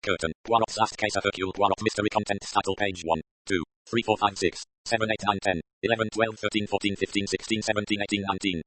Curtain. Poirot's Last Case of Hercule Poirot Mystery Contents Title Page 1, 2, 3, 4, 5, 6, 7, 8, 9, 10, 11, 12, 13, 14, 15, 16, 17, 18, 19.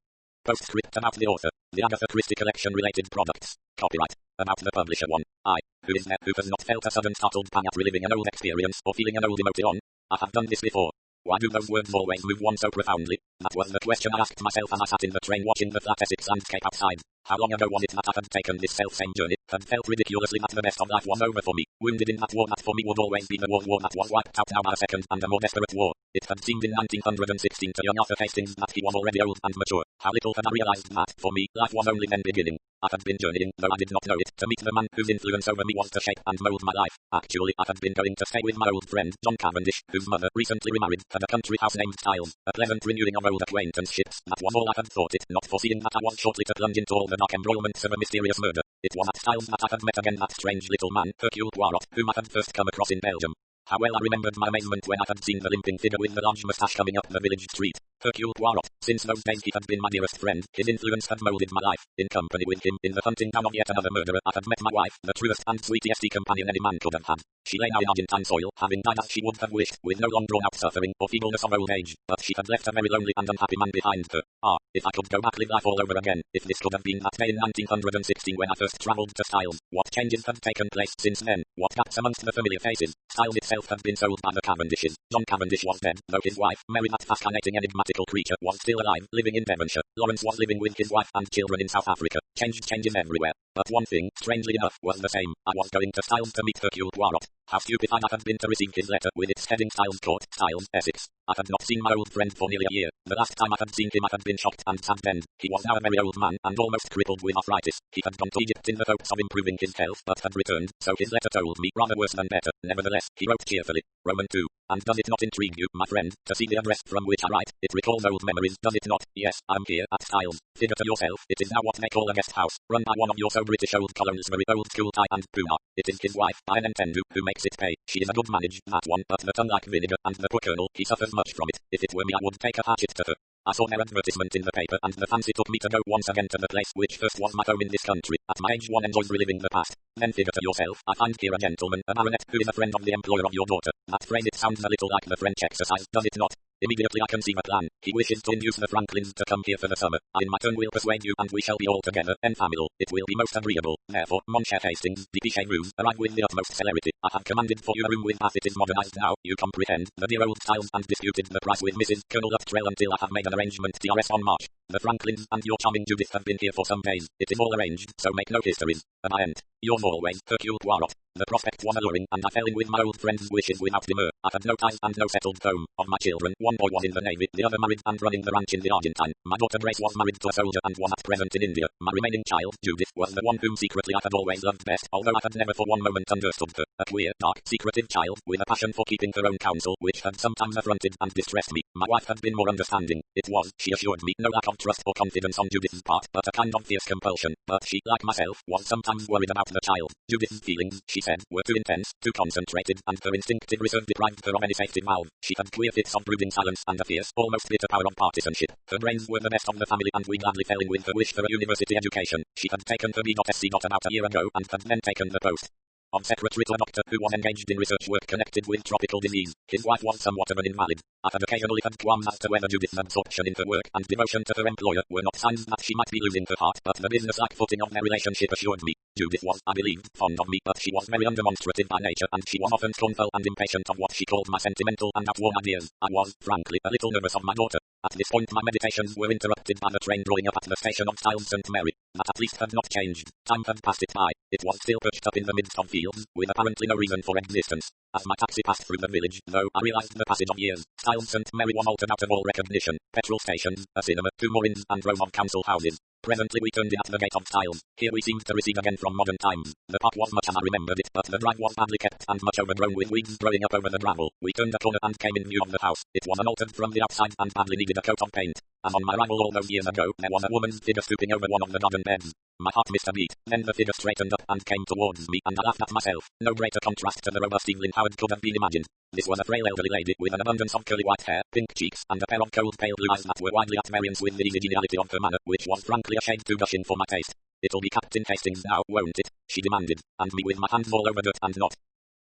Postscript about the author. The Agatha Christie collection related products. Copyright. About the publisher 1. I. Who is there who has not felt a sudden startled pang at reliving an old experience or feeling an old emotion? I have done this before. Why do those words always move one so profoundly? That was the question I asked myself as I sat in the train watching the flat Essex landscape outside. How long ago was it that I had taken this self-same journey, had felt ridiculously that the best of life was over for me, wounded in that war that for me would always be the war that was wiped out now by a second and a more desperate war. It had seemed in 1916 to young Arthur Hastings that he was already old and mature. How little had I realized that, for me, life was only then beginning. I had been journeying, though I did not know it, to meet the man whose influence over me was to shape and mold my life. Actually, I had been going to stay with my old friend, John Cavendish, whose mother, recently remarried, had a country house named Styles, a pleasant renewing of old acquaintanceships. That was all I had thought it, not foreseeing that I was shortly to plunge into all the dark embroilments of a mysterious murder. It was at Styles that I had met again that strange little man, Hercule Poirot, whom I had first come across in Belgium. How well I remembered my amazement when I had seen the limping figure with the large moustache coming up the village street. Hercule Poirot. Since those days he had been my dearest friend. His influence had moulded my life. In company with him, in the hunting down of yet another murderer, I had met my wife, the truest and sweetest companion any man could have had. She lay now in Argentine soil, having died as she would have wished, with no long drawn-out suffering or feebleness of old age. But she had left a very lonely and unhappy man behind her. Ah, if I could go back live life all over again, if this could have been that day in 1916 when I first travelled to Styles, what changes had taken place since then, what gaps amongst the familiar faces. Styles itself had been sold by the Cavendishes. John Cavendish was dead, though his wife, Mary, that fascinating enigmatical creature, was still alive, living in Devonshire. Lawrence was living with his wife and children in South Africa. Changes everywhere. But one thing, strangely enough, was the same. I was going to Styles to meet Hercule Poirot. How stupefied I had been to receive his letter with its heading Styles Court, Styles, Essex. I had not seen my old friend for nearly a year. The last time I had seen him I had been shocked and sad then. He was now a very old man and almost crippled with arthritis. He had gone to Egypt in the hopes of improving his health but had returned, so his letter told me rather worse than better. Nevertheless, he wrote cheerfully. Roman 2. And does it not intrigue you, my friend, to see the address from which I write? It recalls old memories, does it not? Yes, I am here, at Styles. Figure to yourself, it is now what they call a guest house, run by one of your so British old colonels, very old school tie and puma. It is his wife, I intend who makes it pay. She is a good manage, that one, but that unlike vinegar, and the poor colonel, he suffers much from it. If it were me I would take a hatchet to her. I saw their advertisement in the paper and the fancy took me to go once again to the place which first was my home in this country. At my age one enjoys reliving the past. Then figure to yourself, I find here a gentleman, a baronet, who is a friend of the employer of your daughter. That phrase it sounds a little like the French exercise, does it not? Immediately I conceive a plan. He wishes to induce the Franklins to come here for the summer. I in my turn will persuade you and we shall be all together, en famille. It will be most agreeable. Therefore, mon cher Hastings, dépêchez vous, arrive with the utmost celerity. I have commanded for you a room with bath. It is modernized now, you comprehend, the dear old Styles, and disputed the price with Mrs. Colonel Luttrell until I have made an arrangement TRS on March. The Franklins and your charming Judith have been here for some days. It is all arranged, so make no histories. My end. Yours always, Hercule Poirot. The prospect was alluring, and I fell in with my old friend's wishes without demur. I had no ties and no settled home. Of my children, one boy was in the Navy, the other married and running the ranch in the Argentine. My daughter Grace was married to a soldier and was at present in India. My remaining child, Judith, was the one whom secretly I had always loved best, although I had never for one moment understood her. A queer, dark, secretive child, with a passion for keeping her own counsel, which had sometimes affronted and distressed me. My wife had been more understanding. It was, she assured me, no lack of trust or confidence on Judith's part, but a kind of fierce compulsion. But she, like myself, was sometimes worried about the child. Judith's feelings, she said, were too intense, too concentrated, and her instinctive reserve deprived her of any safety valve. She had queer fits of brooding silence and a fierce, almost bitter power of partisanship. Her brains were the best of the family and we gladly fell in with her wish for a university education. She had taken her B.Sc. about a year ago and had then taken the post of secretary to a doctor who was engaged in research work connected with tropical disease. His wife was somewhat of an invalid. I had occasionally had qualms as to whether Judith's absorption in her work and devotion to her employer were not signs that she might be losing her heart, but the business-like footing of their relationship assured me. Judith was, I believed, fond of me, but she was very undemonstrative by nature, and she was often scornful and impatient of what she called my sentimental and outworn ideas. I was, frankly, a little nervous of my daughter. At this point my meditations were interrupted by the train drawing up at the station of Styles St. Mary. That at least had not changed. Time had passed it by. It was still perched up in the midst of fields, with apparently no reason for existence. As my taxi passed through the village, though I realized the passage of years, Styles St. Mary was altered out of all recognition. Petrol stations, a cinema, 2 more inns, and rows of council houses. Presently we turned in at the gate of Styles. Here we seemed to recede again from modern times. The park was much as I remembered it, but the drive was badly kept and much overgrown with weeds growing up over the gravel. We turned a corner and came in view of the house. It was unaltered from the outside and badly needed a coat of paint. As on my arrival all those years ago, there was a woman's figure stooping over one of the garden beds. My heart missed a beat. Then the figure straightened up and came towards me, and I laughed at myself. No greater contrast to the robust Evelyn Howard could have been imagined. This was a frail elderly lady with an abundance of curly white hair, pink cheeks, and a pair of cold pale blue eyes that were widely at variance with the easy geniality of her manner, which was frankly a shade too gushing for my taste. It'll be Captain Hastings now, won't it? She demanded, and me with my hands all over dirt and not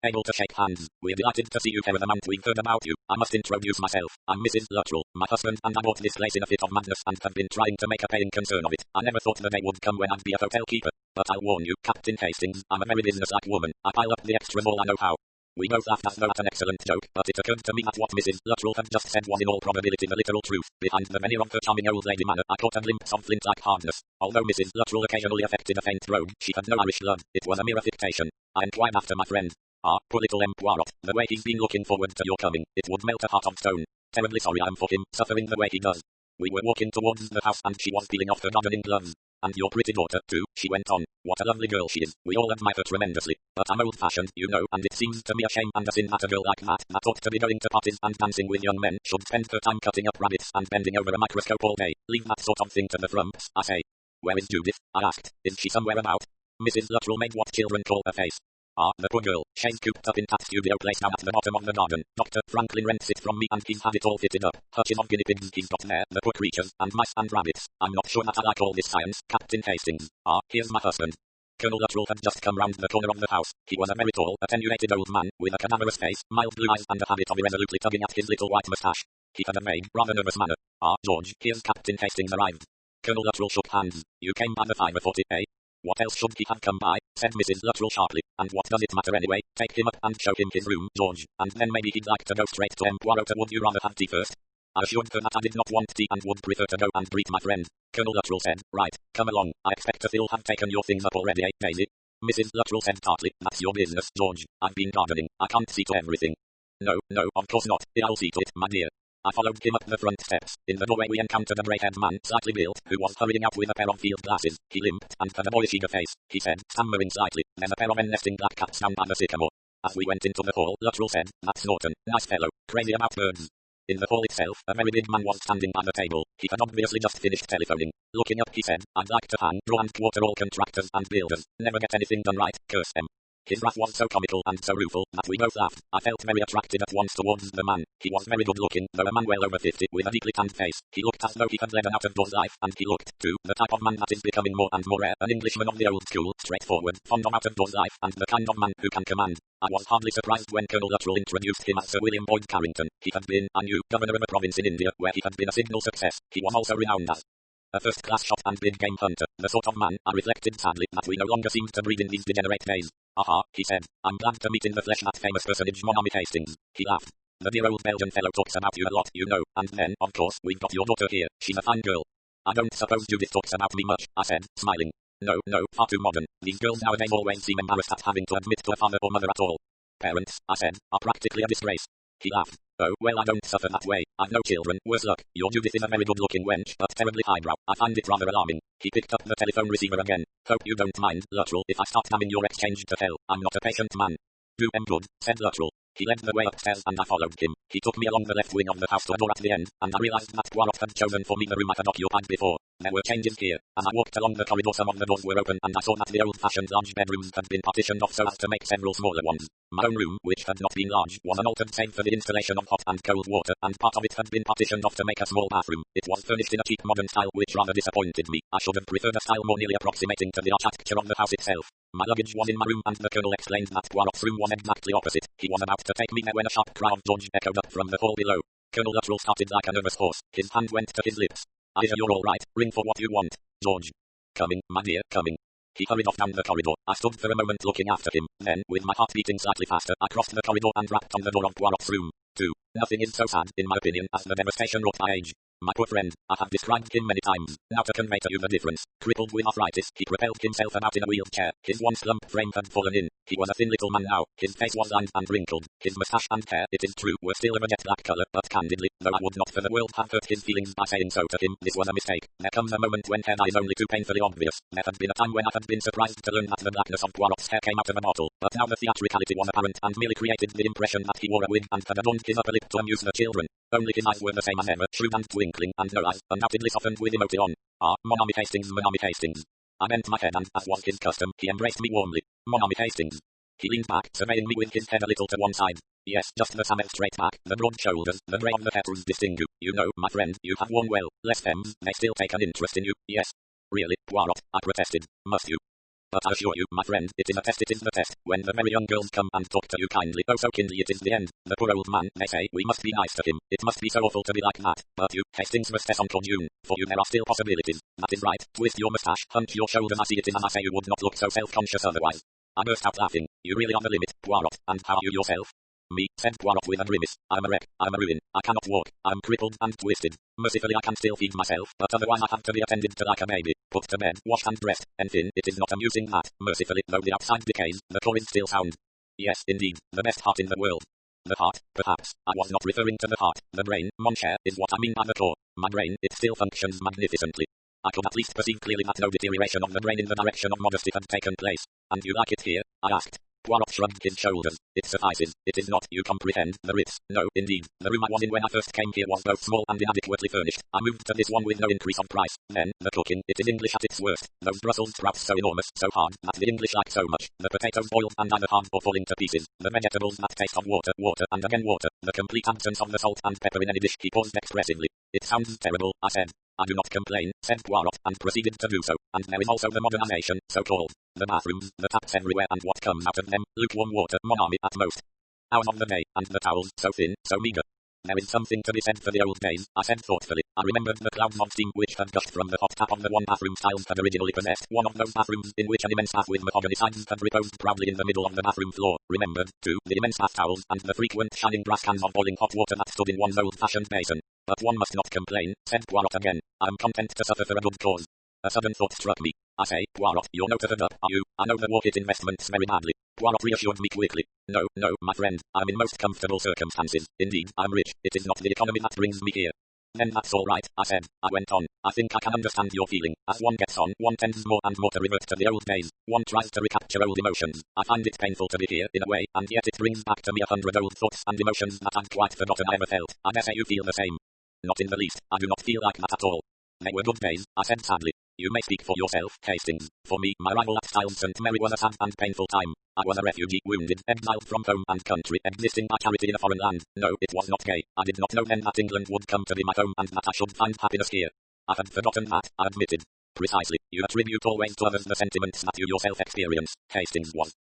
able to shake hands. We're delighted to see you, Paramount. We've heard about you. I must introduce myself. I'm Mrs. Luttrell. My husband and I bought this place in a fit of madness and have been trying to make a paying concern of it. I never thought the day would come when I'd be a hotel keeper. But I'll warn you, Captain Hastings, I'm a very businesslike woman. I pile up the extras all I know how. We both laughed as though at an excellent joke, but it occurred to me that what Mrs. Luttrell had just said was in all probability the literal truth. Behind the veneer of her charming old lady manner, I caught a glimpse of flint-like hardness. Although Mrs. Luttrell occasionally affected a faint brogue, she had no Irish blood. It was a mere affectation. I inquired after my friend. Ah, poor little Poirot. The way he's been looking forward to your coming, it would melt a heart of stone. Terribly sorry I am for him, suffering the way he does. We were walking towards the house and she was peeling off her gardening gloves. And your pretty daughter, too, she went on. What a lovely girl she is. We all admire her tremendously. But I'm old-fashioned, you know, and it seems to me a shame and a sin that a girl like that ought to be going to parties and dancing with young men, should spend her time cutting up rabbits and bending over a microscope all day. Leave that sort of thing to the frumps, I say. Where is Judith? I asked. Is she somewhere about? Mrs. Luttrell made what children call a face. Ah, the poor girl. She's cooped up in that studio place down at the bottom of the garden. Dr. Franklin rents it from me and he's had it all fitted up. Hutches of guinea pigs he's got there, the poor creatures, and mice and rabbits. I'm not sure that I like all this science, Captain Hastings. Ah, here's my husband. Colonel Luttrell had just come round the corner of the house. He was a very tall, attenuated old man, with a cadaverous face, mild blue eyes and a habit of irresolutely tugging at his little white moustache. He had a vague, rather nervous manner. Ah, George, here's Captain Hastings arrived. Colonel Luttrell shook hands. You came by the 5:40, eh? What else should he have come by? Said Mrs. Luttrell sharply. And what does it matter anyway? Take him up and show him his room, George, and then maybe he'd like to go straight to Poirot. Would you rather have tea first? I assured her that I did not want tea and would prefer to go and greet my friend. Colonel Luttrell said, right, come along. I expect to still have taken your things up already, eh, Daisy? Mrs. Luttrell said tartly, that's your business, George. I've been gardening. I can't see to everything. No, of course not. I'll see to it, my dear. I followed him up the front steps. In the doorway we encountered a grey-haired man, slightly built, who was hurrying out with a pair of field glasses. He limped, and had a boyish eager face. He said, stammering slightly, there's a pair of nesting black cats down by the sycamore. As we went into the hall, Luttrell said, that's Norton, nice fellow, crazy about birds. In the hall itself, a very big man was standing by the table. He had obviously just finished telephoning. Looking up, he said, I'd like to hang, draw and quarter all contractors and builders. Never get anything done right, curse them. His wrath was so comical and so rueful that we both laughed. I felt very attracted at once towards the man. He was very good looking, though a man well over 50, with a deeply tanned face. He looked as though he had led an out-of-doors life, and he looked, too, the type of man that is becoming more and more rare, an Englishman of the old school, straightforward, fond of out-of-doors life, and the kind of man who can command. I was hardly surprised when Colonel Luttrell introduced him as Sir William Boyd Carrington. He had been, I knew, governor of a province in India, where he had been a signal success. He was also renowned as a first-class shot and big game hunter, the sort of man, I reflected sadly, that we no longer seemed to breed in these degenerate days. Aha, he said, I'm glad to meet in the flesh that famous personage Mon ami Hastings. He laughed. The dear old Belgian fellow talks about you a lot, you know, and then, of course, we've got your daughter here. She's a fine girl. I don't suppose Judith talks about me much, I said, smiling. No, far too modern. These girls nowadays always seem embarrassed at having to admit to a father or mother at all. Parents, I said, are practically a disgrace. He laughed. Oh, well, I don't suffer that way. I've no children, worse luck. Your Judith is a very good-looking wench, but terribly highbrow. I find it rather alarming. He picked up the telephone receiver again. Hope you don't mind, Luttrell, if I start damning your exchange to hell. I'm not a patient man. Do good, said Luttrell. He led the way upstairs and I followed him. He took me along the left wing of the house to a door at the end, and I realized that Poirot had chosen for me the room I had occupied before. There were changes here. As I walked along the corridor, some of the doors were open, and I saw that the old-fashioned large bedrooms had been partitioned off so as to make several smaller ones. My own room, which had not been large, was an altered save for the installation of hot and cold water, and part of it had been partitioned off to make a small bathroom. It was furnished in a cheap modern style which rather disappointed me. I should have preferred a style more nearly approximating to the architecture of the house itself. My luggage was in my room, and the Colonel explained that Poirot's room was exactly opposite. He was about to take me there when a sharp cry of George echoed up from the hall below. Colonel Luttrell started like a nervous horse. His hand went to his lips. I hear you're all right. Ring for what you want, George. Coming, my dear, coming. He hurried off down the corridor. I stood for a moment looking after him. Then, with my heart beating slightly faster, I crossed the corridor and rapped on the door of Poirot's room. 2. Nothing is so sad, in my opinion, as the devastation wrought by age. My poor friend, I have described him many times. Now to convey to you the difference. Crippled with arthritis, he propelled himself about in a wheelchair. His once slump frame had fallen in. He was a thin little man now. His face was lined and wrinkled. His moustache and hair, it is true, were still of a jet black color, but candidly, though I would not for the world have hurt his feelings by saying so to him, this was a mistake. There comes a moment when hair dye is only too painfully obvious. There had been a time when I had been surprised to learn that the blackness of Poirot's hair came out of a bottle, but now the theatricality was apparent and merely created the impression that he wore a wig and had adorned his upper lip to amuse the children. Only his eyes were the same as ever, shrewd and twinkling, and no eyes, undoubtedly softened with emotion. Ah, Mon ami Hastings, Mon ami Hastings. I bent my head and, as was his custom, he embraced me warmly. Mon ami Hastings. He leaned back, surveying me with his head a little to one side. Yes, just the same straight back, the broad shoulders, the grey of the hair distingue you. You know, my friend, you have worn well. Less femmes, they still take an interest in you. Yes. Really, Poirot, I protested. Must you? But I assure you, my friend, it is a test, it is the test. When the very young girls come and talk to you kindly, oh so kindly, it is the end. The poor old man, they say, we must be nice to him. It must be so awful to be like that. But you, Hastings must test Uncle June. For you there are still possibilities. That is right. Twist your moustache, hunch your shoulders, I see it is, and I say you would not look so self-conscious otherwise. I burst out laughing. You really are the limit, Poirot. And how are you yourself? Me, said Poirot with a grimace. I'm a wreck, I'm a ruin, I cannot walk, I'm crippled and twisted. Mercifully I can still feed myself, but otherwise I have to be attended to like a baby, put to bed, washed and dressed, and thin. It is not amusing that, mercifully, though the outside decays, the core is still sound. Yes, indeed, the best heart in the world. The heart, perhaps, I was not referring to the heart, the brain, mon cher, is what I mean by the core. My brain, it still functions magnificently. I could at least perceive clearly that no deterioration of the brain in the direction of modesty had taken place. And you like it here? I asked. Poirot shrugged his shoulders. It suffices. It is not, you comprehend, the Ritz. No, indeed. The room I was in when I first came here was both small and inadequately furnished. I moved to this one with no increase of price. Then, the cooking, it is English at its worst. Those Brussels sprouts so enormous, so hard, that the English like so much. The potatoes boiled and either hard or falling to pieces. The vegetables that taste of water, water and again water. The complete absence of the salt and pepper in any dish. He paused expressively. It sounds terrible, I said. I do not complain, said Poirot, and proceeded to do so. And there is also the modernization, so-called. The bathrooms, the taps everywhere, and what comes out of them, lukewarm water, mon ami, at most hours of the day, and the towels, so thin, so meagre. There is something to be said for the old days, I said thoughtfully. I remembered the clouds of steam which had gushed from the hot tap of the one bathroom Styles had originally possessed, one of those bathrooms in which an immense bath with mahogany sides had reposed proudly in the middle of the bathroom floor. Remembered, too, the immense bath towels, and the frequent shining brass cans of boiling hot water that stood in one's old-fashioned basin. But one must not complain, said Poirot again. I'm content to suffer for a good cause. A sudden thought struck me. I say, Poirot, you're not a up, are you? I know the market investments very badly. Poirot reassured me quickly. No, no, my friend, I'm in most comfortable circumstances. Indeed, I'm rich. It is not the economy that brings me here. Then that's all right, I said. I went on. I think I can understand your feeling. As one gets on, one tends more and more to revert to the old days. One tries to recapture old emotions. I find it painful to be here, in a way, and yet it brings back to me 100 old thoughts and emotions that I'd quite forgotten I ever felt. I dare say you feel the same. Not in the least. I do not feel like that at all. They were good days, I said sadly. You may speak for yourself, Hastings. For me, my arrival at Styles St. Mary was a sad and painful time. I was a refugee, wounded, exiled from home and country, existing by charity in a foreign land. No, it was not gay. I did not know then that England would come to be my home and that I should find happiness here. I had forgotten that, I admitted. Precisely. You attribute always to others the sentiments that you yourself experience. Hastings was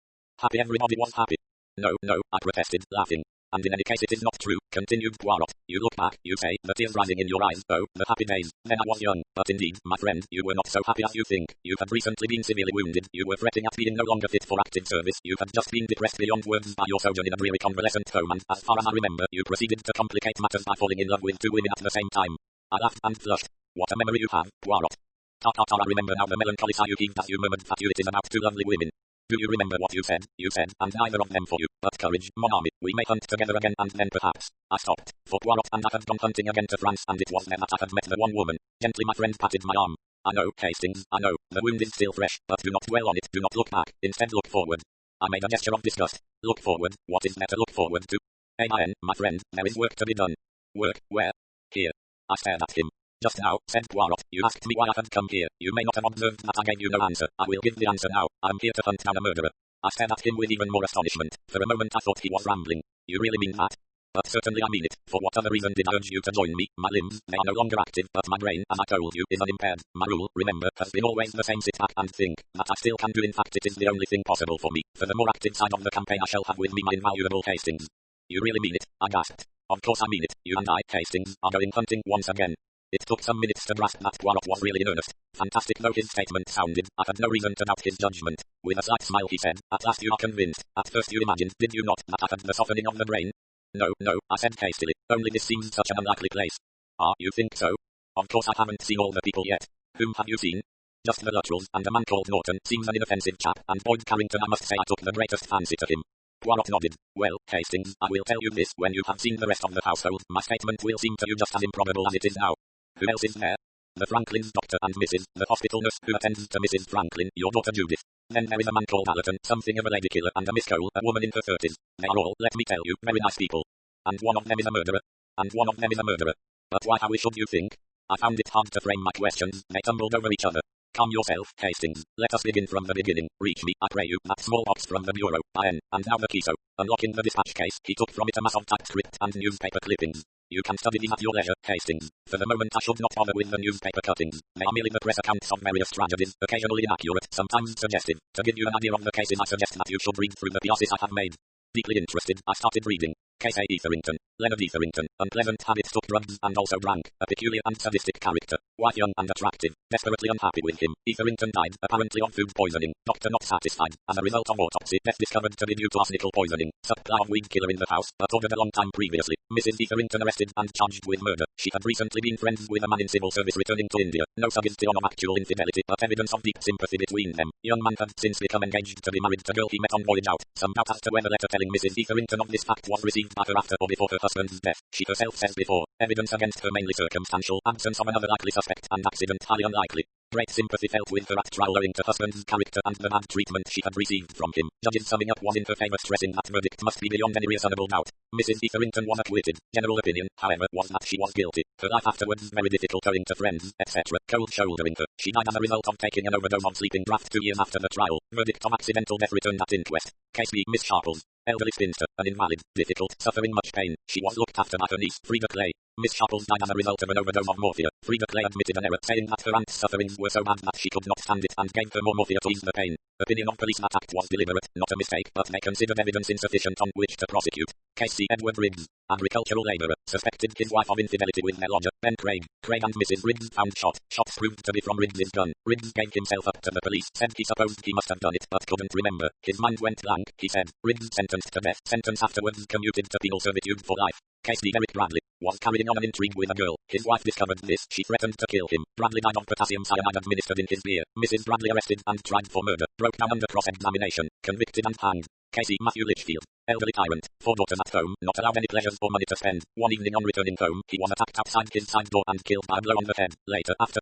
happy. Everybody was happy. No, no, I protested, laughing. And in any case it is not true, continued Poirot. You look back, you say, the tears rising in your eyes, oh, the happy days. Then I was young, but indeed, my friend, you were not so happy as you think. You had recently been severely wounded, you were fretting at being no longer fit for active service, you had just been depressed beyond words by your sojourn in a dreary convalescent home, and, as far as I remember, you proceeded to complicate matters by falling in love with two women at the same time. I laughed and flushed. What a memory you have, Poirot. Ta-ta-ta, I remember now the melancholy sigh you heaved as you murmured that it is about two lovely women. Do you remember what you said? You said, and neither of them for you. But courage, mon ami, we may hunt together again and then perhaps. I stopped, for Poirot and I had gone hunting again to France and it was there that I had met the one woman. Gently my friend patted my arm. I know, Hastings, I know, the wound is still fresh, but do not dwell on it, do not look back, instead look forward. I made a gesture of disgust. Look forward, what is there to look forward to? Amen, my friend, there is work to be done. Work, where? Here. I stared at him. Just now, said Poirot, you asked me why I had come here. You may not have observed that I gave you no answer. I will give the answer now. I'm here to hunt down a murderer. I stared at him with even more astonishment. For a moment I thought he was rambling. You really mean that? But certainly I mean it. For what other reason did I urge you to join me? My limbs, they are no longer active, but my brain, as I told you, is unimpaired. My rule, remember, has been always the same: sit back and think. That I still can do. In fact, it is the only thing possible for me. For the more active side of the campaign I shall have with me my invaluable Hastings. You really mean it? I gasped. Of course I mean it. You and I, Hastings, are going hunting once again. It took some minutes to grasp that Poirot was really in earnest. Fantastic though his statement sounded, I had no reason to doubt his judgment. With a slight smile he said, at last you are convinced. At first you imagined, did you not, that I had the softening of the brain? No, no, I said hastily, only this seems such an unlikely place. Ah, you think so? Of course I haven't seen all the people yet. Whom have you seen? Just the Luttrells, and a man called Norton, seems an inoffensive chap, and Boyd Carrington I must say I took the greatest fancy to him. Poirot nodded. Well, Hastings, I will tell you this, when you have seen the rest of the household, my statement will seem to you just as improbable as it is now. Who else is there? The Franklins, Doctor and Mrs. The hospital nurse who attends to Mrs. Franklin, your daughter Judith. Then there is a man called Allerton, something of a lady killer, and a Miss Cole, a woman in her 30s. They are all, let me tell you, very nice people. And one of them is a murderer. And one of them is a murderer. But why, how should you think? I found it hard to frame my questions, they tumbled over each other. Calm yourself, Hastings. Let us begin from the beginning. Reach me, I pray you, that small box from the bureau. And now the key. So, unlocking the dispatch case, he took from it a mass of typescript and newspaper clippings. You can study these at your leisure, Hastings. For the moment I should not bother with the newspaper cuttings. They are merely the press accounts of various tragedies, occasionally inaccurate, sometimes suggestive. To give you an idea of the cases I suggest that you should read through the pieces I have made. Deeply interested, I started reading. Case A. Etherington. Leonard Etherington. Unpleasant habits, took drugs and also drank. A peculiar and sadistic character. Wife young and attractive. Desperately unhappy with him. Etherington died, apparently of food poisoning. Doctor not satisfied. As a result of autopsy, death discovered to be due to arsenical poisoning. Supply of weed killer in the house, but ordered a long time previously. Mrs. Etherington arrested and charged with murder. She had recently been friends with a man in civil service returning to India. No suggestion of actual infidelity, but evidence of deep sympathy between them. Young man had since become engaged to be married to girl he met on voyage out. Some doubt as to whether letter telling Mrs. Etherington of this fact was received by her after or before her husband's death. She herself says before. Evidence against her mainly circumstantial. Absence of another likely suspect and accident highly unlikely. Great sympathy felt with her at trial owing to husband's character and the bad treatment she had received from him. Judges summing up was in her favour, stressing that verdict must be beyond any reasonable doubt. Mrs. Etherington was acquitted. General opinion, however, was that she was guilty. Her life afterwards very difficult owing to friends, etc. Cold shouldering her. She died as a result of taking an overdose of sleeping draught 2 years after the trial. Verdict of accidental death returned at inquest. Case B. Miss Sharples. Elderly spinster, an invalid, difficult, suffering much pain. She was looked after by her niece, Frida Clay. Miss Sharples died as a result of an overdose of morphia. Frida Clay admitted an error, saying that her aunt's sufferings were so bad that she could not stand it and gave her more morphia to ease the pain. Opinion of police that act was deliberate, not a mistake, but they considered evidence insufficient on which to prosecute. Case C. Edward Riggs. Agricultural labourer, suspected his wife of infidelity with their lodger, Ben Craig. Craig and Mrs. Riggs found shot. Shots proved to be from Riggs's gun. Riggs gave himself up to the police, said he supposed he must have done it, but couldn't remember. His mind went blank, he said. Riggs sentenced to death. Sentence afterwards commuted to penal servitude for life. Case D. Derek Bradley. Was carrying on an intrigue with a girl. His wife discovered this. She threatened to kill him. Bradley died of potassium cyanide administered in his beer. Mrs. Bradley arrested and tried for murder. Broke down under cross-examination. Convicted and hanged. Case E. Matthew Litchfield. Elderly tyrant. 4 daughters at home. Not allowed any pleasures or money to spend. One evening on returning home, he was attacked outside his side door and killed by a blow on the head. Later, after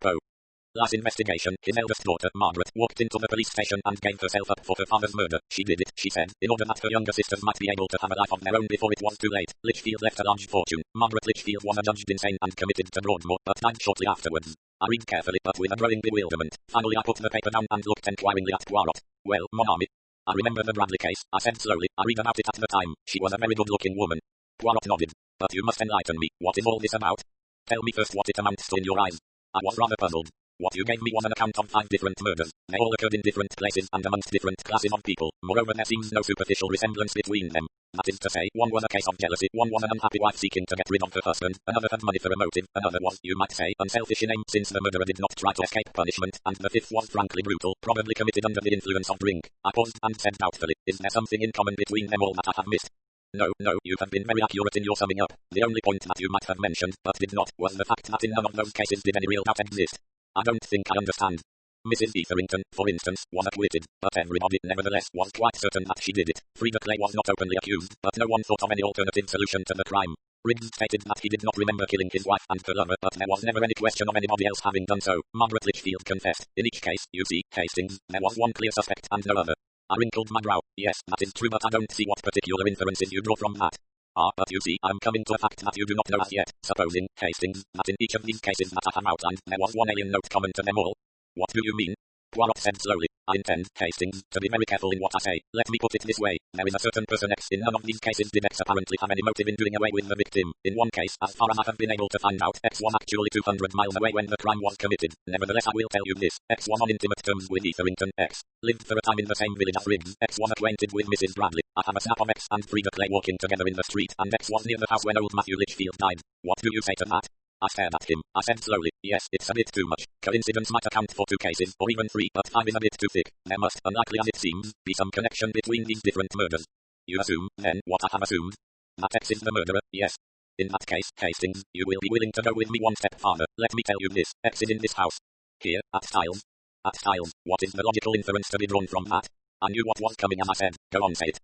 Last investigation, his eldest daughter, Margaret, walked into the police station and gave herself up for her father's murder. She did it, she said, in order that her younger sisters might be able to have a life of their own before it was too late. Litchfield left a large fortune. Margaret Litchfield was adjudged insane and committed to Broadmoor, but died shortly afterwards. I read carefully, but with a growing bewilderment. Finally I put the paper down and looked enquiringly at Poirot. Well, mon ami, I remember the Bradley case, I said slowly. I read about it at the time. She was a very good-looking woman. Poirot nodded. But you must enlighten me. What is all this about? Tell me first what it amounts to in your eyes. I was rather puzzled. What you gave me was an account of 5 different murders. They all occurred in different places and amongst different classes of people. Moreover, there seems no superficial resemblance between them. That is to say, one was a case of jealousy, one was an unhappy wife seeking to get rid of her husband, another had money for a motive, another was, you might say, unselfish in aim since the murderer did not try to escape punishment, and the 5th was frankly brutal, probably committed under the influence of drink. I paused and said doubtfully, is there something in common between them all that I have missed? No, you have been very accurate in your summing up. The only point that you might have mentioned, but did not, was the fact that in none of those cases did any real doubt exist. I don't think I understand. Mrs. Etherington, for instance, was acquitted, but everybody, nevertheless, was quite certain that she did it. Frida Clay was not openly accused, but no one thought of any alternative solution to the crime. Riggs stated that he did not remember killing his wife and her lover, but there was never any question of anybody else having done so. Margaret Litchfield confessed. In each case, you see, Hastings, there was one clear suspect and no other. I wrinkled my brow. Yes, that is true, but I don't see what particular inferences you draw from that. But you see, I'm coming to a fact that you do not know as yet, supposing, Hastings, that in each of these cases that I have outlined, there was one alien note common to them all. What do you mean? Poirot said slowly. I intend, Hastings, to be very careful in what I say. Let me put it this way. There is a certain person X. In none of these cases did X apparently have any motive in doing away with the victim. In one case, as far as I have been able to find out, X was actually 200 miles away when the crime was committed. Nevertheless, I will tell you this. X was on intimate terms with Etherington. X lived for a time in the same village as Riggs. X was acquainted with Mrs. Bradley. I have a snap of X and Frida Clay walking together in the street, and X was near the house when old Matthew Litchfield died. What do you say to that? I stared at him. I said slowly, yes, it's a bit too much. Coincidence might account for 2 cases, or even 3, but 5 is a bit too thick. There must, unlikely as it seems, be some connection between these different murders. You assume, then, what I have assumed? That X is the murderer, yes. In that case, Hastings, you will be willing to go with me one step farther. Let me tell you this. X is in this house. Here, at Styles. At Styles. What is the logical inference to be drawn from that? I knew what was coming and I said, go on, say it.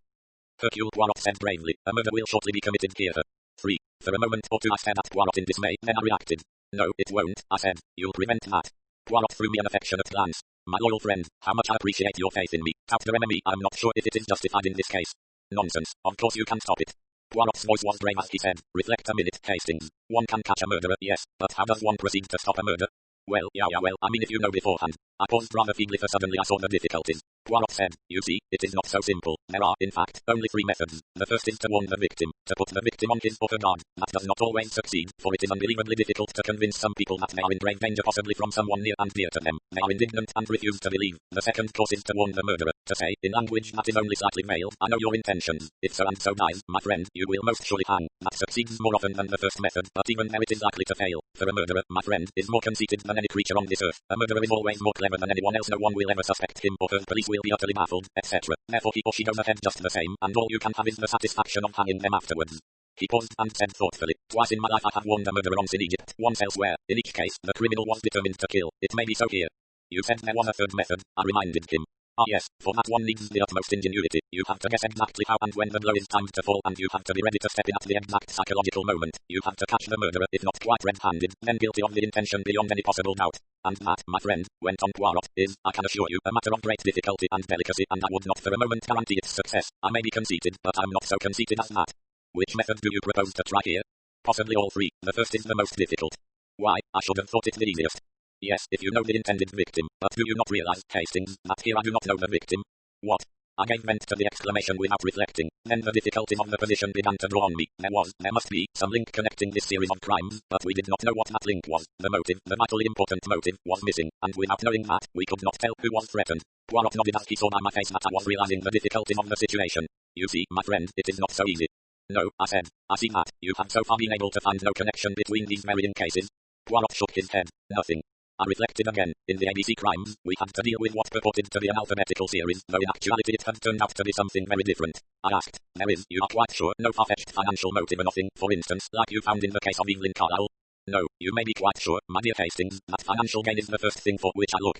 Hercule Poirot said bravely, a murder will shortly be committed here. 3. For a moment or two I stared at Poirot in dismay, then I reacted. No, it won't, I said. You'll prevent that. Poirot threw me an affectionate glance. My loyal friend, how much I appreciate your faith in me. Tout de enemy, I'm not sure if it is justified in this case. Nonsense, of course you can stop it. Poirot's voice was grave as he said, reflect a minute, Hastings. One can catch a murderer, yes, but how does one proceed to stop a murder? Well, yeah, I mean if you know beforehand. I paused rather feebly for suddenly I saw the difficulties. Poirot said, you see, it is not so simple. There are, in fact, only three methods. The first is to warn the victim, to put the victim on his or her guard. That does not always succeed, for it is unbelievably difficult to convince some people that they are in grave danger, possibly from someone near and dear to them. They are indignant and refuse to believe. The second course is to warn the murderer, to say, in language that is only slightly veiled, I know your intentions. If so and so dies, my friend, you will most surely hang. That succeeds more often than the first method, but even there it is likely to fail. For a murderer, my friend, is more conceited than any creature on this earth. A murderer is always more clever than anyone else. No one will ever suspect him or her. Police will be utterly baffled, etc. Therefore he or she goes ahead just the same, and all you can have is the satisfaction of hanging them afterwards. He paused and said thoughtfully, twice in my life I have warned a murderer once in Egypt, once elsewhere. In each case, the criminal was determined to kill. It may be so here. You said there was a third method, I reminded him. Ah yes, for that one needs the utmost ingenuity. You have to guess exactly how and when the blow is timed to fall, and you have to be ready to step in at the exact psychological moment. You have to catch the murderer, if not quite red-handed, then guilty of the intention beyond any possible doubt. And that, my friend, went on Poirot, is, I can assure you, a matter of great difficulty and delicacy, and I would not for a moment guarantee its success. I may be conceited, but I'm not so conceited as that. Which method do you propose to try here? Possibly all three. The first is the most difficult. Why, I should have thought it the easiest. Yes, if you know the intended victim, but do you not realize, Hastings, that here I do not know the victim? What? I gave vent to the exclamation without reflecting. Then the difficulties of the position began to draw on me. There must be, some link connecting this series of crimes, but we did not know what that link was. The motive, the vitally important motive, was missing, and without knowing that, we could not tell who was threatened. Poirot nodded as he saw by my face that I was realizing the difficulties of the situation. You see, my friend, it is not so easy. No, I said. I see that. You have so far been able to find no connection between these varying cases. Poirot shook his head. Nothing. I reflected again. In the ABC crimes, we had to deal with what purported to be an alphabetical series, though in actuality it had turned out to be something very different. I asked, there is, you are quite sure, no far-fetched financial motive or nothing, for instance, like you found in the case of Evelyn Carlyle? No, you may be quite sure, my dear Hastings, that financial gain is the first thing for which I look.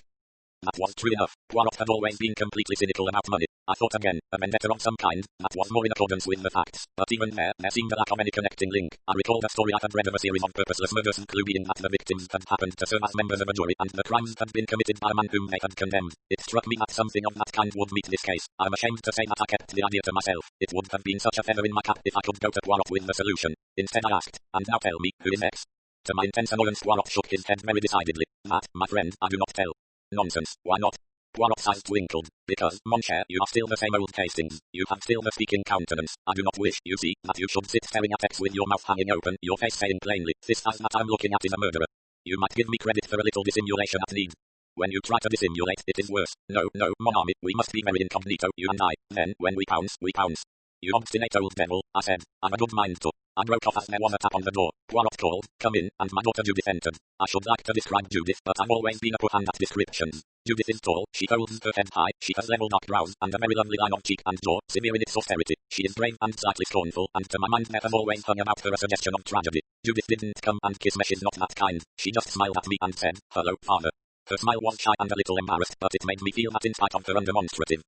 That was true enough. Poirot had always been completely cynical about money. I thought again, a vendetta of some kind, that was more in accordance with the facts. But even there seemed a lack of any connecting link. I recalled a story I had read of a series of purposeless murders, and clue being that the victims had happened to serve as members of a jury, and the crimes had been committed by a man whom they had condemned. It struck me that something of that kind would meet this case. I'm ashamed to say that I kept the idea to myself. It would have been such a feather in my cap if I could go to Poirot with the solution. Instead I asked, and now tell me, who is X? To my intense annoyance Poirot shook his head very decidedly. That, my friend, I do not tell. Nonsense, why not? Poirot's eyes twinkled. Because, mon cher, you are still the same old Hastings. You have still the speaking countenance. I do not wish, you see, that you should sit staring at X with your mouth hanging open, your face saying plainly, this as that I'm looking at is a murderer. You might give me credit for a little dissimulation at need. When you try to dissimulate, it is worse. No, mon ami, we must be very incognito, you and I. Then, when we pounce, we pounce. You obstinate old devil, I said. I've a good mind to. I broke off as there was a tap on the door. Poirot called, come in, and my daughter Judith entered. I should like to describe Judith, but I've always been a poor hand at descriptions. Judith is tall, she holds her head high, she has level dark brows, and a very lovely line of cheek and jaw, severe in its austerity. She is brave and slightly scornful, and to my mind there has always hung about her a suggestion of tragedy. Judith didn't come and kiss me, she's not that kind. She just smiled at me and said, hello, father. Her smile was shy and a little embarrassed, but it made me feel that in spite of her undemonstrative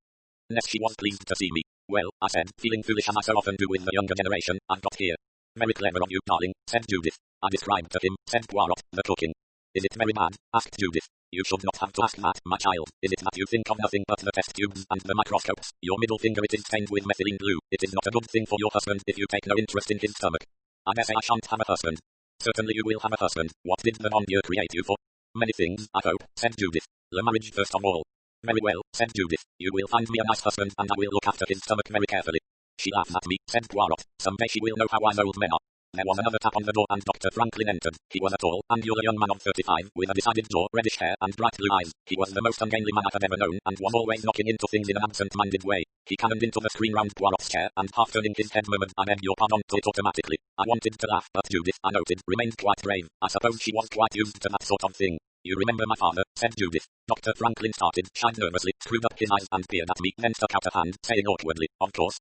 ness she was pleased to see me. Well, I said, feeling foolish as I so often do with the younger generation, I've got here. Very clever of you, darling, said Judith. I described to him, said Poirot, the cooking. Is it very bad? Asked Judith. You should not have to ask that, my child. Is it that you think of nothing but the test tubes and the microscopes? Your middle finger it is stained with methylene blue. It is not a good thing for your husband if you take no interest in his stomach. I dare say I shan't have a husband. Certainly you will have a husband. What did the bon Dieu create you for? Many things, I hope, said Judith. The marriage first of all. Very well, said Judith. You will find me a nice husband and I will look after his stomach very carefully. She laughed at me, said Poirot. Someday she will know how wise old men are. There was another tap on the door and Dr. Franklin entered. He was a tall, angular young man of 35, with a decided jaw, reddish hair, and bright blue eyes. He was the most ungainly man I had ever known, and was always knocking into things in an absent-minded way. He cannoned into the screen round Poirot's chair, and half turning his head murmured, I beg your pardon, to it automatically. I wanted to laugh, but Judith, I noted, remained quite grave. I suppose she was quite used to that sort of thing. You remember my father, said Judith. Dr. Franklin started, shied nervously, screwed up his eyes and peered at me, then stuck out a hand, saying awkwardly, of course,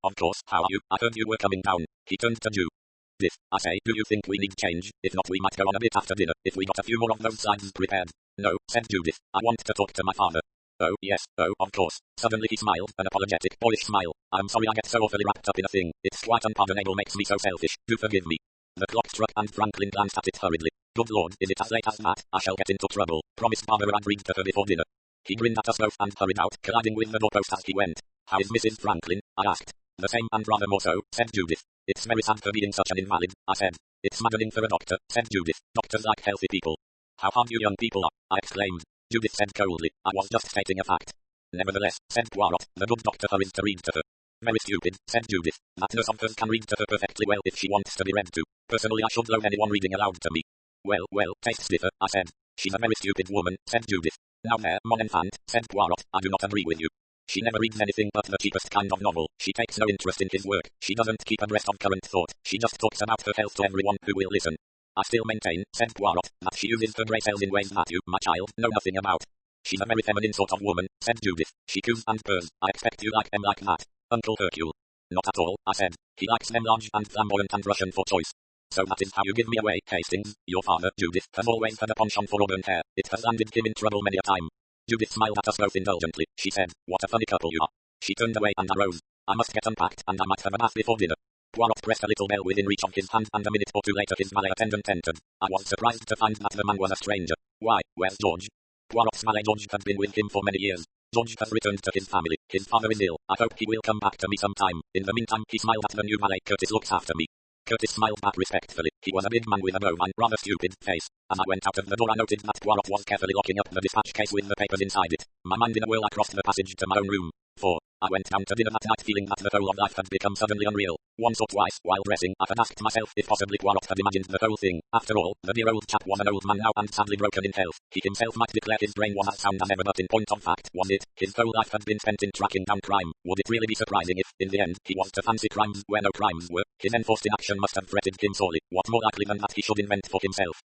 how are you? I heard you were coming down. He turned to Judith. I say, do you think we need change? If not, we might go on a bit after dinner, if we got a few more of those sides prepared. No, said Judith. I want to talk to my father. Oh, yes, of course. Suddenly he smiled, an apologetic, boyish smile. I'm sorry I get so awfully wrapped up in a thing. It's quite unpardonable, makes me so selfish. Do forgive me. The clock struck and Franklin glanced at it hurriedly. Good Lord, is it as late as that? I shall get into trouble. Promised Barbara I'd read to her before dinner. He grinned at us both and hurried out, colliding with the doorpost as he went. How is Mrs. Franklin? I asked. The same and rather more so, said Judith. It's very sad for being such an invalid, I said. It's maddening for a doctor, said Judith. Doctors like healthy people. How hard you young people are, I exclaimed. Judith said coldly, I was just stating a fact. Nevertheless, said Poirot, the good doctor hurried to read to her. Very stupid, said Judith. That nurse of hers can read to her perfectly well if she wants to be read to. Personally, I should loathe anyone reading aloud to me. Well, taste stiffer, I said. She's a very stupid woman, said Judith. Now there, mon enfant, said Poirot, I do not agree with you. She never reads anything but the cheapest kind of novel. She takes no interest in his work. She doesn't keep abreast of current thought. She just talks about her health to everyone who will listen. I still maintain, said Poirot, that she uses her grey cells in ways that you, my child, know nothing about. She's a very feminine sort of woman, said Judith. She coos and purrs. I expect you like them like that. Uncle Hercule. Not at all, I said. He likes them large and flamboyant and Russian for choice. So that is how you give me away, Hastings. Your father, Judith, has always had a penchant for auburn hair. It has landed him in trouble many a time. Judith smiled at us both indulgently. She said, what a funny couple you are. She turned away and arose. I must get unpacked and I might have a bath before dinner. Poirot pressed a little bell within reach of his hand and a minute or two later his valet attendant entered. I was surprised to find that the man was a stranger. Why, where's George? Poirot's valet George had been with him for many years. George has returned to his family. His father is ill. I hope he will come back to me sometime. In the meantime he smiled at the new valet. Curtis looks after me. Curtis smiled back respectfully. He was a big man with a bovine, rather stupid face. As I went out of the door I noted that Poirot was carefully locking up the dispatch case with the papers inside it. My mind in a whirl I crossed the passage to my own room. 4. I went down to dinner that night feeling that the whole of life had become suddenly unreal. Once or twice, while dressing, I had asked myself if possibly Poirot had imagined the whole thing. After all, the dear old chap was an old man now and sadly broken in health. He himself might declare his brain was as sound as ever, but in point of fact, was it? His whole life had been spent in tracking down crime. Would it really be surprising if, in the end, he was to fancy crimes where no crimes were? His enforced inaction must have fretted him sorely. What more likely than that he should invent for himself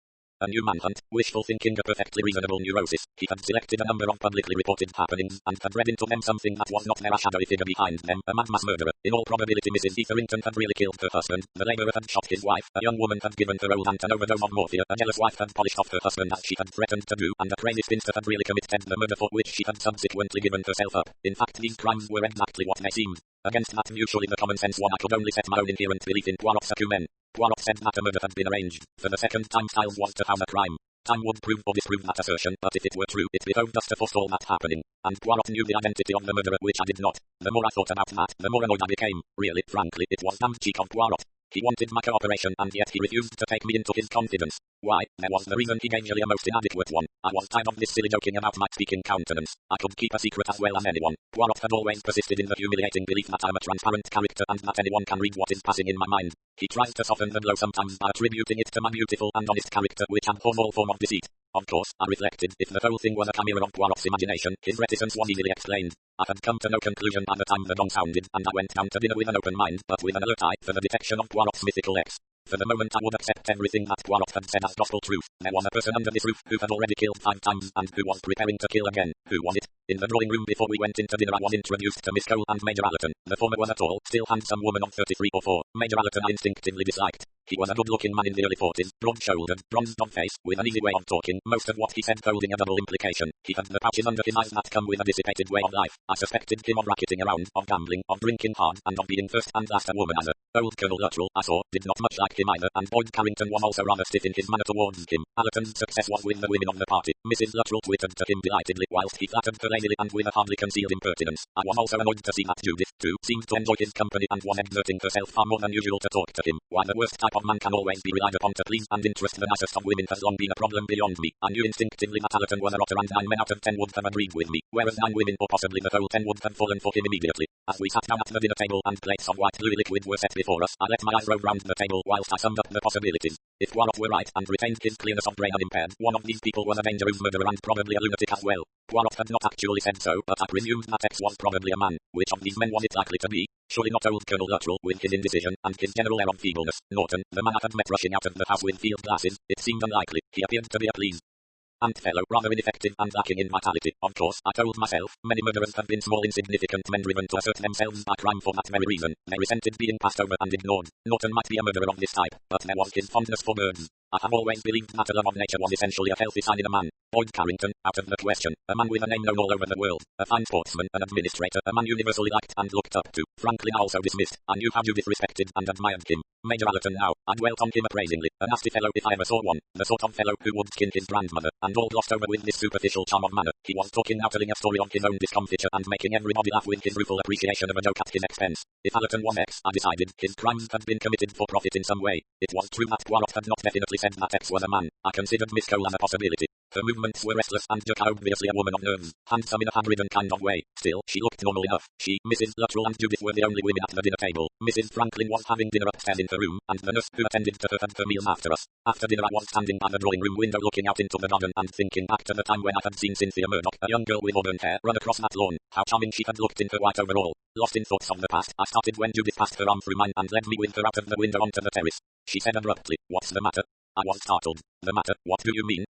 a new manhunt, wishful thinking, a perfectly reasonable neurosis. He had selected a number of publicly reported happenings, and had read into them something that was not there, a shadowy figure behind them, a mad mass murderer. In all probability Mrs. Etherington had really killed her husband, the labourer had shot his wife, a young woman had given her old aunt an overdose of morphia, a jealous wife had polished off her husband as she had threatened to do, and a crazy spinster had really committed the murder for which she had subsequently given herself up. In fact, these crimes were exactly what they seemed. Against that usually the common sense one, I could only set my own inherent belief in Poirot's acumen. Poirot said that a murder had been arranged. For the second time Styles was to have a crime. Time would prove or disprove that assertion, but if it were true, it behoved us to forestall that happening. And Poirot knew the identity of the murderer, which I did not. The more I thought about that, the more annoyed I became. Really, frankly, it was damned cheek of Poirot. He wanted my cooperation and yet he refused to take me into his confidence. Why? There was the reason he gave me a most inadequate one. I was tired of this silly joking about my speaking countenance. I could keep a secret as well as anyone. Poirot had always persisted in the humiliating belief that I'm a transparent character and that anyone can read what is passing in my mind. He tries to soften the blow sometimes by attributing it to my beautiful and honest character, which abhors all form of deceit. Of course, I reflected, if the whole thing was a chimera of Poirot's imagination, his reticence was easily explained. I had come to no conclusion by the time the gong sounded, and I went down to dinner with an open mind, but with an alert eye for the detection of Poirot's mythical X. For the moment I would accept everything that Poirot had said as gospel truth. There was a person under this roof who had already killed 5 times, and who was preparing to kill again. Who was it? In the drawing room before we went into dinner I was introduced to Miss Cole and Major Allerton. The former was a tall, still handsome woman of 33 or 4. Major Allerton I instinctively disliked. He was a good-looking man in the early 40s, broad-shouldered, bronzed on face, with an easy way of talking, most of what he said holding a double implication. He had the pouches under his eyes that come with a dissipated way of life. I suspected him of racketing around, of gambling, of drinking hard, and of being first and last a womanizer. Old Colonel Luttrell, I saw, did not much like him either, and Boyd Carrington was also rather stiff in his manner towards him. Allerton's success was with the women of the party. Mrs. Luttrell twittered to him delightedly, whilst he flattered her lazily and with a hardly concealed impertinence. I was also annoyed to see that Judith, too, seemed to enjoy his company and was exerting herself far more than usual to talk to him. Why the worst type of man can always be relied upon to please and interest the nicest of women has long been a problem beyond me. I knew instinctively that Allerton was a rotter and 9 men out of 10 would have agreed with me, whereas 9 women or possibly the whole 10 would have fallen for him immediately. As we sat down at the dinner table and plates of white gluey liquid were set before us, I let my eyes rove round the table whilst I summed up the possibilities. If Poirot were right and retained his clearness of brain unimpaired, one of these people was a dangerous murderer and probably a lunatic as well. Poirot had not actually said so, but I presumed that X was probably a man. Which of these men was it likely to be? Surely not old Colonel Luttrell, with his indecision, and his general air of feebleness. Norton, the man I had met rushing out of the house with field glasses. It seemed unlikely. He appeared to be a pleased and fellow, rather ineffective and lacking in vitality. Of course, I told myself, many murderers have been small insignificant men driven to assert themselves by crime for that very reason. They resented being passed over and ignored. Norton might be a murderer of this type, but there was his fondness for birds. I have always believed that a love of nature was essentially a healthy sign in a man. Boyd Carrington, out of the question. A man with a name known all over the world. A fine sportsman, an administrator, a man universally liked and looked up to. Frankly I also dismissed. I knew how Judith respected and admired him. Major Allerton now. I dwelt on him appraisingly. A nasty fellow if I ever saw one. The sort of fellow who would skin his grandmother, and all glossed over with this superficial charm of manner. He was talking now, telling a story on his own discomfiture and making everybody laugh with his rueful appreciation of a joke at his expense. If Allerton was X, I decided, his crimes had been committed for profit in some way. It was true that Poirot had not definitely said that X was a man. I considered Miss Cole as a possibility. Her movements were restless and Jessica obviously a woman of nerves, handsome in a handwritten kind of way. Still, she looked normal enough. She, Mrs. Luttrell and Judith were the only women at the dinner table. Mrs. Franklin was having dinner upstairs in her room, and the nurse who attended to her had her meals after us. After dinner I was standing by the drawing room window looking out into the garden and thinking back to the time when I had seen Cynthia Murdoch, a young girl with auburn hair, run across that lawn. How charming she had looked in her white overall. Lost in thoughts of the past, I started when Judith passed her arm through mine and led me with her out of the window onto the terrace. She said abruptly, "What's the matter?" I was startled. "The matter? What do you mean?"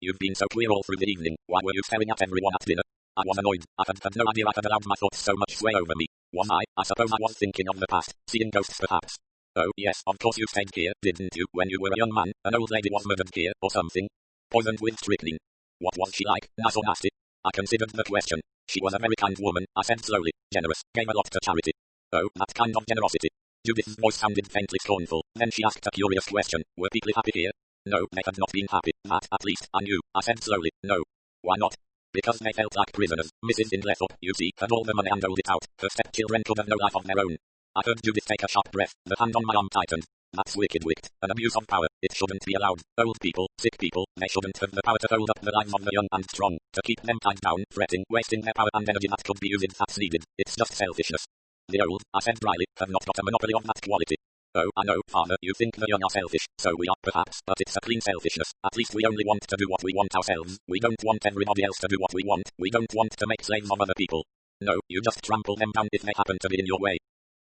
"You've been so queer all through the evening. Why were you staring at everyone at dinner?" I was annoyed. I had no idea I had allowed my thoughts so much sway over me. Was I? I suppose I was thinking of the past, seeing ghosts perhaps. "Oh, yes, of course you stayed here, didn't you, when you were a young man? An old lady was murdered here, or something? Poisoned with strychnine. What was she like, nice or nasty?" I considered the question. "She was a very kind woman," I said slowly. "Generous, gave a lot to charity." "Oh, that kind of generosity." Judith's voice sounded faintly scornful. Then she asked a curious question. "Were people happy here?" "No, they had not been happy. That, at least, I knew," I said slowly. "No." "Why not?" "Because they felt like prisoners. Mrs. Indlethorpe, you see, had all the money and doled it out. Her stepchildren could have no life of their own." I heard Judith take a sharp breath. The hand on my arm tightened. "That's wicked, an abuse of power. It shouldn't be allowed. Old people, sick people, they shouldn't have the power to hold up the lives of the young and strong. To keep them tied down, fretting, wasting their power and energy that could be used if that's needed. It's just selfishness." "The old," I said dryly, "have not got a monopoly of that quality." "Oh, I know, Father, you think the young are selfish. So we are, perhaps, but it's a clean selfishness. At least we only want to do what we want ourselves. We don't want everybody else to do what we want. We don't want to make slaves of other people. No, you just trample them down if they happen to be in your way."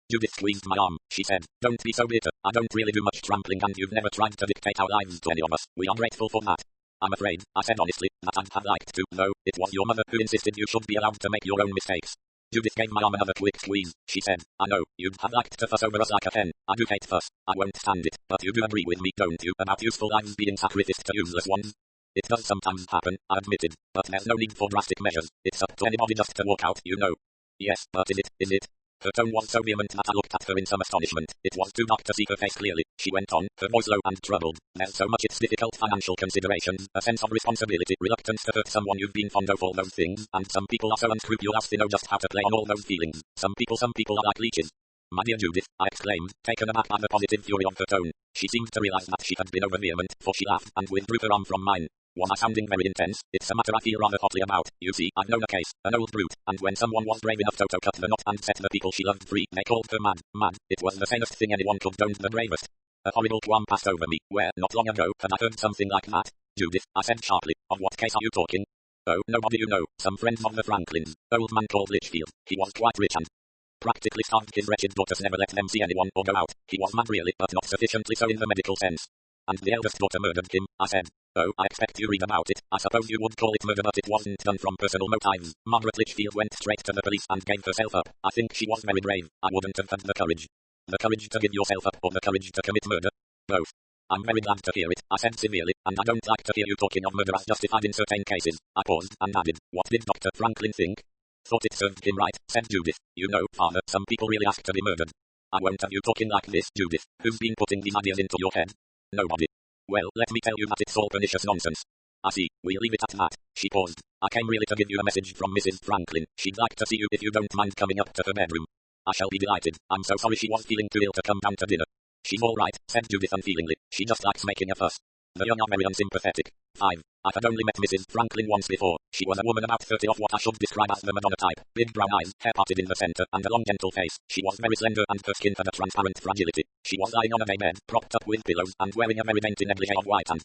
Judith squeezed my arm. She said, "Don't be so bitter. I don't really do much trampling and you've never tried to dictate our lives to any of us. We are grateful for that." "I'm afraid," I said honestly, "that I'd have liked to, though. It was your mother who insisted you should be allowed to make your own mistakes." Judith gave my arm another quick squeeze. She said, "I know, you'd have liked to fuss over us like a hen. I do hate fuss. I won't stand it. But you do agree with me, don't you, about useful lives being sacrificed to useless ones?" "It does sometimes happen," I admitted. "But there's no need for drastic measures. It's up to anybody just to walk out, you know." "Yes, but is it? Her tone was so vehement that I looked at her in some astonishment. It was too dark to see her face clearly. She went on, her voice low and troubled. "There's so much it's difficult, financial considerations, a sense of responsibility, reluctance to hurt someone you've been fond of, all those things, and some people are so unscrupulous they know just how to play on all those feelings. Some people are like leeches." "My dear Judith," I exclaimed, taken aback by the positive fury of her tone. She seemed to realize that she had been over-vehement, for she laughed and withdrew her arm from mine. "Was I sounding very intense? It's a matter I feel rather hotly about. You see, I've known a case, an old brute, and when someone was brave enough to cut the knot and set the people she loved free, they called her mad. It was the sanest thing anyone could do, the bravest." A horrible qualm passed over me. Where, not long ago, had I heard something like that? "Judith," I said sharply, "of what case are you talking?" "Oh, nobody you know, some friends of the Franklins. Old man called Litchfield. He was quite rich and practically starved his wretched daughters, never let them see anyone or go out. He was mad really, but not sufficiently so in the medical sense. And the eldest daughter murdered him," I said. "Oh, I expect you read about it. I suppose you would call it murder, but it wasn't done from personal motives. Margaret Litchfield went straight to the police and gave herself up. I think she was very brave. I wouldn't have had the courage." "The courage to give yourself up, or the courage to commit murder?" "Both." "I'm very glad to hear it," I said severely, "and I don't like to hear you talking of murder as justified in certain cases." I paused, and added, "What did Dr. Franklin think?" "Thought it served him right," said Judith. "You know, Father, some people really ask to be murdered." "I won't have you talking like this, Judith. Who's been putting these ideas into your head?" "Nobody." "Well, let me tell you that it's all pernicious nonsense." "I see, we'll leave it at that." She paused. "I came really to give you a message from Mrs. Franklin. She'd like to see you if you don't mind coming up to her bedroom." "I shall be delighted. I'm so sorry she was feeling too ill to come down to dinner." "She's all right," said Judith unfeelingly. "She just likes making a fuss. The young are very unsympathetic." 5. I had only met Mrs. Franklin once before. She was a woman about 30 of what I should describe as the Madonna type. Big brown eyes, hair parted in the center, and a long gentle face. She was very slender and her skin had a transparent fragility. She was lying on a day bed, propped up with pillows, and wearing a very dainty negligee of white and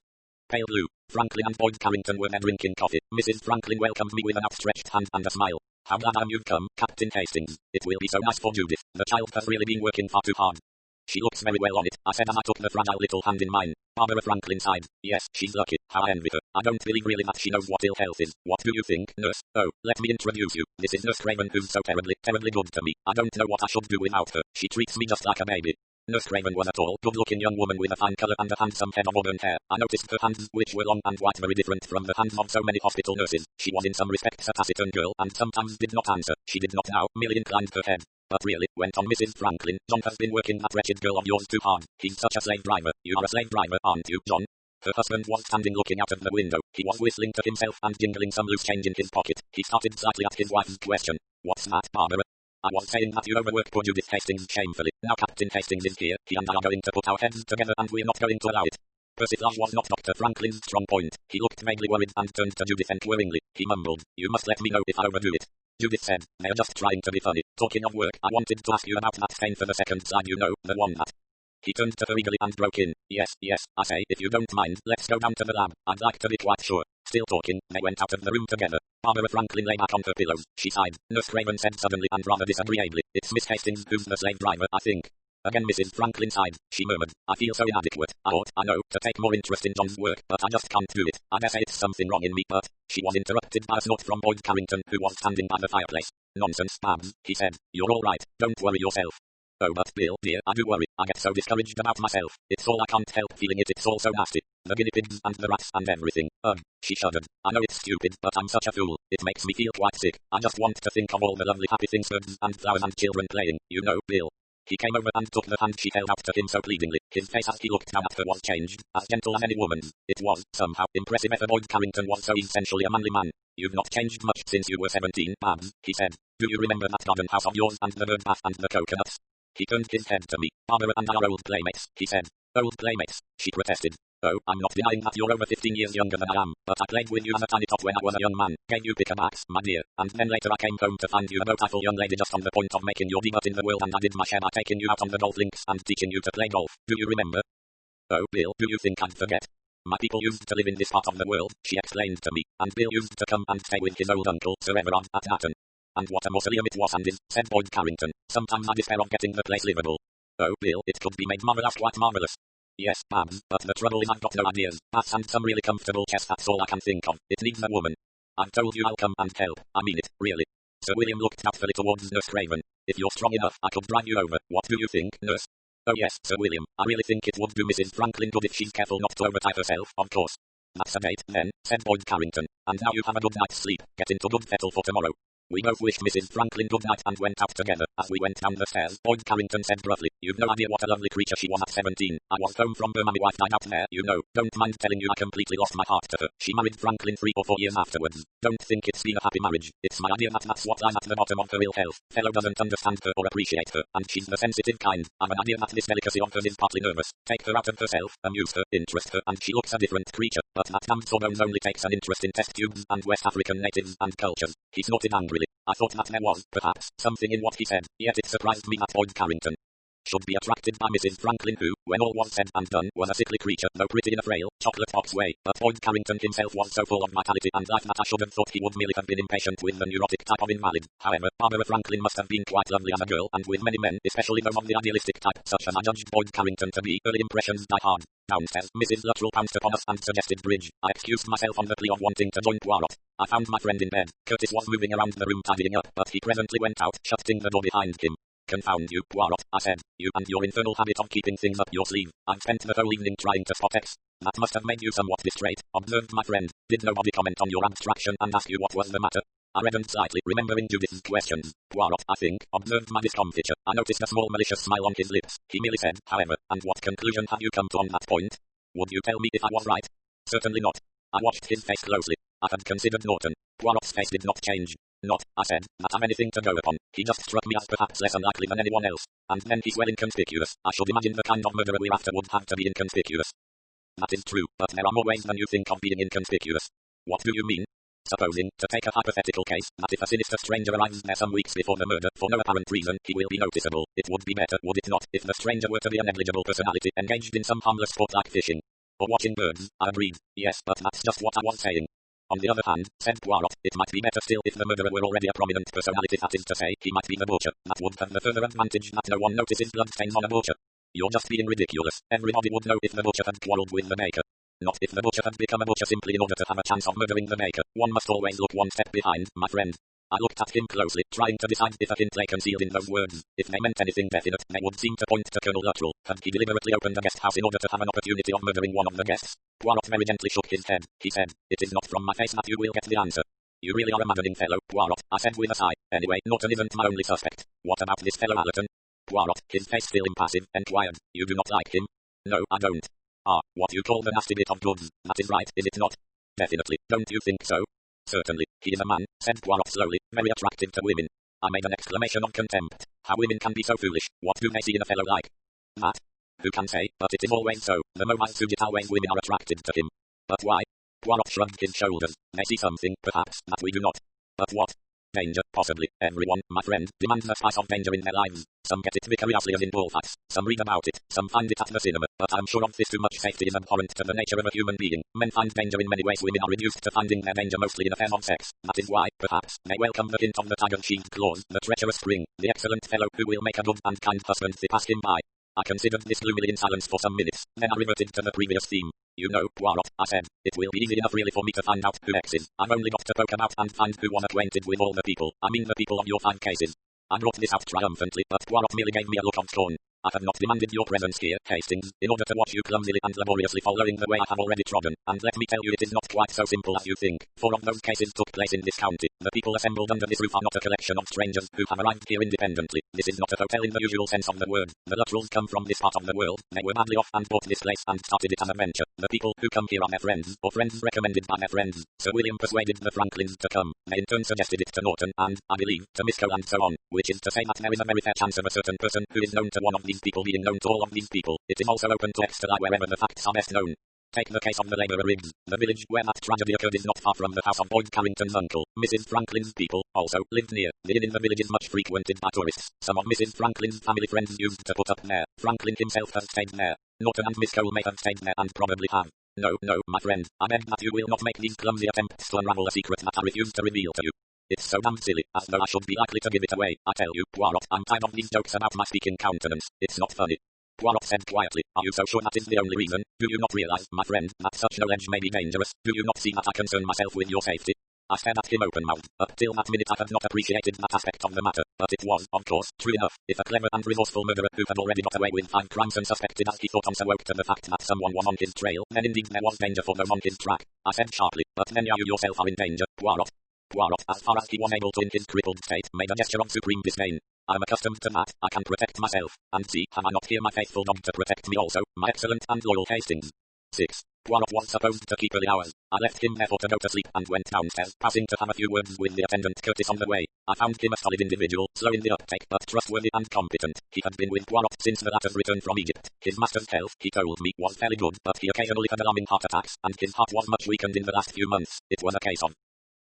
pale blue. Franklin and Boyd Carrington were there drinking coffee. Mrs. Franklin welcomed me with an outstretched hand and a smile. "How glad I am you've come, Captain Hastings. It will be so nice for Judith. The child has really been working far too hard." "She looks very well on it," I said as I took the fragile little hand in mine. Barbara Franklin sighed. "Yes, she's lucky. How I envy her. I don't believe really that she knows what ill health is. What do you think, nurse? Oh, let me introduce you. This is Nurse Craven, who's so terribly good to me. I don't know what I should do without her. She treats me just like a baby." Nurse Craven was a tall, good-looking young woman with a fine color and a handsome head of auburn hair. I noticed her hands, which were long and white, very different from the hands of so many hospital nurses. She was in some respects a taciturn girl, and sometimes did not answer. She did not now, merely inclined her head. "But really," went on Mrs. Franklin, "John has been working that wretched girl of yours too hard. He's such a slave driver. You are a slave driver, aren't you, John?" Her husband was standing looking out of the window. He was whistling to himself and jingling some loose change in his pocket. He started slightly at his wife's question. "What's that, Barbara?" "I was saying that you overwork poor Judith Hastings shamefully. Now Captain Hastings is here, he and I are going to put our heads together and we're not going to allow it." Persiflage was not Dr. Franklin's strong point. He looked vaguely worried and turned to Judith inquiringly. He mumbled, "You must let me know if I overdo it." Judith said, "They're just trying to be funny. Talking of work, I wanted to ask you about that stain for the second side, you know, the one that..." He turned to her eagerly and broke in, "Yes, I say, if you don't mind, let's go down to the lab. I'd like to be quite sure." Still talking, they went out of the room together. Barbara Franklin lay back on her pillows. She sighed. Nurse Craven said suddenly and rather disagreeably, "It's Miss Hastings who's the slave driver, I think." Again Mrs. Franklin sighed. She murmured, "I feel so inadequate. I know, to take more interest in John's work, but I just can't do it. I dare say it's something wrong in me, but..." She was interrupted by a snort from Boyd Carrington, who was standing by the fireplace. "Nonsense, Babs," he said. "You're all right. Don't worry yourself." "Oh, but Bill, dear, I do worry. I get so discouraged about myself. It's all I can't help feeling it. It's all so nasty. The guinea pigs and the rats and everything. Ugh." She shuddered. "I know it's stupid, but I'm such a fool. It makes me feel quite sick. I just want to think of all the lovely happy things, birds and flowers and children playing, you know, Bill." He came over and took the hand she held out to him so pleadingly. His face as he looked down at her was changed, as gentle as any woman's. It was, somehow, impressive if Boyd Carrington was so essentially a manly man. "You've not changed much since you were 17, Babs," he said. "Do you remember that garden house of yours and the bird bath and the coconuts?" He turned his head to me. "Barbara and I are old playmates," he said. "Old playmates?" she protested. "Oh, I'm not denying that you're over 15 years younger than I am, but I played with you as a tiny tot when I was a young man, gave you pickabacs, my dear, and then later I came home to find you a beautiful young lady just on the point of making your debut in the world, and I did my share by taking you out on the golf links and teaching you to play golf. Do you remember?" "Oh, Bill, do you think I'd forget? My people used to live in this part of the world," she explained to me, "and Bill used to come and stay with his old uncle, Sir Everard, at Hatton. And what a mausoleum it was and is," said Boyd Carrington. "Sometimes I despair of getting the place livable." "Oh, Bill, it could be made marvelous, quite marvelous." "Yes, Babs, but the trouble is I've got no ideas. Baths and some really comfortable chairs, that's all I can think of. It needs a woman. I've told you I'll come and help. I mean it, really." Sir William looked doubtfully towards Nurse Craven. "If you're strong enough, I could drive you over. What do you think, Nurse?" "Oh yes, Sir William, I really think it would do Mrs. Franklin good if she's careful not to overtire herself, of course." "That's a date, then," said Boyd Carrington. "And now you have a good night's sleep. Get into good fettle for tomorrow." We both wished Mrs. Franklin good night and went out together. As we went down the stairs, Boyd Carrington said gruffly, "You've no idea what a lovely creature she was at 17. I was home from Burma, my wife died out there, you know. Don't mind telling you I completely lost my heart to her. She married Franklin 3 or 4 years afterwards. Don't think it's been a happy marriage. It's my idea that's what lies at the bottom of her ill health. Fellow doesn't understand her or appreciate her, and she's the sensitive kind. I've an idea that this delicacy of hers is partly nervous. Take her out of herself, amuse her, interest her, and she looks a different creature. But that damned Sawbones only takes an interest in test tubes and West African natives and cultures." He snorted angrily. I thought that there was, perhaps, something in what he said, yet it surprised me that Boyd Carrington should be attracted by Mrs. Franklin, who, when all was said and done, was a sickly creature, though pretty in a frail, chocolate box way. But Boyd Carrington himself was so full of vitality and life that I should have thought he would merely have been impatient with the neurotic type of invalid. However, Barbara Franklin must have been quite lovely as a girl, and with many men, especially those of the idealistic type, such as I judged Boyd Carrington to be, early impressions die hard. Downstairs, Mrs. Luttrell pounced upon us and suggested bridge. I excused myself on the plea of wanting to join Poirot. I found my friend in bed. Curtis was moving around the room tidying up, but he presently went out, shutting the door behind him. "Confound you, Poirot," I said. "You and your infernal habit of keeping things up your sleeve. I've spent the whole evening trying to spot X. That must have made you somewhat distrait," observed my friend. "Did nobody comment on your abstraction and ask you what was the matter?" I reddened slightly, remembering Judith's questions. "Poirot, I think, observed my discomfiture. I noticed a small malicious smile on his lips. He merely said, however, "And what conclusion have you come to on that point? Would you tell me if I was right?" "Certainly not." I watched his face closely. I had considered Norton. Poirot's face did not change. "Not," I said, "that I've anything to go upon. He just struck me as perhaps less unlikely than anyone else. And then he's well inconspicuous. I should imagine the kind of murderer we're after would have to be inconspicuous." "That is true, but there are more ways than you think of being inconspicuous." "What do you mean?" "Supposing, to take a hypothetical case, that if a sinister stranger arrives there some weeks before the murder, for no apparent reason, he will be noticeable. It would be better, would it not, if the stranger were to be a negligible personality, engaged in some harmless sport like fishing or watching birds?" I agreed. "Yes, but that's just what I was saying." "On the other hand," said Poirot, "it might be better still if the murderer were already a prominent personality, that is to say, he might be the butcher. That would have the further advantage that no one notices bloodstains on a butcher." "You're just being ridiculous. Everybody would know if the butcher had quarreled with the baker. Not if the butcher had become a butcher simply in order to have a chance of murdering the baker. One must always look one step behind, my friend." I looked at him closely, trying to decide if a hint lay concealed in those words. If they meant anything definite, they would seem to point to Colonel Luttrell. Had he deliberately opened a guest house in order to have an opportunity of murdering one of the guests? Poirot very gently shook his head. He said, "It is not from my face that you will get the answer." "You really are a maddening fellow, Poirot," I said with a sigh. "Anyway, Norton isn't my only suspect. What about this fellow Allerton?" Poirot, his face still impassive, enquired, "You do not like him?" "No, I don't." "Ah, what you call the nasty bit of goods. That is right, is it not?" "Definitely. Don't you think so?" "Certainly. He is a man," said Poirot slowly, "very attractive to women." I made an exclamation of contempt. How women can be so foolish. What do they see in a fellow like that? who can say, but it is always so. The mobile Sujita way women are attracted to him. But why? Poirot shrugged his shoulders. They see something, perhaps, that we do not. But what? Danger, possibly. Everyone, my friend, demands a spice of danger in their lives. Some get it vicariously as in bullfights. Some read about it. Some find it at the cinema. But I'm sure of this, too much safety is abhorrent to the nature of a human being. Men find danger in many ways. Women are reduced to finding their danger mostly in affairs of sex. That is why, perhaps, they welcome the hint of the tiger-sheathed claws, the treacherous spring, the excellent fellow who will make a good and kind husband they pass him by. I considered this gloomily in silence for some minutes. Then I reverted to the previous theme. You know, Poirot, I said, it will be easy enough really for me to find out who X is. I've only got to poke about and find who was acquainted with all the people. I mean the people of your 5 cases. I brought this out triumphantly, but Poirot merely gave me a look of scorn. I have not demanded your presence here, Hastings, in order to watch you clumsily and laboriously following the way I have already trodden, and let me tell you it is not quite so simple as you think. 4 of those cases took place in this county. The people assembled under this roof are not a collection of strangers who have arrived here independently. This is not a hotel in the usual sense of the word. The Luttrells come from this part of the world. They were badly off and bought this place and started it as a venture. The people who come here are their friends, or friends recommended by their friends. Sir William persuaded the Franklins to come. They in turn suggested it to Norton and, I believe, to Miss Cole and so on, which is to say that there is a very fair chance of a certain person who is known to one of these people being known to all of these people. It is also open to extra wherever the facts are best known. Take the case of the labourer Riggs. The village where that tragedy occurred is not far from the house of Boyd Carrington's uncle. Mrs. Franklin's people also lived near. The inn in the village is much frequented by tourists. Some of Mrs. Franklin's family friends used to put up there. Franklin himself has stayed there. Norton and Miss Cole may have stayed there and probably have. No, my friend, I beg that you will not make these clumsy attempts to unravel a secret that I refuse to reveal to you. It's so damn silly, as though I should be likely to give it away. I tell you, Poirot, I'm tired of these jokes about my speaking countenance. It's not funny. Poirot said quietly, are you so sure that is the only reason? Do you not realize, my friend, that such knowledge may be dangerous? Do you not see that I concern myself with your safety? I stared at him open-mouthed. Up till that minute I had not appreciated that aspect of the matter, but it was, of course, true enough. If a clever and resourceful murderer who had already got away with 5 crimes unsuspected as he thought also woke to the fact that someone was on his trail, then indeed there was danger for those on his track. I said sharply, but then you yourself are in danger, Poirot. Poirot, as far as he was able to in his crippled state, made a gesture of supreme disdain. I'm accustomed to that. I can protect myself. And see, have I not here my faithful dog to protect me also, my excellent and loyal Hastings? 6. Poirot was supposed to keep early hours. I left him therefore to go to sleep and went downstairs, passing to have a few words with the attendant Curtis on the way. I found him a solid individual, slow in the uptake, but trustworthy and competent. He had been with Poirot since the latter's return from Egypt. His master's health, he told me, was fairly good, but he occasionally had alarming heart attacks, and his heart was much weakened in the last few months. It was a case of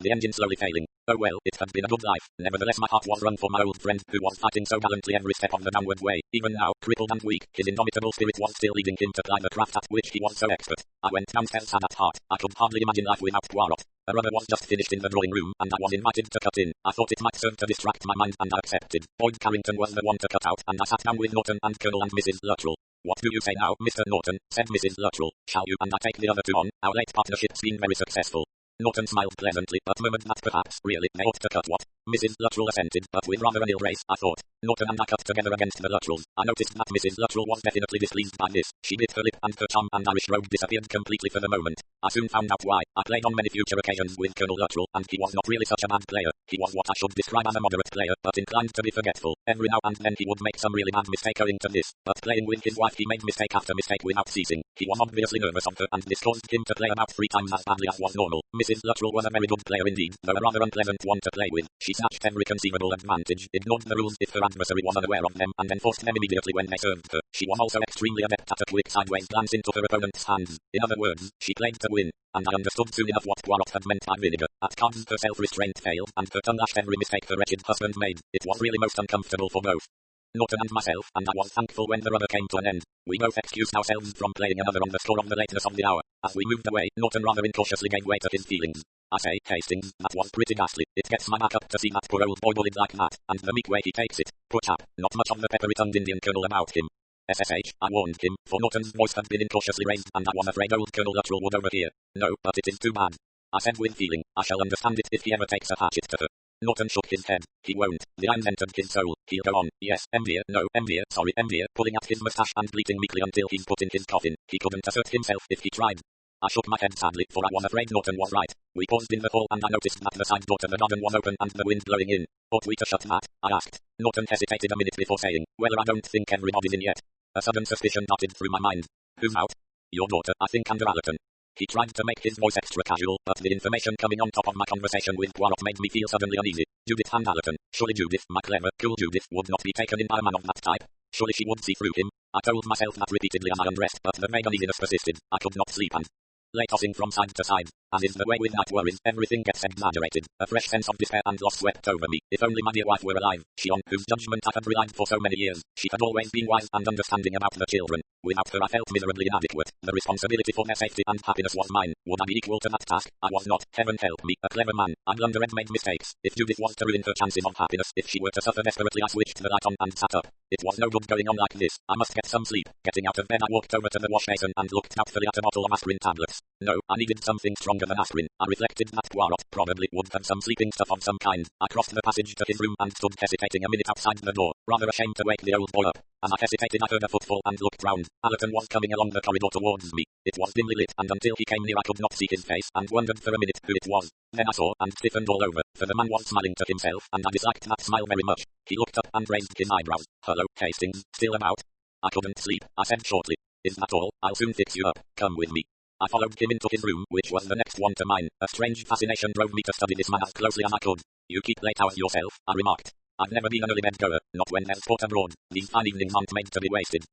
the engine slowly failing. Oh well, it had been a good life. Nevertheless my heart was wrung for my old friend who was fighting so gallantly every step of the downward way. Even now, crippled and weak, his indomitable spirit was still leading him to ply the craft at which he was so expert. I went downstairs sad at heart. I could hardly imagine life without Poirot. A rubber was just finished in the drawing room, and I was invited to cut in. I thought it might serve to distract my mind, and I accepted. Boyd Carrington was the one to cut out, and I sat down with Norton and Colonel and Mrs. Luttrell. What do you say now, Mr. Norton? Said Mrs. Luttrell. Shall you and I take the other 2 on? Our late partnership's been very successful. Norton smiled pleasantly, but murmured that perhaps, really, they ought to cut what? Mrs. Luttrell assented, but with rather an ill grace, I thought. Norton and I cut together against the Luttrells. I noticed that Mrs. Luttrell was definitely displeased by this. She bit her lip and her charm and Irish robe disappeared completely for the moment. I soon found out why. I played on many future occasions with Colonel Luttrell, and he was not really such a bad player. He was what I should describe as a moderate player, but inclined to be forgetful. Every now and then he would make some really bad mistake owing to this, but playing with his wife he made mistake after mistake without ceasing. He was obviously nervous of her, and this caused him to play about 3 times as badly as was normal. Mrs. Luttrell was a very good player indeed, though a rather unpleasant one to play with. She snatched every conceivable advantage, ignored the rules if her adversary was unaware of them, and enforced them immediately when they served her. She was also extremely adept at a quick sideways glance into her opponent's hands. In other words, she played to win, and I understood soon enough what Poirot had meant by vinegar. At cards her self-restraint failed, and her tongue lashed every mistake her wretched husband made. It was really most uncomfortable for both Norton and myself, and I was thankful when the rubber came to an end. We both excused ourselves from playing another on the score of the lateness of the hour. As we moved away, Norton rather incautiously gave way to his feelings. I say, Hastings, that was pretty ghastly. It gets my back up to see that poor old boy bullied like that, and the meek way he takes it. Poor chap, not much of the peppery-tongued Indian colonel about him. SSH, I warned him, for Norton's voice had been incautiously raised, and I was afraid old Colonel Luttrell would overhear. No, but it is too bad. I said with feeling, I shall understand it if he ever takes a hatchet to her. Norton shook his head. He won't. The iron entered his soul. He'll go on. Yes, Envier, no, Envier, sorry, Envier, pulling at his moustache and bleating meekly until he's put in his coffin. He couldn't assert himself if he tried. I shook my head sadly, for I was afraid Norton was right. We paused in the hall, and I noticed that the side door to the garden was open and the wind blowing in. Ought we to shut that? I asked. Norton hesitated a minute before saying, well, I don't think everybody's in yet. A sudden suspicion darted through my mind. Who's out? Your daughter, I think, and Allerton. He tried to make his voice extra casual, but the information coming on top of my conversation with Poirot made me feel suddenly uneasy. Judith and Allerton. Surely Judith, my clever, cool Judith, would not be taken in by a man of that type. Surely she would see through him. I told myself that repeatedly as I undressed, but the vague uneasiness persisted. I could not sleep and lay tossing from side to side. As is the way with night worries, everything gets exaggerated. A fresh sense of despair and loss swept over me. If only my dear wife were alive, she on whose judgment I had relied for so many years. She had always been wise and understanding about the children. Without her I felt miserably inadequate. The responsibility for their safety and happiness was mine. Would I be equal to that task? I was not. Heaven help me, a clever man. I blundered and made mistakes. If Judith was to ruin her chances of happiness, if she were to suffer desperately, I switched the light on and sat up. It was no good going on like this. I must get some sleep. Getting out of bed, I walked over to the wash basin and looked doubtfully at a bottle of aspirin tablets. No, I needed something stronger than aspirin. I reflected that Poirot probably would have some sleeping stuff of some kind. I crossed the passage to his room and stood hesitating a minute outside the door, rather ashamed to wake the old boy up. As I hesitated, I heard a footfall and looked round. Allerton was coming along the corridor towards me. It was dimly lit, and until he came near I could not see his face, and wondered for a minute who it was. Then I saw, and stiffened all over, for the man was smiling to himself, and I disliked that smile very much. He looked up and raised his eyebrows. "Hello, Hastings, still about?" "I couldn't sleep," I said shortly. "Is that all? I'll soon fix you up. Come with me." I followed him into his room, which was the next one to mine. A strange fascination drove me to study this man as closely as I could. "You keep late hours yourself," I remarked. "I've never been an early bed goer, not when there's sport abroad. These fine evenings aren't made to be wasted."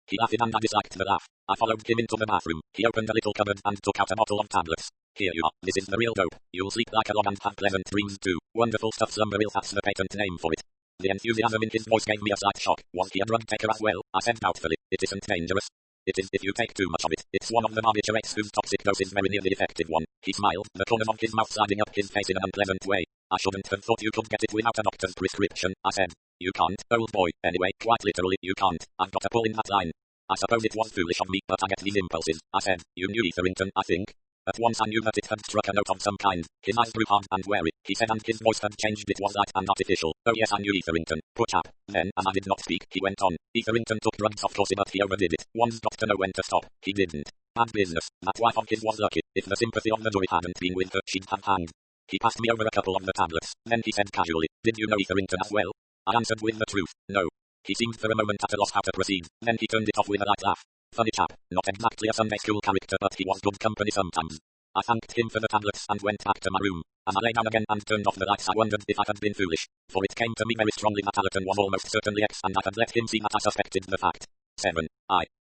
He laughed and I disliked the laugh. I followed him into the bathroom. He opened a little cupboard and took out a bottle of tablets. "Here you are. This is the real dope. You'll sleep like a log and have pleasant dreams too. Wonderful stuff, Slumberil, that's the patent name for it." The enthusiasm in his voice gave me a slight shock. "Was he a drug taker as well?" I said doubtfully. "It isn't dangerous." "It is if you take too much of it. It's one of the barbiturates whose toxic dose is very near the effective one." He smiled, the corners of his mouth sliding up his face in an unpleasant way. "I shouldn't have thought you could get it without a doctor's prescription," I said. "You can't, old boy. Anyway, quite literally, you can't. I've got a pull in that line." "I suppose it was foolish of me, but I get these impulses," I said. "You knew Etherington, I think?" At once I knew that it had struck a note of some kind. His eyes grew hard and wary, he said, and his voice had changed. It was light and artificial. "Oh yes, I knew Etherington. Poor chap." Then, as I did not speak, he went on. "Etherington took drugs of course, but he overdid it. One's got to know when to stop. He didn't. Bad business. That wife of his was lucky. If the sympathy of the jury hadn't been with her, she'd have hanged." He passed me over a couple of the tablets. Then he said casually, "Did you know Etherington as well?" I answered with the truth. "No." He seemed for a moment at a loss how to proceed. Then he turned it off with a light laugh. "Funny chap. Not exactly a Sunday school character, but he was good company sometimes." I thanked him for the tablets and went back to my room. As I lay down again and turned off the lights, I wondered if I had been foolish, for it came to me very strongly that Allerton was almost certainly X, and I had let him see that I suspected the fact. 7.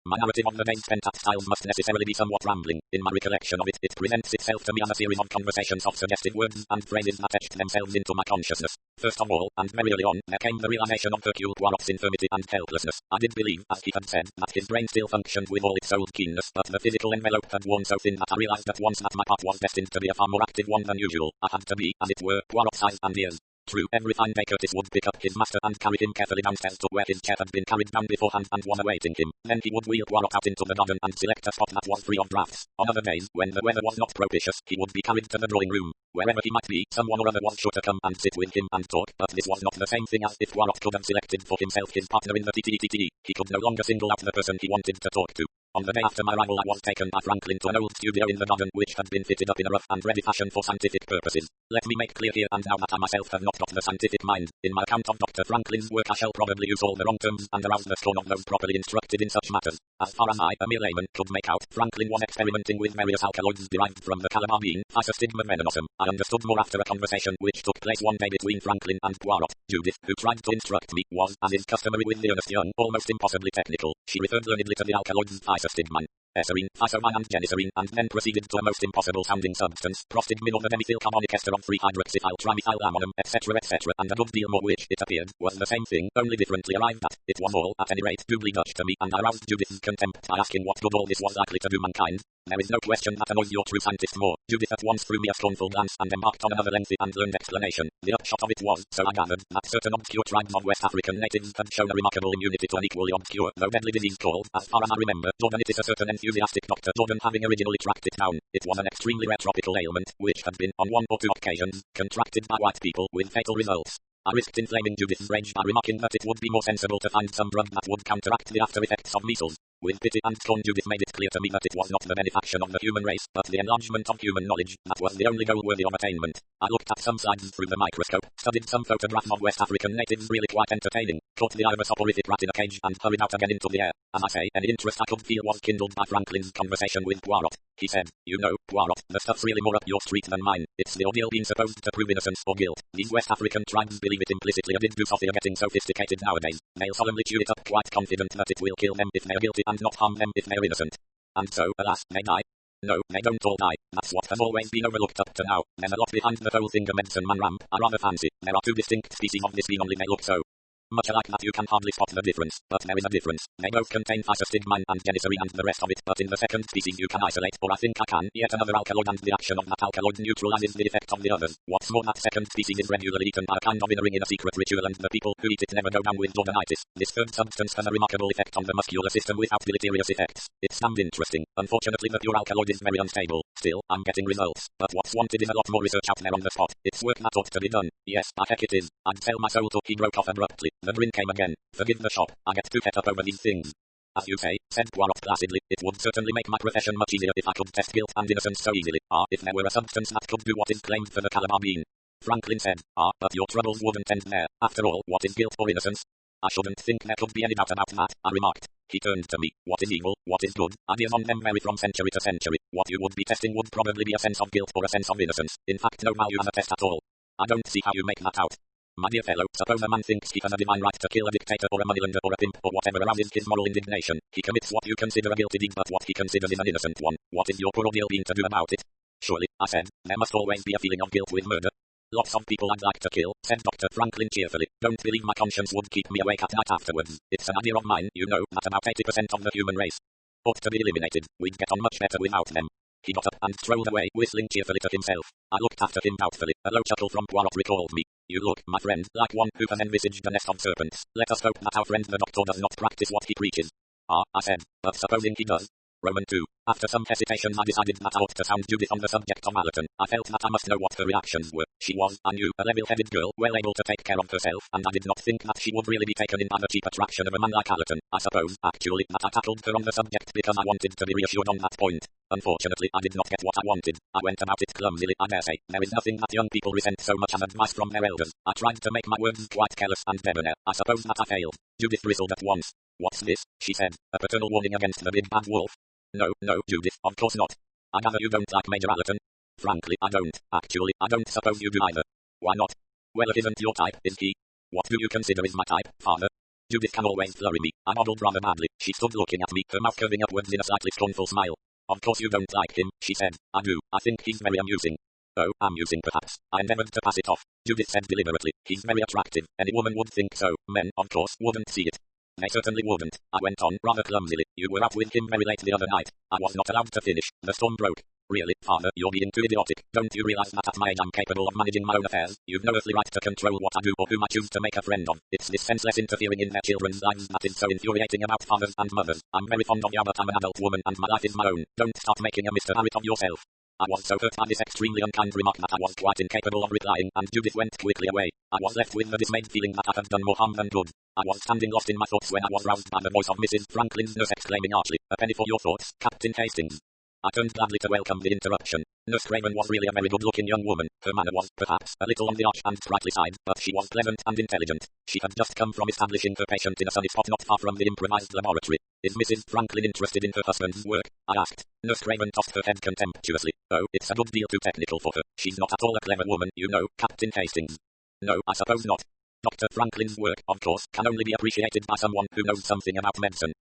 My narrative of the days spent at Styles must necessarily be somewhat rambling. In my recollection of it, it presents itself to me as a series of conversations of suggestive words and phrases that etched themselves into my consciousness. First of all, and very early on, there came the realization of Hercule Poirot's infirmity and helplessness. I did believe, as he had said, that his brain still functioned with all its old keenness, but the physical envelope had worn so thin that I realized at once that my part was destined to be a far more active one than usual. I had to be, as it were, Poirot's eyes and ears. True, every fine day Curtis would pick up his master and carry him carefully downstairs to where his chair had been carried down beforehand and was awaiting him. Then he would wheel Poirot out into the garden and select a spot that was free of drafts. On other days, when the weather was not propitious, he would be carried to the drawing room. Wherever he might be, someone or other was sure to come and sit with him and talk, but this was not the same thing as if Poirot could have selected for himself his partner in the TTTTT. He could no longer single out the person he wanted to talk to. On the day after my arrival, I was taken by Franklin to an old studio in the garden which had been fitted up in a rough and ready fashion for scientific purposes. Let me make clear here and now that I myself have not got the scientific mind. In my account of Dr. Franklin's work I shall probably use all the wrong terms and arouse the scorn of those properly instructed in such matters. As far as I, a mere layman, could make out, Franklin was experimenting with various alkaloids derived from the calabar bean, Physostigma venenosum. I understood more after a conversation which took place one day between Franklin and Poirot. Judith, who tried to instruct me, was, as is customary with the earnest young, almost impossibly technical. She referred learnedly to the alkaloids Physostigman, Eserine, Physoine and Genicerine, and then proceeded to a most impossible sounding substance, prostigmin or the demethyl carbonic ester of 3-hydroxyphyl trimethylammonium, etc., and a good deal more which, it appeared, was the same thing, only differently arrived at. It was all, at any rate, doubly Dutch to me, and I roused Judith's contempt by asking what good all this was likely to do mankind. There is no question that annoys your true scientist more. Judith at once threw me a scornful glance and embarked on another lengthy and learned explanation. The upshot of it was, so I gathered, that certain obscure tribes of West African natives had shown a remarkable immunity to an equally obscure, though deadly disease called, as far as I remember, Jordan. It is a certain enthusiastic Dr. Jordan having originally tracked it down. It was an extremely rare tropical ailment, which had been, on one or two occasions, contracted by white people with fatal results. I risked inflaming Judith's rage by remarking that it would be more sensible to find some drug that would counteract the after effects of measles. With pity and scorn, Judith made it clear to me that it was not the benefaction of the human race, but the enlargement of human knowledge, that was the only goal worthy of attainment. I looked at some slides through the microscope, studied some photographs of West African natives really quite entertaining, caught the eye of a soporific rat in a cage and hurried out again into the air. As I say, any interest I could feel was kindled by Franklin's conversation with Poirot. he said. You know, Poirot, the stuff's really more up your street than mine. It's the ordeal being supposed to prove innocence or guilt. These West African tribes believe it implicitly. A did do Sophia getting sophisticated nowadays. They'll solemnly chew it up, quite confident that it will kill them if they're guilty and not harm them if they're innocent. And so, alas, they die. No, they don't all die. That's what has always been overlooked up to now. There's a lot behind the whole thing. A medicine man ramp. I rather fancy. There are two distinct species of this being, only they look so much alike that you can hardly spot the difference, but there is a difference. They both contain physostigmine and janissary and the rest of it, but in the second species you can isolate, or I think I can, yet another alkaloid, and the action of that alkaloid neutralizes the effect of the others. What's more, that second species is regularly eaten by a kind of inner ring in a secret ritual, and the people who eat it never go down with Jordanitis. This third substance has a remarkable effect on the muscular system without deleterious effects. It's damned interesting. Unfortunately the pure alkaloid is very unstable. Still, I'm getting results, but what's wanted is a lot more research out there on the spot. It's work that ought to be done. Yes, I heck it is. I'd sell my soul to. He broke off abruptly. The grin came again. Forgive the shop, I get too het up over these things. As you say, said Poirot placidly, it would certainly make my profession much easier if I could test guilt and innocence so easily. If there were a substance that could do what is claimed for the Calabar bean. Franklin said, but your troubles wouldn't end there. After all, what is guilt or innocence? I shouldn't think there could be any doubt about that, I remarked. He turned to me. What is evil? What is good? Ideas on them vary from century to century. What you would be testing would probably be a sense of guilt or a sense of innocence. In fact, no value as a test at all. I don't see how you make that out. My dear fellow, suppose a man thinks he has a divine right to kill a dictator or a moneylender or a pimp or whatever arouses his moral indignation. He commits what you consider a guilty deed, but what he considers is an innocent one. What is your poor ordeal being to do about it? Surely, I said, there must always be a feeling of guilt with murder. Lots of people I'd like to kill, said Dr. Franklin cheerfully. Don't believe my conscience would keep me awake at night afterwards. It's an idea of mine, you know, that about 80% of the human race ought to be eliminated. We'd get on much better without them. He got up and strolled away, whistling cheerfully to himself. I looked after him doubtfully. A low chuckle from Poirot recalled me. You look, my friend, like one who has envisaged a nest of serpents. Let us hope that our friend the doctor does not practice what he preaches. I said, but supposing he does? Roman 2. After some hesitation I decided that I ought to sound Judith on the subject of Allerton. I felt that I must know what her reactions were. She was, I knew, a level-headed girl, well able to take care of herself, and I did not think that she would really be taken in by the cheap attraction of a man like Allerton. I suppose, actually, that I tackled her on the subject because I wanted to be reassured on that point. Unfortunately, I did not get what I wanted. I went about it clumsily, I dare say. There is nothing that young people resent so much as advice from their elders. I tried to make my words quite careless and debonair. I suppose that I failed. Judith bristled at once. What's this? She said. A paternal warning against the big bad wolf. No, Judith, of course not. I gather you don't like Major Allerton. Frankly, I don't. Actually, I don't suppose you do either. Why not? Well, it isn't your type, is he? What do you consider is my type, father? Judith can always flurry me. I nodded rather badly. She stood looking at me, her mouth curving upwards in a slightly scornful smile. Of course you don't like him, she said. I do. I think he's very amusing. Oh, amusing perhaps. I endeavored to pass it off. Judith said deliberately. He's very attractive. Any woman would think so. Men, of course, wouldn't see it. They certainly wouldn't. I went on, rather clumsily. You were out with him very late the other night. I was not allowed to finish. The storm broke. Really, father, you're being too idiotic. Don't you realize that at my age I'm capable of managing my own affairs? You've no earthly right to control what I do or whom I choose to make a friend of. It's this senseless interfering in their children's lives that is so infuriating about fathers and mothers. I'm very fond of you, but I'm an adult woman and my life is my own. Don't start making a Mr. Harriet of yourself. I was so hurt by this extremely unkind remark that I was quite incapable of replying, and Judith went quickly away. I was left with the dismayed feeling that I had done more harm than good. I was standing lost in my thoughts when I was roused by the voice of Mrs. Franklin's nurse exclaiming archly, "A penny for your thoughts, Captain Hastings." I turned gladly to welcome the interruption. Nurse Craven was really a very good-looking young woman. Her manner was, perhaps, a little on the arch and sprightly side, but she was pleasant and intelligent. She had just come from establishing her patient in a sunny spot not far from the improvised laboratory. Is Mrs. Franklin interested in her husband's work? I asked. Nurse Craven tossed her head contemptuously. Oh, it's a good deal too technical for her. She's not at all a clever woman, you know, Captain Hastings. No, I suppose not. Dr. Franklin's work, of course, can only be appreciated by someone who knows something about medicine.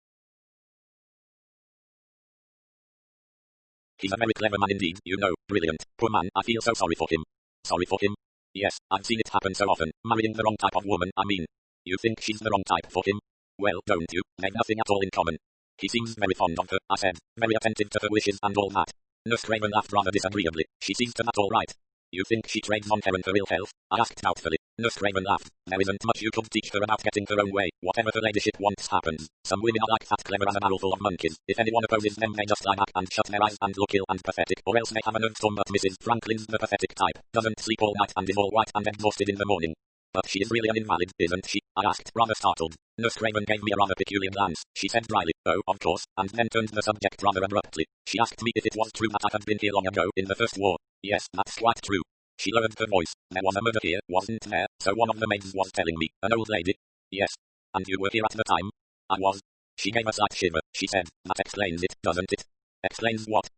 He's a very clever man indeed, you know, brilliant. Poor man, I feel so sorry for him. Sorry for him? Yes, I've seen it happen so often, marrying the wrong type of woman, I mean. You think she's the wrong type for him? Well, don't you? They've nothing at all in common. He seems very fond of her, I said, very attentive to her wishes and all that. Nurse Craven laughed rather disagreeably. She sees to that all right. You think she trades on her and her ill health? I asked doubtfully. Nurse Craven laughed. There isn't much you could teach her about getting her own way. Whatever her ladyship wants happens. Some women are like that, clever as a barrel full of monkeys. If anyone opposes them they just lie back and shut their eyes and look ill and pathetic, or else they have a nerve storm. But Mrs. Franklin's the pathetic type. Doesn't sleep all night and is all white and exhausted in the morning. But she is really an invalid, isn't she? I asked, rather startled. Nurse Craven gave me a rather peculiar glance. She said dryly, "Oh, of course," and then turned the subject rather abruptly. She asked me if it was true that I had been here long ago in the First War. Yes, that's quite true. She lowered her voice. There was a murder here, wasn't there? So one of the maids was telling me. An old lady? Yes. And you were here at the time? I was. She gave a slight shiver. She said, "That explains it, doesn't it?" Explains what?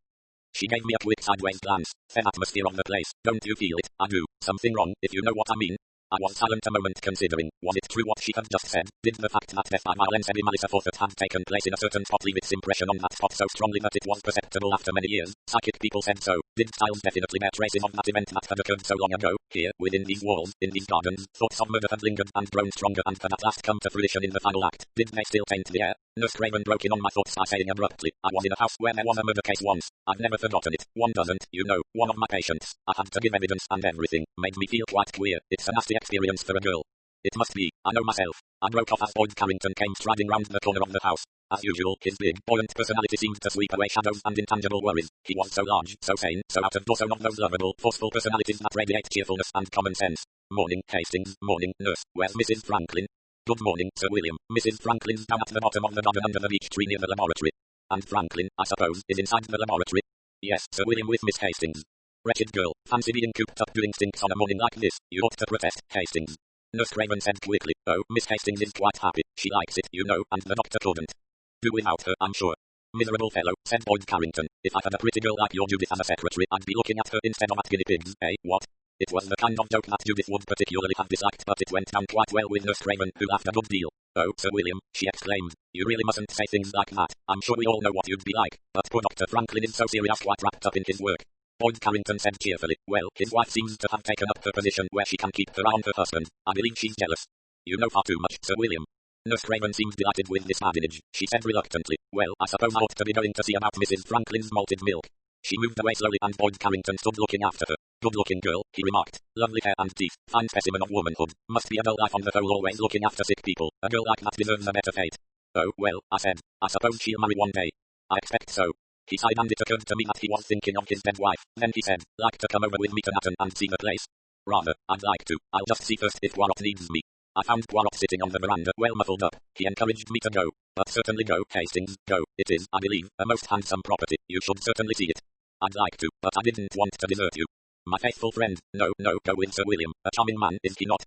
She gave me a quick sideways glance. Thin atmosphere of the place. Don't you feel it? I do. Something wrong, if you know what I mean. I was silent a moment considering, was it true what she had just said? Did the fact that death by violence every malice aforethought had taken place in a certain spot leave its impression on that spot so strongly that it was perceptible after many years? Psychic people said so. Did Styles definitely bear traces of that event that had occurred so long ago? Here, within these walls, in these gardens, thoughts of murder had lingered and grown stronger and had at last come to fruition in the final act. Did they still taint the air? Nurse Craven broke in on my thoughts by saying abruptly, I was in a house where there was a murder case once. I've never forgotten it. One doesn't, you know. One of my patients. I had to give evidence and everything. Made me feel quite queer. It's a nasty experience for a girl. It must be. I know myself. I broke off as Boyd Carrington came striding round the corner of the house. As usual, his big, buoyant personality seemed to sweep away shadows and intangible worries. He was so large, so sane, so out of door, so not those lovable, forceful personalities that radiate cheerfulness and common sense. Morning, Hastings. Morning, nurse. Where's Mrs. Franklin? Good morning, Sir William. Mrs. Franklin's down at the bottom of the garden under the beech tree near the laboratory. And Franklin, I suppose, is inside the laboratory? Yes, Sir William, with Miss Hastings. Wretched girl, fancy being cooped up doing stinks on a morning like this. You ought to protest, Hastings. Nurse Craven said quickly. Oh, Miss Hastings is quite happy. She likes it, you know, and the doctor couldn't do without her, I'm sure. Miserable fellow, said Boyd Carrington. If I had a pretty girl like your Judith as a secretary, I'd be looking at her instead of at guinea pigs, eh, what? It was the kind of joke that Judith would particularly have disliked, but it went down quite well with Nurse Craven, who laughed a good deal. Oh, Sir William, she exclaimed. You really mustn't say things like that. I'm sure we all know what you'd be like, but poor Dr. Franklin is so serious, quite wrapped up in his work. Boyd Carrington said cheerfully, well, his wife seems to have taken up her position where she can keep her eye on her husband. I believe she's jealous. You know far too much, Sir William. Nurse Craven seemed delighted with this badinage. She said reluctantly, well, I suppose I ought to be going to see about Mrs. Franklin's malted milk. She moved away slowly and Boyd Carrington stood looking after her. Good-looking girl, he remarked. Lovely hair and teeth. Fine specimen of womanhood. Must be a dull life on the whole, always looking after sick people. A girl like that deserves a better fate. Oh, well, I said. I suppose she'll marry one day. I expect so. He sighed and it occurred to me that he was thinking of his dead wife. Then he said, like to come over with me to Nathan and see the place? Rather, I'd like to. I'll just see first if Poirot needs me. I found Poirot sitting on the veranda, well muffled up. He encouraged me to go. But certainly go, Hastings, go. It is, I believe, a most handsome property. You should certainly see it. I'd like to, but I didn't want to desert you. My faithful friend. No, go with Sir William. A charming man, is he not?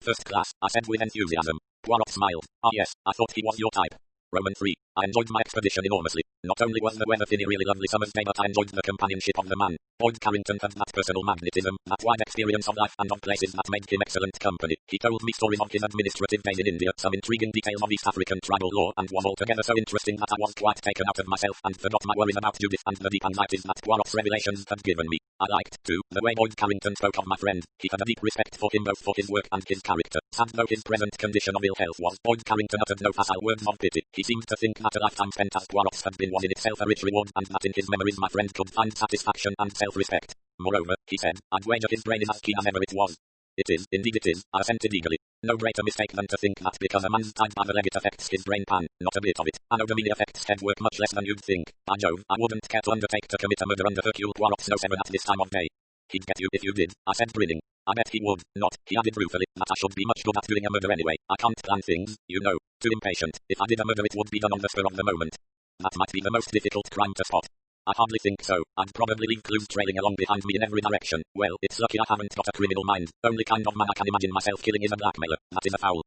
First class, I said with enthusiasm. Poirot smiled. Ah yes, I thought he was your type. Roman 3. I enjoyed my expedition enormously. Not only was the weather thin a really lovely summer's day, but I enjoyed the companionship of the man. Boyd Carrington had that personal magnetism, that wide experience of life and of places that made him excellent company. He told me stories of his administrative days in India, some intriguing details of East African tribal law, and was altogether so interesting that I was quite taken out of myself and forgot my worries about Judith and the deep anxieties that Poirot's revelations had given me. I liked, too, the way Boyd Carrington spoke of my friend. He had a deep respect for him both for his work and his character. Sad though his present condition of ill health was, Boyd Carrington uttered no facile words of pity. He seemed to think that a lifetime spent as Poirot's had been one in itself a rich reward, and that in his memories my friend could find satisfaction and self-respect. Moreover, he said, I'd wager his brain is as keen as ever it was. It is, indeed it is, I assented eagerly. No greater mistake than to think that because a man's tied by the leg it affects his brain pan, not a bit of it. Anodymia affects head work much less than you'd think. By Jove, I wouldn't care to undertake to commit a murder under Hercule Poirot's nose ever at this time of day. He'd get you if you did, I said grinning. I bet he would, not, he added ruefully, that I should be much good at doing a murder anyway. I can't plan things, you know. Too impatient. If I did a murder it would be done on the spur of the moment. That might be the most difficult crime to spot. I hardly think so. I'd probably leave clues trailing along behind me in every direction. Well, it's lucky I haven't got a criminal mind. Only kind of man I can imagine myself killing is a blackmailer. That is a foul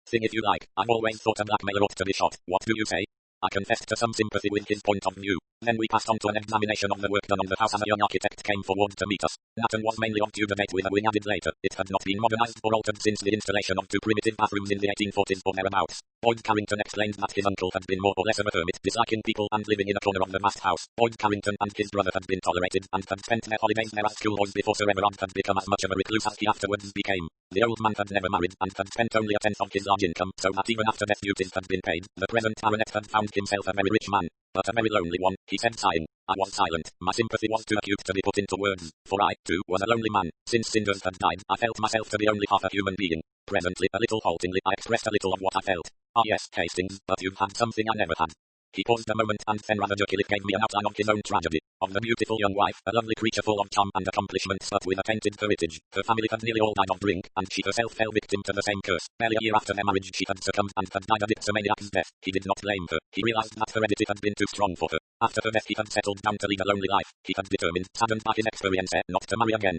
thing if you like. I've always thought a blackmailer ought to be shot. What do you say? I confessed to some sympathy with his point of view. Then we passed on to an examination of the work done on the house and a young architect came forward to meet us. Nathan was mainly of Tudor date with a wing added later. It had not been modernized or altered since the installation of two primitive bathrooms in the 1840s or thereabouts. Boyd Carrington explained that his uncle had been more or less of a hermit, disliking people and living in a corner of the vast house. Boyd Carrington and his brother had been tolerated and had spent their holidays there as schoolboys before Sir Everard had become as much of a recluse as he afterwards became. The old man had never married and had spent only a tenth of his large income, so that even after death duties had been paid, the present baronet had found himself a very rich man. But a very lonely one, he said sighing. I was silent. My sympathy was too acute to be put into words, for I, too, was a lonely man. Since Cinders had died, I felt myself to be only half a human being. Presently, a little haltingly, I expressed a little of what I felt. Ah yes, Hastings, but you've had something I never had. He paused a moment and then rather jerkily gave me an outline of his own tragedy. Of the beautiful young wife, a lovely creature full of charm and accomplishments but with a tainted heritage. Her family had nearly all died of drink, and she herself fell victim to the same curse. Barely a year after their marriage she had succumbed and had died a dipsomaniac's death. He did not blame her. He realized that heredity had been too strong for her. After her death he had settled down to lead a lonely life. He had determined, saddened by his experience, not to marry again.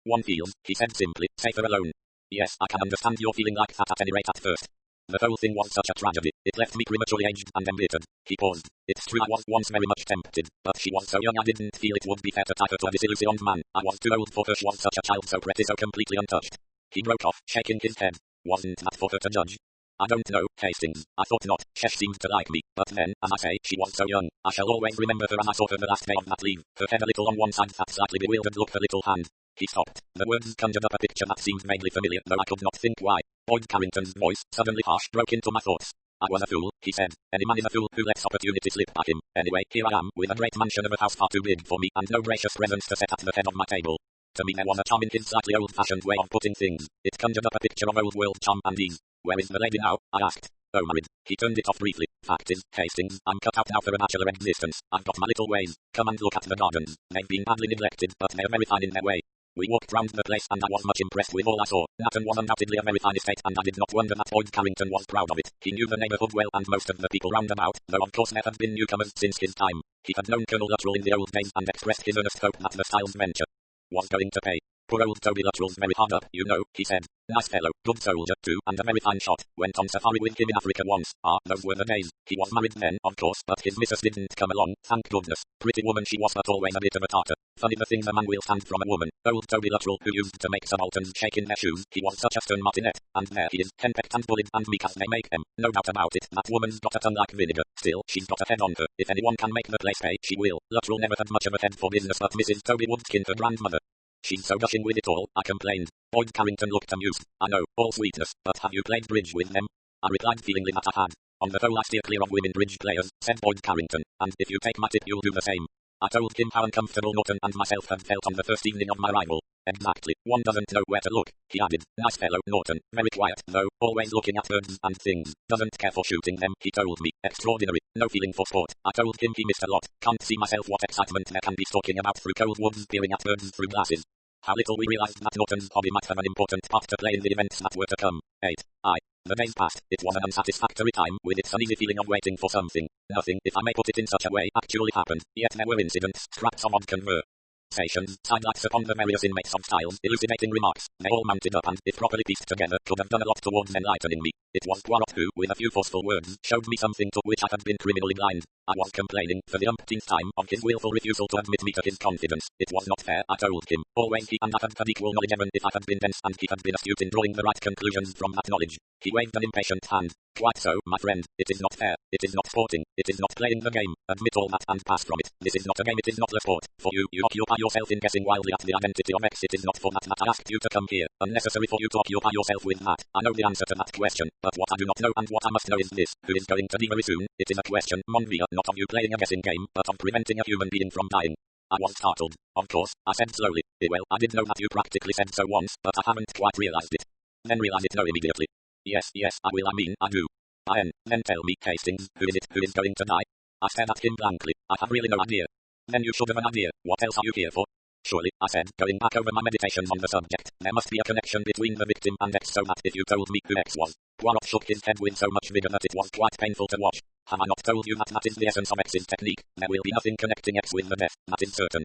One feels, he said simply, safer alone. Yes, I can understand your feeling like that at any rate at first. The whole thing was such a tragedy. It left me prematurely aged and embittered. He paused. It's true I was once very much tempted, but she was so young I didn't feel it would be fair to tie her to a disillusioned man. I was too old for her. She was such a child, so pretty, so completely untouched. He broke off, shaking his head. Wasn't that for her to judge? I don't know, Hastings. I thought not. She seemed to like me, but then, as I say, she was so young. I shall always remember her, and I saw her the last day of that leave. Her head a little on one side, that slightly bewildered look, her little hand. He stopped. The words conjured up a picture that seemed vaguely familiar, though I could not think why. Boyd Carrington's voice, suddenly harsh, broke into my thoughts. I was a fool, he said. Any man is a fool who lets opportunity slip by him. Anyway, here I am, with a great mansion of a house far too big for me, and no gracious presents to set at the head of my table. To me there was a charm in his slightly old-fashioned way of putting things. It conjured up a picture of old-world charm and ease. Where is the lady now? I asked. Oh, married. He turned it off briefly. Fact is, Hastings, I'm cut out now for a bachelor existence. I've got my little ways. Come and look at the gardens. They've been badly neglected, but they're very fine in their way. We walked round the place and I was much impressed with all I saw. Nathan was undoubtedly a very fine estate, and I did not wonder that Boyd Carrington was proud of it. He knew the neighbourhood well and most of the people round about, though of course there had been newcomers since his time. He had known Colonel Luttrell in the old days and expressed his earnest hope that the Styles venture was going to pay. Poor old Toby Luttrell's very hard up, you know, he said. Nice fellow, good soldier, too, and a very fine shot. Went on safari with him in Africa once. Ah, those were the days. He was married then, of course, but his missus didn't come along, thank goodness. Pretty woman she was, but always a bit of a tartar. Funny the things a man will stand from a woman. Old Toby Luttrell, who used to make subalterns shake in their shoes, he was such a stern martinet, and there he is, henpecked and bullied and meek as they make them. No doubt about it, that woman's got a tongue like vinegar. Still, she's got a head on her. If anyone can make the place pay, she will. Luttrell never had much of a head for business, but Mrs. Toby would skin her grandmother. She's so gushing with it all, I complained. Boyd Carrington looked amused. I know, all sweetness, but have you played bridge with them? I replied feelingly that I had. On the whole I steer clear of women bridge players, said Boyd Carrington, and if you take my tip you'll do the same. I told him how uncomfortable Norton and myself had felt on the first evening of my arrival. Exactly, one doesn't know where to look, he added. Nice fellow, Norton, very quiet, though, always looking at birds and things. Doesn't care for shooting them, he told me. Extraordinary, no feeling for sport. I told him he missed a lot. Can't see myself what excitement there can be stalking about through cold woods peering at birds through glasses. How little we realized that Norton's hobby might have an important part to play in the events that were to come. 8. The days passed. It was an unsatisfactory time, with its uneasy feeling of waiting for something. Nothing, if I may put it in such a way, actually happened. Yet there were incidents, scraps of odd conversations, sidelights upon the various inmates of Styles, elucidating remarks. They all mounted up and, if properly pieced together, could have done a lot towards enlightening me. It was Poirot who, with a few forceful words, showed me something to which I had been criminally blind. I was complaining, for the umpteenth time, of his willful refusal to admit me to his confidence. It was not fair, I told him. Always he and I had equal knowledge, even if I had been dense, and he had been astute in drawing the right conclusions from that knowledge. He waved an impatient hand. Quite so, my friend. It is not fair. It is not sporting. It is not playing the game. Admit all that and pass from it. This is not a game. It is not a sport. For you occupy yourself in guessing wildly at the identity of X. It is not for that I asked you to come here. Unnecessary for you to occupy yourself with that. I know the answer to that question, but what I do not know and what I must know is this. Who is going to die very soon? It is a question, mon vieux, not of you playing a guessing game, but of preventing a human being from dying. I was startled. Of course, I said slowly. Well, I did know that you practically said so once, but I haven't quite realized it. Then realize it no immediately. Yes, I will. I do. Then tell me, Hastings, who is it who is going to die? I stared at him blankly. I have really no idea. Then you should have an idea. What else are you here for? Surely, I said, going back over my meditations on the subject, there must be a connection between the victim and X, so that if you told me who X was. Poirot shook his head with so much vigor that it was quite painful to watch. Have I not told you that that is the essence of X's technique? There will be nothing connecting X with the death, that is certain.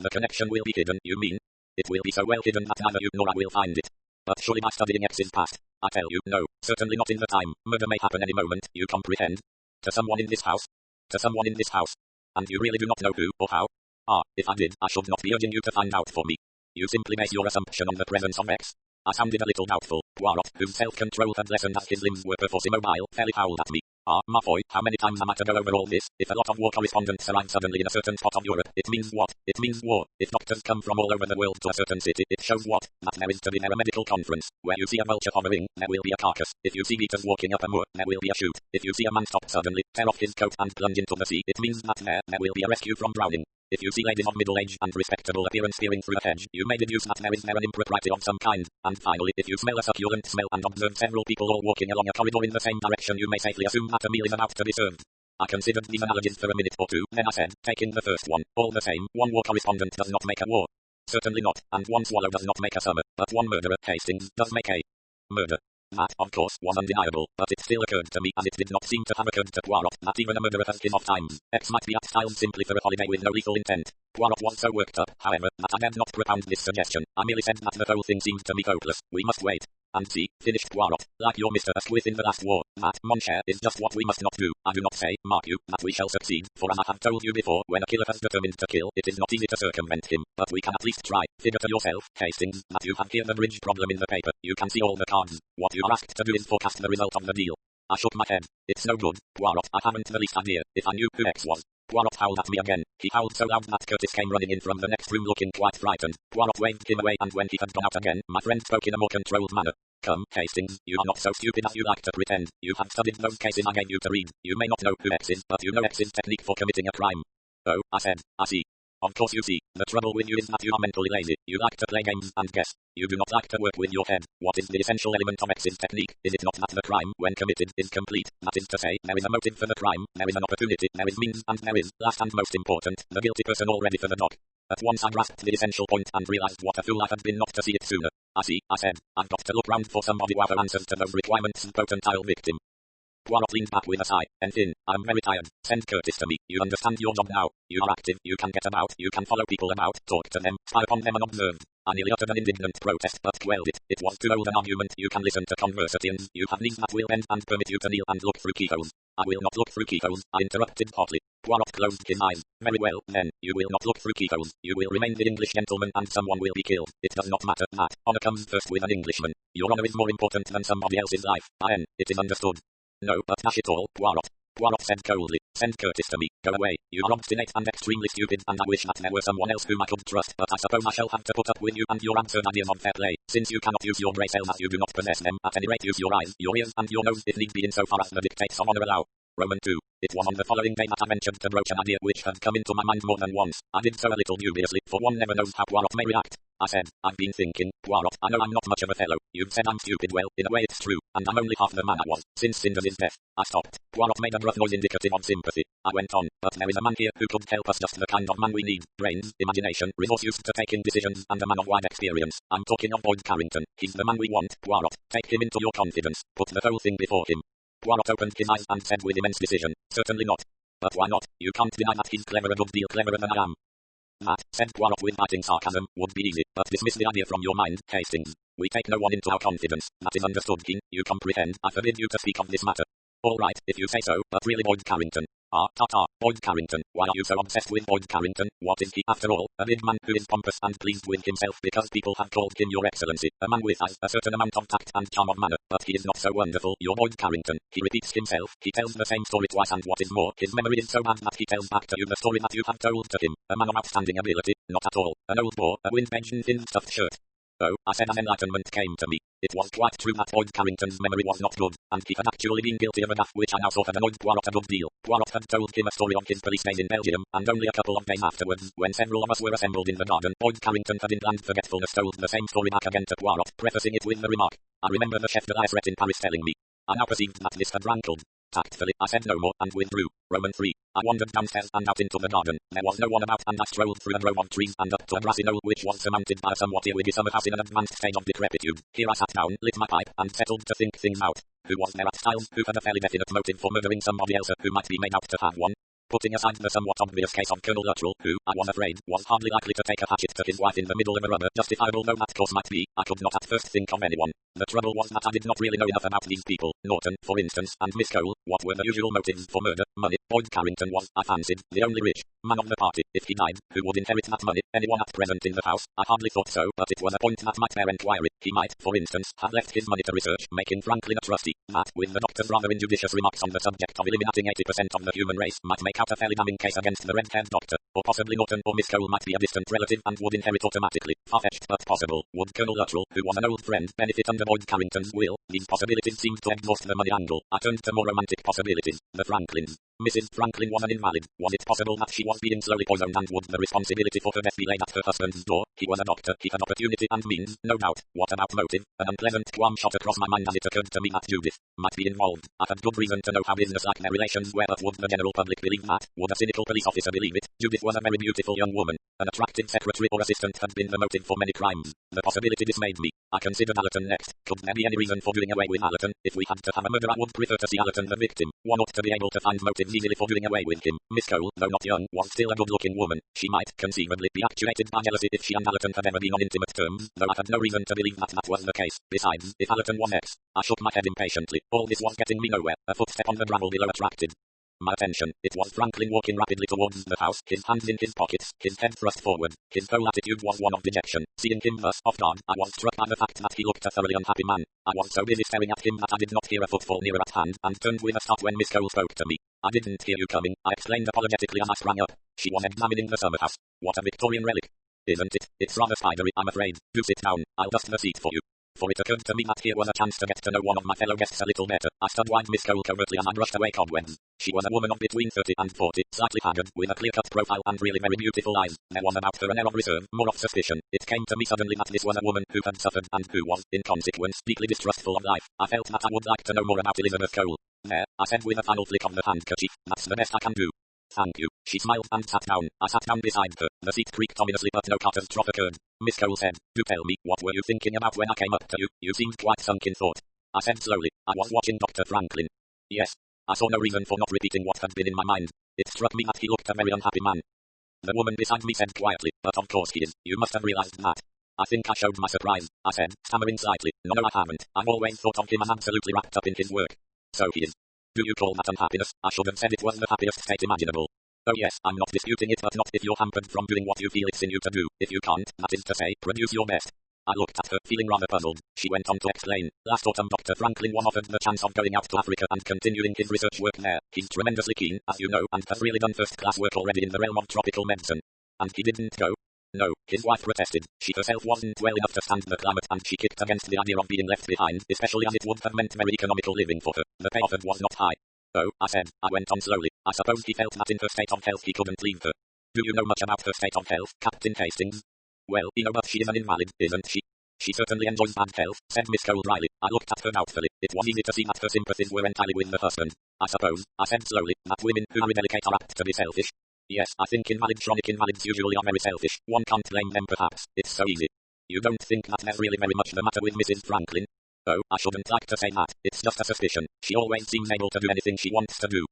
The connection will be hidden, you mean? It will be so well hidden that neither you nor I will find it. But surely by studying X's past, I tell you, no, certainly not in the time. Murder may happen any moment, you comprehend? To someone in this house? To someone in this house. And you really do not know who, or how? Ah, if I did, I should not be urging you to find out for me. You simply base your assumption on the presence of X. I sounded a little doubtful. Poirot, whose self-control had lessened as his limbs were perforce immobile, fairly howled at me. Ah, ma foi, how many times am I to go over all this? If a lot of war correspondents arrive suddenly in a certain spot of Europe, it means what? It means war. If doctors come from all over the world to a certain city, it shows what? That there is to be there a medical conference. Where you see a vulture hovering, there will be a carcass. If you see beaters walking up a moor, there will be a shoot. If you see a man stop suddenly, tear off his coat and plunge into the sea, it means that there will be a rescue from drowning. If you see ladies of middle age and respectable appearance peering through a hedge, you may deduce that there is an impropriety of some kind. And finally, if you smell a succulent smell and observe several people all walking along a corridor in the same direction, you may safely assume that a meal is about to be served. I considered these analogies for a minute or two, then I said, taking the first one, all the same, one war correspondent does not make a war. Certainly not, and one swallow does not make a summer, but one murderer, Hastings, does make a murder. That, of course, was undeniable, but it still occurred to me, and it did not seem to have occurred to Poirot, that even a murderer has his off times. X might be at Styles simply for a holiday with no lethal intent. Poirot was so worked up, however, that I dared not propound this suggestion. I merely said that the whole thing seemed to me hopeless. We must wait. and see, finished Poirot, like your Mr. Asquith in the last war, that, mon cher, is just what we must not do. I do not say, mark you, that we shall succeed, for as I have told you before, when a killer has determined to kill, it is not easy to circumvent him, but we can at least try. Figure to yourself, Hastings, that you have here the bridge problem in the paper. You can see all the cards. What you are asked to do is forecast the result of the deal. I shook my head. It's no good, Poirot. I haven't the least idea. If I knew who X was. Poirot howled at me again. He howled so loud that Curtis came running in from the next room looking quite frightened. Poirot waved him away, and when he had gone out again, my friend spoke in a more controlled manner. Come, Hastings, you are not so stupid as you like to pretend. You have studied those cases I gave you to read. You may not know who X is, but you know X's technique for committing a crime. Oh, I said, I see. Of course you see. The trouble with you is that you are mentally lazy. You like to play games and guess. You do not like to work with your head. What is the essential element of X's technique? Is it not that the crime, when committed, is complete? That is to say, there is a motive for the crime, there is an opportunity, there is means, and there is, last and most important, the guilty person all ready for the dock. At once I grasped the essential point and realized what a fool I had been not to see it sooner. I see, I said. I've got to look round for somebody who have answers to those requirements, potential victim. Poirot leaned back with a sigh. Enfin, I'm very tired. Send Curtis to me. You understand your job now. You are active, you can get about, you can follow people about, talk to them, spy upon them unobserved. I nearly uttered an indignant protest, but quelled it. It was too old an argument. You can listen to conversatians. You have knees that will bend and permit you to kneel and look through keyholes. I will not look through keyholes, I interrupted hotly. Poirot closed his eyes. Very well, then, you will not look through keyholes. You will remain the English gentleman and someone will be killed. It does not matter that. Honor comes first with an Englishman. Your honor is more important than somebody else's life. It is understood. No, but dash it all, Poirot. Poirot said coldly. Send Curtis to me. Go away. You are obstinate and extremely stupid, and I wish that there were someone else whom I could trust, but I suppose I shall have to put up with you and your absurd ideas of fair play. Since you cannot use your brain cells as you do not possess them, at any rate use your eyes, your ears, and your nose if need be insofar as the dictates of honor allow. Roman 2. It was on the following day that I ventured to broach an idea which had come into my mind more than once. I did so a little dubiously, for one never knows how Poirot may react. I said, I've been thinking, Poirot, I know I'm not much of a fellow. You've said I'm stupid, well, in a way it's true, and I'm only half the man I was, since Cinders' death. I stopped. Poirot made a gruff noise indicative of sympathy. I went on, but there is a man here who could help us, just the kind of man we need. Brains, imagination, resource used to taking decisions, and a man of wide experience. I'm talking of Boyd Carrington. He's the man we want, Poirot. Take him into your confidence. Put the whole thing before him. Poirot opened his eyes and said with immense decision, certainly not. But why not? You can't deny that he's clever, a good deal cleverer than I am. That, said Poirot with biting sarcasm, would be easy, but dismiss the idea from your mind, Hastings. We take no one into our confidence. That is understood, King. You comprehend. I forbid you to speak of this matter. All right, if you say so, but really Boyd Carrington. Boyd Carrington. Why are you so obsessed with Boyd Carrington? What is he, after all? A big man who is pompous and pleased with himself because people have called him Your Excellency. A man with a certain amount of tact and charm of manner, but he is not so wonderful. Your Boyd Carrington. He repeats himself. He tells the same story twice, and what is more, his memory is so bad that he tells back to you the story that you have told to him. A man of outstanding ability. Not at all. An old bore, a wind-edged thin stuffed shirt. Oh, I said as enlightenment came to me. It was quite true that Boyd Carrington's memory was not good, and he had actually been guilty of a gaffe which I now saw had annoyed Poirot a good deal. Poirot had told him a story of his police days in Belgium, and only a couple of days afterwards, when several of us were assembled in the garden, Boyd Carrington had in bland forgetfulness told the same story back again to Poirot, prefacing it with the remark, I remember the chef de la Esrette in Paris telling me. I now perceived that this had rankled. Tactfully, I said no more, and withdrew. Roman 3. I wandered downstairs and out into the garden. There was no one about, and I strolled through a grove of trees and up to a grassy knoll which was surmounted by a somewhat earwiggy summer house in an advanced stage of decrepitude. Here I sat down, lit my pipe, and settled to think things out. Who was there at Styles who had a fairly definite motive for murdering somebody else who might be made out to have one? Putting aside the somewhat obvious case of Colonel Luttrell, who, I was afraid, was hardly likely to take a hatchet to his wife in the middle of a rubber, justifiable though that course might be, I could not at first think of anyone. The trouble was that I did not really know enough about these people. Norton, for instance, and Miss Cole. What were the usual motives for murder? Money. Boyd Carrington was, I fancied, the only rich man of the party. If he died, who would inherit that money? Anyone at present in the house? I hardly thought so, but it was a point that might bear enquiry. He might, for instance, have left his money to research, making Franklin a trustee. That, with the doctor's rather injudicious remarks on the subject of eliminating 80% of the human race, might make out a fairly damning case against the red-haired doctor. Or possibly Norton or Miss Cole might be a distant relative and would inherit automatically. Far-fetched but possible. Would Colonel Luttrell, who was an old friend, benefit under Boyd Carrington's will? These possibilities seemed to exhaust the money angle. I turned to more romantic possibilities. The Franklins. Mrs. Franklin was an invalid. Was it possible that she was being slowly poisoned, and would the responsibility for her death be laid at her husband's door? He was a doctor. He had opportunity and means, no doubt. What about motive? An unpleasant qualm shot across my mind as it occurred to me that Judith might be involved. I had good reason to know how business-like their relations were, but would the general public believe that? Would a cynical police officer believe it? Judith was a very beautiful young woman. An attractive secretary or assistant had been the motive for many crimes. The possibility dismayed me. I considered Allerton next. Could there be any reason for doing away with Allerton? If we had to have a murder, I would prefer to see Allerton the victim. One ought to be able to find motives easily for doing away with him. Miss Cole, though not young, was still a good-looking woman. She might, conceivably, be actuated by jealousy if she and Allerton had ever been on intimate terms, though I had no reason to believe that was the case. Besides, if Allerton was ex, I shook my head impatiently. All this was getting me nowhere. A footstep on the gravel below attracted my attention. It was Franklin walking rapidly towards the house, his hands in his pockets, his head thrust forward. His whole attitude was one of dejection. Seeing him thus off guard, I was struck by the fact that he looked a thoroughly unhappy man. I was so busy staring at him that I did not hear a footfall nearer at hand, and turned with a start when Miss Cole spoke to me. I didn't hear you coming, I explained apologetically as I sprang up. She was examining the summer house. What a Victorian relic, isn't it? It's rather spidery, I'm afraid. Do sit down, I'll dust the seat for you. For it occurred to me that here was a chance to get to know one of my fellow guests a little better. I studwise Miss Cole covertly as I brushed away cobwebs. She was a woman of between 30 and 40, slightly haggard, with a clear-cut profile and really very beautiful eyes. There was about her an air of reserve, more of suspicion. It came to me suddenly that this was a woman who had suffered and who was, in consequence, deeply distrustful of life. I felt that I would like to know more about Elizabeth Cole. There, I said with a final flick of the handkerchief, that's the best I can do. Thank you. She smiled and sat down. I sat down beside her. The seat creaked ominously but no catastrophe occurred. Miss Cole said, do tell me, what were you thinking about when I came up to you? You seemed quite sunk in thought. I said slowly, I was watching Dr. Franklin. Yes. I saw no reason for not repeating what had been in my mind. It struck me that he looked a very unhappy man. The woman beside me said quietly, but of course he is. You must have realized that. I think I showed my surprise, I said, stammering slightly. No, I haven't. I've always thought of him as absolutely wrapped up in his work. So he is. Do you call that unhappiness? I should have said it was the happiest state imaginable. Oh yes, I'm not disputing it, but not if you're hampered from doing what you feel it's in you to do. If you can't, that is to say, produce your best. I looked at her, feeling rather puzzled. She went on to explain. Last autumn Dr. Franklin was offered the chance of going out to Africa and continuing his research work there. He's tremendously keen, as you know, and has really done first-class work already in the realm of tropical medicine. And he didn't go? No, his wife protested. She herself wasn't well enough to stand the climate, and she kicked against the idea of being left behind, especially as it would have meant very economical living for her. The pay offered was not high. Oh, I said. I went on slowly. I suppose he felt that in her state of health he couldn't leave her. Do you know much about her state of health, Captain Hastings? Well, but she is an invalid, isn't she? She certainly enjoys bad health, said Miss Cole dryly. I looked at her doubtfully. It was easy to see that her sympathies were entirely with the husband. I suppose, I said slowly, that women who are delicate are apt to be selfish. Yes, I think chronic invalids usually are very selfish. One can't blame them perhaps. It's so easy. You don't think that there's really very much the matter with Mrs. Franklin? Oh, I shouldn't like to say that. It's just a suspicion. She always seems able to do anything she wants to do.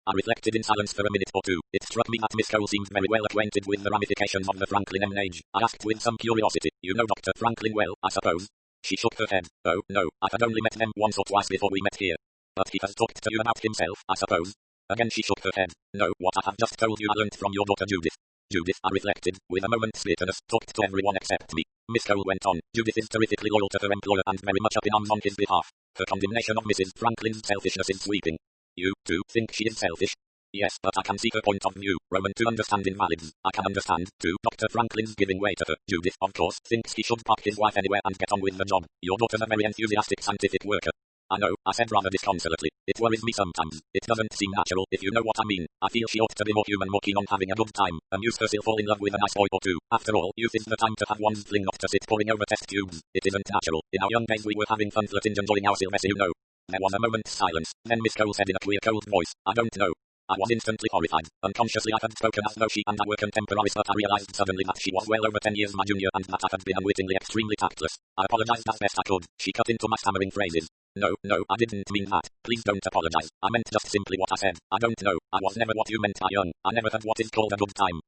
I reflected in silence for a minute or two. It struck me that Miss Cole seemed very well acquainted with the ramifications of the Franklin emenage. I asked with some curiosity, you know Dr. Franklin well, I suppose? She shook her head. Oh, no, I had only met them once or twice before we met here. But he has talked to you about himself, I suppose? Again she shook her head. No, what I have just told you I learnt from your daughter Judith. Judith, I reflected, with a moment's bitterness, talked to everyone except me. Miss Cole went on. Judith is terrifically loyal to her employer and very much up in arms on his behalf. Her condemnation of Mrs. Franklin's selfishness is sweeping. You, too, think she is selfish? Yes, but I can see her point of view. Roman to understand invalids. I can understand, too, Dr. Franklin's giving way to her. Judith, of course, thinks he should pack his wife anywhere and get on with the job. Your daughter's a very enthusiastic scientific worker. I know, I said rather disconsolately. It worries me sometimes. It doesn't seem natural, if you know what I mean. I feel she ought to be more human, more keen on having a good time. Amuse herself, fall in love with a nice boy or two. After all, youth is the time to have one's fling, not to sit poring over test tubes. It isn't natural. In our young days we were having fun flirting, enjoying our Sylvester, you know. There was a moment's silence. Then Miss Cole said in a queer cold voice, I don't know. I was instantly horrified. Unconsciously I had spoken as though she and I were contemporaries, but I realized suddenly that she was well over 10 years my junior and that I had been unwittingly extremely tactless. I apologized as best I could. She cut into my stammering phrases. No, I didn't mean that. Please don't apologize. I meant just simply what I said. I don't know. I was never what you meant by young. I never had what is called a good time.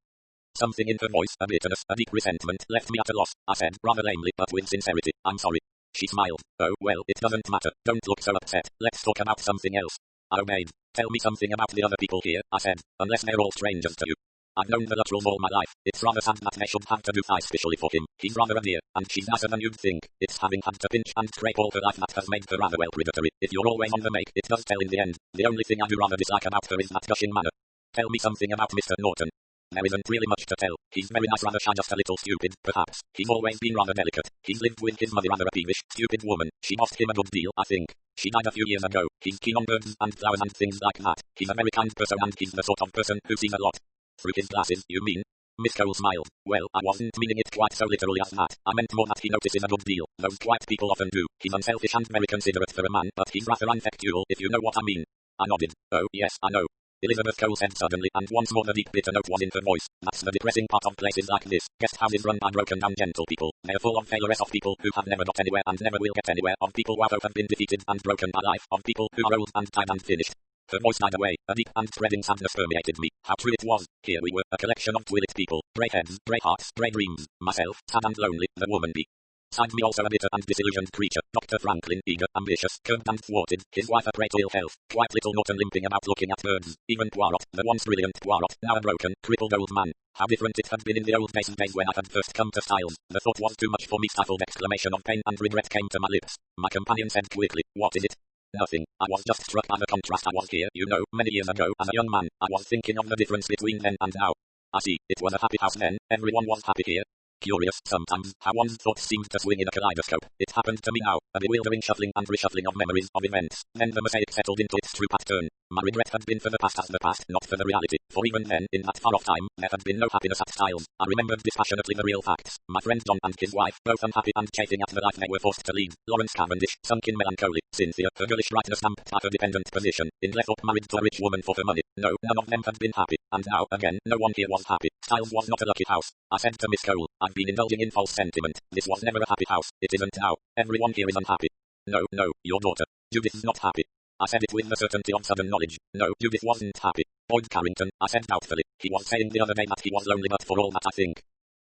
Something in her voice, a bitterness, a deep resentment, left me at a loss. I said, rather lamely, but with sincerity, I'm sorry. She smiled. Oh, well, it doesn't matter. Don't look so upset. Let's talk about something else. I obeyed. Tell me something about the other people here, I said, unless they're all strangers to you. I've known the Luttrells all my life. It's rather sad that they should have to do especially for him. He's rather a dear, and she's nicer than you'd think. It's having had to pinch and scrape all her life that has made her rather well predatory. If you're always on the make, it does tell in the end. The only thing I do rather dislike about her is that gushing manner. Tell me something about Mr. Norton. There isn't really much to tell. He's very nice, rather shy, just a little stupid, perhaps. He's always been rather delicate. He's lived with his mother, rather a peevish, stupid woman. She lost him a good deal, I think. She died a few years ago. He's keen on birds and flowers and things like that. He's a very kind person and he's the sort of person who sees a lot. Through his glasses, you mean? Miss Cole smiled. Well, I wasn't meaning it quite so literally as that. I meant more that he notices a good deal. Those quiet people often do. He's unselfish and very considerate for a man, but he's rather ineffectual, if you know what I mean. I nodded. Oh, yes, I know. Elizabeth Cole said suddenly, and once more the deep bitter note was in her voice. That's the depressing part of places like this. Guest houses run by broken down gentle people. They're full of failures, of people who have never got anywhere and never will get anywhere, of people who have been defeated and broken by life, of people who are old and tired and finished. Her voice died away. A deep and spreading sadness permeated me. How true it was. Here we were, a collection of twilit people, grey heads, grey hearts, grey dreams. Myself, sad and lonely, the woman bee. Beside me also a bitter and disillusioned creature, Dr. Franklin, eager, ambitious, curbed and thwarted, his wife a prey to ill health, quite little Norton limping about looking at birds, even Poirot, the once brilliant Poirot, now a broken, crippled old man. How different it had been in the old days when I had first come to Styles. The thought was too much for me. Stifled exclamation of pain and regret came to my lips. My companion said quickly, "What is it?" "Nothing. I was just struck by the contrast. I was here, you know, many years ago, as a young man. I was thinking of the difference between then and now. I see, it was a happy house then, everyone was happy here. Curious, sometimes, how one's thoughts seemed to swing in a kaleidoscope. It happened to me now, a bewildering shuffling and reshuffling of memories, of events. Then the mosaic settled into its true pattern. My regret had been for the past as the past, not for the reality. For even then, in that far-off time, there had been no happiness at Styles. I remembered dispassionately the real facts. My friend John and his wife, both unhappy and chafing at the life they were forced to lead. Lawrence Cavendish, sunk in melancholy. Cynthia, her girlish brightness damped by her dependent position. Inglethorpe married to a rich woman for her money. No, none of them had been happy. And now, again, no one here was happy. Styles was not a lucky house. I said to Miss Cole, "I've been indulging in false sentiment. This was never a happy house. It isn't now. Everyone here is unhappy." "No, your daughter, Judith's not happy." I said it with the certainty of sudden knowledge. No, Judith wasn't happy. "Boyd Carrington," I said doubtfully. "He was saying the other day that he was lonely, but for all that I think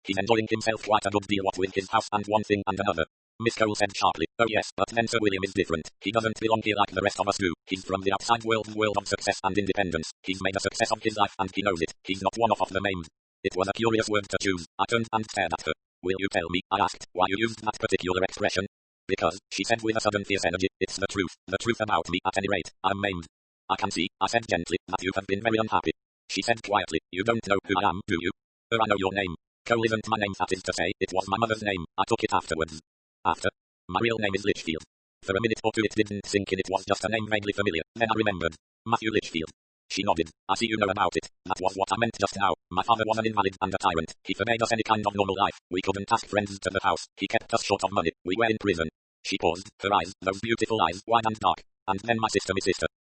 he's enjoying himself quite a good deal, what with his house and one thing and another." Miss Cole said sharply, "Oh yes, but then Sir William is different. He doesn't belong here like the rest of us do. He's from the outside world of success and independence. He's made a success of his life and he knows it. He's not one of the maimed." It was a curious word to choose. I turned and stared at her. "Will you tell me," I asked, "why you used that particular expression?" "Because," she said with a sudden fierce energy, "it's the truth. The truth about me, at any rate. I'm maimed." "I can see," I said gently, "that you have been very unhappy." She said quietly, "You don't know who I am, do you?" I know your name." "Cole isn't my name, that is to say, it was my mother's name. I took it afterwards." "After?" "My real name is Litchfield." For a minute or two it didn't sink in, it was just a name vaguely familiar. Then I remembered. "Matthew Litchfield." She nodded. "I see you know about it. That was what I meant just now. My father was an invalid and a tyrant. He forbade us any kind of normal life. We couldn't ask friends to the house. He kept us short of money. We were in prison." She paused, her eyes, those beautiful eyes, wide and dark. "And then my sister,"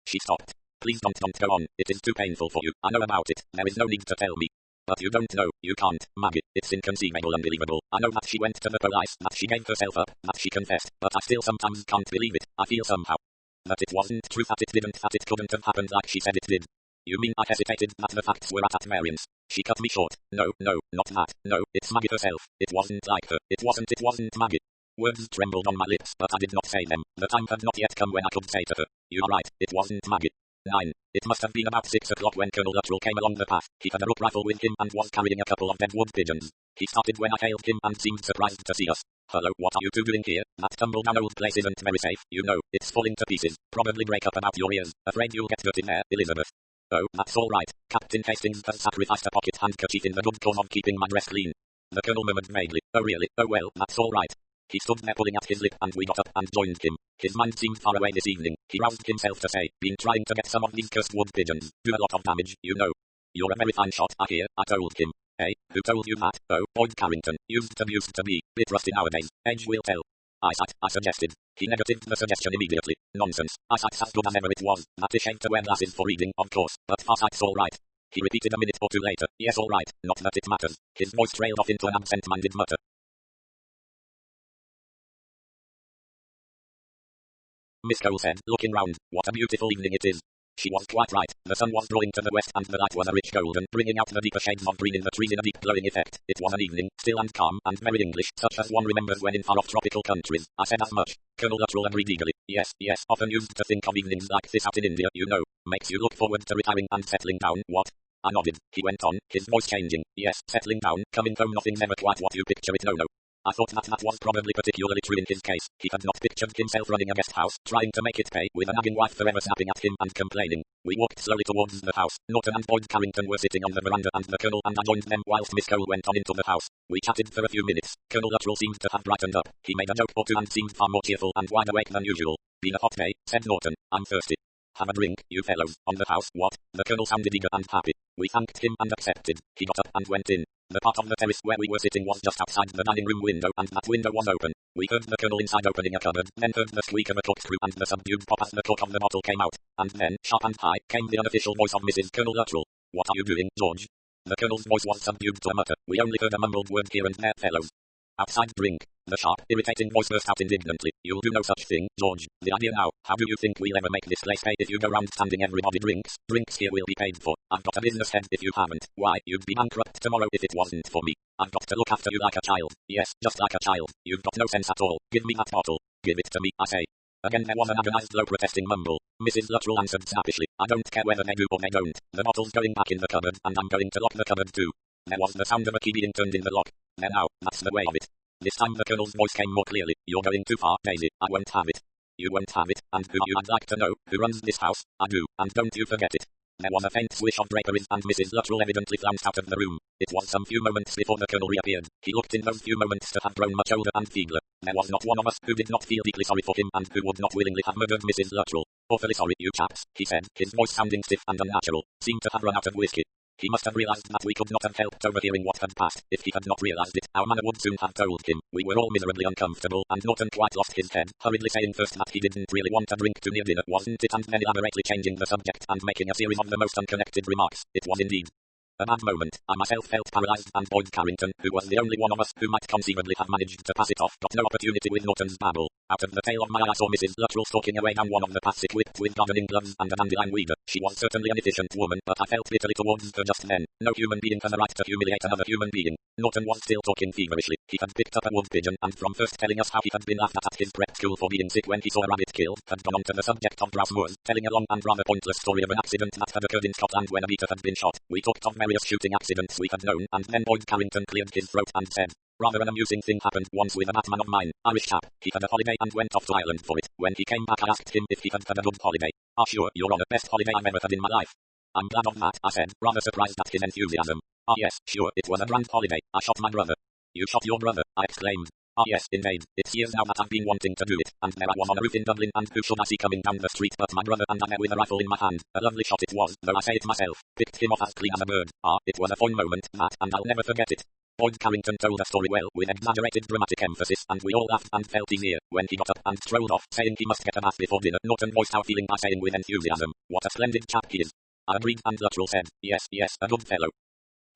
She stopped. "Please don't go on. It is too painful for you. I know about it. There is no need to tell me." "But you don't know. You can't, Maggie. It's inconceivable, unbelievable. I know that she went to the police, that she gave herself up, that she confessed, but I still sometimes can't believe it. I feel somehow that it wasn't true, that it didn't, that it couldn't have happened like she said it did." "You mean," I hesitated, "that the facts were at variance?" She cut me short. No, not that. No, it's Maggie herself. It wasn't like her. It wasn't Maggie." Words trembled on my lips, but I did not say them. The time had not yet come when I could say to her, "You are right, it wasn't Maggie." 9. It must have been about 6 o'clock when Colonel Luttrell came along the path. He had a rook rifle with him and was carrying a couple of dead wood pigeons. He started when I hailed him and seemed surprised to see us. "Hello, what are you two doing here? That tumble-down old place isn't very safe, you know. It's falling to pieces. Probably break up about your ears. Afraid you'll get hurt in there, Elizabeth." "Oh, that's all right. Captain Hastings has sacrificed a pocket handkerchief in the good cause of keeping my dress clean." The Colonel murmured vaguely, "Oh really? Oh well, that's all right." He stood there pulling at his lip and we got up and joined him. His mind seemed far away this evening. He roused himself to say, "Been trying to get some of these cursed wood pigeons. Do a lot of damage, you know." "You're a very fine shot, I hear," I told him. "Eh? Who told you that?" "Oh, Boyd Carrington. Used to be. Bit rusty nowadays. Age will tell." "Eyesight," I suggested. He negatived the suggestion immediately. "Nonsense. Eyesight's as good as ever it was. That is shame to wear glasses for reading, of course, but farsight's all right." He repeated a minute or two later, "Yes, all right. Not that it matters." His voice trailed off into an absent-minded mutter. Miss Cole said, looking round, "What a beautiful evening it is." She was quite right. The sun was drawing to the west and the light was a rich golden, bringing out the deeper shades of green in the trees in a deep glowing effect. It was an evening, still and calm, and very English, such as one remembers when in far-off tropical countries. I said as much. Colonel Luttrell agreed eagerly. Yes, often used to think of evenings like this out in India, you know. Makes you look forward to retiring and settling down, what? I nodded. He went on, his voice changing. "Yes, settling down, coming home, nothing's ever quite what you picture it, no. I thought that was probably particularly true in his case. He had not pictured himself running a guest house, trying to make it pay, with a nagging wife forever snapping at him and complaining. We walked slowly towards the house. Norton and Boyd Carrington were sitting on the veranda and the Colonel and I joined them whilst Miss Cole went on into the house. We chatted for a few minutes. Colonel Luttrell seemed to have brightened up. He made a joke or two and seemed far more cheerful and wide awake than usual. "Been a hot day," said Norton. "I'm thirsty." Have a drink, you fellows, on the house, what? The colonel sounded eager and happy. We thanked him and accepted. He got up and went in. The part of the terrace where we were sitting was just outside the dining room window, and that window was open. We heard the colonel inside opening a cupboard, then heard the squeak of a corkscrew and the subdued pop as the cork of the bottle came out, and then, sharp and high, came the unofficial voice of Mrs. Colonel Luttrell. What are you doing, George? The colonel's voice was subdued to a mutter. We only heard a mumbled word here and there, fellows. Outside drink. The sharp, irritating voice burst out indignantly. You'll do no such thing, George. The idea now. How do you think we'll ever make this place pay if you go round standing everybody drinks? Drinks here will be paid for. I've got a business head if you haven't. Why, you'd be bankrupt tomorrow if it wasn't for me. I've got to look after you like a child. Yes, just like a child. You've got no sense at all. Give me that bottle. Give it to me, I say. Again there was an agonized low protesting mumble. Mrs. Luttrell answered snappishly. I don't care whether they do or they don't. The bottle's going back in the cupboard, and I'm going to lock the cupboard too. There was the sound of a key being turned in the lock. There now, that's the way of it. This time the colonel's voice came more clearly. You're going too far, Daisy. I won't have it. You won't have it, and who are you? I'd like to know. Who runs this house? I do, and don't you forget it. There was a faint swish of draperies, and Mrs. Luttrell evidently flounced out of the room. It was some few moments before the colonel reappeared. He looked in those few moments to have grown much older and feebler. There was not one of us who did not feel deeply sorry for him, and who would not willingly have murdered Mrs. Luttrell. Awfully sorry, you chaps, he said, his voice sounding stiff and unnatural. Seemed to have run out of whiskey. He must have realized that we could not have helped overhearing what had passed. If he had not realized it, our manner would soon have told him. We were all miserably uncomfortable, and Norton quite lost his head, hurriedly saying first that he didn't really want a drink too near dinner, wasn't it, and then elaborately changing the subject and making a series of the most unconnected remarks. It was indeed a bad moment. I myself felt paralyzed, and Boyd Carrington, who was the only one of us who might conceivably have managed to pass it off, got no opportunity with Norton's babble. Out of the tail of my eye I saw Mrs. Luttrell stalking away down one of the paths equipped with gardening gloves and a dandelion weeder. She was certainly an efficient woman, but I felt bitterly towards her just then. No human being has a right to humiliate another human being. Norton was still talking feverishly. He had picked up a wood pigeon, and from first telling us how he had been laughed at his prep school for being sick when he saw a rabbit killed, had gone on to the subject of grouse moors, telling a long and rather pointless story of an accident that had occurred in Scotland when a beater had been shot. We talked of various shooting accidents we had known, and then Boyd Carrington cleared his throat and said, rather an amusing thing happened once with a batman of mine, Irish chap. He had a holiday and went off to Ireland for it. When he came back I asked him if he had had a good holiday. Ah sure, Your Honour, best holiday I've ever had in my life. I'm glad of that, I said, rather surprised at his enthusiasm. Ah yes, sure, it was a grand holiday. I shot my brother. You shot your brother? I exclaimed. Ah yes, indeed. It's years now that I've been wanting to do it, and there I was on a roof in Dublin, and who should I see coming down the street but my brother, and I there with a rifle in my hand. A lovely shot it was, though I say it myself. Picked him off as clean as a bird. Ah, it was a fine moment, that, and I'll never forget it. Boyd Carrington told the story well, with exaggerated dramatic emphasis, and we all laughed and felt easier. When he got up and strolled off, saying he must get a bath before dinner, Norton voiced our feeling by saying with enthusiasm, what a splendid chap he is. I agreed, and Luttrell said, yes, a good fellow.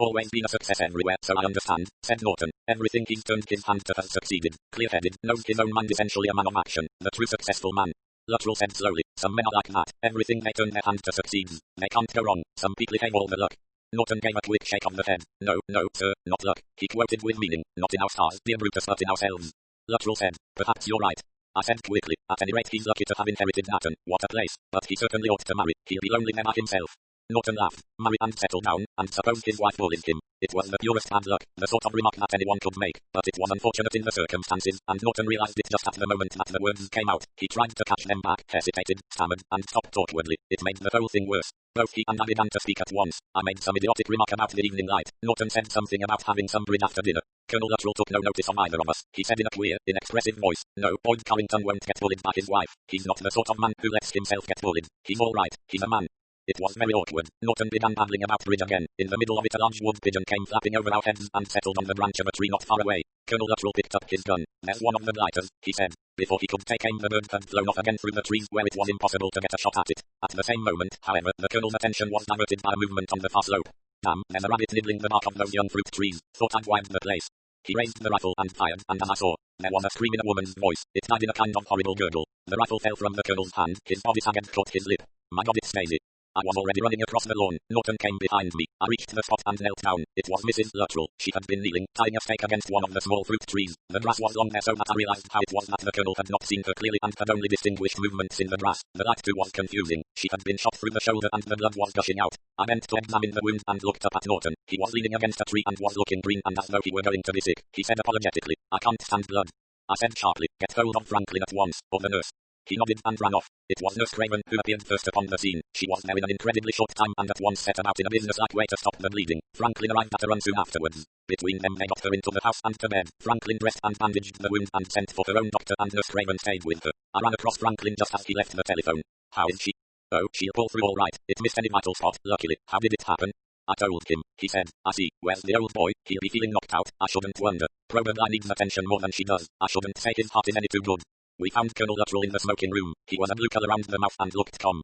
Always been a success everywhere, so I understand, said Norton. Everything he's turned his hand to has succeeded. Clear-headed, knows his own mind, essentially a man of action. The true successful man. Luttrell said slowly, some men are like that. Everything they turn their hand to succeeds. They can't go wrong. Some people have all the luck. Norton gave a quick shake of the head. No, sir, not luck. He quoted with meaning. Not in our stars, dear Brutus, but in ourselves. Luttrell said, perhaps you're right. I said quickly, at any rate he's lucky to have inherited Nathan. What a place. But he certainly ought to marry. He'll be lonely there by himself. Norton laughed. Marry and settle down, and suppose his wife bullies him. It was the purest bad luck, the sort of remark that anyone could make, but it was unfortunate in the circumstances, and Norton realized it just at the moment that the words came out. He tried to catch them back, hesitated, stammered, and stopped awkwardly. It made the whole thing worse. Both he and I began to speak at once. I made some idiotic remark about the evening light. Norton said something about having some bridge after dinner. Colonel Luttrell took no notice of either of us. He said in a queer, inexpressive voice, no, Boyd Carrington won't get bullied by his wife. He's not the sort of man who lets himself get bullied. He's all right. He's a man. It was very awkward. Norton began babbling about bridge again. In the middle of it a large wood pigeon came flapping over our heads and settled on the branch of a tree not far away. Colonel Luttrell picked up his gun. There's one of the blighters, he said. Before he could take aim the bird had flown off again through the trees where it was impossible to get a shot at it. At the same moment, however, the colonel's attention was diverted by a movement on the far slope. Damn, there's a rabbit nibbling the bark of those young fruit trees. Thought I'd wind the place. He raised the rifle and fired, and as I saw, there was a scream in a woman's voice. It died in a kind of horrible gurgle. The rifle fell from the colonel's hand. His body sagged caught his lip. My God, it's Daisy. I was already running across the lawn. Norton came behind me. I reached the spot and knelt down. It was Mrs. Luttrell. She had been kneeling, tying a stake against one of the small fruit trees. The grass was long there so that I realized how it was that the colonel had not seen her clearly and had only distinguished movements in the grass. The light too was confusing. She had been shot through the shoulder and the blood was gushing out. I bent to examine the wound and looked up at Norton. He was leaning against a tree and was looking green and as though he were going to be sick. He said apologetically, I can't stand blood. I said sharply, get hold of Franklin at once, or the nurse. He nodded and ran off. It was Nurse Craven who appeared first upon the scene. She was there in an incredibly short time and at once set about in a businesslike way to stop the bleeding. Franklin arrived at a run soon afterwards. Between them they got her into the house and to bed. Franklin dressed and bandaged the wound and sent for her own doctor and Nurse Craven stayed with her. I ran across Franklin just as he left the telephone. How is she? Oh, she'll pull through all right. It missed any vital spot, luckily. How did it happen? I told him. He said, I see. Where's the old boy? He'll be feeling knocked out. I shouldn't wonder. Probably needs attention more than she does. I shouldn't say his heart is any too good. We found Colonel Luttrell in the smoking room. He was a blue colour around the mouth and looked completely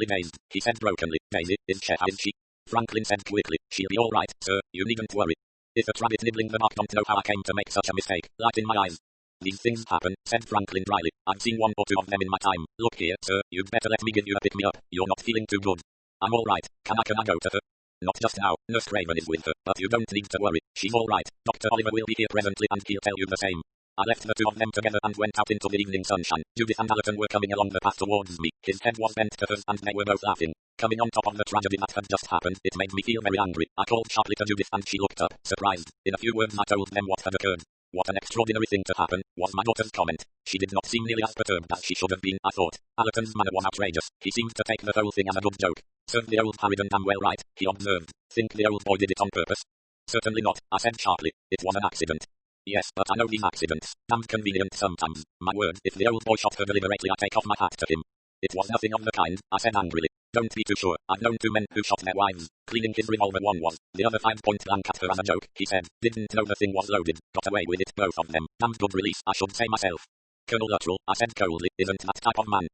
dazed. He said brokenly, Daisy, is she? Franklin said quickly, she'll be all right, sir. You needn't worry. If a rabbit nibbling the bark don't know how I came to make such a mistake. Light in my eyes. These things happen, said Franklin dryly. I've seen one or two of them in my time. Look here, sir, you'd better let me give you a pick-me-up. You're not feeling too good. I'm all right. Can I go to her? Not just now. Nurse Craven is with her, but you don't need to worry. She's all right. Dr. Oliver will be here presently and he'll tell you the same. I left the two of them together and went out into the evening sunshine. Judith and Allerton were coming along the path towards me. His head was bent to hers and they were both laughing. Coming on top of the tragedy that had just happened, it made me feel very angry. I called sharply to Judith and she looked up, surprised. In a few words I told them what had occurred. What an extraordinary thing to happen, was my daughter's comment. She did not seem nearly as perturbed as she should have been, I thought. Allerton's manner was outrageous. He seemed to take the whole thing as a good joke. Served the old Harridan damn well right, he observed. Think the old boy did it on purpose? Certainly not, I said sharply. It was an accident. Yes, but I know these accidents. Damned convenient sometimes. My word, if the old boy shot her deliberately I take off my hat to him. It was nothing of the kind, I said angrily. Don't be too sure. I've known two men who shot their wives. Cleaning his revolver one was. The other fired point blank at her as a joke, he said. Didn't know the thing was loaded. Got away with it, both of them. Damned good release, I should say myself. Colonel Luttrell, I said coldly, isn't that type of man.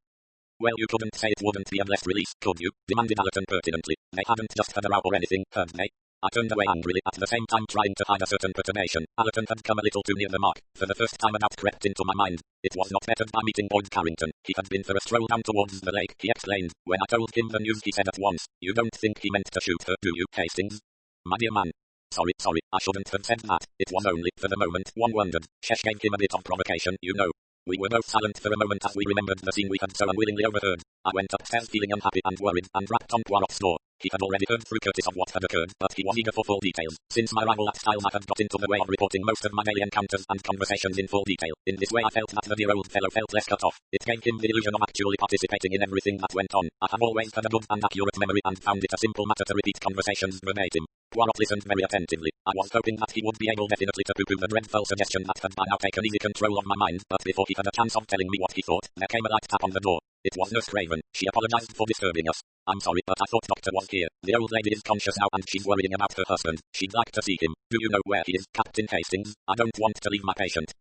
Well, you couldn't say it wouldn't be a blessed release, could you? Demanded Allerton pertinently. They hadn't just had her out or anything, had they? I turned away angrily, at the same time trying to hide a certain perturbation. Allerton had come a little too near the mark. For the first time a doubt crept into my mind. It was not bettered by meeting Boyd Carrington. He had been for a stroll down towards the lake, he explained. When I told him the news he said at once, you don't think he meant to shoot her, do you, Hastings? My dear man. Sorry, I shouldn't have said that. It was only, for the moment, one wondered. Shesh gave him a bit of provocation, you know. We were both silent for a moment as we remembered the scene we had so unwillingly overheard. I went upstairs feeling unhappy and worried and rapped on Poirot's door. He had already heard through Curtis of what had occurred, but he was eager for full details. Since my arrival at Styles I had got into the way of reporting most of my daily encounters and conversations in full detail. In this way I felt that the dear old fellow felt less cut off. It gave him the illusion of actually participating in everything that went on. I have always had a good and accurate memory and found it a simple matter to repeat conversations verbatim. Poirot listened very attentively. I was hoping that he would be able definitely to pooh-pooh the dreadful suggestion that had by now taken easy control of my mind, but before he had a chance of telling me what he thought, there came a light tap on the door. It was Nurse Craven. She apologized for disturbing us. I'm sorry, but I thought Doctor was here. The old lady is conscious now and she's worrying about her husband. She'd like to see him. Do you know where he is, Captain Hastings? I don't want to leave my patient.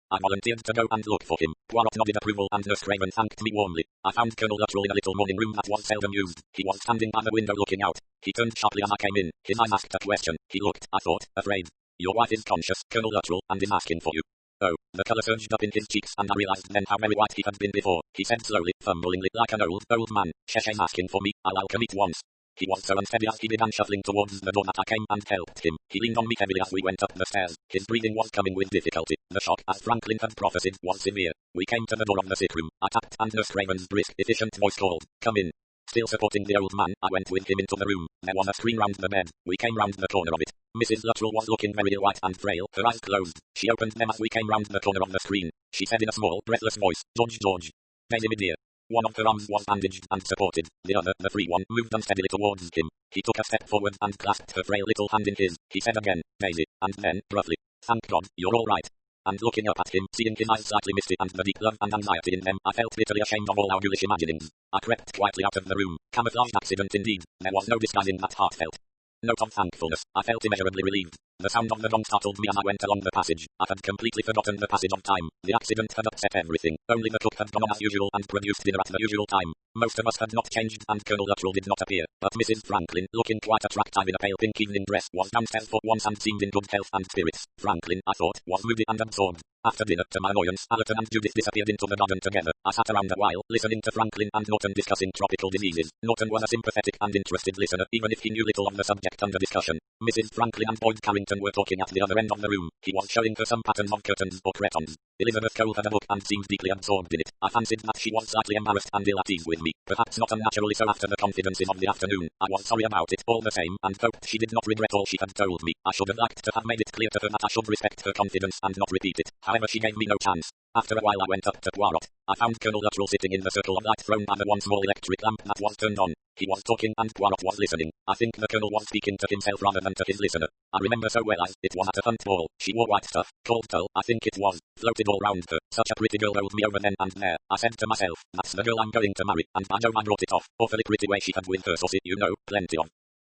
I volunteered to go and look for him. Poirot nodded approval and Nurse Craven thanked me warmly. I found Colonel Luttrell in a little morning room that was seldom used. He was standing by the window looking out. He turned sharply as I came in. His eyes asked a question. He looked, I thought, afraid. Your wife is conscious, Colonel Luttrell, and is asking for you. Oh, the colour surged up in his cheeks and I realized then how very white he had been before. He said slowly, fumblingly, like an old man, Sheshay's asking for me, I'll come at once. He was so unsteady as he began shuffling towards the door that I came and helped him. He leaned on me heavily as we went up the stairs. His breathing was coming with difficulty. The shock, as Franklin had prophesied, was severe. We came to the door of the sick room. I tapped and Nurse Craven's brisk, efficient voice called, come in. Still supporting the old man, I went with him into the room. There was a screen round the bed. We came round the corner of it. Mrs. Luttrell was looking very white and frail, her eyes closed. She opened them as we came round the corner of the screen. She said in a small, breathless voice, George. Daisy, my dear. One of her arms was bandaged and supported. The other, the free one, moved unsteadily towards him. He took a step forward and clasped her frail little hand in his. He said again, Daisy, and then, gruffly, thank God, you're all right. And looking up at him, seeing his eyes slightly misty and the deep love and anxiety in them, I felt bitterly ashamed of all our ghoulish imaginings. I crept quietly out of the room. Camouflaged accident indeed. There was no disguising that heartfelt note of thankfulness. I felt immeasurably relieved. The sound of the gong startled me as I went along the passage. I had completely forgotten the passage of time. The accident had upset everything. Only the cook had gone on as usual and produced dinner at the usual time. Most of us had not changed and Colonel Luttrell did not appear. But Mrs. Franklin, looking quite attractive in a pale pink evening dress, was downstairs for once and seemed in good health and spirits. Franklin, I thought, was moody and absorbed. After dinner, to my annoyance, Allerton and Judith disappeared into the garden together. I sat around a while, listening to Franklin and Norton discussing tropical diseases. Norton was a sympathetic and interested listener, even if he knew little of the subject under discussion. Mrs. Franklin and Boyd Carrington were talking at the other end of the room. He was showing her some patterns of curtains or cretons. Elizabeth Cole had a book and seemed deeply absorbed in it. I fancied that she was slightly embarrassed and ill at ease with me, perhaps not unnaturally so after the confidences of the afternoon. I was sorry about it all the same, and hoped she did not regret all she had told me. I should have liked to have made it clear to her that I should respect her confidence and not repeat it. However, she gave me no chance. After a while I went up to Poirot. I found Colonel Luttrell sitting in the circle of light thrown by the one small electric lamp that was turned on. He was talking and Poirot was listening. I think the Colonel was speaking to himself rather than to his listener. I remember so well as it was at a hunt ball. She wore white stuff, called tulle, I think it was, floating reflected all round her. Such a pretty girl bowled me over then and there. I said to myself, that's the girl I'm going to marry, and by Jove I brought it off. Awfully pretty way she had with her saucy, you know, plenty of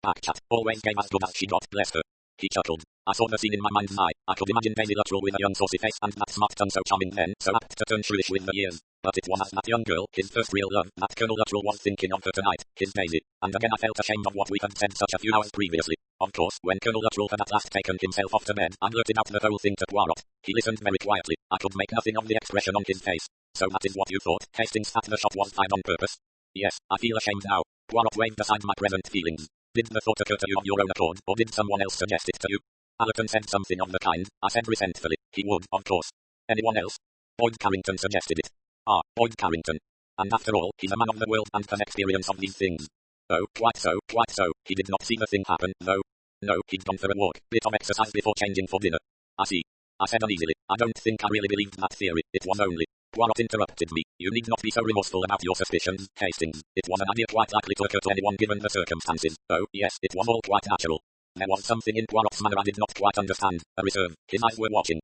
backchat. Always gave as good as she got, bless her. He chuckled. I saw the scene in my mind's eye. I could imagine Daisy Luttrell with a young saucy face and that smart tongue so charming then, so apt to turn shrewish with the years. But it was as that young girl, his first real love, that Colonel Luttrell was thinking of her tonight, his Daisy. And again I felt ashamed of what we had said such a few hours previously. Of course, when Colonel Luttrell had at last taken himself off to bed, I blurted out the whole thing to Poirot. He listened very quietly. I could make nothing of the expression on his face. So that is what you thought, Hastings, that the shot was fired on purpose? Yes, I feel ashamed now. Poirot waved aside my present feelings. Did the thought occur to you of your own accord, or did someone else suggest it to you? Allerton said something of the kind. I said resentfully. He would, of course. Anyone else? Boyd Carrington suggested it. Ah, Boyd Carrington. And after all, he's a man of the world and has experience of these things. Oh, quite so, quite so. He did not see the thing happen, though. No, he'd gone for a walk, bit of exercise before changing for dinner. I see. I said uneasily. I don't think I really believed that theory. It was only... Poirot interrupted me. You need not be so remorseful about your suspicions, Hastings. It was an idea quite likely to occur to anyone given the circumstances. Oh, yes, it was all quite natural. There was something in Poirot's manner I did not quite understand. A reserve. His eyes were watching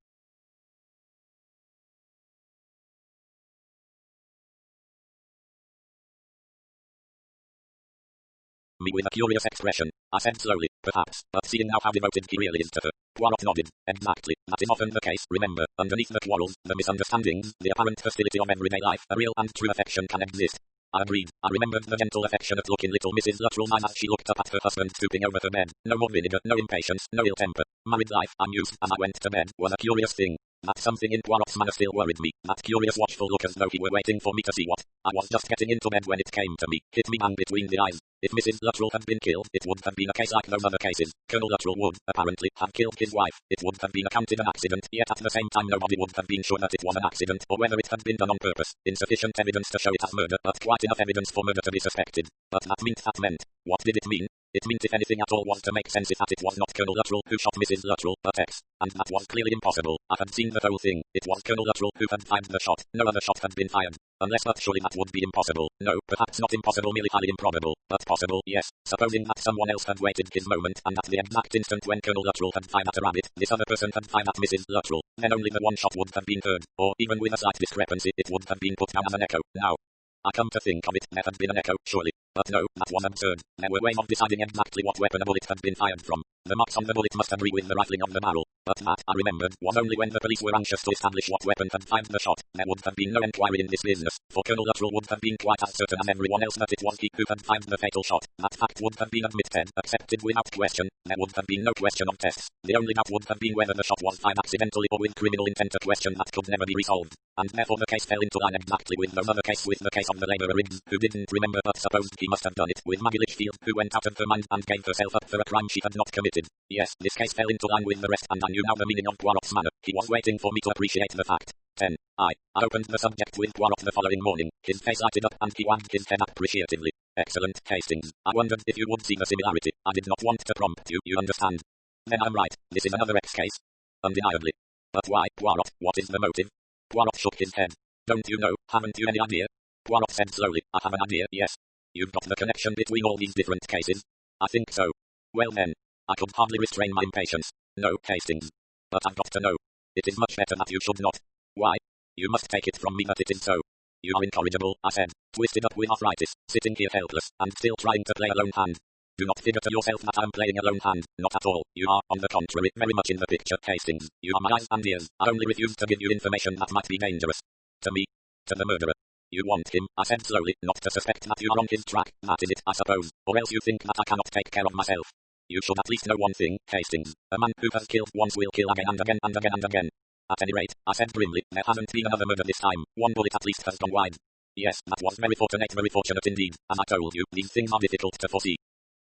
me with a curious expression. I said slowly, perhaps, but seeing now how devoted he really is to her. Poirot nodded. Exactly. That is often the case, remember. Underneath the quarrels, the misunderstandings, the apparent hostility of everyday life, a real and true affection can exist. I agreed. I remembered the gentle affectionate look in little Mrs. Luttrell's eyes as she looked up at her husband stooping over her bed. No more vinegar, no impatience, no ill temper. Married life, I mused as I went to bed, was a curious thing. That something in Poirot's manner still worried me. That curious watchful look as though he were waiting for me to see what. I was just getting into bed when it came to me, hit me bang between the eyes. If Mrs. Luttrell had been killed, it would have been a case like those other cases. Colonel Luttrell would, apparently, have killed his wife. It would have been accounted an accident, yet at the same time nobody would have been sure that it was an accident, or whether it had been done on purpose. Insufficient evidence to show it as murder, but quite enough evidence for murder to be suspected. But that meant. What did it mean? It meant if anything at all was to make sense that it was not Colonel Luttrell who shot Mrs. Luttrell, but X. And that was clearly impossible. I had seen the whole thing. It was Colonel Luttrell who had fired the shot. No other shot had been fired. Unless, but surely that would be impossible. No, perhaps not impossible, merely highly improbable. But possible, yes. Supposing that someone else had waited his moment, and at the exact instant when Colonel Luttrell had fired at a rabbit, this other person had fired at Mrs. Luttrell, then only the one shot would have been heard, or, even with a slight discrepancy, it would have been put down as an echo. Now, I come to think of it, there had been an echo, surely. But no, that was absurd. There were ways of deciding exactly what weapon a bullet had been fired from. The marks on the bullet must agree with the rifling of the barrel. But that, I remembered, was only when the police were anxious to establish what weapon had fired the shot. There would have been no enquiry in this business, for Colonel Luttrell would have been quite as certain as everyone else that it was he who had fired the fatal shot. That fact would have been admitted, accepted without question. There would have been no question of tests. The only doubt would have been whether the shot was fired accidentally or with criminal intent, a question that could never be resolved. And therefore the case fell into line exactly with those other cases, with the case of the labourer Riggs, who didn't remember but supposed he must have done it, with Maggie Litchfield, who went out of her mind and gave herself up for a crime she had not committed. Yes, this case fell into line with the rest, and I knew now the meaning of Poirot's manner. He was waiting for me to appreciate the fact. 10. I opened the subject with Poirot the following morning. His face lighted up and he wagged his head appreciatively. Excellent, Hastings. I wondered if you would see the similarity. I did not want to prompt you, you understand. Then I'm right. This is another X case. Undeniably. But why, Poirot? What is the motive? Poirot shook his head. Don't you know? Haven't you any idea? Poirot said slowly. I have an idea, yes. You've got the connection between all these different cases? I think so. Well then. I could hardly restrain my impatience. No, Hastings. But I've got to know. It is much better that you should not. Why? You must take it from me that it is so. You are incorrigible, I said, twisted up with arthritis, sitting here helpless, and still trying to play a lone hand. Do not figure to yourself that I am playing a lone hand, not at all. You are, on the contrary, very much in the picture, Hastings. You are my eyes and ears. I only refuse to give you information that might be dangerous. To me. To the murderer. You want him, I said slowly, not to suspect that you are on his track, that is it, I suppose, or else you think that I cannot take care of myself. You should at least know one thing, Hastings. A man who has killed once will kill again and again and again and again. At any rate, I said grimly, there hasn't been another murder this time. One bullet at least has gone wide. Yes, that was very fortunate indeed. As I told you, these things are difficult to foresee.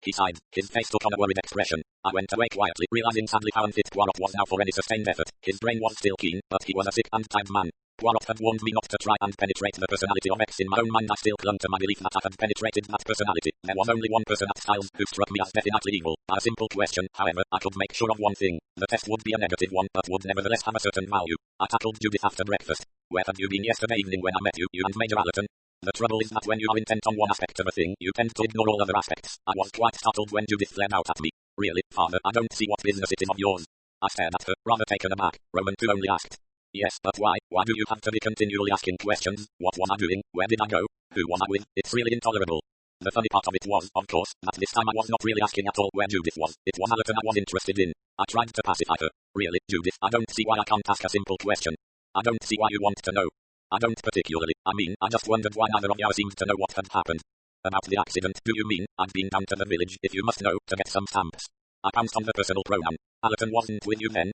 He sighed. His face took on a worried expression. I went away quietly, realizing sadly how unfit Poirot was now for any sustained effort. His brain was still keen, but he was a sick and tired man. Poirot had warned me not to try and penetrate the personality of X. In my own mind I still clung to my belief that I had penetrated that personality. There was only one person at Styles who struck me as definitely evil. By a simple question, however, I could make sure of one thing. The test would be a negative one, but would nevertheless have a certain value. I tackled Judith after breakfast. Where had you been yesterday evening when I met you and Major Allerton? The trouble is that when you are intent on one aspect of a thing, you tend to ignore all other aspects. I was quite startled when Judith flared out at me. Really, father, I don't see what business it is of yours. I stared at her, rather taken aback. Roman 2 only asked. Yes, but why? Why do you have to be continually asking questions? What was I doing? Where did I go? Who was I with? It's really intolerable. The funny part of it was, of course, that this time I was not really asking at all where Judith was. It was Allerton I was interested in. I tried to pacify her. Really, Judith, I don't see why I can't ask a simple question. I don't see why you want to know. I don't particularly. I mean, I just wondered why neither of you seemed to know what had happened. About the accident, do you mean? I'd been down to the village, if you must know, to get some stamps. I pounced on the personal pronoun. Allerton wasn't with you then?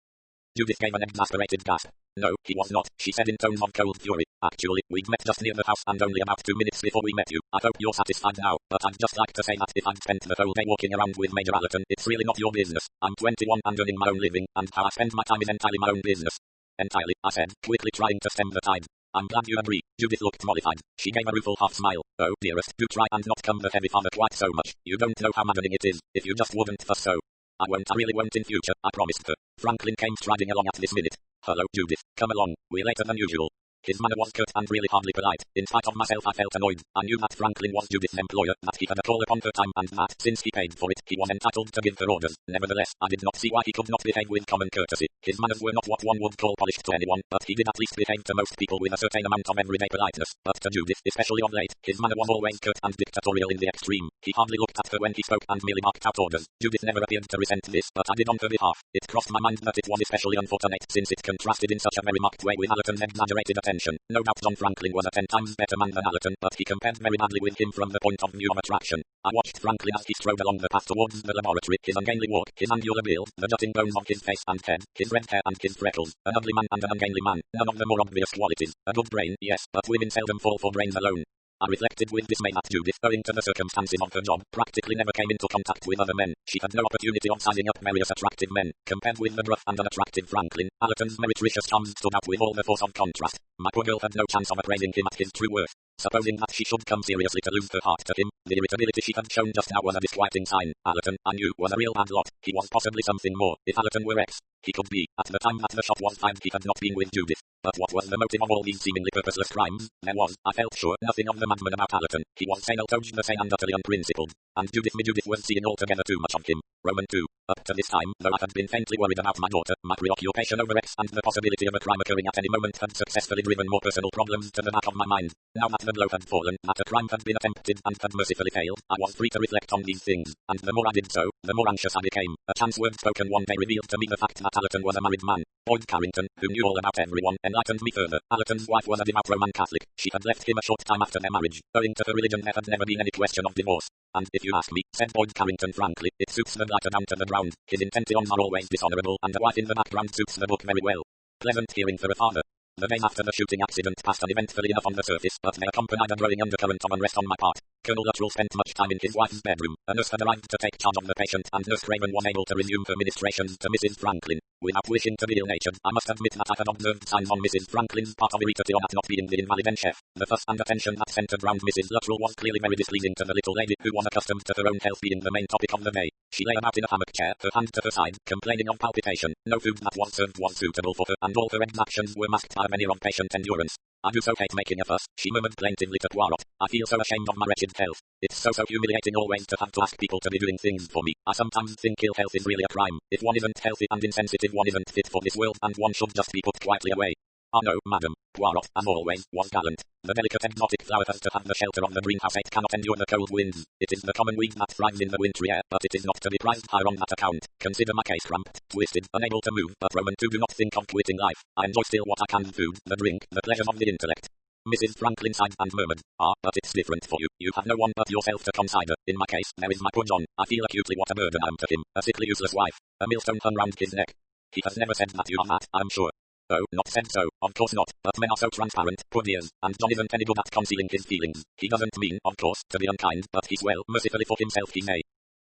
Judith gave an exasperated gasp. No, he was not, she said in tones of cold fury. Actually, we'd met just near the house and only about 2 minutes before we met you. I hope you're satisfied now, but I'd just like to say that if I'd spent the whole day walking around with Major Allerton, it's really not your business. I'm 21 and earning my own living, and how I spend my time is entirely my own business. Entirely, I said, quickly trying to stem the tide. I'm glad you agree. Judith looked mollified. She gave a rueful half smile. Oh, dearest, do try and not come the heavy father quite so much. You don't know how maddening it is, if you just wouldn't fuss so. I really won't in future, I promised her. Franklin came striding along at this minute. Hello, Judith, come along, we're later than usual. His manner was curt and really hardly polite. In spite of myself I felt annoyed. I knew that Franklin was Judith's employer, that he had a call upon her time and that, since he paid for it, he was entitled to give her orders. Nevertheless, I did not see why he could not behave with common courtesy. His manners were not what one would call polished to anyone, but he did at least behave to most people with a certain amount of everyday politeness. But to Judith, especially of late, his manner was always curt and dictatorial in the extreme. He hardly looked at her when he spoke and merely marked out orders. Judith never appeared to resent this, but I did on her behalf. It crossed my mind that it was especially unfortunate since it contrasted in such a very marked way with Allerton's exaggerated attention. No doubt John Franklin was a 10 times better man than Allerton, but he compared very badly with him from the point of view of attraction. I watched Franklin as he strode along the path towards the laboratory, his ungainly walk, his angular build, the jutting bones of his face and head, his red hair and his freckles. An ugly man and an ungainly man, none of the more obvious qualities. A good brain, yes, but women seldom fall for brains alone. I reflected with dismay that Judith, owing to the circumstances of her job, practically never came into contact with other men. She had no opportunity of sizing up various attractive men. Compared with the gruff and unattractive Franklin, Allerton's meretricious charms stood out with all the force of contrast. My poor girl had no chance of appraising him at his true worth. Supposing that she should come seriously to lose her heart to him, the irritability she had shown just now was a disquieting sign. Allerton, I knew, was a real bad lot. He was possibly something more. If Allerton were X, he could be. At the time that the shot was fired, he had not been with Judith. But what was the motive of all these seemingly purposeless crimes? There was, I felt sure, nothing of the madman about Allerton. He was sane-told the same and utterly unprincipled. And Judith was seeing altogether too much of him. Roman 2. Up to this time, though I had been faintly worried about my daughter, my preoccupation over X and the possibility of a crime occurring at any moment had successfully driven more personal problems to the back of my mind. Now that the blow had fallen, that a crime had been attempted and had mercifully failed, I was free to reflect on these things, and the more I did so, the more anxious I became. A chance word spoken one day revealed to me the fact that Allerton was a married man. Boyd Carrington, who knew all about everyone, enlightened me further. Allerton's wife was a devout Roman Catholic. She had left him a short time after their marriage. Owing to her religion there had never been any question of divorce. And if you ask me, said Boyd Carrington frankly, it suits the blighter down to the ground. His intentions are always dishonorable, and a wife in the background suits the book very well. Pleasant hearing for a father. The day after the shooting accident passed uneventfully enough on the surface, but they accompanied a growing undercurrent of unrest on my part. Colonel Luttrell spent much time in his wife's bedroom. A nurse had arrived to take charge of the patient, and Nurse Craven was able to resume her ministrations to Mrs. Franklin. Without wishing to be ill-natured, I must admit that I had observed signs on Mrs. Franklin's part of irritability at not being the invalid and chef. The fuss and attention that centered round Mrs. Luttrell was clearly very displeasing to the little lady, who was accustomed to her own health being the main topic of the day. She lay about in a hammock chair, her hand to her side, complaining of palpitation. No food that was served was suitable for her, and all her exactions were masked by a veneer of patient endurance. I do so hate making a fuss, she murmured plaintively to Poirot. I feel so ashamed of my wretched health. It's so humiliating always to have to ask people to be doing things for me. I sometimes think ill health is really a crime. If one isn't healthy and insensitive, one isn't fit for this world, and one should just be put quietly away. Ah no, madam. Poirot, as always, was gallant. The delicate exotic flower has to have the shelter of the greenhouse. It cannot endure the cold winds. It is the common weed that thrives in the wintry air, but it is not to be prized higher on that account. Consider my case cramped, twisted, unable to move, but Roman 2 do not think of quitting life. I enjoy still what I can, the food, the drink, the pleasures of the intellect. Mrs. Franklin sighed and murmured, ah, but it's different for you. You have no one but yourself to consider. In my case, there is my poor John. I feel acutely what a burden I am to him. A sickly useless wife. A millstone hung round his neck. He has never said that you are that, I am sure. Oh, not said so, of course not, but men are so transparent, poor dears, and John isn't any good at concealing his feelings. He doesn't mean, of course, to be unkind, but he's well, mercifully for himself he may.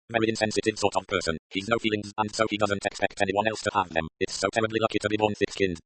Very insensitive sort of person. He's no feelings, and so he doesn't expect anyone else to have them. It's so terribly lucky to be born thick-skinned.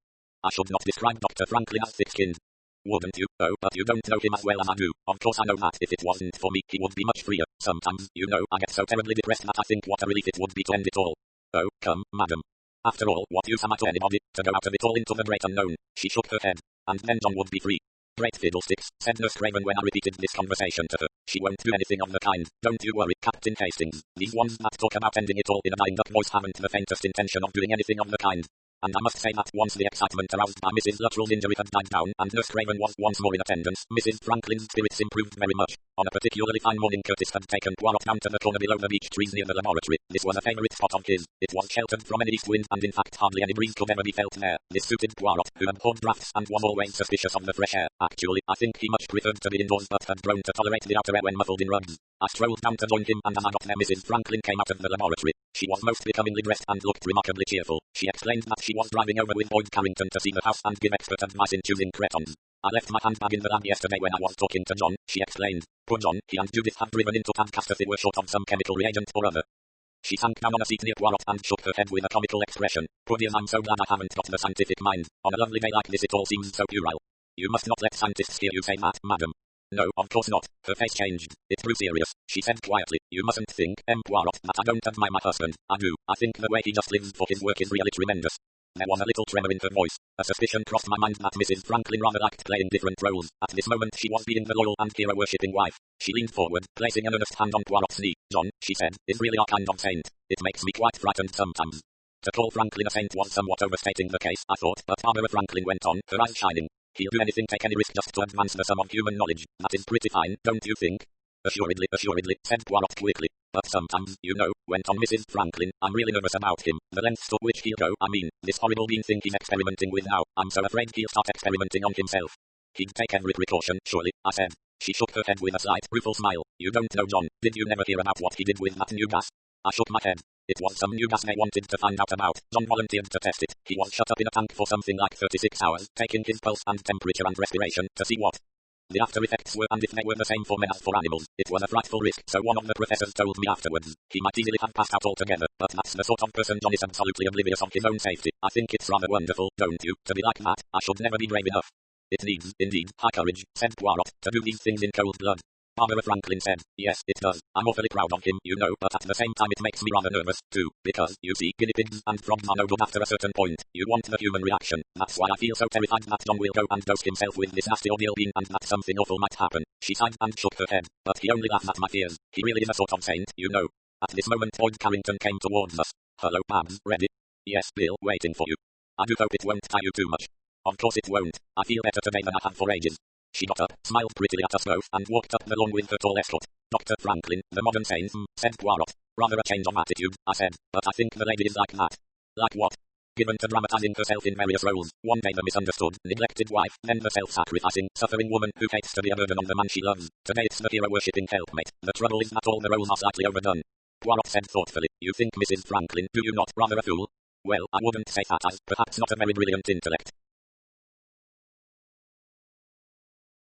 I should not describe Dr. Franklin as thick-skinned. Wouldn't you? Oh, but you don't know him as well as I do. Of course I know that if it wasn't for me, he would be much freer. Sometimes, you know, I get so terribly depressed that I think what a relief it would be to end it all. Oh, come, madam. After all, what use am I to anybody, to go out of it all into the great unknown? She shook her head. And then John would be free. Great fiddlesticks, said Nurse Craven when I repeated this conversation to her. She won't do anything of the kind. Don't you worry, Captain Hastings. These ones that talk about ending it all in a dying duck voice haven't the faintest intention of doing anything of the kind. and I must say that once the excitement aroused by Mrs. Luttrell's injury had died down, and Nurse Craven was once more in attendance, Mrs. Franklin's spirits improved very much. On a particularly fine morning Curtis had taken Poirot down to the corner below the beech trees near the laboratory. This was a favourite spot of his. It was sheltered from any east wind, and in fact hardly any breeze could ever be felt there. This suited Poirot, who abhorred draughts and was always suspicious of the fresh air. Actually, I think he much preferred to be indoors, but had grown to tolerate the outer air when muffled in rugs. I strolled down to join him, and as I got there Mrs. Franklin came out of the laboratory. She was most becomingly dressed and looked remarkably cheerful. She explained that she was driving over with Boyd Carrington to see the house and give expert advice in choosing cretons. I left my handbag in the lab yesterday when I was talking to John, she explained. Poor John, he and Judith had driven into Tadcaster. They were short of some chemical reagent or other. She sank down on a seat near Poirot and shook her head with a comical expression. Poor dear, I'm so glad I haven't got the scientific mind. On a lovely day like this it all seems so puerile. You must not let scientists hear you say that, madam. No, of course not. Her face changed. It grew serious. She said quietly, you mustn't think, Poirot, that I don't admire my husband. I do. I think the way he just lives for his work is really tremendous. There was a little tremor in her voice. A suspicion crossed my mind that Mrs. Franklin rather liked playing different roles. At this moment she was being the loyal and hero-worshipping wife. She leaned forward, placing an earnest hand on Poirot's knee. John, she said, is really our kind of saint. It makes me quite frightened sometimes. To call Franklin a saint was somewhat overstating the case, I thought, but Barbara Franklin went on, her eyes shining. He'll do anything, take any risk just to advance the sum of human knowledge. That is pretty fine, don't you think? Assuredly, said Poirot quickly. But sometimes, you know, went on Mrs. Franklin, I'm really nervous about him. The lengths to which he'll go, I mean, this horrible bean thing he's experimenting with now, I'm so afraid he'll start experimenting on himself. He'd take every precaution, surely, I said. She shook her head with a slight, rueful smile. You don't know John, did you never hear about what he did with that new gas? I shook my head. It was some new gas they wanted to find out about. John volunteered to test it. He was shut up in a tank for something like 36 hours, taking his pulse and temperature and respiration, to see what the after effects were and if they were the same for men as for animals. It was a frightful risk, so one of the professors told me afterwards. He might easily have passed out altogether, but that's the sort of person John is, absolutely oblivious of his own safety. I think it's rather wonderful, don't you, to be like that? I should never be brave enough. It needs, indeed, high courage, said Poirot, to do these things in cold blood. Barbara Franklin said, yes, it does. I'm awfully proud of him, you know, but at the same time it makes me rather nervous, too, because, you see, guinea pigs and frogs are no good after a certain point. You want the human reaction. That's why I feel so terrified that John will go and dose himself with this nasty ordeal bean and that something awful might happen. She sighed and shook her head, but he only laughed at my fears. He really is a sort of saint, you know. At this moment Boyd Carrington came towards us. Hello, Babs, ready? Yes, Bill, waiting for you. I do hope it won't tire you too much. Of course it won't. I feel better today than I have for ages. She got up, smiled prettily at us both, and walked up the lawn with her tall escort. Dr. Franklin, the modern saint, said Poirot. Rather a change of attitude, I said, but I think the lady is like that. Like what? Given to dramatizing herself in various roles, one day the misunderstood, neglected wife, then the self-sacrificing, suffering woman who hates to be a burden on the man she loves. Today it's the hero-worshipping helpmate. The trouble is that all the roles are slightly overdone. Poirot said thoughtfully, you think Mrs. Franklin, do you not, rather a fool? Well, I wouldn't say that, as perhaps not a very brilliant intellect.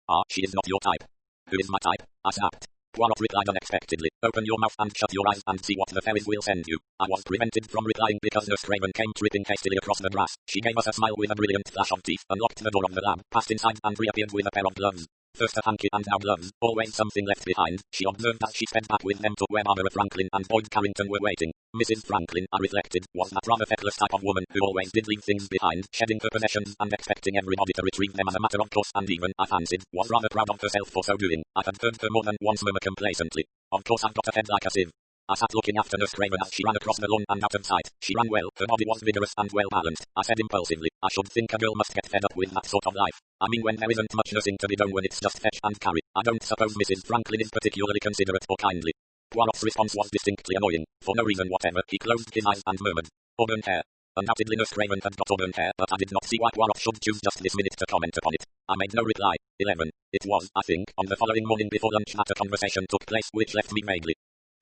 Ah, she is not your type. Who is my type? I snapped. Poirot replied unexpectedly. Open your mouth and shut your eyes and see what the fairies will send you. I was prevented from replying because Nurse Craven came tripping hastily across the grass. She gave us a smile with a brilliant flash of teeth, unlocked the door of the lab, passed inside and reappeared with a pair of gloves. First a hanky and now gloves, always something left behind, she observed as she sped back with them to where Barbara Franklin and Boyd Carrington were waiting. Mrs. Franklin, I reflected, was that rather feckless type of woman who always did leave things behind, shedding her possessions and expecting everybody to retrieve them as a matter of course, and even, I fancied, was rather proud of herself for so doing. I had heard her more than once murmur complacently, of course I've got a head like a sieve. I sat looking after Nurse Craven as she ran across the lawn and out of sight. She ran well, her body was vigorous and well balanced. I said impulsively, I should think a girl must get fed up with that sort of life. I mean when there isn't much nursing to be done, when it's just fetch and carry. I don't suppose Mrs. Franklin is particularly considerate or kindly. Poirot's response was distinctly annoying. For no reason whatever, he closed his eyes and murmured, auburn hair. Undoubtedly Nurse Craven had got auburn hair, but I did not see why Poirot should choose just this minute to comment upon it. I made no reply. 11. It was, I think, on the following morning before lunch that a conversation took place which left me vaguely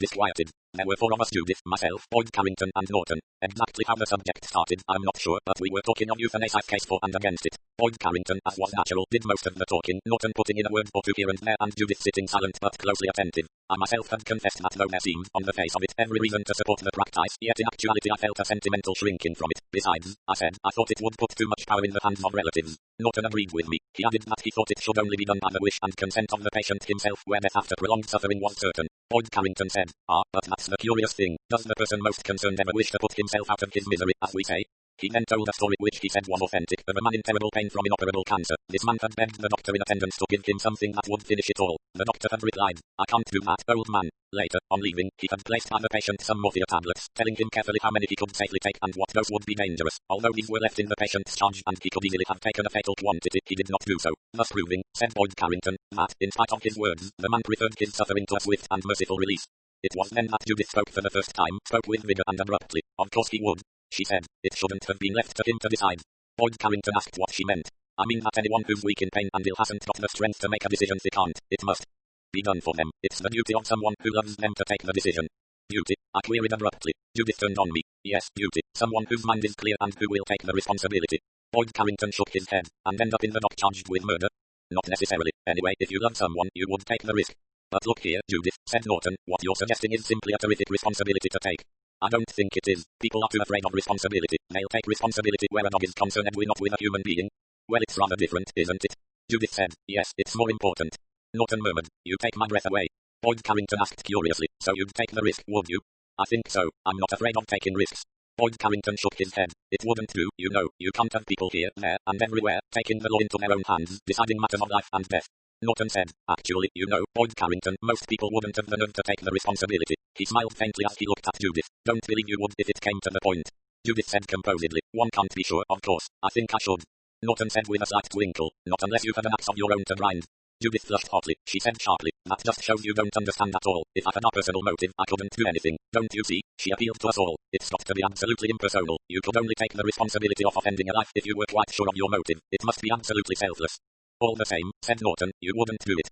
disquieted. There were four of us: Judith, myself, Boyd Carrington and Norton. Exactly how the subject started, I'm not sure, but we were talking of euthanasia's case for and against it. Boyd Carrington, as was natural, did most of the talking, Norton putting in a word or two here and there, and Judith sitting silent but closely attentive. I myself had confessed that though there seemed, on the face of it, every reason to support the practice, yet in actuality I felt a sentimental shrinking from it. Besides, I said, I thought it would put too much power in the hands of relatives. Norton agreed with me. He added that he thought it should only be done by the wish and consent of the patient himself, where death after prolonged suffering was certain. Boyd Carrington said, but that's the curious thing. Does the person most concerned ever wish to put himself out of his misery, as we say? He then told a story which he said was authentic of a man in terrible pain from inoperable cancer. This man had begged the doctor in attendance to give him something that would finish it all. The doctor had replied, "I can't do that, old man." Later, on leaving, he had placed by the patient some morphia tablets, telling him carefully how many he could safely take and what dose would be dangerous. Although these were left in the patient's charge and he could easily have taken a fatal quantity, he did not do so, thus proving, said Boyd Carrington, that, in spite of his words, the man preferred his suffering to a swift and merciful release. It was then that Judith spoke for the first time, spoke with vigor and abruptly. "Of course he would," she said. "It shouldn't have been left to him to decide." Boyd Carrington asked what she meant. "I mean that anyone who's weak in pain and ill hasn't got the strength to make a decision they can't. It must be done for them. It's the duty of someone who loves them to take the decision." "Duty?" I queried abruptly. Judith turned on me. "Yes, duty. Someone whose mind is clear and who will take the responsibility." Boyd Carrington shook his head. "And end up in the dock charged with murder?" "Not necessarily. Anyway, if you love someone, you would take the risk." "But look here, Judith," said Norton, "what you're suggesting is simply a terrific responsibility to take." "I don't think it is. People are too afraid of responsibility. They'll take responsibility where a dog is concerned, not with a human being." "Well, it's rather different, isn't it?" Judith said. "Yes, it's more important." Norton murmured, "You take my breath away." Boyd Carrington asked curiously, "So you'd take the risk, would you?" "I think so. I'm not afraid of taking risks." Boyd Carrington shook his head. "It wouldn't do, you know. You can't have people here, there, and everywhere, taking the law into their own hands, deciding matters of life and death." Norton said, "Actually, you know, Boyd Carrington, most people wouldn't have the nerve to take the responsibility." He smiled faintly as he looked at Judith. "Don't believe you would if it came to the point." Judith said composedly, "One can't be sure, of course. I think I should." Norton said with a slight twinkle, "Not unless you had an axe of your own to grind." Judith flushed hotly. She said sharply, "That just shows you don't understand at all. If I had a personal motive, I couldn't do anything. Don't you see?" She appealed to us all. "It's got to be absolutely impersonal. You could only take the responsibility of offending a life if you were quite sure of your motive. It must be absolutely selfless." "All the same," said Norton, "you wouldn't do it."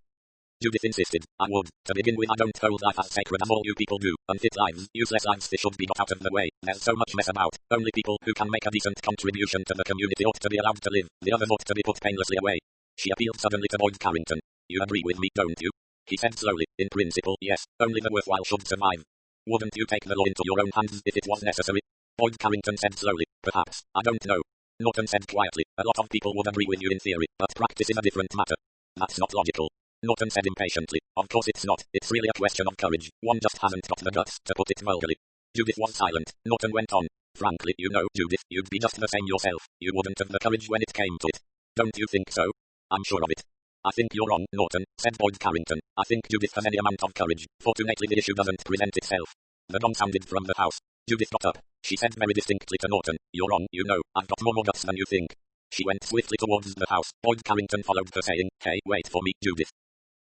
Judith insisted, "I would. To begin with, I don't hold life as sacred as all you people do. Unfit lives, useless lives, they should be got out of the way. There's so much mess about. Only people who can make a decent contribution to the community ought to be allowed to live. The others ought to be put painlessly away." She appealed suddenly to Boyd Carrington. "You agree with me, don't you?" He said slowly, "In principle, yes. Only the worthwhile should survive." "Wouldn't you take the law into your own hands if it was necessary?" Boyd Carrington said slowly, "Perhaps. I don't know." Norton said quietly, "A lot of people would agree with you in theory, but practice is a different matter." "That's not logical." Norton said impatiently, "Of course it's not. It's really a question of courage. One just hasn't got the guts, to put it vulgarly." Judith was silent. Norton went on, "Frankly, you know, Judith, you'd be just the same yourself. You wouldn't have the courage when it came to it. Don't you think so?" "I'm sure of it." "I think you're wrong, Norton," said Boyd Carrington. "I think Judith has any amount of courage. Fortunately the issue doesn't present itself." The gong sounded from the house. Judith got up. She said very distinctly to Norton, "You're wrong, you know. I've got more guts than you think." She went swiftly towards the house. Boyd Carrington followed her saying, "Hey, wait for me, Judith."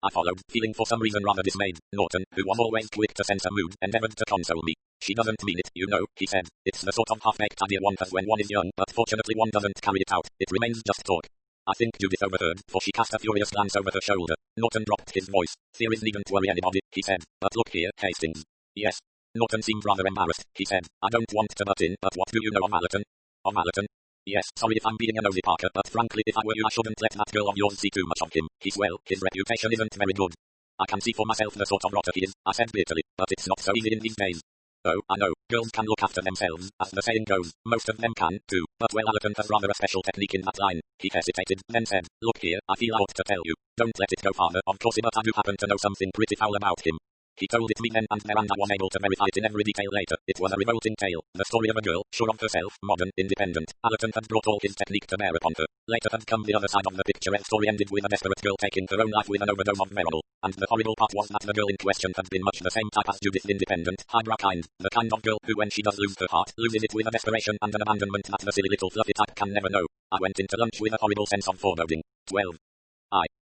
I followed, feeling for some reason rather dismayed. Norton, who was always quick to sense a mood, endeavored to console me. "She doesn't mean it, you know," he said. "It's the sort of half-baked idea one has when one is young, but fortunately one doesn't carry it out. It remains just talk." I think Judith overheard, for she cast a furious glance over her shoulder. Norton dropped his voice. "Theories needn't worry anybody," he said. "But look here, Hastings." "Yes." Norton seemed rather embarrassed. He said, "I don't want to butt in, but what do you know of Allerton?" "Of Allerton?" "Yes, sorry if I'm being a nosy, Parker, but frankly if I were you I shouldn't let that girl of yours see too much of him. His reputation isn't very good." "I can see for myself the sort of rotter he is," I said bitterly, "but it's not so easy in these days." "Oh, I know, girls can look after themselves, as the saying goes. Most of them can, too, but well Allerton has rather a special technique in that line." He hesitated, then said, "Look here, I feel I ought to tell you. Don't let it go farther, of course, but I do happen to know something pretty foul about him." He told it me then and there, and I was able to verify it in every detail later. It was a revolting tale, the story of a girl, sure of herself, modern, independent. Allerton had brought all his technique to bear upon her. Later had come the other side of the picture. The story ended with a desperate girl taking her own life with an overdose of Veronal. And the horrible part was that the girl in question had been much the same type as Judith, independent, highbrow kind. The kind of girl who, when she does lose her heart, loses it with a desperation and an abandonment that the silly little fluffy type can never know. I went into lunch with a horrible sense of foreboding. 12.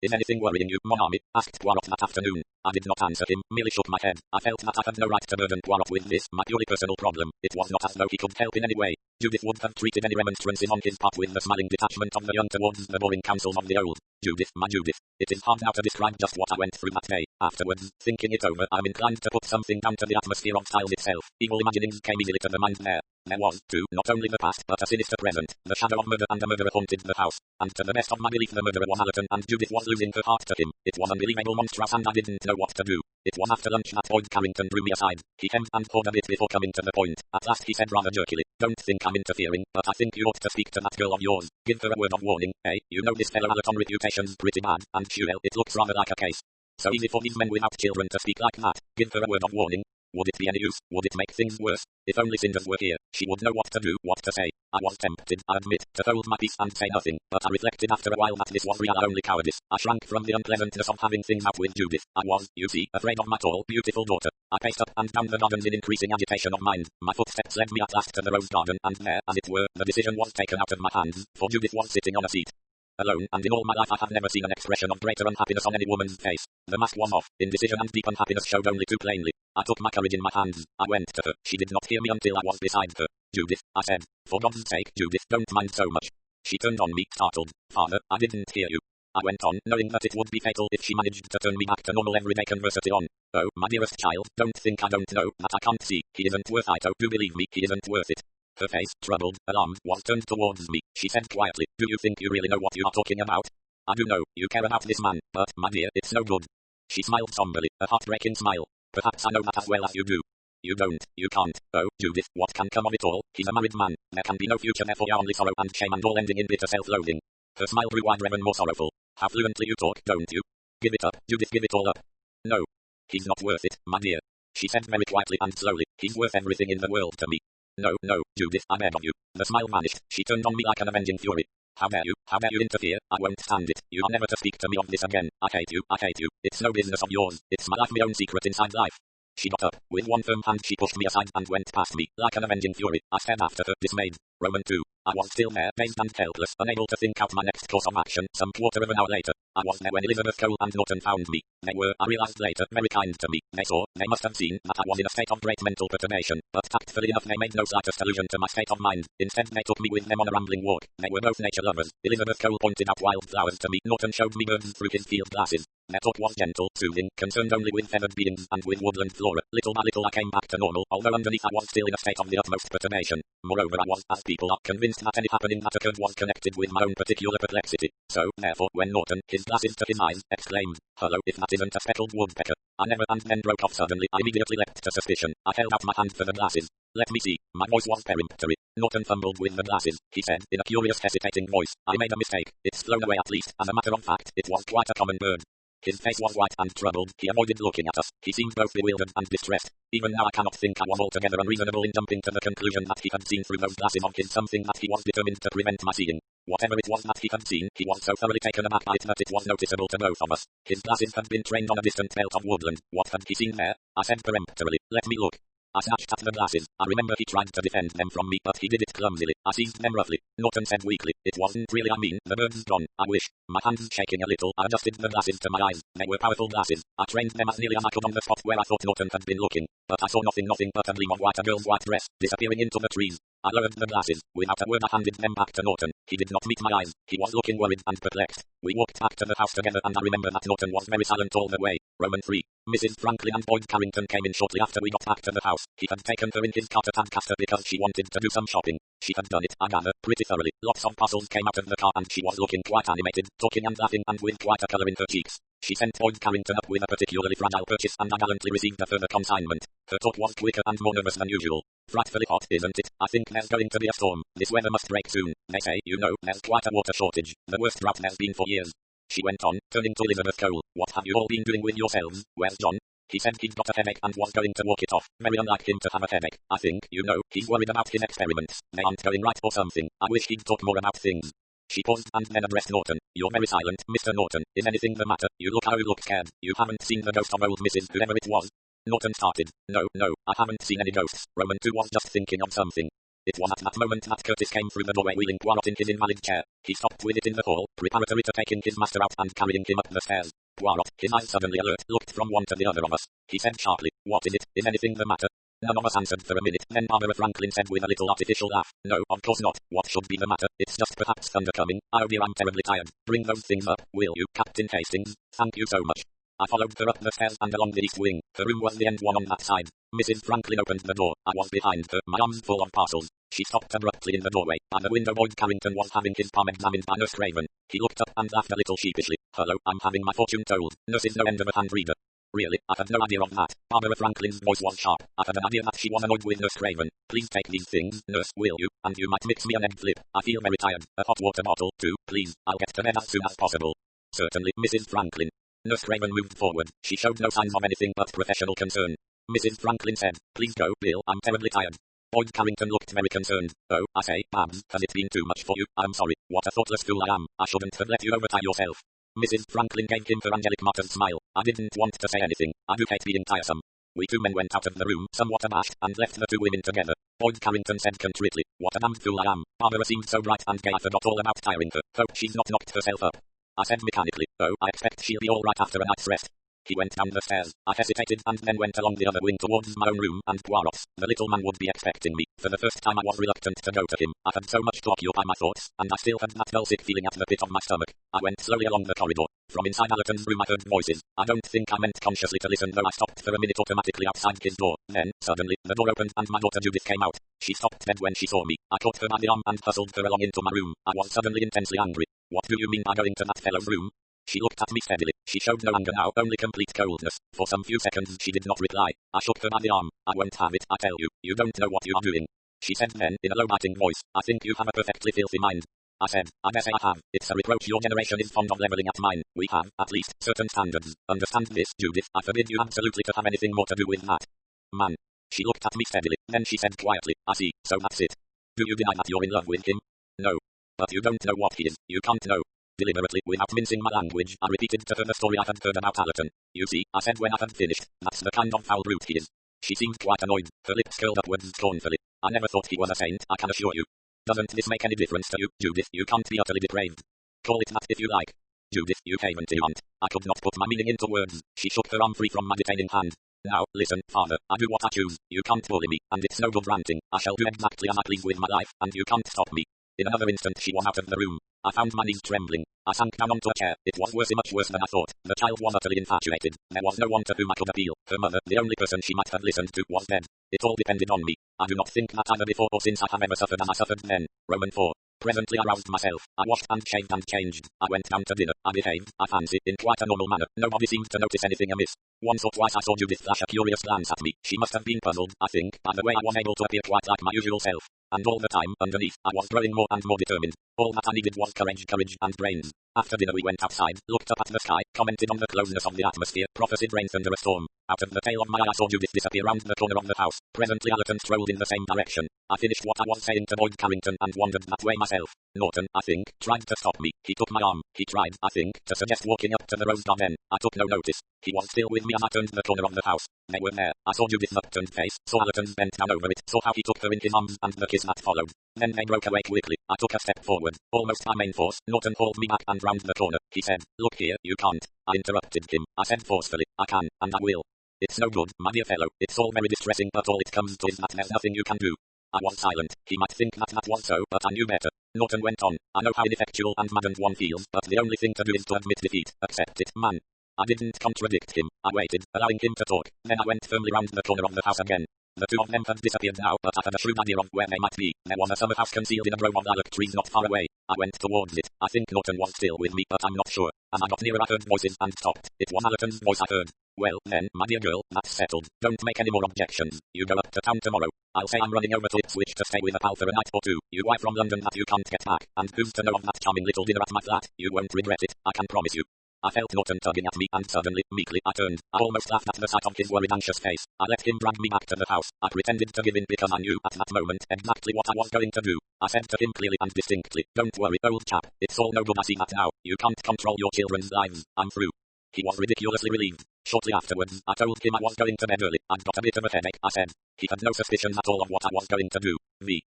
"Is anything worrying you, mon ami?" asked Poirot that afternoon. I did not answer him, merely shook my head. I felt that I had no right to burden Poirot with this, my purely personal problem. It was not as though he could help in any way. Judith would have treated any remonstrances on his part with the smiling detachment of the young towards the boring counsels of the old. Judith, my Judith. It is hard now to describe just what I went through that day. Afterwards, thinking it over, I'm inclined to put something down to the atmosphere of Styles itself. Evil imaginings came easily to the mind there. There was, too, not only the past, but a sinister present. The shadow of murder and the murderer haunted the house. And to the best of my belief the murderer was Allerton and Judith was losing her heart to him. It was unbelievable, monstrous, and I didn't know what to do. It was after lunch that Boyd Carrington drew me aside. He hemmed and hawed a bit before coming to the point. At last he said rather jerkily, "Don't think I'm interfering, but I think you ought to speak to that girl of yours. Give her a word of warning, eh? You know this fellow Allerton reputation's pretty bad, and well, it looks rather like a case. So easy for these men without children to speak like that. Give her a word of warning." Would it be any use? Would it make things worse? If only Cinders were here, she would know what to do, what to say. I was tempted, I admit, to hold my peace and say nothing, but I reflected after a while that this was real only cowardice. I shrank from the unpleasantness of having things out with Judith. I was, you see, afraid of my tall, beautiful daughter. I paced up and down the gardens in increasing agitation of mind. My footsteps led me at last to the rose garden, and there, as it were, the decision was taken out of my hands, for Judith was sitting on a seat. Alone, and in all my life I have never seen an expression of greater unhappiness on any woman's face. The mask was off. Indecision and deep unhappiness showed only too plainly. I took my courage in my hands. I went to her. She did not hear me until I was beside her. Judith, I said. For God's sake, Judith, don't mind so much. She turned on me, startled. Father, I didn't hear you. I went on, knowing that it would be fatal if she managed to turn me back to normal everyday conversation on. Oh, my dearest child, don't think I don't know, that I can't see. He isn't worth it. Oh, do believe me, he isn't worth it. Her face, troubled, alarmed, was turned towards me. She said quietly, do you think you really know what you are talking about? I do know, you care about this man, but, my dear, it's no good. She smiled somberly, a heartbreaking smile. Perhaps I know that as well as you do. You don't, you can't. Oh, Judith, what can come of it all? He's a married man. There can be no future there for you, only sorrow and shame and all ending in bitter self-loathing. Her smile grew wider and more sorrowful. How fluently you talk, don't you? Give it up, Judith, give it all up. No. He's not worth it, my dear. She said very quietly and slowly, he's worth everything in the world to me. No, no, Judith, I beg of you. The smile vanished. She turned on me like an avenging fury. How dare you interfere? I won't stand it. You are never to speak to me of this again. I hate you. It's no business of yours. It's my life, my own secret inside life. She got up. With one firm hand she pushed me aside and went past me, like an avenging fury. I stared after her, dismayed. Roman 2. I was still there, dazed and helpless, unable to think out my next course of action. Some quarter of an hour later, I was there when Elizabeth Cole and Norton found me. They were, I realized later, very kind to me. They must have seen that I was in a state of great mental perturbation, but tactfully enough they made no slightest allusion to my state of mind. Instead they took me with them on a rambling walk. They were both nature lovers. Elizabeth Cole pointed out wildflowers to me. Norton showed me birds through his field glasses. Their talk was gentle, soothing, concerned only with feathered beings and with woodland flora. Little by little I came back to normal, although underneath I was still in a state of the utmost perturbation. Moreover, I was, as people are, convinced that any happening that occurred was connected with my own particular perplexity. So, therefore, when Norton, his glasses to his eyes, exclaimed, "Hello, if that isn't a speckled woodpecker," I never and then broke off suddenly. I immediately leapt to suspicion. I held out my hand for the glasses. "Let me see." My voice was peremptory. Norton fumbled with the glasses. He said, in a curious hesitating voice, "I made a mistake. It's flown away at least. As a matter of fact, it was quite a common bird." His face was white and troubled. He avoided looking at us. He seemed both bewildered and distressed. Even now I cannot think I was altogether unreasonable in jumping to the conclusion that he had seen through those glasses of his something that he was determined to prevent my seeing. Whatever it was that he had seen, he was so thoroughly taken aback by it that it was noticeable to both of us. His glasses had been trained on a distant belt of woodland. What had he seen there? I said peremptorily, "Let me look." I snatched at the glasses. I remember he tried to defend them from me, but he did it clumsily. I seized them roughly. Norton said weakly, "It wasn't really, the bird's gone. I wish." My hands shaking a little, I adjusted the glasses to my eyes. They were powerful glasses. I trained them as nearly as I could on the spot where I thought Norton had been looking. But I saw nothing but a gleam of white, a girl's white dress, disappearing into the trees. I lowered the glasses. Without a word I handed them back to Norton. He did not meet my eyes. He was looking worried and perplexed. We walked back to the house together and I remember that Norton was very silent all the way. Roman 3. Mrs. Franklin and Boyd Carrington came in shortly after we got back to the house. He had taken her in his car to Tadcaster because she wanted to do some shopping. She had done it, I gather, pretty thoroughly. Lots of puzzles came out of the car and she was looking quite animated, talking and laughing and with quite a colour in her cheeks. She sent Boyd Carrington up with a particularly fragile purchase and I gallantly received a further consignment. Her talk was quicker and more nervous than usual. "Frightfully hot, isn't it? I think there's going to be a storm. This weather must break soon. They say, there's quite a water shortage. The worst drought there's been for years." She went on, turning to Elizabeth Cole. "What have you all been doing with yourselves? Where's John?" He said he'd got a headache and was going to walk it off. Very unlike him to have a headache. I think, he's worried about his experiments. They aren't going right or something. I wish he'd talk more about things. She paused and then addressed Norton. "You're very silent, Mr. Norton. Is anything the matter? You look scared. You haven't seen the ghost of old Mrs. whoever it was?" Norton started. No, I haven't seen any ghosts." Roman 2 was just thinking of something. It was at that moment that Curtis came through the doorway wheeling Poirot in his invalid chair. He stopped with it in the hall, preparatory to taking his master out and carrying him up the stairs. Poirot, his eyes suddenly alert, looked from one to the other of us. He said sharply, "What is it? Is anything the matter?" None of us answered for a minute. Then Barbara Franklin said with a little artificial laugh, "No, of course not. What should be the matter? It's just perhaps thunder coming. Oh dear, I'm terribly tired. Bring those things up, will you, Captain Hastings? Thank you so much." I followed her up the stairs and along the east wing. Her room was the end one on that side. Mrs. Franklin opened the door. I was behind her, my arms full of parcels. She stopped abruptly in the doorway. At the window Boyd Carrington was having his palm examined by Nurse Craven. He looked up and laughed a little sheepishly. "Hello, I'm having my fortune told. Nurse is no end of a hand reader." "Really? I had no idea of that." Barbara Franklin's voice was sharp. I had an idea that she was annoyed with Nurse Craven. "Please take these things, Nurse, will you? And you might mix me an egg flip. I feel very tired. A hot water bottle, too, please. I'll get to bed as soon as possible." "Certainly, Mrs. Franklin." Nurse Craven moved forward. She showed no signs of anything but professional concern. Mrs. Franklin said. Please go, Bill, I'm terribly tired. Boyd Carrington looked very concerned. Oh, I say, Babs, has it been too much for you? I'm sorry. What a thoughtless fool I am. I shouldn't have let you overtie yourself. Mrs. Franklin gave him her angelic muttered smile. I didn't want to say anything. I do hate being tiresome. We two men went out of the room, somewhat abashed, and left the two women together. Boyd Carrington said contritely, what a damned fool I am. Barbara seemed so bright and gay I forgot all about tiring her. Hope she's not knocked herself up. I said mechanically, oh, I expect she'll be all right after a night's rest. He went down the stairs. I hesitated and then went along the other wing towards my own room and Poirot's. The little man would be expecting me. For the first time I was reluctant to go to him. I had so much to occupy my thoughts, and I still had that dull sick feeling at the pit of my stomach. I went slowly along the corridor. From inside Allerton's room I heard voices. I don't think I meant consciously to listen, though I stopped for a minute automatically outside his door. Then, suddenly, the door opened and my daughter Judith came out. She stopped dead when she saw me. I caught her by the arm and hustled her along into my room. I was suddenly intensely angry. What do you mean by going to that fellow's room? She looked at me steadily. She showed no anger now, only complete coldness. For some few seconds she did not reply. I shook her by the arm. I won't have it, I tell you. You don't know what you are doing. She said then, in a low biting voice, I think you have a perfectly filthy mind. I said, I dare say I have. It's a reproach your generation is fond of levelling at mine. We have, at least, certain standards. Understand this, Judith. I forbid you absolutely to have anything more to do with that man. She looked at me steadily. Then she said quietly, I see, so that's it. Do you deny that you're in love with him? No. But you don't know what he is. You can't know. Deliberately, without mincing my language, I repeated to her the story I had heard about Allerton. You see, I said when I had finished, that's the kind of foul brute he is. She seemed quite annoyed, her lips curled upwards scornfully. I never thought he was a saint, I can assure you. Doesn't this make any difference to you, Judith? You can't be utterly depraved. Call it that if you like. Judith, you came into aunt. I could not put my meaning into words. She shook her arm free from my detaining hand. Now, listen, father, I do what I choose. You can't bully me, and it's no good ranting. I shall do exactly as I please with my life, and you can't stop me. In another instant she was out of the room. I found my knees trembling. I sank down onto a chair. It was worse, much worse than I thought. The child was utterly infatuated. There was no one to whom I could appeal. Her mother, the only person she might have listened to, was dead. It all depended on me. I do not think that either before or since I have ever suffered as I suffered then. Roman 4. Presently I roused myself. I washed and shaved and changed. I went down to dinner. I behaved, I fancy, in quite a normal manner. Nobody seemed to notice anything amiss. Once or twice I saw Judith flash a curious glance at me. She must have been puzzled, I think, by the way I was able to appear quite like my usual self. And all the time, underneath, I was growing more and more determined. All that I needed was courage and brains. After dinner we went outside, looked up at the sky, commented on the closeness of the atmosphere, prophesied rain thunder a storm. Out of the tail of my eye I saw Judith disappear round the corner of the house. Presently Allerton strolled in the same direction. I finished what I was saying to Boyd Carrington and wandered that way myself. Norton, I think, tried to stop me. He took my arm. He tried, I think, to suggest walking up to the rose garden. I took no notice. He was still with me as I turned the corner of the house. They were there. I saw Judith's upturned face, saw Allerton's bent down over it, saw how he took her in his arms and the kiss that followed. Then they broke away quickly. I took a step forward. Almost by main force, Norton hauled me back and round the corner. He said, look here, you can't. I interrupted him. I said forcefully, I can, and I will. It's no good, my dear fellow. It's all very distressing, but all it comes to is that there's nothing you can do. I was silent. He might think that was so, but I knew better. Norton went on. I know how ineffectual and maddened one feels, but the only thing to do is to admit defeat. Accept it, man. I didn't contradict him. I waited, allowing him to talk. Then I went firmly round the corner of the house again. The two of them had disappeared now, but I had a shrewd idea of where they might be. There was a summer house concealed in a grove of lilac trees not far away. I went towards it. I think Norton was still with me, but I'm not sure. As I got nearer I heard voices and stopped. It was Allerton's voice I heard. Well, then, my dear girl, that's settled. Don't make any more objections. You go up to town tomorrow. I'll say I'm running over to Ipswich to stay with a pal for a night or two. You wife from London that you can't get back. And who's to know of that charming little dinner at my flat? You won't regret it, I can promise you. I felt Norton tugging at me, and suddenly, meekly, I turned. I almost laughed at the sight of his worried, anxious face. I let him drag me back to the house. I pretended to give in because I knew, at that moment, exactly what I was going to do. I said to him clearly and distinctly, don't worry, old chap. It's all no good, I see that now. You can't control your children's lives. I'm through. He was ridiculously relieved. Shortly afterwards, I told him I was going to bed early. I'd got a bit of a headache, I said. He had no suspicions at all of what I was going to do.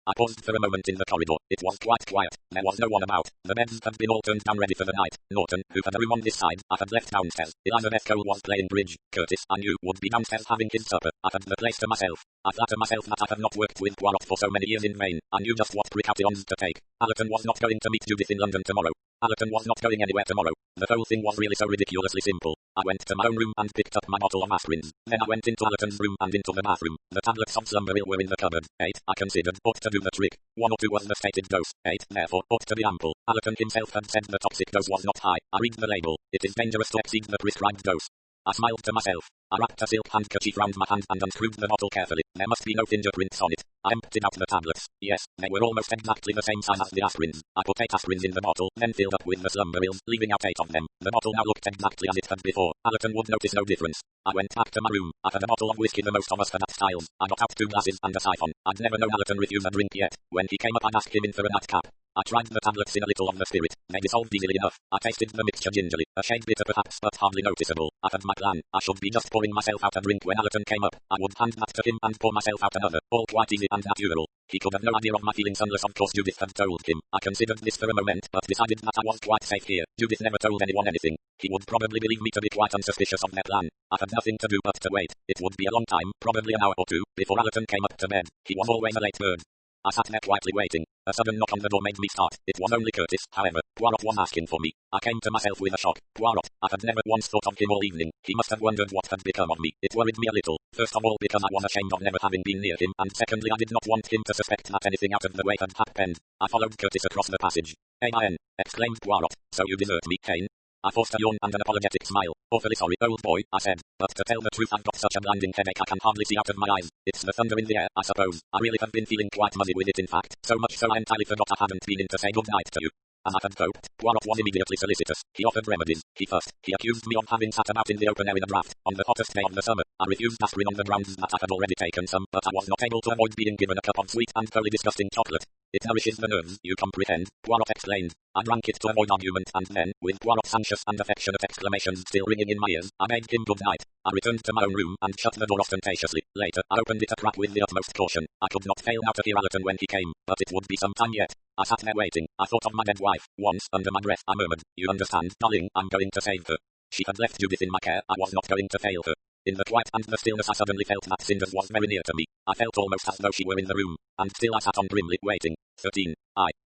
I paused for a moment in the corridor. It was quite quiet. There was no one about. The beds had been all turned down ready for the night. Norton, who had a room on this side, I had left downstairs. Elizabeth Cole was playing bridge. Curtis, I knew, would be downstairs having his supper. I had the place to myself. I flatter myself that I had not worked with Poirot for so many years in vain. I knew just what precautions to take. Allerton was not going to meet Judith in London tomorrow. Allerton was not going anywhere tomorrow. The whole thing was really so ridiculously simple. I went to my own room and picked up my bottle of aspirins. Then I went into Allerton's room and into the bathroom. The tablets of slumberil were in the cupboard. 8, I considered, ought to do the trick. 1 or 2 was the stated dose. 8, therefore, ought to be ample. Allerton himself had said the toxic dose was not high. I read the label. It is dangerous to exceed the prescribed dose. I smiled to myself. I wrapped a silk handkerchief round my hand and unscrewed the bottle carefully. There must be no fingerprints on it. I emptied out the tablets. Yes, they were almost exactly the same size as the aspirins. I put 8 aspirins in the bottle, then filled up with the slumber pills, leaving out 8 of them. The bottle now looked exactly as it had before. Allerton would notice no difference. I went back to my room. I had a bottle of whiskey, the most of us had at Styles. I got out 2 glasses and a siphon. I'd never known Allerton refuse a drink yet. When he came up, I'd asked him in for a nightcap. I tried the tablets in a little of the spirit. They dissolved easily enough. I tasted the mixture gingerly, a shade bitter perhaps, but hardly noticeable. I had my plan. I should be just pouring myself out a drink when Allerton came up. I would hand that to him and pour myself out another. All quite easy and natural. He could have no idea of my feelings unless of course Judith had told him. I considered this for a moment, but decided that I was quite safe here. Judith never told anyone anything. He would probably believe me to be quite unsuspicious of their plan. I had nothing to do but to wait. It would be a long time, probably an hour or 2, before Allerton came up to bed. He was always a late bird. I sat there quietly waiting. A sudden knock on the door made me start. It was only Curtis, however. Poirot was asking for me. I came to myself with a shock. Poirot. I had never once thought of him all evening. He must have wondered what had become of me. It worried me a little. First of all because I was ashamed of never having been near him, and secondly I did not want him to suspect that anything out of the way had happened. I followed Curtis across the passage. "Amen," exclaimed Poirot. "So you desert me, Kane?" I forced a yawn and an apologetic smile. "Awfully sorry, old boy," I said. "But to tell the truth, I've got such a blinding headache I can hardly see out of my eyes. It's the thunder in the air, I suppose. I really have been feeling quite muzzy with it, in fact. So much so I entirely forgot I hadn't been in to say good night to you." As I had hoped, Poirot was immediately solicitous. He offered remedies. He accused me of having sat about in the open air in a draught, on the hottest day of the summer. I refused aspirin on the grounds that I had already taken some, but I was not able to avoid being given a cup of sweet and thoroughly disgusting chocolate. "It nourishes the nerves, you comprehend," Poirot explained. I drank it to avoid argument, and then, with Poirot's anxious and affectionate exclamations still ringing in my ears, I bade him good night. I returned to my own room and shut the door ostentatiously. Later, I opened it a crack with the utmost caution. I could not fail now to hear Allerton when he came, but it would be some time yet. I sat there waiting. I thought of my dead wife. Once, under my breath, I murmured, "You understand, darling, I'm going to save her." She had left Judith in my care. I was not going to fail her. In the quiet and the stillness I suddenly felt that Cinders was very near to me. I felt almost as though she were in the room, and still I sat on grimly, waiting. 13.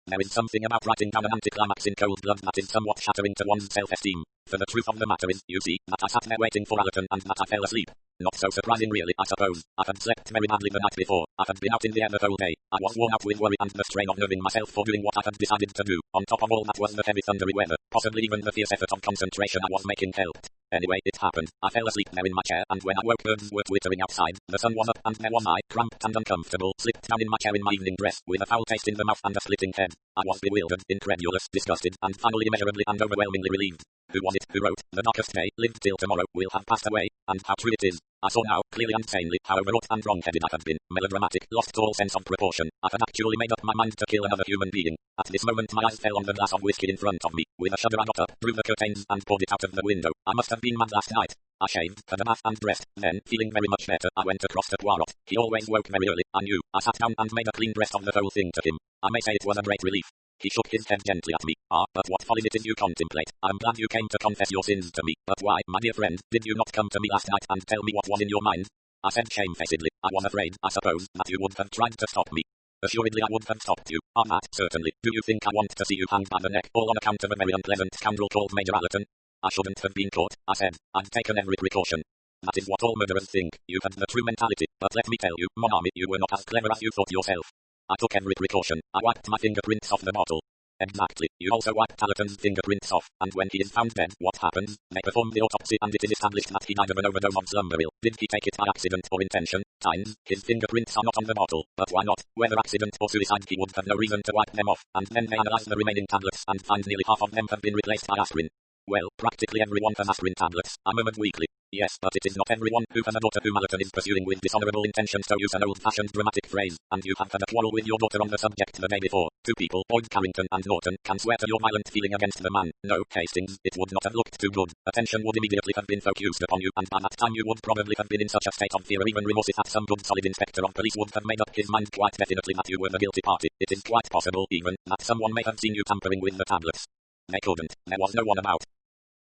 There is something about writing down an anticlimax in cold blood that is somewhat shattering to one's self-esteem. For the truth of the matter is, you see, that I sat there waiting for Allerton and that I fell asleep. Not so surprising really, I suppose. I had slept very badly the night before. I had been out in the air the whole day. I was worn out with worry and the strain of nerving myself for doing what I had decided to do. On top of all that was the heavy thundery weather. Possibly even the fierce effort of concentration I was making helped. Anyway, it happened. I fell asleep there in my chair, and when I woke birds were twittering outside. The sun was up, and there was I, cramped and uncomfortable, slipped down in my chair in my evening dress, with a foul taste in the mouth and a splitting head. I was bewildered, incredulous, disgusted, and finally immeasurably and overwhelmingly relieved. Who was it who wrote, "The darkest day, lived till tomorrow, will have passed away," and how true it is. I saw now, clearly and sanely, how overwrought and wrong-headed I had been, melodramatic, lost to all sense of proportion. I had actually made up my mind to kill another human being. At this moment my eyes fell on the glass of whiskey in front of me. With a shudder I got up, drew the curtains, and poured it out of the window. I must have been mad last night. I shaved, had a bath and dressed, then, feeling very much better, I went across to Poirot. He always woke very early, I knew. I sat down and made a clean breast of the whole thing to him. I may say it was a great relief. He shook his head gently at me. "But what follies it is you contemplate. I'm glad you came to confess your sins to me. But why, my dear friend, did you not come to me last night and tell me what was in your mind?" I said shamefacedly. "I was afraid, I suppose, that you would have tried to stop me." "Assuredly I would have stopped you. That, certainly. Do you think I want to see you hanged by the neck, all on account of a very unpleasant scoundrel called Major Allerton?" "I shouldn't have been caught," I said. "I'd taken every precaution." "That is what all murderers think. You had the true mentality. But let me tell you, mon ami, you were not as clever as you thought yourself. I took every precaution. I wiped my fingerprints off the bottle." "Exactly. You also wiped Allerton's fingerprints off, and when he is found dead, what happens? They perform the autopsy and it is established that he died of an overdose of slumberil. Did he take it by accident or intention? Times, his fingerprints are not on the bottle, but why not? Whether accident or suicide, he would have no reason to wipe them off, and then they analyze the remaining tablets and find nearly half of them have been replaced by aspirin." "Well, practically everyone has aspirin tablets," I murmured weakly. "Yes, but it is not everyone who has a daughter whom Allerton is pursuing with dishonorable intentions, to use an old-fashioned dramatic phrase, and you have had a quarrel with your daughter on the subject the day before. 2 people, Boyd Carrington and Norton, can swear to your violent feeling against the man. No, Hastings, it would not have looked too good. Attention would immediately have been focused upon you, and by that time you would probably have been in such a state of fear or even remorse that some good solid inspector of police would have made up his mind quite definitely that you were the guilty party. It is quite possible, even, that someone may have seen you tampering with the tablets." "They couldn't. There was no one about.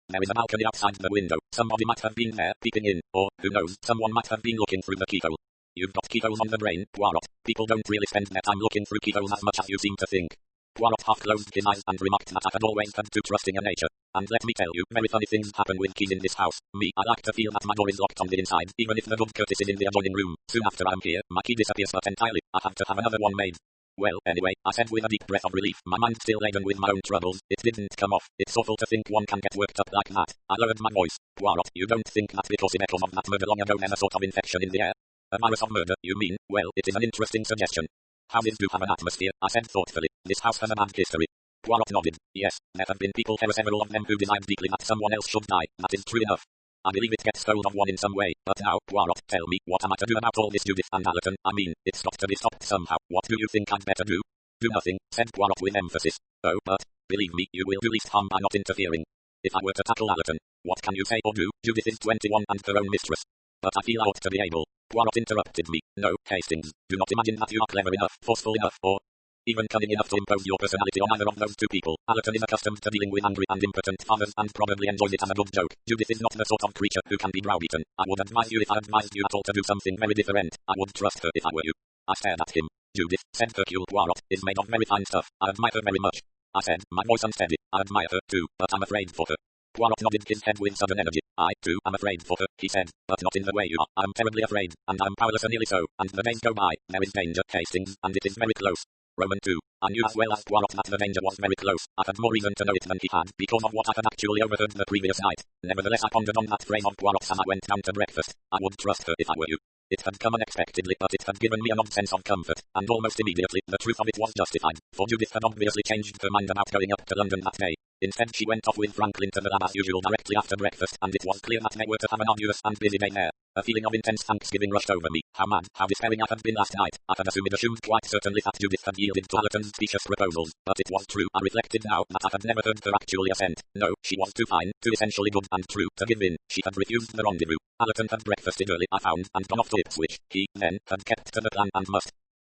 There is a balcony outside the window. Somebody might have been there, peeping in, or, who knows, someone might have been looking through the keyhole. You've got keyholes on the brain, Poirot. People don't really spend their time looking through keyholes as much as you seem to think." Poirot half closed his eyes and remarked that I had always had too trusting a nature. "And let me tell you, very funny things happen with keys in this house. I like to feel that my door is locked on the inside, even if the good Curtis is in the adjoining room. Soon after I'm here, my key disappears but entirely. I have to have another one made." Well, anyway, I said with a deep breath of relief, my mind still laden with my own troubles. It didn't come off. It's awful to think one can get worked up like that. I lowered my voice. Poirot, you don't think that because in echoes of that murder long ago there's a sort of infection in the air? A virus of murder, you mean? Well, it is an interesting suggestion. Houses do have an atmosphere, I said thoughtfully. This house has a bad history. Poirot nodded. Yes, there have been people here, several of them who desired deeply that someone else should die. That is true enough. I believe it gets hold of one in some way. But now, Poirot, tell me, what am I to do about all this, Judith and Allerton? I mean, it's got to be stopped somehow. What do you think I'd better do? Do nothing, said Poirot with emphasis. Oh, but, believe me, you will do least harm by not interfering. If I were to tackle Allerton, what can you say or do? Judith is 21 and her own mistress. But I feel I ought to be able. Poirot interrupted me. No, Hastings, do not imagine that you are clever enough, forceful enough, or even cunning enough to impose your personality on either of those two people. Allerton is accustomed to dealing with angry and impotent fathers and probably enjoys it as a good joke. Judith is not the sort of creature who can be browbeaten. I would advise you, if I advised you at all, to do something very different. I would trust her if I were you. I stared at him. Judith, said Hercule Poirot, is made of very fine stuff. I admire her very much. I said, my voice unsteady. I admire her too, but I'm afraid for her. Poirot nodded his head with sudden energy. I, too, am afraid for her, he said, but not in the way you are. I'm terribly afraid, and I'm powerless, and nearly so, and the days go by. There is danger, Hastings, and it is very close. Roman 2. I knew as well as Poirot that the danger was very close. I had more reason to know it than he had, because of what I had actually overheard the previous night. Nevertheless, I pondered on that phrase of Poirot's as I went down to breakfast. I would trust her if I were you. It had come unexpectedly, but it had given me an odd sense of comfort, and almost immediately, the truth of it was justified, for Judith had obviously changed her mind about going up to London that day. Instead, she went off with Franklin to the lab as usual directly after breakfast, and it was clear that they were to have an arduous and busy day there. A feeling of intense thanksgiving rushed over me. How mad, how despairing I had been last night. I had assumed quite certainly that Judith had yielded to Allerton's specious proposals, but it was true. I reflected now that I had never heard her actually assent. No, she was too fine, too essentially good and true to give in. She had refused the rendezvous. Allerton had breakfasted early, I found, and gone off to Ipswich. He, then, had kept to the plan and must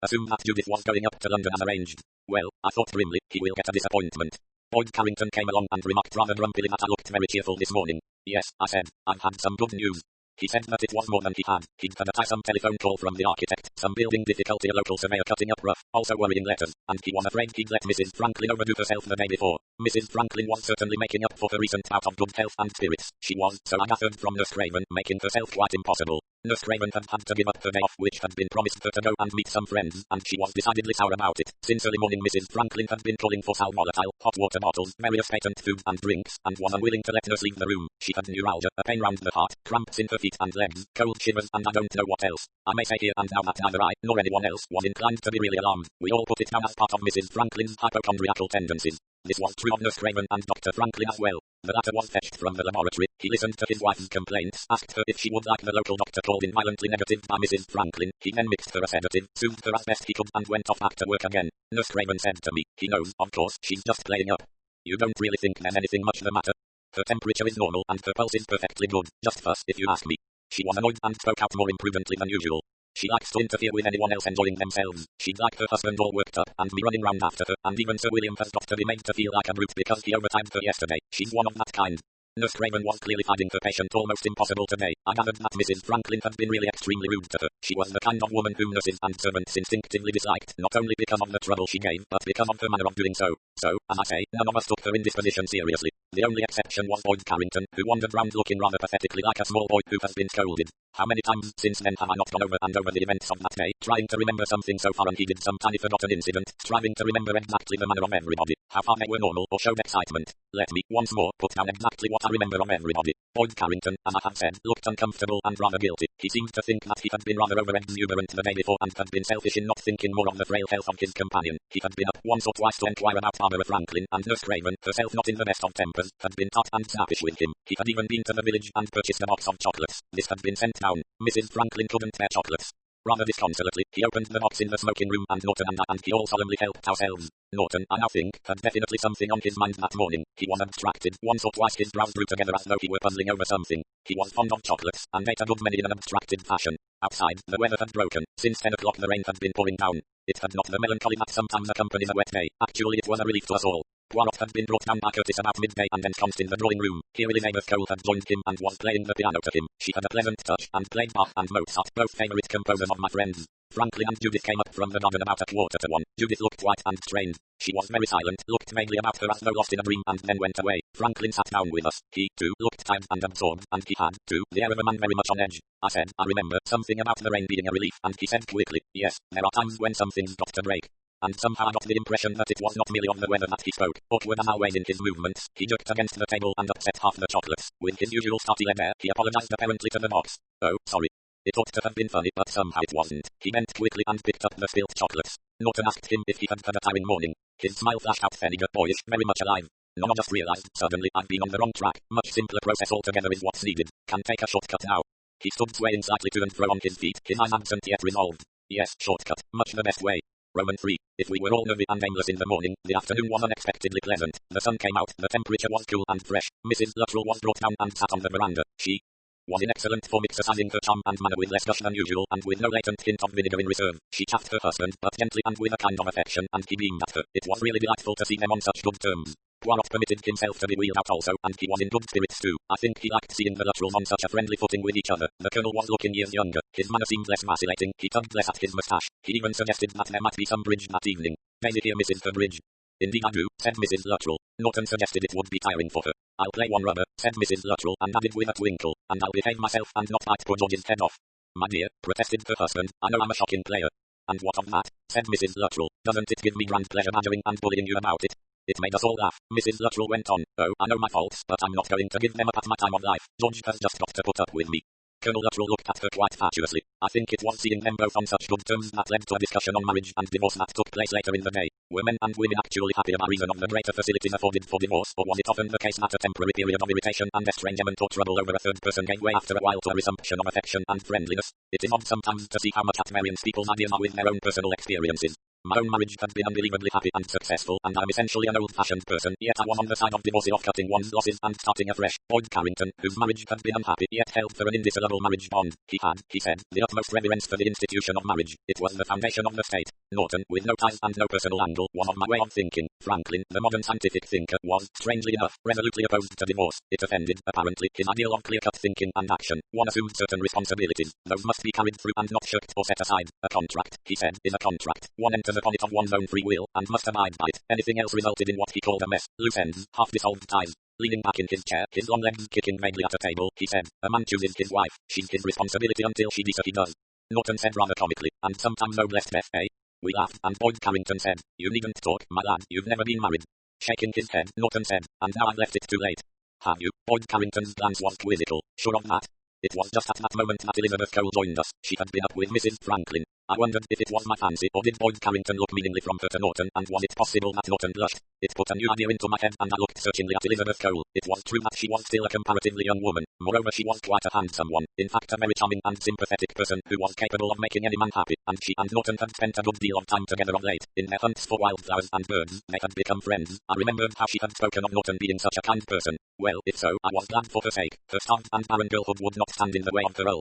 assume that Judith was going up to London as arranged. Well, I thought grimly, he will get a disappointment. Boyd Carrington came along and remarked rather grumpily that I looked very cheerful this morning. Yes, I said, I've had some good news. He said that it was more than he had. He'd had a tiresome telephone call from the architect, some building difficulty, a local surveyor cutting up rough, also worrying letters, and he was afraid he'd let Mrs. Franklin overdo herself the day before. Mrs. Franklin was certainly making up for her recent bout of good health and spirits. She was, so I gathered from Nurse Craven, making herself quite impossible. Nurse Craven had had to give up her day off, which had been promised her to go and meet some friends, and she was decidedly sour about it. Since early morning, Mrs. Franklin had been calling for sal volatile, hot water bottles, various patent food and drinks, and was unwilling to let Nurse leave the room. She had neuralgia, a pain round the heart, cramps in her feet and legs, cold shivers, and I don't know what else. I may say here and now that neither I, nor anyone else, was inclined to be really alarmed. We all put it down as part of Mrs. Franklin's hypochondriacal tendencies. This was true of Nurse Craven and Dr. Franklin as well. The latter was fetched from the laboratory. He listened to his wife's complaints, asked her if she would like the local doctor called in violently negative by Mrs. Franklin. He then mixed her a sedative, soothed her as best he could, and went off back to work again. Nurse Craven said to me, he knows, of course, she's just playing up. You don't really think there's anything much the matter? Her temperature is normal and her pulse is perfectly good. Just fuss, if you ask me. She was annoyed and spoke out more imprudently than usual. She likes to interfere with anyone else enjoying themselves. She'd like her husband all worked up, and me running round after her, and even Sir William has got to be made to feel like a brute because he overtimed her yesterday. She's one of that kind. Nurse Craven was clearly finding her patient almost impossible today. I gathered that Mrs. Franklin had been really extremely rude to her. She was the kind of woman whom nurses and servants instinctively disliked, not only because of the trouble she gave, but because of her manner of doing so. So, as I say, none of us took her indisposition seriously. The only exception was Boyd Carrington, who wandered round looking rather pathetically like a small boy who has been scolded. How many times since then have I not gone over and over the events of that day, trying to remember something so far unheeded, some tiny forgotten incident, striving to remember exactly the manner of everybody, how far they were normal or showed excitement. Let me, once more, put down exactly what I remember of everybody. Boyd Carrington, as I have said, looked uncomfortable and rather guilty. He seemed to think that he had been rather over-exuberant the day before and had been selfish in not thinking more of the frail health of his companion. He had been up once or twice to enquire about Barbara Franklin, and Nurse Craven, herself not in the best of tempers, had been tart and snappish with him. He had even been to the village and purchased a box of chocolates. This had been sent down. Mrs. Franklin couldn't bear chocolates. Rather disconsolately, he opened the box in the smoking room, and Norton and he all solemnly helped ourselves. Norton, I now think, had definitely something on his mind that morning. He was abstracted. Once or twice his brows drew together as though he were puzzling over something. He was fond of chocolates, and ate a good many in an abstracted fashion. Outside, the weather had broken. Since 10 o'clock the rain had been pouring down. It had not the melancholy that sometimes accompanies a wet day. Actually it was a relief to us all. Poirot had been brought down by Curtis about midday and ensconced in the drawing room. Here Elizabeth Cole had joined him and was playing the piano to him. She had a pleasant touch, and played Bach and Mozart, both favourite composers of my friends. Franklin and Judith came up from the garden about 1:15. Judith looked white and strained. She was very silent, looked vaguely about her as though lost in a dream, and then went away. Franklin sat down with us. He, too, looked tired and absorbed, and he had, too, the air of a man very much on edge. I said, I remember something about the rain being a relief, and he said quickly, yes, there are times when something's got to break. and somehow I got the impression that it was not merely of the weather that he spoke. Awkward and always in his movements, he jerked against the table and upset half the chocolates. With his usual startled air, he apologized apparently to the box. Oh, sorry. It ought to have been funny, but somehow it wasn't. He bent quickly and picked up the spilled chocolates. Norton asked him if he had had a tiring morning. His smile flashed out fairly boyish, very much alive. No, I just realized, suddenly, I've been on the wrong track. Much simpler process altogether is what's needed. Can take a shortcut now. He stood swaying slightly to and fro on his feet, his eyes absent yet resolved. Yes, shortcut. Much the best way. Roman 3. If we were all nervy and aimless in the morning, the afternoon was unexpectedly pleasant. The sun came out, the temperature was cool and fresh. Mrs. Luttrell was brought down and sat on the veranda. She was in excellent form, exercising her charm and manner with less gush than usual and with no latent hint of vinegar in reserve. She chaffed her husband, but gently and with a kind of affection, and he beamed at her. It was really delightful to see them on such good terms. Poirot permitted himself to be wheeled out also, and he was in good spirits too. I think he liked seeing the Luttrells on such a friendly footing with each other. The Colonel was looking years younger. His manner seemed less vacillating. He tugged less at his moustache. He even suggested that there might be some bridge that evening. Daisy here misses her bridge. Indeed I do, said Mrs. Luttrell. Norton suggested it would be tiring for her. I'll play one rubber, said Mrs. Luttrell, and added with a twinkle, and I'll behave myself and not bite poor George's head off. My dear, protested her husband, I know I'm a shocking player. And what of that, said Mrs. Luttrell. Doesn't it give me grand pleasure badgering and bullying you about it? It made us all laugh. Mrs. Luttrell went on. Oh, I know my faults, but I'm not going to give them up at my time of life. George has just got to put up with me. Colonel Luttrell looked at her quite fatuously. I think it was seeing them both on such good terms that led to a discussion on marriage and divorce that took place later in the day. Were men and women actually happier by reason of the greater facilities afforded for divorce, or was it often the case that a temporary period of irritation and estrangement or trouble over a third person gave way after a while to a resumption of affection and friendliness? It is odd sometimes to see how much at variance people's ideas are with their own personal experiences. My own marriage had been unbelievably happy and successful, and I'm essentially an old-fashioned person, yet I was on the side of divorce, of cutting one's losses and starting afresh. Boyd Carrington, whose marriage had been unhappy, yet held for an indissoluble marriage bond. He had, he said, the utmost reverence for the institution of marriage. It was the foundation of the state. Norton, with no ties and no personal angle, was of my way of thinking. Franklin, the modern scientific thinker, was, strangely enough, resolutely opposed to divorce. It offended, apparently, his ideal of clear-cut thinking and action. One assumed certain responsibilities. Those must be carried through and not shirked or set aside. A contract, he said, is a contract. One enters upon it of one's own free will, and must abide by it. Anything else resulted in what he called a mess. Loose ends, half-dissolved ties. Leaning back in his chair, his long legs kicking vaguely at a table, he said, a man chooses his wife. She's his responsibility until she he does. Norton said rather comically, and sometimes no blessed F, eh? We laughed, and Boyd Carrington said, you needn't talk, my lad, you've never been married. Shaking his head, Norton said, and now I've left it too late. Have you? Boyd Carrington's glance was quizzical. Sure of that? It was just at that moment that Elizabeth Cole joined us. She had been up with Mrs. Franklin. I wondered if it was my fancy, or did Boyd Carrington look meaningly from her to Norton, and was it possible that Norton blushed? It put a new idea into my head, and I looked searchingly at Elizabeth Cole. It was true that she was still a comparatively young woman. Moreover, she was quite a handsome one. In fact, a very charming and sympathetic person who was capable of making any man happy, and she and Norton had spent a good deal of time together of late. In their hunts for wildflowers and birds, they had become friends. I remembered how she had spoken of Norton being such a kind person. Well, if so, I was glad for her sake. Her starved and barren girlhood would not stand in the way of her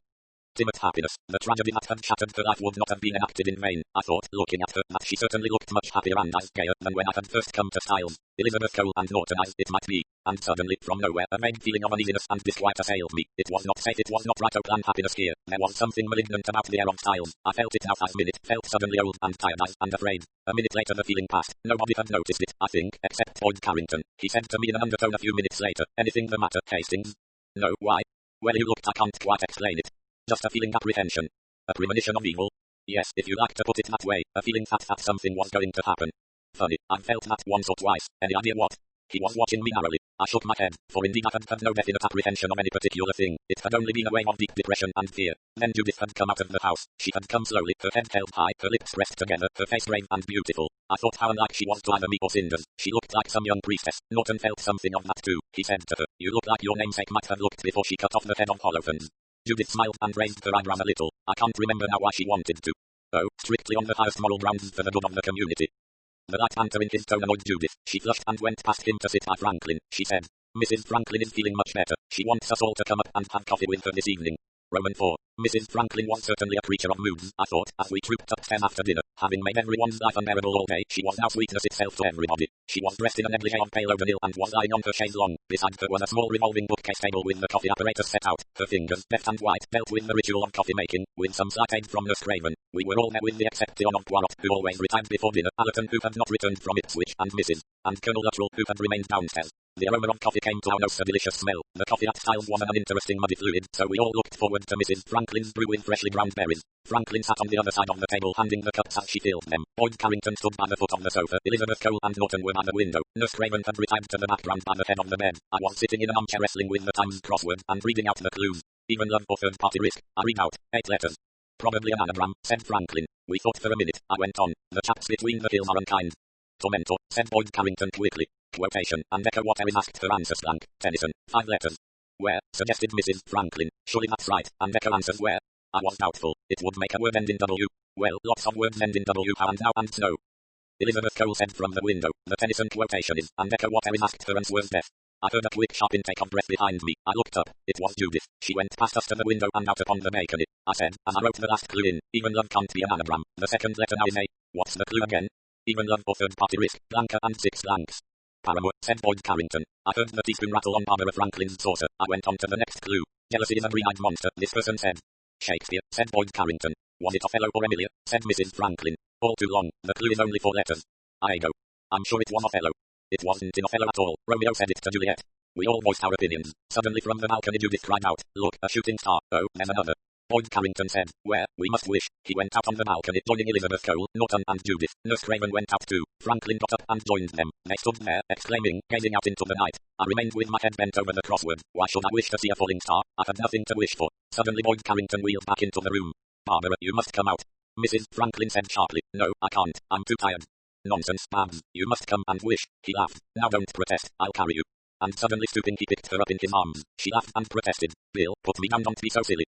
ultimate happiness. The tragedy that had shattered her life would not have been enacted in vain. I thought, looking at her, that she certainly looked much happier and gayer than when I had first come to Styles. Elizabeth Cole and Norton as it might be. And suddenly, from nowhere, a vague feeling of uneasiness and disquiet assailed me. It was not safe, it was not right, oh planned happiness here. There was something malignant about the air of Styles. I felt it now as minute, felt suddenly old and tired and afraid. A minute later the feeling passed. Nobody had noticed it, I think, except Boyd Carrington. He said to me in an undertone a few minutes later, anything the matter, Hastings? No, why? Well, you looked, I can't quite explain it. Just a feeling apprehension. A premonition of evil. Yes, if you like to put it that way, a feeling that something was going to happen. Funny, I've felt that once or twice. Any idea what? He was watching me narrowly. I shook my head, for indeed I had no definite apprehension of any particular thing. It had only been a wave of deep depression and fear. Then Judith had come out of the house. She had come slowly, her head held high, her lips pressed together, her face grave and beautiful. I thought how unlike she was to either me or Cinders. She looked like some young priestess. Norton felt something of that too. He said to her, you look like your namesake might have looked before she cut off the head of Holofernes. Judith smiled and raised her eyebrows a little. I can't remember now why she wanted to. Oh, strictly on the highest moral grounds for the good of the community. The light banter in his tone annoyed Judith. She flushed and went past him to sit by Franklin. She said, Mrs. Franklin is feeling much better. She wants us all to come up and have coffee with her this evening. Roman 4. Mrs. Franklin was certainly a creature of moods, I thought, as we trooped upstairs after dinner. Having made everyone's life unbearable all day, she was now sweetness itself to everybody. She was dressed in a negligee of pale O'Donnell and was lying on her chaise longue. Beside her was a small revolving bookcase table with the coffee apparatus set out. Her fingers, deft and white, dealt with the ritual of coffee making, with some slight aid from Nurse Craven. We were all there with the exception of Poirot, who always retired before dinner, Allerton, who had not returned from Ipswich, and and Colonel Luttrell, who had remained downstairs. The aroma of coffee came to our nose, a delicious smell. The coffee at Styles was an interesting muddy fluid, so we all looked forward to Mrs. Franklin's brew with freshly ground berries. Franklin sat on the other side of the table handing the cups as she filled them. Boyd Carrington stood by the foot of the sofa. Elizabeth Cole and Norton were by the window. Nurse Craven had retired to the background by the head of the bed. I was sitting in an armchair wrestling with the Times crossword and reading out the clues. Even love or third-party risk. I read out 8 letters. Probably an anagram, said Franklin. We thought for a minute. I went on. The chaps between the hills are unkind. Tormentor, said Boyd Carrington quickly. Quotation, and echo what Erin asked for answers blank. Tennyson, 5 letters. Where, suggested Mrs. Franklin. Surely that's right, and echo answers where. I was doubtful. It would make a word end in W. Well, lots of words end in W. How and now and snow. Elizabeth Cole said from the window. The Tennyson quotation is, and echo what Erin asked for answers death. I heard a quick sharp intake of breath behind me. I looked up. It was Judith. She went past us to the window and out upon the balcony. I said, as I wrote the last clue in, even love can't be an anagram. The second letter now is A. What's the clue again? Even love or third-party risk, blanker and 6 blanks. Paramore, said Boyd Carrington. I heard the teaspoon rattle on Barbara Franklin's saucer. I went on to the next clue. Jealousy is a green-eyed monster, this person said. Shakespeare, said Boyd Carrington. Was it Othello or Emilia, said Mrs. Franklin. All too long, the clue is only 4 letters. I go. I'm sure it was Othello. It wasn't in Othello at all. Romeo said it to Juliet. We all voiced our opinions. Suddenly from the balcony Judith cried out, look, a shooting star. Oh, there's another. Boyd Carrington said, where, we must wish. He went out on the balcony, joining Elizabeth Cole, Norton and Judith. Nurse Craven went out too. Franklin got up and joined them. They stood there, exclaiming, gazing out into the night. I remained with my head bent over the crossword. Why should I wish to see a falling star? I had nothing to wish for. Suddenly Boyd Carrington wheeled back into the room. Barbara, you must come out. Mrs. Franklin said sharply, no, I can't. I'm too tired. Nonsense, Babs. You must come and wish. He laughed. Now don't protest. I'll carry you. And suddenly stooping he picked her up in his arms. She laughed and protested. Bill, put me down, don't be so silly.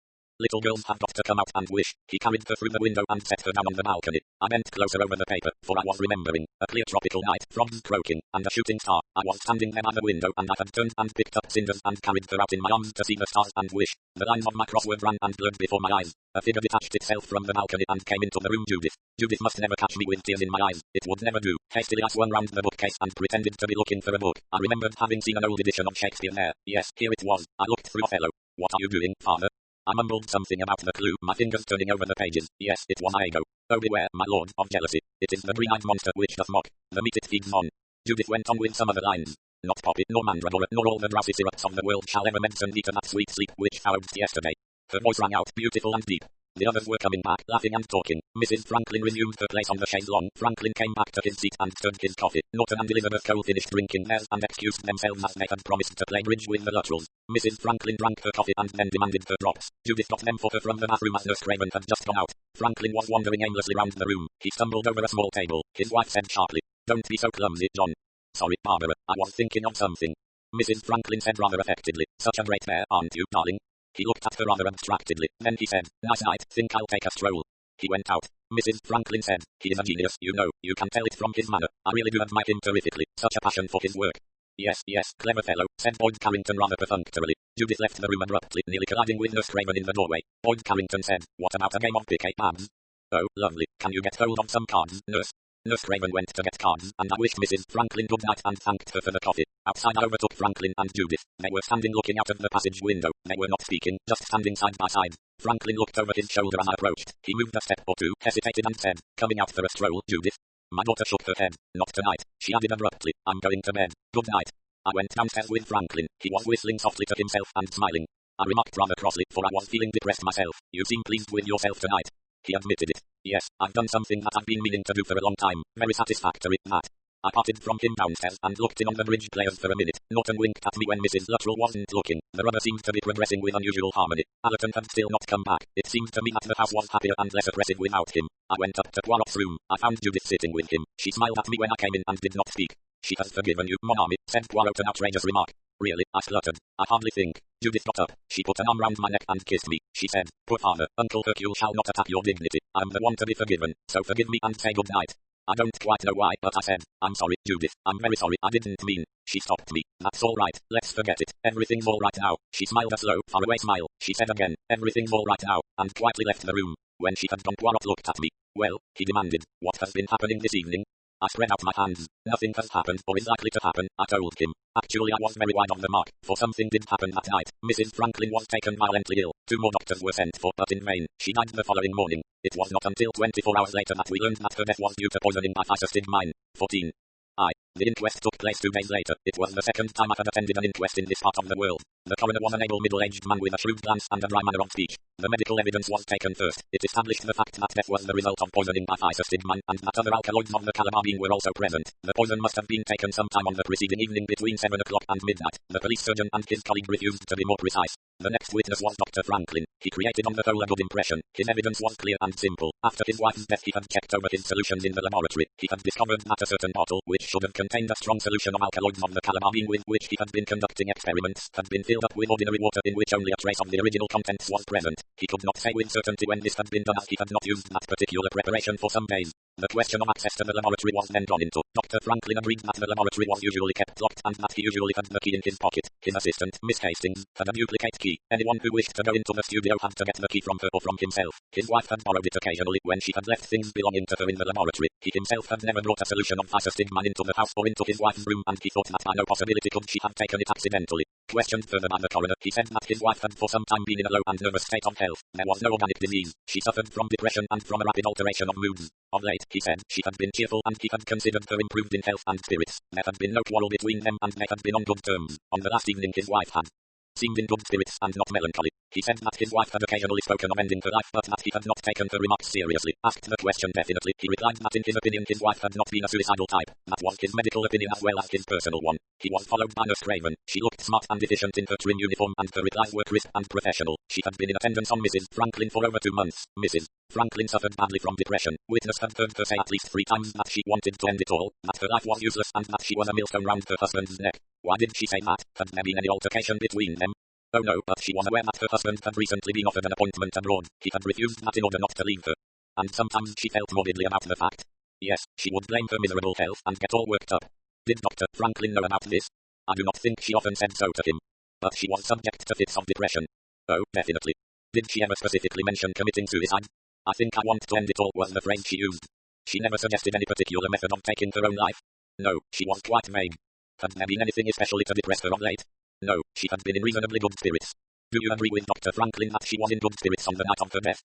Little girls have got to come out and wish. He carried her through the window and set her down on the balcony. I bent closer over the paper, for I was remembering. A clear tropical night, frogs croaking, and a shooting star. I was standing there by the window and I had turned and picked up cinders and carried her out in my arms to see the stars and wish. The lines of my crossword ran and blurred before my eyes. A figure detached itself from the balcony and came into the room. Judith. Judith must never catch me with tears in my eyes. It would never do. Hastily I swung round the bookcase and pretended to be looking for a book. I remembered having seen an old edition of Shakespeare there. Yes, here it was. I looked through Othello. What are you doing, father? I mumbled something about the clue, my fingers turning over the pages. Yes, it was Iago. Oh beware, my lord, of jealousy. It is the green-eyed monster which doth mock. The meat it feeds on. Judith went on with some other lines. Not poppy, nor mandragora, nor all the drowsy syrups of the world shall ever medicine thee to that sweet sleep which thou hadst yesterday. Her voice rang out, beautiful and deep. The others were coming back, laughing and talking. Mrs. Franklin resumed her place on the chaise longue. Franklin came back to his seat and stirred his coffee. Norton and Elizabeth Cole finished drinking theirs and excused themselves as they had promised to play bridge with the Luttrells. Mrs. Franklin drank her coffee and then demanded her drops. Judith got them for her from the bathroom as Nurse Craven had just gone out. Franklin was wandering aimlessly round the room. He stumbled over a small table. His wife said sharply, don't be so clumsy, John. Sorry, Barbara, I was thinking of something. Mrs. Franklin said rather affectedly, such a great mare, aren't you, darling? He looked at her rather abstractedly. Then he said, nice night, think I'll take a stroll. He went out. Mrs. Franklin said, he is a genius, you know, you can tell it from his manner. I really do admire him terrifically, such a passion for his work. Yes, clever fellow, said Boyd Carrington rather perfunctorily. Judith left the room abruptly, nearly colliding with Nurse Craven in the doorway. Boyd Carrington said, what about a game of piquet, Babs? Oh, lovely, can you get hold of some cards, Nurse? Nurse Craven went to get cards, and I wished Mrs. Franklin good night and thanked her for the coffee. Outside I overtook Franklin and Judith. They were standing looking out of the passage window. They were not speaking, just standing side by side. Franklin looked over his shoulder as I approached. He moved a step or two, hesitated and said, coming out for a stroll, Judith? My daughter shook her head. Not tonight, she added abruptly. I'm going to bed. Good night. I went downstairs with Franklin. He was whistling softly to himself and smiling. I remarked rather crossly, for I was feeling depressed myself. You seem pleased with yourself tonight. He admitted it. Yes, I've done something that I've been meaning to do for a long time. Very satisfactory, that. I parted from him downstairs and looked in on the bridge players for a minute. Norton winked at me when Mrs. Luttrell wasn't looking. The rubber seemed to be progressing with unusual harmony. Allerton had still not come back. It seemed to me that the house was happier and less oppressive without him. I went up to Poirot's room. I found Judith sitting with him. She smiled at me when I came in and did not speak. She has forgiven you, mon ami, said Poirot, an outrageous remark. Really, I spluttered. I hardly think. Judith got up. She put an arm round my neck and kissed me. She said, poor father, Uncle Hercule shall not attack your dignity. I'm the one to be forgiven, so forgive me and say good night. I don't quite know why, but I said, I'm sorry, Judith, I'm very sorry, I didn't mean. She stopped me. That's all right, let's forget it. Everything's all right now. She smiled a slow, faraway smile. She said again, everything's all right now, and quietly left the room. When she had gone, Poirot looked at me. Well, he demanded, what has been happening this evening? I spread out my hands. Nothing has happened or is likely to happen, I told him. Actually, I was very wide of the mark, for something did happen that night. Mrs. Franklin was taken violently ill. 2 more doctors were sent for, but in vain. She died the following morning. It was not until 24 hours later that we learned that her death was due to poisoning by physostigmine. 14. I The inquest took place 2 days later. It was the second time I had attended an inquest in this part of the world. The coroner was an able middle-aged man with a shrewd glance and a dry manner of speech. The medical evidence was taken first. It established the fact that death was the result of poisoning by physostigmine and that other alkaloids of the calamine were also present. The poison must have been taken sometime on the preceding evening between 7 o'clock and midnight. The police surgeon and his colleague refused to be more precise. The next witness was Dr. Franklin. He created on the whole a good impression. His evidence was clear and simple. After his wife's death he had checked over his solutions in the laboratory. He had discovered that a certain bottle, which should have contained a strong solution of alkaloids of the calamine with which he had been conducting experiments, had been filled up with ordinary water in which only a trace of the original contents was present. He could not say with certainty when this had been done as he had not used that particular preparation for some days. The question of access to the laboratory was then gone into. Dr. Franklin agreed that the laboratory was usually kept locked and that he usually had the key in his pocket. His assistant, Miss Hastings, had a duplicate key. Anyone who wished to go into the studio had to get the key from her or from himself. His wife had borrowed it occasionally when she had left things belonging to her in the laboratory. He himself had never brought a solution of physostigmine into the house or into his wife's room, and he thought that by no possibility could she have taken it accidentally. Questioned further by the coroner, he said that his wife had for some time been in a low and nervous state of health. There was no organic disease. She suffered from depression and from a rapid alteration of moods. Of late, he said, she had been cheerful and he had considered her improved in health and spirits. There had been no quarrel between them and they had been on good terms. On the last evening his wife had seemed in good spirits and not melancholy. He said that his wife had occasionally spoken of ending her life but that he had not taken her remarks seriously. Asked the question definitely, he replied that in his opinion his wife had not been a suicidal type. That was his medical opinion as well as his personal one. He was followed by Nurse Craven. She looked smart and efficient in her trim uniform and her replies were crisp and professional. She had been in attendance on Mrs. Franklin for over 2 months. Mrs. Franklin suffered badly from depression. Witness had heard her say at least 3 times that she wanted to end it all, that her life was useless and that she was a millstone round her husband's neck. Why did she say that? Had there been any altercation between them? Oh no, but she was aware that her husband had recently been offered an appointment abroad. He had refused that in order not to leave her. And sometimes she felt morbidly about the fact. Yes, she would blame her miserable health and get all worked up. Did Dr. Franklin know about this? I do not think she often said so to him. But she was subject to fits of depression. Oh, definitely. Did she ever specifically mention committing suicide? I think I want to end it all was the phrase she used. She never suggested any particular method of taking her own life. No, she was quite vague. Had there been anything especially to depress her of late? No, she had been in reasonably good spirits. Do you agree with Dr. Franklin that she was in good spirits on the night of her death?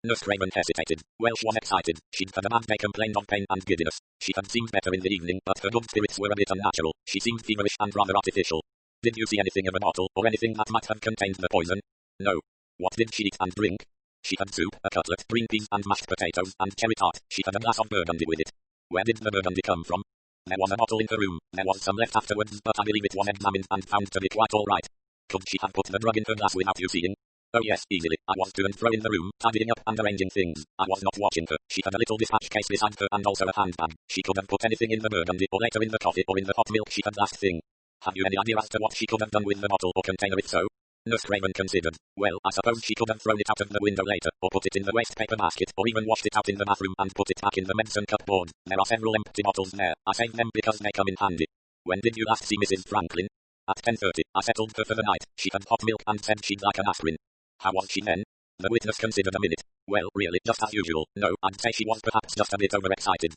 Nurse Craven hesitated. Welsh was excited. She'd had a bad day, complained of pain and giddiness. She had seemed better in the evening, but her good spirits were a bit unnatural. She seemed feverish and rather artificial. Did you see anything of a bottle, or anything that might have contained the poison? No. What did she eat and drink? She had soup, a cutlet, green peas and mashed potatoes, and cherry tart. She had a glass of burgundy with it. Where did the burgundy come from? There was a bottle in her room. There was some left afterwards, but I believe it was examined and found to be quite all right. Could she have put the drug in her glass without you seeing? Oh yes, easily. I was to and fro in the room, tidying up and arranging things. I was not watching her. She had a little dispatch case beside her and also a handbag. She could have put anything in the burgundy, or later in the coffee, or in the hot milk she had last thing. Have you any idea as to what she could have done with the bottle or container if so? Nurse Craven considered. Well, I suppose she could have thrown it out of the window later, or put it in the waste paper basket, or even washed it out in the bathroom and put it back in the medicine cupboard. There are several empty bottles there. I saved them because they come in handy. When did you last see Mrs. Franklin? At 10:30. I settled her for the night. She had hot milk and said she'd like an aspirin. How was she then? The witness considered a minute. Well, really, just as usual. No, I'd say she was perhaps just a bit overexcited.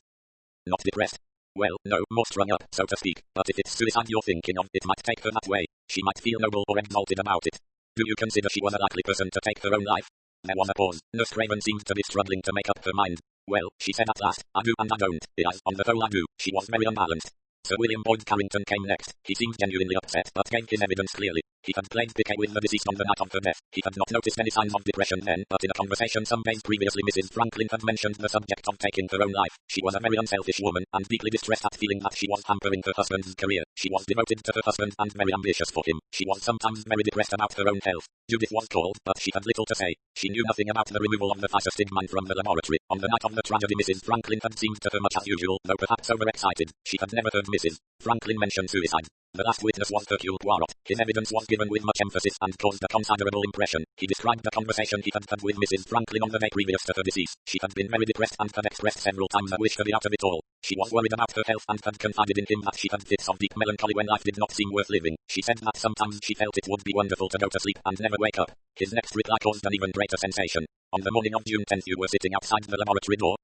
Not depressed? Well, no, more strung up, so to speak. But if it's suicide you're thinking of, it might take her that way. She might feel noble or exalted about it. Do you consider she was a likely person to take her own life? There was a pause. Nurse Craven seemed to be struggling to make up her mind. Well, she said at last, I do and I don't. Yes, on the whole I do. She was very unbalanced. Sir William Boyd Carrington came next. He seemed genuinely upset, but gave his evidence clearly. He had played piquet with the deceased on the night of her death. He had not noticed any signs of depression then, but in a conversation some days previously Mrs. Franklin had mentioned the subject of taking her own life. She was a very unselfish woman, and deeply distressed at feeling that she was hampering her husband's career. She was devoted to her husband and very ambitious for him. She was sometimes very depressed about her own health. Judith was called, but she had little to say. She knew nothing about the removal of the physostigmine from the laboratory. On the night of the tragedy Mrs. Franklin had seemed to her much as usual, though perhaps overexcited. She had never heard Mrs. Franklin mention suicide. The last witness was Hercule Poirot. His evidence was given with much emphasis and caused a considerable impression. He described the conversation he had had with Mrs. Franklin on the day previous to her decease. She had been very depressed and had expressed several times a wish to be out of it all. She was worried about her health and had confided in him that she had fits of deep melancholy when life did not seem worth living. She said that sometimes she felt it would be wonderful to go to sleep and never wake up. His next reply caused an even greater sensation. On the morning of June 10th you were sitting outside the laboratory door?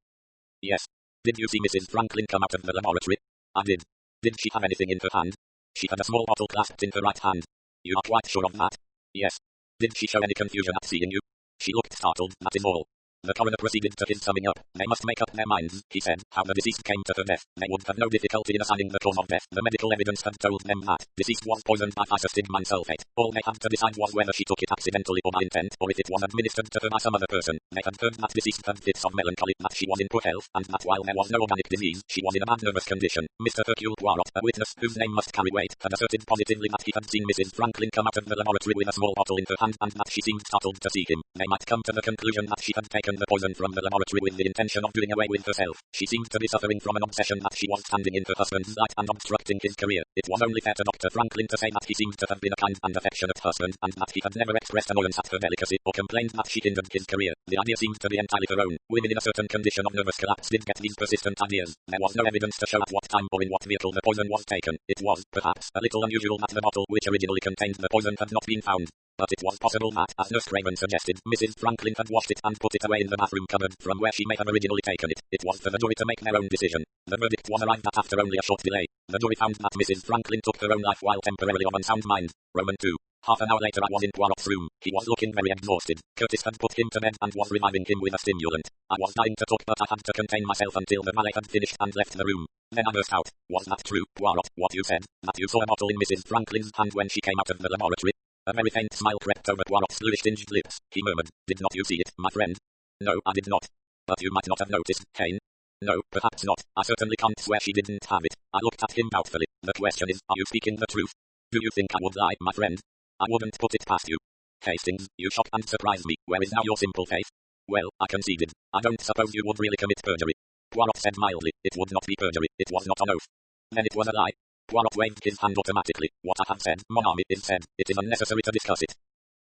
Yes. Did you see Mrs. Franklin come out of the laboratory? I did. Did she have anything in her hand? She had a small bottle clasped in her right hand. You are quite sure of that? Yes. Did she show any confusion at seeing you? She looked startled, that is all. The coroner proceeded to his summing up. They must make up their minds, he said, how the deceased came to her death. They would have no difficulty in assigning the cause of death. The medical evidence had told them that deceased was poisoned by isostigmine sulfate. All they had to decide was whether she took it accidentally or by intent, or if it was administered to her by some other person. They had heard that deceased had fits of melancholy, that she was in poor health, and that while there was no organic disease, she was in a bad nervous condition. Mr. Hercule Poirot, a witness whose name must carry weight, had asserted positively that he had seen Mrs. Franklin come out of the laboratory with a small bottle in her hand, and that she seemed startled to see him. They might come to the conclusion that she had taken the poison from the laboratory with the intention of doing away with herself. She seemed to be suffering from an obsession that she was standing in her husband's light and obstructing his career. It was only fair to Dr. Franklin to say that he seemed to have been a kind and affectionate husband, and that he had never expressed annoyance at her delicacy, or complained that she hindered his career. The idea seemed to be entirely her own. Women in a certain condition of nervous collapse did get these persistent ideas. There was no evidence to show at what time or in what vehicle the poison was taken. It was, perhaps, a little unusual that the bottle which originally contained the poison had not been found. But it was possible that, as Nurse Craven suggested, Mrs. Franklin had washed it and put it away in the bathroom cupboard from where she may have originally taken it. It was for the jury to make their own decision. The verdict was arrived at after only a short delay. The jury found that Mrs. Franklin took her own life while temporarily of unsound mind. Roman 2. Half an hour later I was in Poirot's room. He was looking very exhausted. Curtis had put him to bed and was reviving him with a stimulant. I was dying to talk, but I had to contain myself until the valet had finished and left the room. Then I burst out. Was that true, Poirot, what you said? That you saw a bottle in Mrs. Franklin's hand when she came out of the laboratory? A very faint smile crept over Poirot's bluish-tinged lips. He murmured, "Did not you see it, my friend?" "No, I did not." "But you might not have noticed, Kane." "No, perhaps not. I certainly can't swear she didn't have it." I looked at him doubtfully. "The question is, are you speaking the truth? Do you think I would lie, my friend?" "I wouldn't put it past you." "Hastings, you shock and surprise me. Where is now your simple faith?" "Well, I conceded. I don't suppose you would really commit perjury." Poirot said mildly, "It would not be perjury. It was not an oath." "Then it was a lie?" Poirot waved his hand automatically. "What I have said, mon ami, is said. It is unnecessary to discuss it."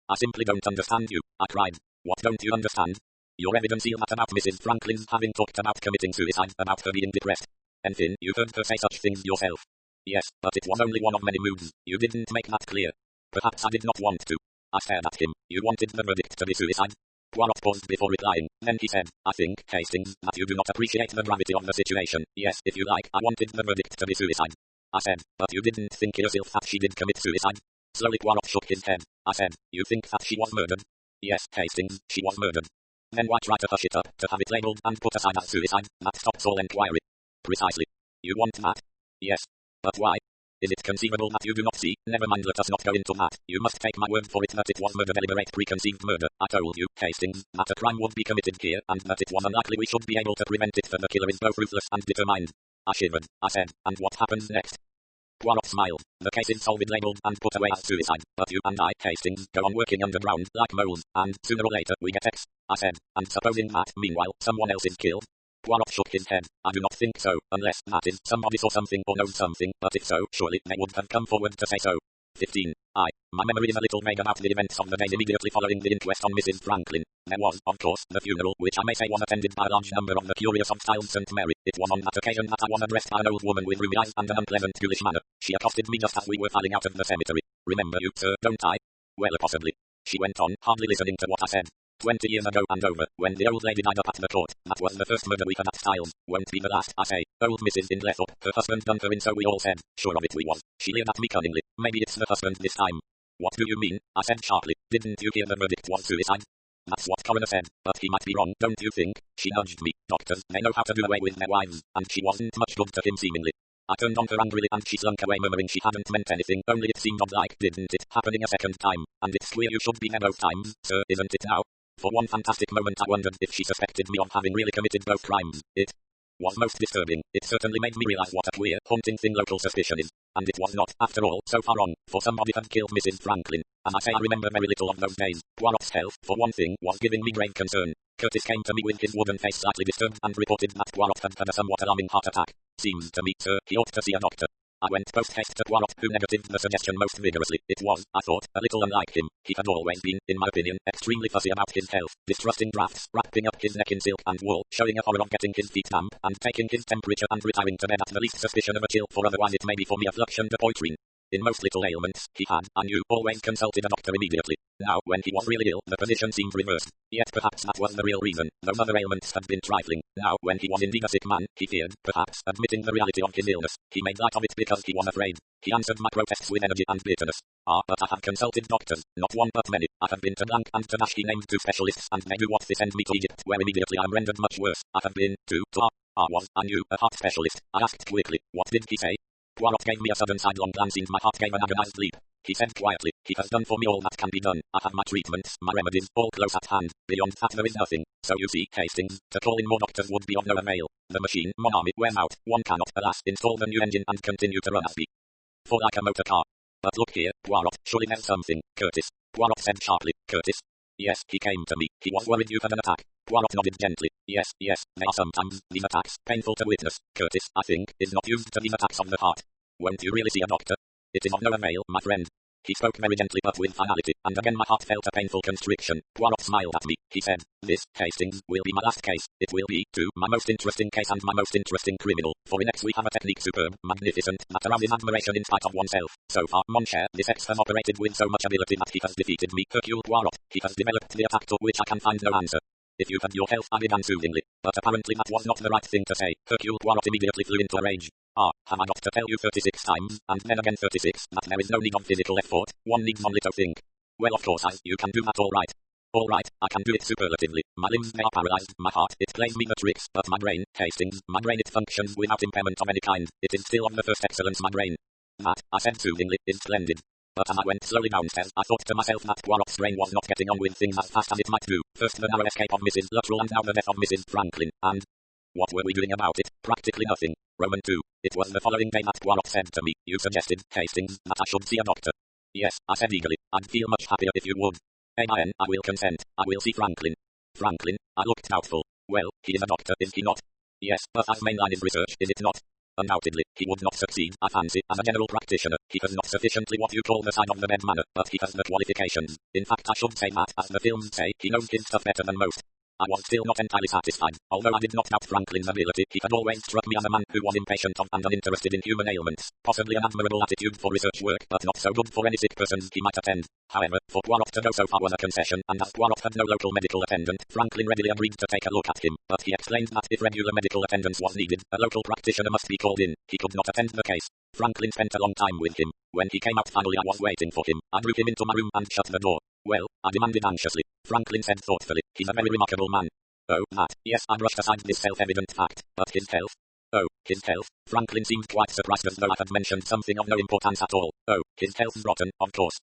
"I simply don't understand you," I cried. "What don't you understand?" "Your evidence is that about Mrs. Franklin's having talked about committing suicide, about her being depressed. Enfin, you heard her say such things yourself." "Yes, but it was only one of many moods. You didn't make that clear." "Perhaps I did not want to." I stared at him. "You wanted the verdict to be suicide?" Poirot paused before replying. Then he said, "I think, Hastings, that you do not appreciate the gravity of the situation. Yes, if you like, I wanted the verdict to be suicide." I said, "But you didn't think yourself that she did commit suicide?" Slowly Poirot shook his head. I said, "You think that she was murdered?" "Yes, Hastings, she was murdered." "Then why try to hush it up, to have it labelled and put aside as suicide? That stops all enquiry." "Precisely. You want that?" "Yes. But why? Is it conceivable that you do not see? Never mind, let us not go into that. You must take my word for it that it was murder, deliberate preconceived murder. I told you, Hastings, that a crime would be committed here, and that it was unlikely we should be able to prevent it, for the killer is both ruthless and determined." I shivered. I said, "And what happens next?" Poirot smiled. "The case is solved, labelled and put away as suicide. But you and I, Hastings, go on working underground, like moles, and, sooner or later, we get X." I said, "And supposing that, meanwhile, someone else is killed?" Poirot shook his head. "I do not think so, unless, that is, somebody saw something or knows something, but if so, surely they would have come forward to say so." 15. My memory is a little vague about the events of the days immediately following the inquest on Mrs. Franklin. There was, of course, the funeral, which I may say was attended by a large number of the curious of Styles St. Mary. It was on that occasion that I was addressed by an old woman with rheumy eyes and an unpleasant ghoulish manner. She accosted me just as we were filing out of the cemetery. "Remember you, sir, don't I?" "Well, possibly." She went on, hardly listening to what I said. 20 years ago and over, when the old lady died up at the court, that was the first murder we had at Styles. Won't be the last, I say. Old Mrs. Inglethorpe, her husband done her in, so we all said. Sure of it we was. She leered at me cunningly. "Maybe it's the husband this time." "What do you mean?" I said sharply. "Didn't you hear the verdict was suicide?" "That's what coroner said, but he might be wrong, don't you think?" She nudged me. "Doctors, they know how to do away with their wives, and she wasn't much good to him seemingly." I turned on her angrily and she slunk away murmuring she hadn't meant anything, only it seemed odd, like, didn't it, happening a second time. "And it's queer you should be there both times, sir, isn't it now?" For one fantastic moment I wondered if she suspected me of having really committed both crimes. It was most disturbing. It certainly made me realize what a queer, haunting thing local suspicion is. And it was not, after all, so far on, for somebody had killed Mrs. Franklin. And I say I remember very little of those days. Poirot's health, for one thing, was giving me grave concern. Curtis came to me with his wooden face slightly disturbed and reported that Poirot had had a somewhat alarming heart attack. "Seems to me, sir, he ought to see a doctor." I went post-haste to Poirot, who negatived the suggestion most vigorously. It was, I thought, a little unlike him. He had always been, in my opinion, extremely fussy about his health, distrusting drafts, wrapping up his neck in silk and wool, showing a horror of getting his feet damp, and taking his temperature and retiring to bed at the least suspicion of a chill, for otherwise it may be for mere fluxion de poitrine. In most little ailments, he had, I knew, always consulted a doctor immediately. Now, when he was really ill, the position seemed reversed. Yet perhaps that was the real reason, though other ailments had been trifling. Now, when he was indeed a sick man, he feared, perhaps, admitting the reality of his illness. He made light of it because he was afraid. He answered my protests with energy and bitterness. But I have consulted doctors, not one but many. I have been to blank and to dash. He named 2 specialists, and they do what they send me to Egypt, where immediately I am rendered much worse. I have been to I knew a heart specialist. I asked quickly, what did he say? Poirot gave me a sudden sidelong glance and my heart gave an agonized leap. He said quietly, he has done for me all that can be done. I have my treatments, my remedies, all close at hand. Beyond that there is nothing. So you see, Hastings, to call in more doctors would be of no avail. The machine, mon ami, wears out. One cannot, alas, install the new engine and continue to run as before like a motor car. But look here, Poirot, surely there's something. Curtis. Poirot said sharply, Curtis. Yes, he came to me. He was worried you had an attack. Poirot nodded gently. Yes, they are sometimes, these attacks, painful to witness. Curtis, I think, is not used to these attacks of the heart. Won't you really see a doctor? It is of no avail, my friend. He spoke very gently but with finality, and again my heart felt a painful constriction. Poirot smiled at me. He said, this, Hastings, will be my last case. It will be, too, my most interesting case and my most interesting criminal. For in X we have a technique superb, magnificent, that arouses admiration in spite of oneself. So far, mon cher, this X has operated with so much ability that he has defeated me, Hercule Poirot. He has developed the attack to which I can find no answer. If you had your health, I began soothingly, but apparently that was not the right thing to say. Hercule Poirot immediately flew into a rage. Have I got to tell you 36 times, and then again 36, that there is no need of physical effort, one needs only to think? Well, of course you can do that all right. All right, I can do it superlatively. My limbs, they are paralyzed, my heart, it plays me the tricks, but my brain, Hastings, my brain, it functions without impairment of any kind. It is still of the first excellence, my brain. That, I said soothingly, is splendid. But as I went slowly downstairs, I thought to myself that Poirot's brain was not getting on with things as fast as it might do. First the narrow escape of Mrs. Luttrell and now the death of Mrs. Franklin, and what were we doing about it? Practically nothing. Roman 2. It was the following day that Poirot said to me, you suggested, Hastings, that I should see a doctor. Yes, I said eagerly, I'd feel much happier if you would. Amen, I will consent. I will see Franklin. Franklin? I looked doubtful. Well, he is a doctor, is he not? Yes, but as mainline is research, is it not? Undoubtedly, he would not succeed, I fancy, as a general practitioner. He has not sufficiently what you call the side of the bed manner, but he has the qualifications. In fact, I should say that, as the films say, he knows his stuff better than most. I was still not entirely satisfied. Although I did not doubt Franklin's ability, he had always struck me as a man who was impatient of and uninterested in human ailments. Possibly an admirable attitude for research work, but not so good for any sick persons he might attend. However, for Poirot to go so far was a concession, and as Poirot had no local medical attendant, Franklin readily agreed to take a look at him. But he explained that if regular medical attendance was needed, a local practitioner must be called in. He could not attend the case. Franklin spent a long time with him. When he came out finally, I was waiting for him. I drew him into my room and shut the door. Well, I demanded anxiously. Franklin said thoughtfully, he's a very remarkable man. Oh, that, yes, I brushed aside this self-evident fact, but his health? Oh, his health? Franklin seemed quite surprised as though I had mentioned something of no importance at all. Oh, his health's rotten, of course.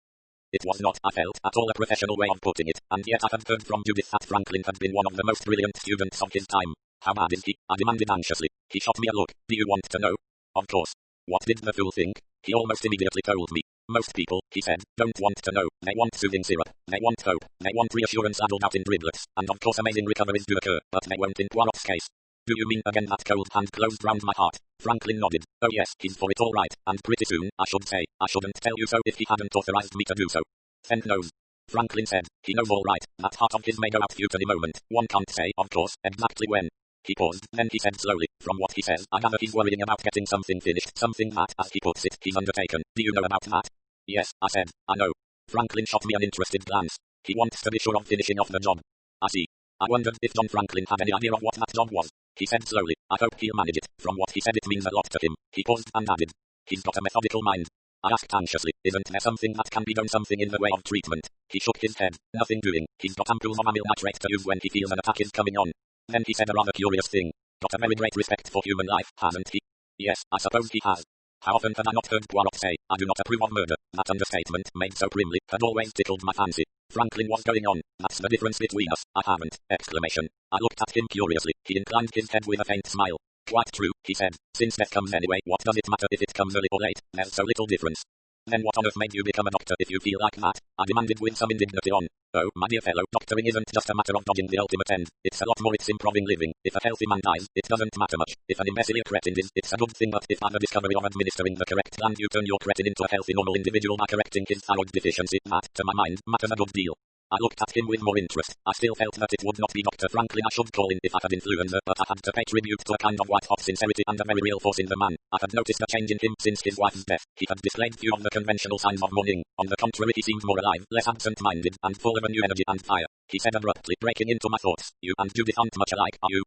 It was not, I felt, at all a professional way of putting it, and yet I had heard from Judith that Franklin had been one of the most brilliant students of his time. How bad is he? I demanded anxiously. He shot me a look. Do you want to know? Of course. What did the fool think? He almost immediately told me. Most people, he said, don't want to know. They want soothing syrup. They want hope. They want reassurance addled out in driblets. And of course amazing recoveries do occur, but they won't in Poirot's case. Do you mean again that cold hand closed round my heart? Franklin nodded. Oh yes, he's for it all right, and pretty soon, I should say. I shouldn't tell you so if he hadn't authorized me to do so. Fenn knows. Franklin said. He knows all right. That heart of his may go out at any moment. One can't say, of course, exactly when. He paused, then he said slowly, from what he says, I gather he's worrying about getting something finished, something that, as he puts it, he's undertaken. Do you know about that? Yes, I said, I know. Franklin shot me an interested glance. He wants to be sure of finishing off the job. I see. I wondered if John Franklin had any idea of what that job was. He said slowly, I hope he'll manage it. From what he said it means a lot to him. He paused and added, he's got a methodical mind. I asked anxiously, isn't there something that can be done, something in the way of treatment? He shook his head. Nothing doing. He's got ampules of amyl nitrate to use when he feels an attack is coming on. Then he said a rather curious thing. Got a very great respect for human life, hasn't he? Yes, I suppose he has. How often had I not heard Poirot say, I do not approve of murder? That understatement, made so primly, had always tickled my fancy. Franklin was going on. That's the difference between us. I haven't! Exclamation. I looked at him curiously. He inclined his head with a faint smile. Quite true, he said. Since death comes anyway, what does it matter if it comes early or late? There's so little difference. Then what on earth made you become a doctor if you feel like that? I demanded with some indignity on. Oh, my dear fellow, doctoring isn't just a matter of dodging the ultimate end. It's a lot more, it's improving living. If a healthy man dies, it doesn't matter much. If an imbecile cretin is, it's a good thing, but if by the discovery of administering the correct gland you turn your cretin into a healthy normal individual by correcting his thyroid deficiency, that, to my mind, matters a good deal. I looked at him with more interest. I still felt that it would not be Dr. Franklin I should call in if I had influenza, but I had to pay tribute to a kind of white-hot sincerity and a very real force in the man. I had noticed a change in him since his wife's death. He had displayed few of the conventional signs of mourning. On the contrary, he seemed more alive, less absent-minded, and full of a new energy and fire. He said abruptly, breaking into my thoughts, "You and Judith aren't much alike, are you?"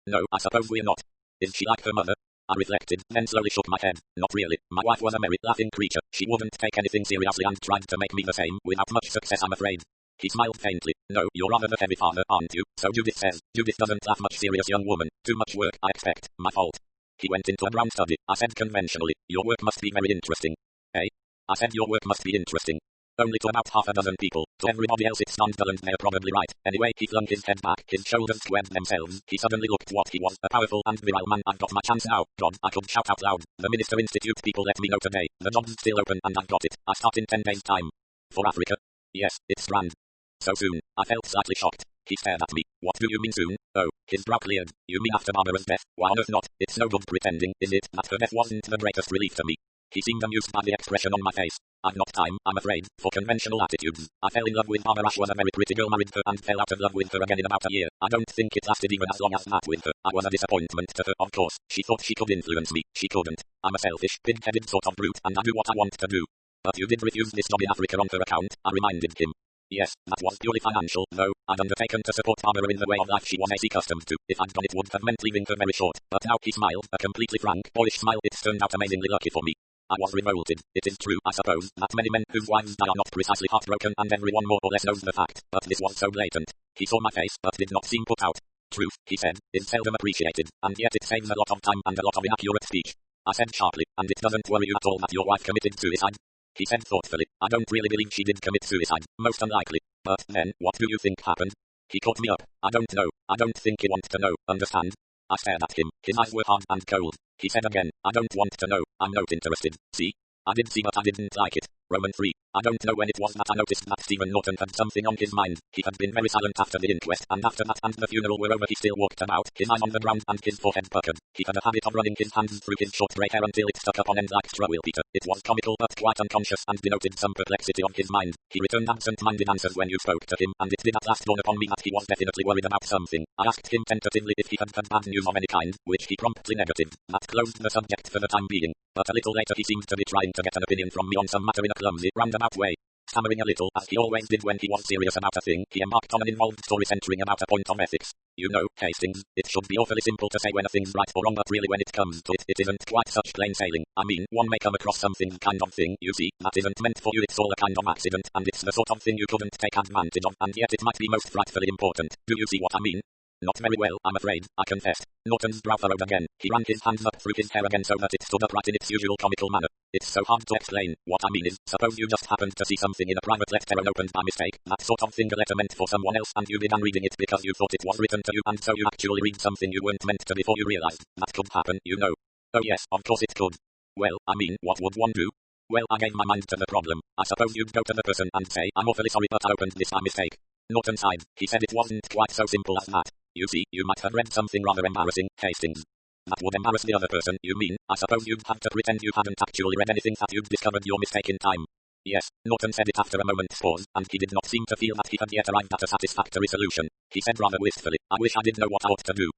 "No, I suppose we're not." "Is she like her mother?" I reflected, then slowly shook my head. "Not really. My wife was a merry, laughing creature. She wouldn't take anything seriously and tried to make me the same, without much success I'm afraid." He smiled faintly. "No, you're rather the heavy father, aren't you? So Judith says. Judith doesn't laugh much, serious young woman. Too much work, I expect. My fault." He went into a brown study. I said conventionally, "Your work must be very interesting." "Eh?" I said, "Your work must be interesting." "Only to about half a dozen people. To everybody else it's dull and they're probably right. Anyway," he flung his head back, his shoulders squared themselves. He suddenly looked what he was, a powerful and virile man. "I've got my chance now. God," I could shout out loud. "The Minister Institute people let me know today. The job's still open and I've got it. I start in 10 days' time." "For Africa?" "Yes, it's Strand." "So soon?" I felt slightly shocked. He stared at me. "What do you mean soon?" "Oh." His brow cleared. "You mean after Barbara's death? Why on earth not? It's no good pretending, is it, that her death wasn't the greatest relief to me?" He seemed amused by the expression on my face. "I've not time, I'm afraid, for conventional attitudes. I fell in love with Barbara. She was a very pretty girl, married her and fell out of love with her again in about a year. I don't think it lasted even as long as that with her. I was a disappointment to her, of course. She thought she could influence me. She couldn't. I'm a selfish, pig-headed sort of brute, and I do what I want to do." "But you did refuse this job in Africa on her account," I reminded him. "Yes, that was purely financial, though. I'd undertaken to support Barbara in the way of life she was accustomed to. If I'd done it would have meant leaving her very short. But now," he smiled, a completely frank, boyish smile. "It's turned out amazingly lucky for me." I was revolted. It is true, I suppose, that many men whose wives die are not precisely heartbroken, and everyone more or less knows the fact. But this was so blatant. He saw my face, but did not seem put out. "Truth," he said, "is seldom appreciated, and yet it saves a lot of time and a lot of inaccurate speech." I said sharply, "And it doesn't worry you at all that your wife committed suicide?" He said thoughtfully, "I don't really believe she did commit suicide. Most unlikely. But then, what do you think happened?" He caught me up. "I don't know. I don't think you want to know, understand?" I stared at him. His eyes were hard and cold. He said again, "I don't want to know. I'm not interested. See?" I did see, but I didn't like it. Roman 3. I don't know when it was that I noticed that Stephen Norton had something on his mind. He had been very silent after the inquest, and after that and the funeral were over he still walked about, his eyes on the ground and his forehead puckered. He had a habit of running his hands through his short grey hair until it stuck up on end like straw wheelpeter. It was comical but quite unconscious and denoted some perplexity on his mind. He returned absent-minded answers when you spoke to him, and it did at last dawn upon me that he was definitely worried about something. I asked him tentatively if he had had bad news of any kind, which he promptly negatived. That closed the subject for the time being. But a little later he seemed to be trying to get an opinion from me on some matter in a clumsy, roundabout way. Stammering a little, as he always did when he was serious about a thing, he embarked on an involved story centering about a point of ethics. "You know, Hastings, it should be awfully simple to say when a thing's right or wrong, but really when it comes to it, it isn't quite such plain sailing. I mean, one may come across something kind of thing, you see, that isn't meant for you. It's all a kind of accident, and it's the sort of thing you couldn't take advantage of, and yet it might be most frightfully important. Do you see what I mean?" "Not very well, I'm afraid," I confessed. Norton's brow furrowed again. He ran his hands up through his hair again so that it stood upright in its usual comical manner. "It's so hard to explain. What I mean is, suppose you just happened to see something in a private letter and opened by mistake, that sort of thing, a letter meant for someone else, and you began reading it because you thought it was written to you, and so you actually read something you weren't meant to before you realized. That could happen, you know." "Oh yes, of course it could." "Well, I mean, what would one do?" "Well, I gave my mind to the problem. I suppose you'd go to the person and say, 'I'm awfully sorry, but I opened this by mistake.'" Norton sighed. He said it wasn't quite so simple as that. "You see, you might have read something rather embarrassing, Hastings. That would embarrass the other person, you mean. I suppose you'd have to pretend you hadn't actually read anything, that you'd discovered your mistake in time." "Yes," Norton said it after a moment's pause, and he did not seem to feel that he had yet arrived at a satisfactory solution. He said rather wistfully, "I wish I did know what I ought to do."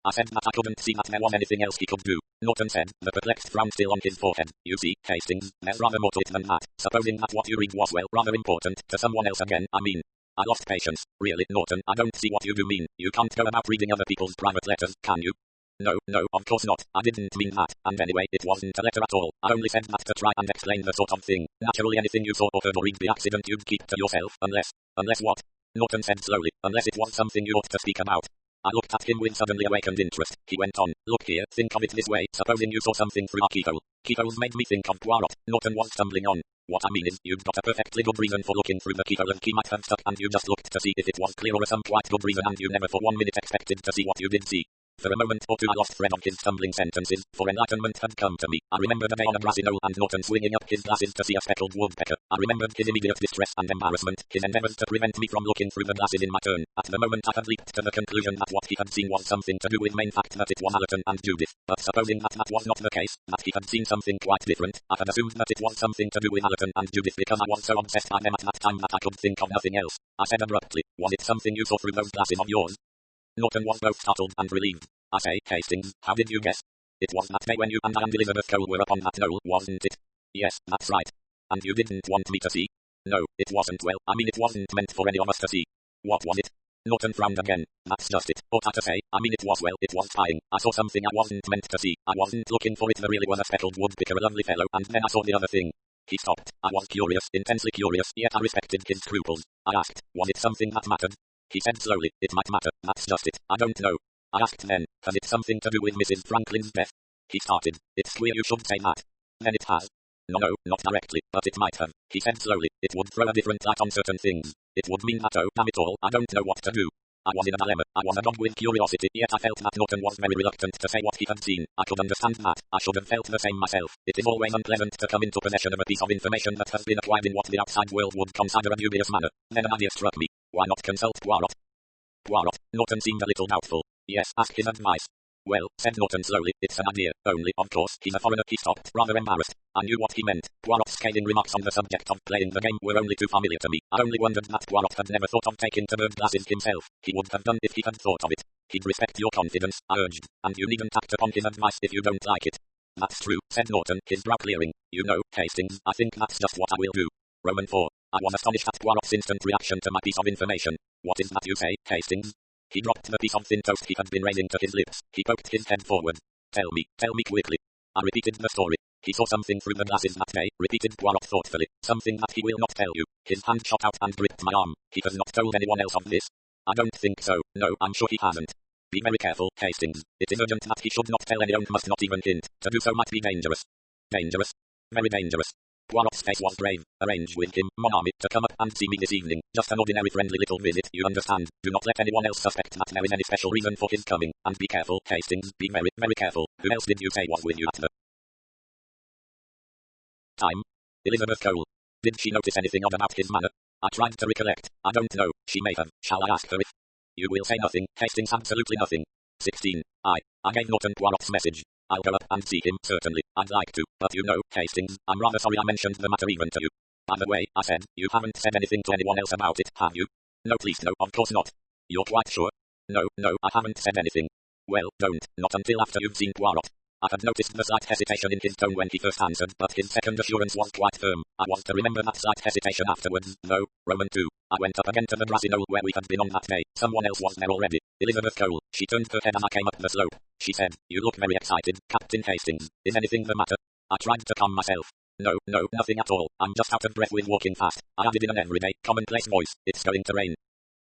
I said that I couldn't see that there was anything else he could do. Norton said, the perplexed frown still on his forehead, "You see, Hastings, there's rather more to it than that. Supposing that what you read was, well, rather important, to someone else again, I mean." I lost patience. "Really, Norton, I don't see what you do mean. You can't go about reading other people's private letters, can you?" No, of course not. I didn't mean that, and anyway, it wasn't a letter at all. I only said that to try and explain the sort of thing. Naturally anything you saw or heard or read the accident you'd keep to yourself, unless what?" Norton said slowly, "Unless it was something you ought to speak about." I looked at him with suddenly awakened interest. He went on, "Look here, think of it this way, supposing you saw something through our keyhole." Keyholes made me think of Poirot. Norton was stumbling on. "What I mean is, you've got a perfectly good reason for looking through the keyhole, and key might have stuck, and you just looked to see if it was clear, or some quite good reason, and you never for 1 minute expected to see what you did see." For a moment or two I lost thread on his stumbling sentences, for enlightenment had come to me. I remembered the day on a grassy knoll and Norton swinging up his glasses to see a speckled woodpecker. I remembered his immediate distress and embarrassment, his endeavours to prevent me from looking through the glasses in my turn. At the moment I had leaped to the conclusion that what he had seen was something to do with main fact that it was Allerton and Judith, but supposing that that was not the case, that he had seen something quite different, I had assumed that it was something to do with Allerton and Judith because I was so obsessed by them at that time that I could think of nothing else. I said abruptly, "Was it something you saw through those glasses of yours?" Norton was both startled and relieved. "I say, Hastings, how did you guess? It was that day when you and I and Elizabeth Cole were up on that knoll, wasn't it?" "Yes, that's right." "And you didn't want me to see?" "No, it wasn't. Well, I mean it wasn't meant for any of us to see." "What was it?" Norton frowned again. "That's just it. Ought I to say, I mean it was, well, it was spying. I saw something I wasn't meant to see. I wasn't looking for it. There really was a speckled woodpecker, a lovely fellow, and then I saw the other thing." He stopped. I was curious, intensely curious, yet I respected his scruples. I asked, "Was it something that mattered?" He said slowly, "It might matter, that's just it. I don't know." I asked then, "Has it something to do with Mrs. Franklin's death?" He started. "It's queer you should say that." "Then it has." No, not directly, but it might have." He said slowly, "It would throw a different light on certain things. It would mean that, oh, damn it all, I don't know what to do." I was in a dilemma. I was agog with curiosity, yet I felt that Norton was very reluctant to say what he had seen. I could understand that. I should have felt the same myself. It is always unpleasant to come into possession of a piece of information that has been acquired in what the outside world would consider a dubious manner. Then an idea struck me. Why not consult Poirot? Poirot? Norton seemed a little doubtful. "Yes, ask his advice." "Well," said Norton slowly, "it's an idea, only, of course, he's a foreigner." He stopped, rather embarrassed. I knew what he meant. Poirot's scathing remarks on the subject of playing the game were only too familiar to me. I only wondered that Poirot had never thought of taking to bird glasses himself. He would have done if he had thought of it. "He'd respect your confidence," I urged, "and you needn't act upon his advice if you don't like it." "That's true," said Norton, his brow clearing. "You know, Hastings, I think that's just what I will do." Roman 4. I was astonished at Poirot's instant reaction to my piece of information. "What is that you say, Hastings?" He dropped the piece of thin toast he had been raising to his lips. He poked his head forward. Tell me quickly." I repeated the story. "He saw something through the glasses that day," repeated Poirot thoughtfully. "Something that he will not tell you." His hand shot out and gripped my arm. "He has not told anyone else of this?" "I don't think so. No, I'm sure he hasn't." "Be very careful, Hastings. It is urgent that he should not tell anyone, must not even hint. To do so might be dangerous." "Dangerous?" "Very dangerous." Poirot's face was grave. "Arrange with him, mon ami, to come up and see me this evening. Just an ordinary friendly little visit, you understand. Do not let anyone else suspect that there is any special reason for his coming. And be careful, Hastings, be very, very careful. Who else did you say was with you at the time?" "Elizabeth Cole." "Did she notice anything odd about his manner?" I tried to recollect. "I don't know. She may have. Shall I ask her if—" "You will say nothing, Hastings, absolutely nothing." 16. I gave Norton Poirot's message. "I'll go up and see him, certainly. I'd like to, but you know, Hastings, I'm rather sorry I mentioned the matter even to you." "By the way," I said, "you haven't said anything to anyone else about it, have you?" "No, please no, of course not." "You're quite sure?" No, I haven't said anything." "Well, don't, not until after you've seen Poirot." I had noticed the slight hesitation in his tone when he first answered, but his second assurance was quite firm. I was to remember that slight hesitation afterwards, though. Roman 2. I went up again to the grassy knoll where we had been on that day. Someone else was there already. Elizabeth Cole. She turned her head as I came up the slope. She said, "You look very excited, Captain Hastings. Is anything the matter?" I tried to calm myself. No, nothing at all. I'm just out of breath with walking fast." I added in an everyday, commonplace voice, "It's going to rain."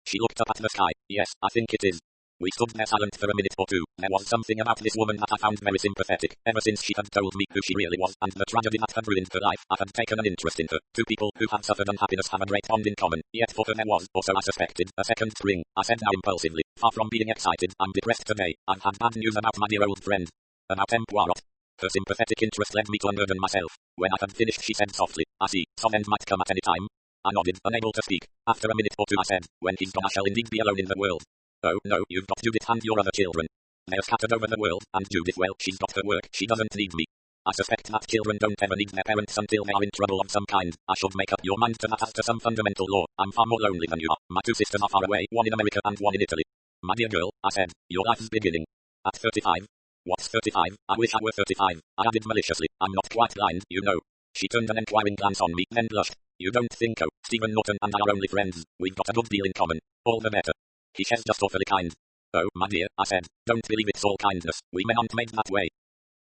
She looked up at the sky. "Yes, I think it is." We stood there silent for a minute or two. There was something about this woman that I found very sympathetic. Ever since she had told me who she really was and the tragedy that had ruined her life, I had taken an interest in her. Two people who have suffered unhappiness have a great bond in common. Yet for her there was, or so I suspected, a second spring. I said now impulsively, "Far from being excited, I'm depressed today. I've had bad news about my dear old friend." "About M. Poirot?" Her sympathetic interest led me to unburden myself. When I had finished she said softly, "I see, some end might come at any time." I nodded, unable to speak. After a minute or two I said, "When he's gone I shall indeed be alone in the world." "Oh, no, you've got Judith and your other children. They're scattered over the world, and Judith, well, she's got her work, she doesn't need me." I suspect that children don't ever need their parents until they are in trouble of some kind. I should make up your mind to that as to some fundamental law. I'm far more lonely than you are. My two sisters are far away, one in America and one in Italy. "My dear girl," I said, "your life's beginning." "At 35? What's 35? I wish I were 35. I added maliciously, "I'm not quite blind, you know." She turned an enquiring glance on me, then blushed. "You don't think so? Stephen Norton and I are only friends. We've got a good deal in common. All the better. He's just awfully kind." "Oh, my dear," I said, "don't believe it's all kindness. We men aren't made that way."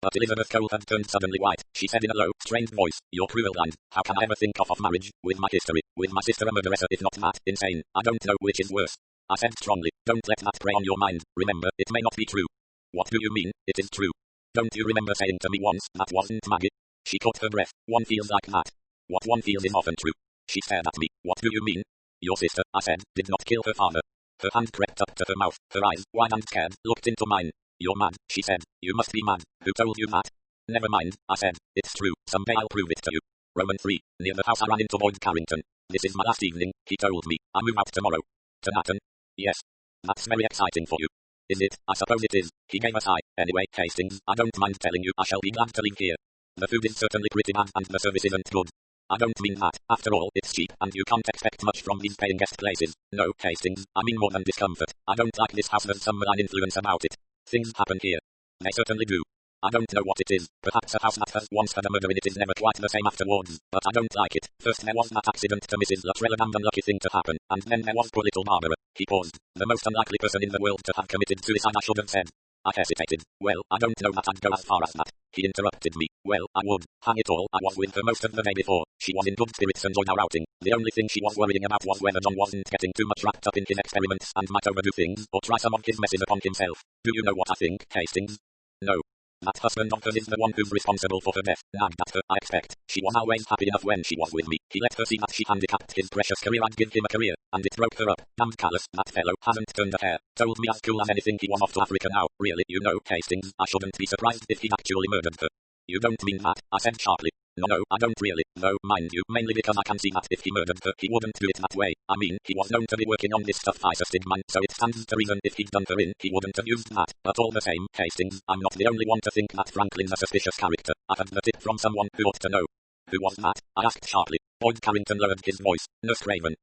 But Elizabeth Cole had turned suddenly white. She said in a low, strained voice, "You're cruel, and how can I ever think of marriage, with my history, with my sister a murderess, if not that, insane? I don't know which is worse." I said strongly, "Don't let that prey on your mind. Remember, it may not be true." "What do you mean, it is true?" "Don't you remember saying to me once, that wasn't Maggie?" She caught her breath. "One feels like that." "What one feels is often true." She stared at me. "What do you mean?" "Your sister," I said, "did not kill her father." Her hand crept up to her mouth. Her eyes, wide and scared, looked into mine. You're mad, she said. You must be mad. Who told you that? Never mind, I said. It's true. Someday I'll prove it to you. Roman 3. Near the house I ran into Boyd Carrington. This is my last evening, he told me. I move out tomorrow. To Nathan? Yes. That's very exciting for you. Is it? I suppose it is. He gave a sigh. Anyway, Hastings, I don't mind telling you I shall be glad to leave here. The food is certainly pretty bad and the service isn't good. I don't mean that. After all, it's cheap and you can't expect much from these paying guest places. No, Hastings, I mean more than discomfort. I don't like this house. There's some malign influence about it. Things happen here. They certainly do. I don't know what it is. Perhaps a house that has once had a murder in it is never quite the same afterwards, but I don't like it. First there was that accident to Mrs. Luttrell, an unlucky thing to happen, and then there was poor little Barbara. He paused. The most unlikely person in the world to have committed suicide, I should have said. I hesitated. Well, I don't know that I'd go as far as that. He interrupted me. Well, I would. Hang it all, I was with her most of the day before. She was in good spirits and enjoyed our outing. The only thing she was worrying about was whether John wasn't getting too much wrapped up in his experiments and might overdo things, or try some of his messes upon himself. Do you know what I think, Hastings? No. That husband of hers is the one who's responsible for her death. Nagged at her, I expect. She was always happy enough when she was with me. He let her see that she handicapped his precious career. I'd give him a career, and it broke her up. Damned callous, that fellow hasn't turned a hair. Told me as cool as anything he was off to Africa now. Really, you know, Hastings, I shouldn't be surprised if he actually murdered her. You don't mean that, I said sharply. No, I don't really, though, mind you, mainly because I can see that if he murdered her, he wouldn't do it that way. I mean, he was known to be working on this stuff I suspected, man, so it stands to reason if he'd done her in, he wouldn't have used that. But all the same, Hastings, I'm not the only one to think that Franklin's a suspicious character. I had the tip from someone who ought to know. Who was that? I asked sharply. Boyd Carrington lowered his voice. Nurse Craven.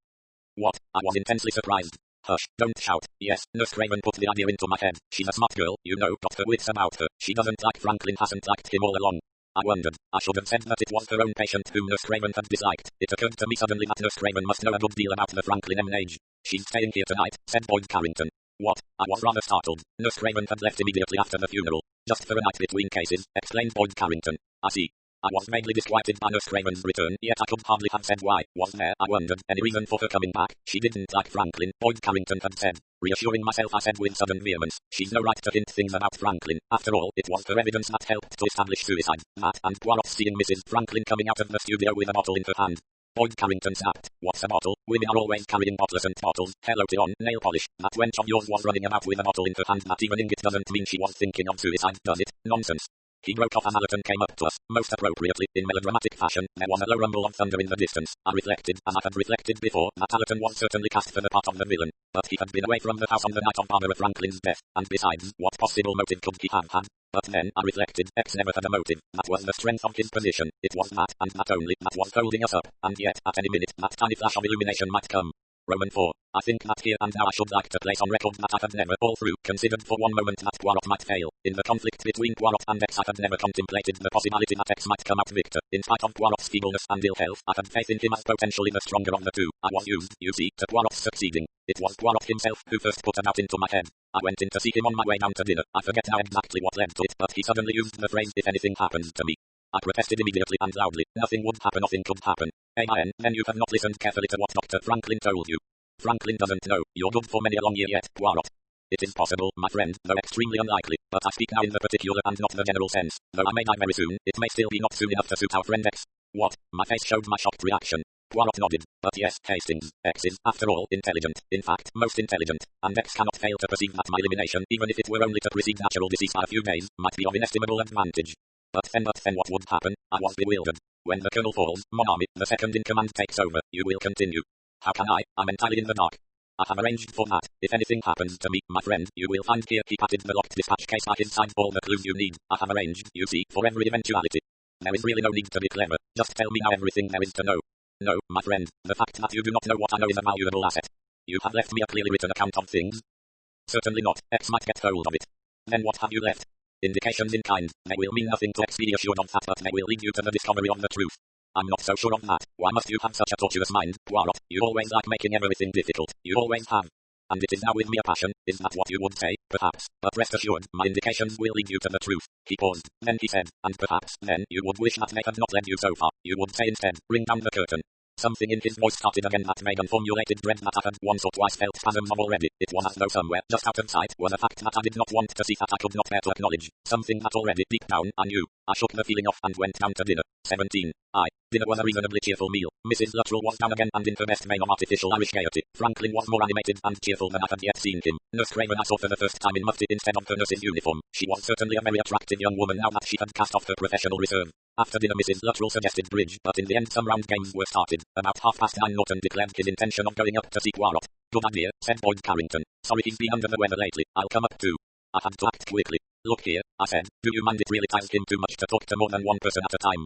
What? I was intensely surprised. Hush, don't shout. Yes, Nurse Craven put the idea into my head. She's a smart girl, you know, got her wits about her. She doesn't like Franklin, hasn't liked him all along. I wondered. I should have said that it was her own patient whom Nurse Craven had disliked. It occurred to me suddenly that Nurse Craven must know a good deal about the Franklin M&H. She's staying here tonight, said Boyd Carrington. What? I was rather startled. Nurse Craven had left immediately after the funeral. Just for a night between cases, explained Boyd Carrington. I see. I was vaguely disquieted by Nurse Craven's return, yet I could hardly have said why. Was there, I wondered, any reason for her coming back? She didn't like Franklin, Boyd Carrington had said. Reassuring myself, I said with sudden vehemence, she's no right to hint things about Franklin. After all, it was her evidence that helped to establish suicide. That, and Poirot seeing Mrs. Franklin coming out of the studio with a bottle in her hand. Boyd Carrington snapped. What's a bottle? Women are always carrying bottles and bottles. Hello, on nail polish. That wench of yours was running about with a bottle in her hand. That evening, it doesn't mean she was thinking of suicide, does it? Nonsense. He broke off as Allerton came up to us, most appropriately, in melodramatic fashion. There was a low rumble of thunder in the distance. I reflected, as I had reflected before, that Allerton was certainly cast for the part of the villain. But he had been away from the house on the night of Barbara Franklin's death, and besides, what possible motive could he have had? But then, I reflected, X never had a motive. That was the strength of his position. It was that, and that only, that was holding us up. And yet, at any minute, that tiny flash of illumination might come. Roman 4. I think that here and now I should like to place on record that I had never, all through, considered for one moment that Poirot might fail. In the conflict between Poirot and X, I had never contemplated the possibility that X might come out victor. In spite of Poirot's feebleness and ill health, I had faith in him as potentially the stronger of the two. I was used, you see, to Poirot's succeeding. It was Poirot himself who first put a doubt into my head. I went in to see him on my way down to dinner. I forget now exactly what led to it, but he suddenly used the phrase, if anything happens to me. I protested immediately and loudly. Nothing would happen, nothing could happen. Then you have not listened carefully to what Dr. Franklin told you. Franklin doesn't know. You're good for many a long year yet, Poirot. It is possible, my friend, though extremely unlikely, but I speak now in the particular and not the general sense. Though I may die very soon, it may still be not soon enough to suit our friend X. What? My face showed my shocked reaction. Poirot nodded. But yes, Hastings, X is, after all, intelligent. In fact, most intelligent. And X cannot fail to perceive that my elimination, even if it were only to precede natural decease by a few days, might be of inestimable advantage. But then what would happen? I was bewildered. When the colonel falls, mon ami, the second in command takes over. You will continue. How can I? I'm entirely in the dark. I have arranged for that. If anything happens to me, my friend, you will find here he patted the locked dispatch case by his side all the clues you need. I have arranged, you see, for every eventuality. There is really no need to be clever. Just tell me now everything there is to know. No, my friend, the fact that you do not know what I know is a valuable asset. You have left me a clearly written account of things. Certainly not. X might get hold of it. Then what have you left? Indications in kind. They will mean nothing to X, be assured of that, but they will lead you to the discovery of the truth. I'm not so sure of that. Why must you have such a tortuous mind, Poirot? You always like making everything difficult. You always have. And it is now with me a passion. Is that what you would say? Perhaps. But rest assured, my indications will lead you to the truth. He paused. Then he said, and perhaps, then, you would wish that they had not led you so far. You would say instead, bring down the curtain. Something in his voice started again, that vague unformulated dread that I had once or twice felt spasms of already. It was as though somewhere, just out of sight, was a fact that I did not want to see, that I could not bear to acknowledge. Something that already, deep down, I knew. I shook the feeling off and went down to dinner. 17. Dinner was a reasonably cheerful meal. Mrs. Luttrell was down again and in her best vein of artificial Irish gaiety. Franklin was more animated and cheerful than I had yet seen him. Nurse Craven I saw for the first time in mufti instead of her nurse's uniform. She was certainly a very attractive young woman now that she had cast off her professional reserve. After dinner Mrs. Luttrell suggested bridge, but in the end some round games were started. About 9:30 Norton declared his intention of going up to see Poirot. Good idea, said Boyd Carrington. Sorry he's been under the weather lately. I'll come up too. I had to act quickly. Look here, I said, do you mind? It really tires him too much to talk to more than one person at a time.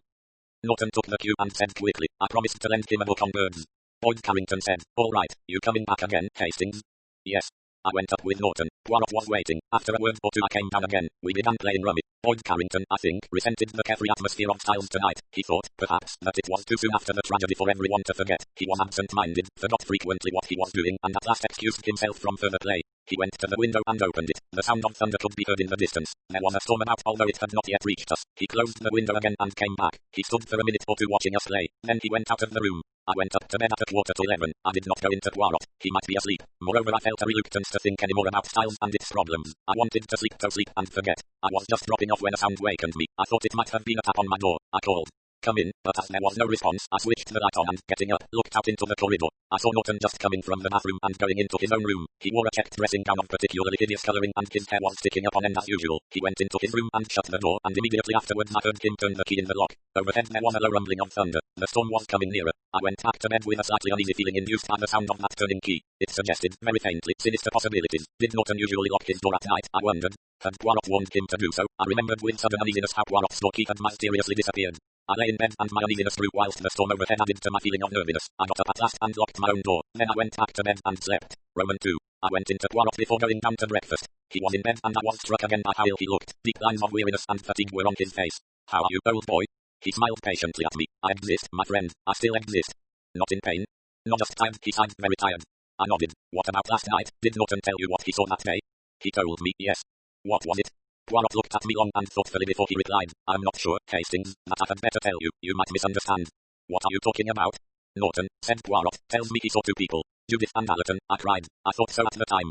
Norton took the cue and said quickly, I promised to lend him a book on birds. Boyd Carrington said, all right, you coming back again, Hastings? Yes. I went up with Norton. Poirot was waiting. After a word or two I came down again. We began playing rummy. Boyd Carrington, I think, resented the carefree atmosphere of Styles tonight. He thought, perhaps, that it was too soon after the tragedy for everyone to forget. He was absent-minded, forgot frequently what he was doing, and at last excused himself from further play. He went to the window and opened it. The sound of thunder could be heard in the distance. There was a storm about, although it had not yet reached us. He closed the window again and came back. He stood for a minute or two watching us play. Then he went out of the room. I went up to bed at 11:15. I did not go into Poirot. He might be asleep. Moreover, I felt a reluctance to think any more about Styles and its problems. I wanted to sleep and forget. I was just dropping off when a sound wakened me. I thought it might have been a tap on my door. I called, come in, but as there was no response, I switched the light on and, getting up, looked out into the corridor. I saw Norton just coming from the bathroom and going into his own room. He wore a checked dressing gown of particularly hideous colouring and his hair was sticking up on end as usual. He went into his room and shut the door, and immediately afterwards I heard him turn the key in the lock. Overhead there was a low rumbling of thunder. The storm was coming nearer. I went back to bed with a slightly uneasy feeling induced by the sound of that turning key. It suggested, very faintly, sinister possibilities. Did Norton usually lock his door at night? I wondered. Had Poirot warned him to do so? I remembered with sudden uneasiness how Poirot's door key had mysteriously disappeared. I lay in bed and my uneasiness grew whilst the storm overhead added to my feeling of nervousness. I got up at last and locked my own door. Then I went back to bed and slept. Roman 2. I went into Poirot before going down to breakfast. He was in bed and I was struck again by how ill he looked. Deep lines of weariness and fatigue were on his face. How are you, old boy? He smiled patiently at me. I exist, my friend. I still exist. Not in pain? Not just tired, he sighed, very tired. I nodded. What about last night? Did Norton tell you what he saw that day? He told me, yes. What was it? Poirot looked at me long and thoughtfully before he replied. I'm not sure, Hastings, that I had better tell you. You might misunderstand. What are you talking about? Norton, said Poirot, tells me he saw two people. Judith and Allerton. I cried. I thought so at the time.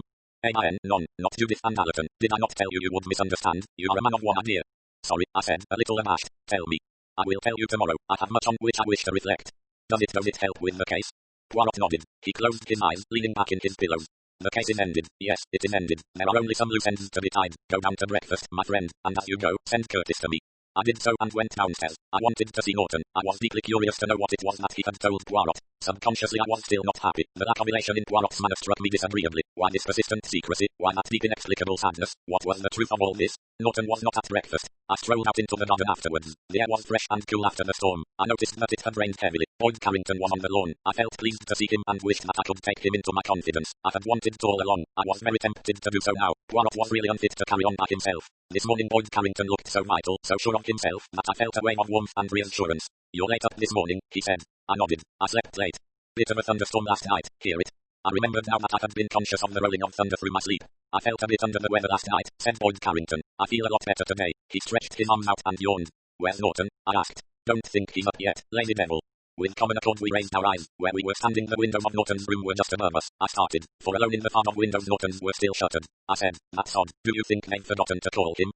None, not Judith and Allerton. Did I not tell you you would misunderstand? You are a man of one idea. Sorry, I said, a little abashed. Tell me. I will tell you tomorrow. I have much on which I wish to reflect. Does it help with the case? Poirot nodded. He closed his eyes, leaning back in his pillows. The case is ended. Yes, it is ended. There are only some loose ends to be tied. Go down to breakfast, my friend, and as you go, send Curtis to me. I did so and went downstairs. I wanted to see Norton. I was deeply curious to know what it was that he had told Poirot. Subconsciously I was still not happy. The lack of elation in Poirot's manner struck me disagreeably. Why this persistent secrecy? Why that deep inexplicable sadness? What was the truth of all this? Norton was not at breakfast. I strolled out into the garden afterwards. The air was fresh and cool after the storm. I noticed that it had rained heavily. Boyd Carrington was on the lawn. I felt pleased to see him and wished that I could take him into my confidence. I had wanted to all along. I was very tempted to do so now. Poirot was really unfit to carry on by himself. This morning Boyd Carrington looked so vital, so sure of himself, that I felt a wave of warmth and reassurance. You're late up this morning, he said. I nodded. I slept late. Bit of a thunderstorm last night, hear it? I remembered now that I had been conscious of the rolling of thunder through my sleep. I felt a bit under the weather last night, said Boyd Carrington. I feel a lot better today. He stretched his arms out and yawned. Where's Norton? I asked. Don't think he's up yet, lazy devil. With common accord we raised our eyes. Where we were standing the windows of Norton's room were just above us. I started, for alone in the farm of windows Norton's were still shuttered. I said, that's odd. Do you think they've forgotten to call him?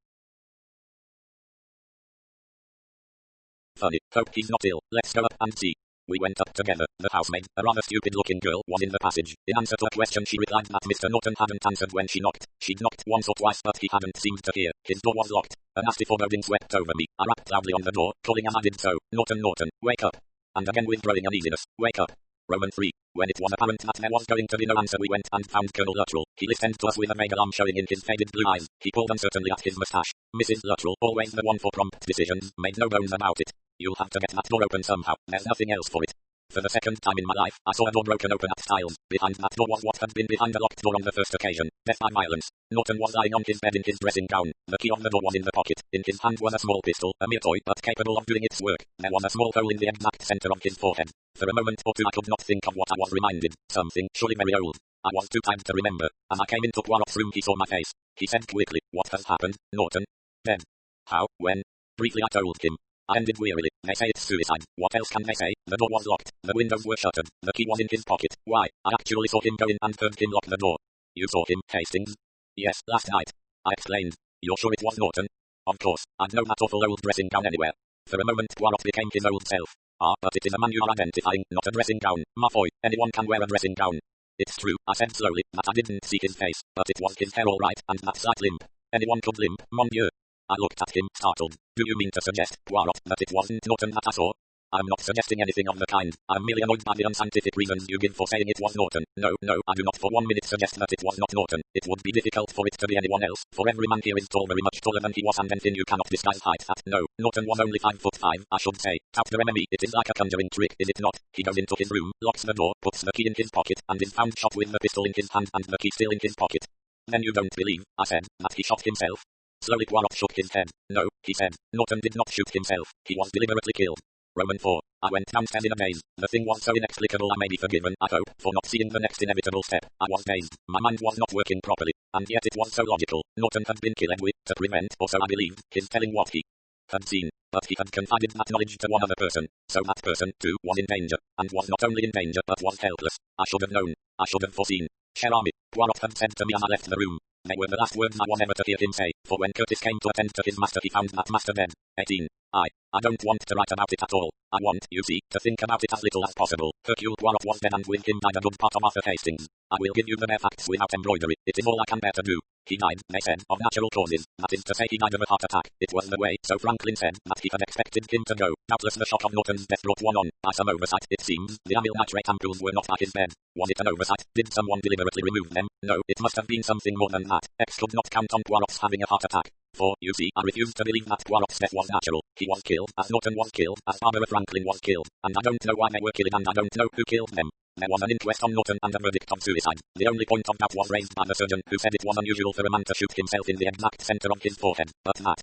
Funny. Hope he's not ill. Let's go up and see. We went up together. The housemaid, a rather stupid-looking girl, was in the passage. In answer to a question she replied that Mr. Norton hadn't answered when she knocked. She'd knocked once or twice but he hadn't seemed to hear. His door was locked. A nasty foreboding swept over me. I rapped loudly on the door, calling as I did so. Norton, wake up. And again with growing uneasiness, wake up. Roman 3. When it was apparent that there was going to be no answer we went and found Colonel Luttrell. He listened to us with a vague alarm showing in his faded blue eyes. He pulled uncertainly at his moustache. Mrs. Luttrell, always the one for prompt decisions, made no bones about it. You'll have to get that door open somehow. There's nothing else for it. For the second time in my life, I saw a door broken open at Styles. Behind that door was what had been behind a locked door on the first occasion. Death by violence. Norton was lying on his bed in his dressing gown. The key of the door was in the pocket. In his hand was a small pistol, a mere toy, but capable of doing its work. There was a small hole in the exact center of his forehead. For a moment or two I could not think of what I was reminded. Something, surely very old. I was too tired to remember. As I came into Poirot's room he saw my face. He said quickly, what has happened, Norton? Dead. How, when? Briefly I told him. I ended wearily. They say it's suicide. What else can they say? The door was locked. The windows were shuttered. The key was in his pocket. Why, I actually saw him go in and heard him lock the door. You saw him, Hastings? Yes, last night. I explained. You're sure it was Norton? Of course, I'd know that awful old dressing gown anywhere. For a moment Poirot became his old self. Ah, but it is a man you are identifying, not a dressing gown. Ma foi, anyone can wear a dressing gown. It's true, I said slowly, that I didn't see his face, but it was his hair all right, and that slight limp. Anyone could limp, mon Dieu. I looked at him, startled. Do you mean to suggest, Poirot, that it wasn't Norton that I saw? I'm not suggesting anything of the kind. I'm merely annoyed by the unscientific reasons you give for saying it was Norton. No, I do not for 1 minute suggest that it was not Norton. It would be difficult for it to be anyone else, for every man here is tall, very much taller than he was, and then thin, you cannot disguise height. That no, Norton was only 5'5", I should say. Tout de me, it is like a conjuring trick, is it not? He goes into his room, locks the door, puts the key in his pocket, and is found shot with the pistol in his hand and the key still in his pocket. Then you don't believe, I said, that he shot himself? Slowly Poirot shook his head. No, he said, Norton did not shoot himself. He was deliberately killed. Roman 4. I went downstairs in a daze. The thing was so inexplicable I may be forgiven, I hope, for not seeing the next inevitable step. I was dazed. My mind was not working properly. And yet it was so logical. Norton had been killed to prevent, or so I believed, his telling what he had seen. But he had confided that knowledge to one other person. So that person, too, was in danger. And was not only in danger, but was helpless. I should have known. I should have foreseen. Cher ami, Poirot had said to me as I left the room. They were the last words I was ever to hear him say, for when Curtis came to attend to his master he found that master dead. 18. I don't want to write about it at all. I want, you see, to think about it as little as possible. Hercule Poirot was dead and with him died a good part of Arthur Hastings. I will give you the bare facts without embroidery. It is all I can bear to do. He died, they said, of natural causes. That is to say he died of a heart attack. It was the way, so Franklin said, that he had expected him to go. Doubtless the shock of Norton's death brought one on. By some oversight, it seems, the amyl nitrate ampoules were not by his bed. Was it an oversight? Did someone deliberately remove them? No, it must have been something more than that. X could not count on Poirot's having a heart attack. For, you see, I refuse to believe that Poirot's death was natural. He was killed, as Norton was killed, as Barbara Franklin was killed. And I don't know why they were killed and I don't know who killed them. There was an inquest on Norton and a verdict of suicide. The only point of doubt was raised by the surgeon, who said it was unusual for a man to shoot himself in the exact center of his forehead. But that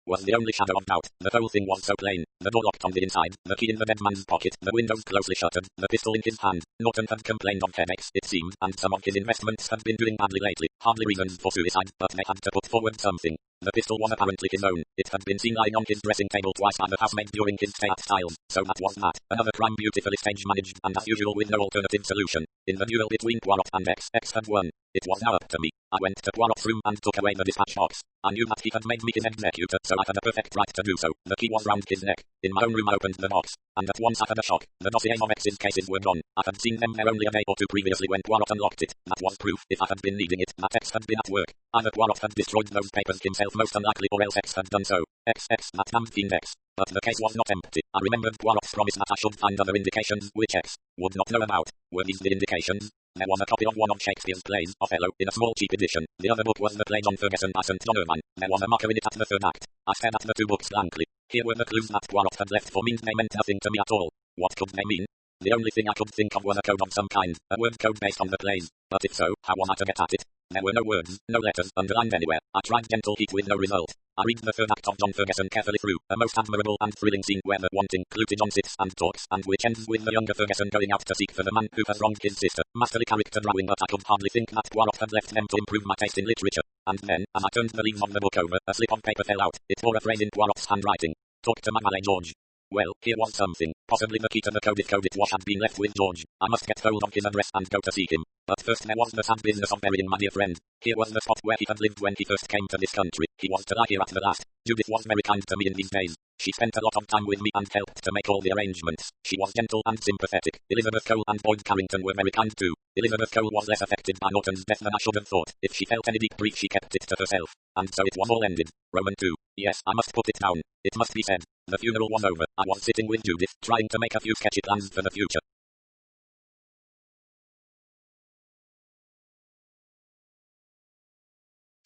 was the only shadow of doubt. The whole thing was so plain. The door locked on the inside, the key in the dead man's pocket, the windows closely shuttered, the pistol in his hand. Norton had complained of headaches, it seemed, and some of his investments had been doing badly lately. Hardly reasons for suicide, but they had to put forward something. The pistol was apparently his own. It had been seen lying on his dressing table twice by the housemaid during his stay at Styles. So that was that. Another crime beautifully stage managed, and as usual with no alternative solution. In the duel between Poirot and X had won. It was now up to me. I went to Poirot's room and took away the dispatch box. I knew that he had made me his executor, so I had a perfect right to do so. The key was round his neck. In my own room I opened the box, and at once I had a shock. The dossier of X's cases were gone. I had seen them there only a day or two previously when Poirot unlocked it. That was proof, if I had been needing it, that X had been at work. Either Poirot had destroyed those papers himself, most unlikely, or else X had done so. X, that damned fiend X. But the case was not empty. I remembered Poirot's promise that I should find other indications, which X would not know about. Were these the indications? There was a copy of one of Shakespeare's plays, Othello, in a small cheap edition. The other book was the play John Ferguson by St. John Ervine. There was a marker in it at the third act. I stared at the two books blankly. Here were the clues that Poirot had left for me. They meant nothing to me at all. What could they mean? The only thing I could think of was a code of some kind, a word code based on the plays. But if so, how was I to get at it? There were no words, no letters, underlined anywhere. I tried gentle heat with no result. I read the third act of John Ferguson carefully through, a most admirable and thrilling scene where the wanting Clutie John sits and talks, and which ends with the younger Ferguson going out to seek for the man who has wronged his sister. Masterly character drawing, but I could hardly think that Poirot had left them to improve my taste in literature. And then, as I turned the leaves of the book over, a slip of paper fell out. It bore a phrase in Poirot's handwriting. Talk to my valet George. Well, here was something. Possibly the key to the code if it was had been left with George. I must get hold of his address and go to seek him. But first there was the sad business of burying my dear friend. Here was the spot where he had lived when he first came to this country. He was to lie here at the last. Judith was very kind to me in these days. She spent a lot of time with me and helped to make all the arrangements. She was gentle and sympathetic. Elizabeth Cole and Boyd Carrington were very kind too. Elizabeth Cole was less affected by Norton's death than I should have thought. If she felt any deep grief she kept it to herself. And so it was all ended. Roman 2. Yes, I must put it down. It must be said. The funeral was over. I was sitting with Judith, trying to make a few sketchy plans for the future.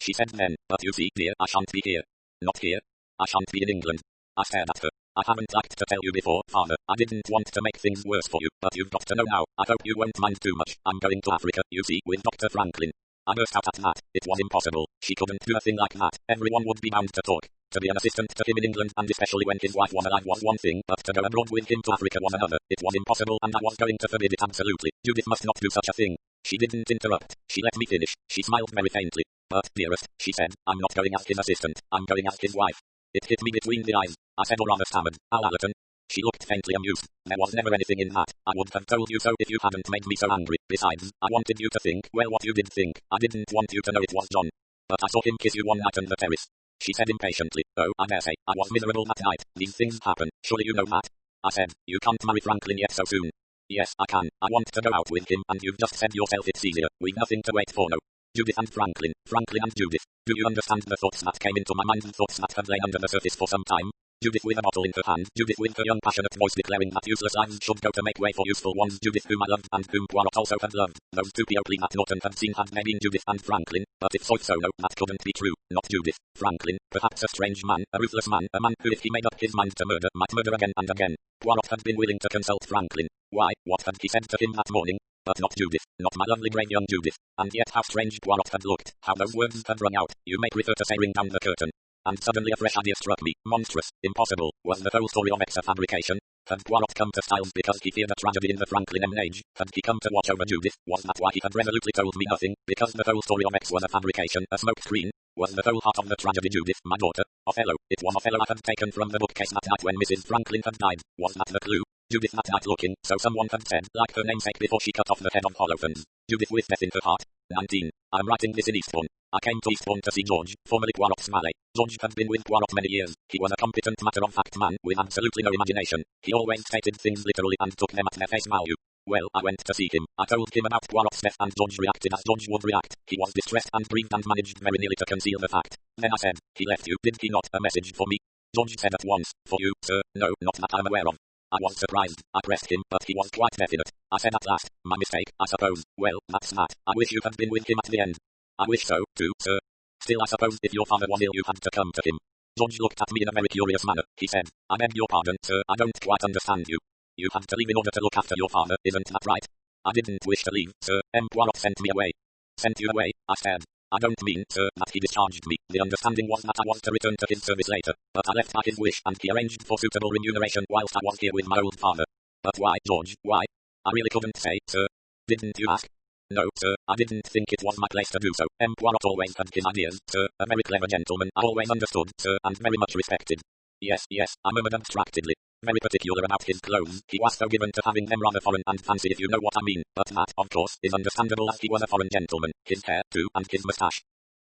She said then, but you see, dear, I shan't be here. Not here. I shan't be in England. I stared at her. I haven't liked to tell you before, Father. I didn't want to make things worse for you, but you've got to know now. I hope you won't mind too much. I'm going to Africa, you see, with Dr. Franklin. I burst out at that. It was impossible. She couldn't do a thing like that. Everyone would be bound to talk. To be an assistant to him in England, and especially when his wife was alive, was one thing, but to go abroad with him to Africa was another. It was impossible, and I was going to forbid it absolutely. Judith must not do such a thing. She didn't interrupt. She let me finish. She smiled very faintly. But, dearest, she said, I'm not going as his assistant. I'm going as his wife. It hit me between the eyes. I said, or rather stammered, Al Allerton. She looked faintly amused. There was never anything in that. I would have told you so if you hadn't made me so angry. Besides, I wanted you to think, well, what you did think. I didn't want you to know it was John. But I saw him kiss you one night on the terrace. She said impatiently, Oh, I dare say, I was miserable that night. These things happen. Surely you know that? I said, you can't marry Franklin yet so soon. Yes, I can. I want to go out with him, and you've just said yourself it's easier. We've nothing to wait for, no. Judith and Franklin, Franklin and Judith. Do you understand the thoughts that came into my mind, the thoughts that have lain under the surface for some time? Judith with a bottle in her hand, Judith with her young passionate voice declaring that useless lives should go to make way for useful ones, Judith whom I loved and whom Poirot also had loved. Those two people that Norton had seen had they been Judith and Franklin, but if so, no, that couldn't be true. Not Judith. Franklin, perhaps a strange man, a ruthless man, a man who if he made up his mind to murder, might murder again and again. Poirot had been willing to consult Franklin. Why, what had he said to him that morning? But not Judith, not my lovely brave young Judith. And yet how strange Poirot had looked, how those words had rung out. You may prefer to say ring down the curtain. And suddenly a fresh idea struck me. Monstrous, impossible. Was the whole story of X a fabrication? Had Poirot come to Styles because he feared a tragedy in the Franklin age? Had he come to watch over Judith? Was that why he had resolutely told me nothing? Because the whole story of X was a fabrication, a smoke screen? Was the whole heart of the tragedy Judith, my daughter? Othello. It was Othello I had taken from the bookcase that night when Mrs. Franklin had died. Was that the clue? Judith that night looking, so someone had said, like her namesake before she cut off the head of Holophons. Judith with death in her heart. 19. I'm writing this in Eastbourne. I came to Eastbourne to see George, formerly Poirot's valet. George had been with Poirot many years. He was a competent matter-of-fact man, with absolutely no imagination. He always stated things literally and took them at their face value. Well, I went to see him. I told him about Poirot's death and George reacted as George would react. He was distressed and grieved and managed very nearly to conceal the fact. Then I said, he left you, did he not, a message for me? George said at once, for you, sir, no, not that I'm aware of. I was surprised. I pressed him, but he was quite definite. I said at last, my mistake, I suppose. Well, that's that. I wish you had been with him at the end. I wish so, too, sir. Still I suppose if your father was ill you had to come to him. George looked at me in a very curious manner. He said, I beg your pardon, sir, I don't quite understand you. You had to leave in order to look after your father, isn't that right? I didn't wish to leave, sir. Poirot sent me away. Sent you away? I stared. I don't mean, sir, that he discharged me. The understanding was that I was to return to his service later, but I left by his wish and he arranged for suitable remuneration whilst I was here with my old father. But why, George, why? I really couldn't say, sir. Didn't you ask? No, sir, I didn't think it was my place to do so. Poirot always had his ideas, sir, a very clever gentleman, I always understood, sir, and very much respected. Yes, I murmured abstractedly. Very particular about his clothes, he was so given to having them rather foreign and fancy if you know what I mean, but that, of course, is understandable as he was a foreign gentleman, his hair, too, and his moustache.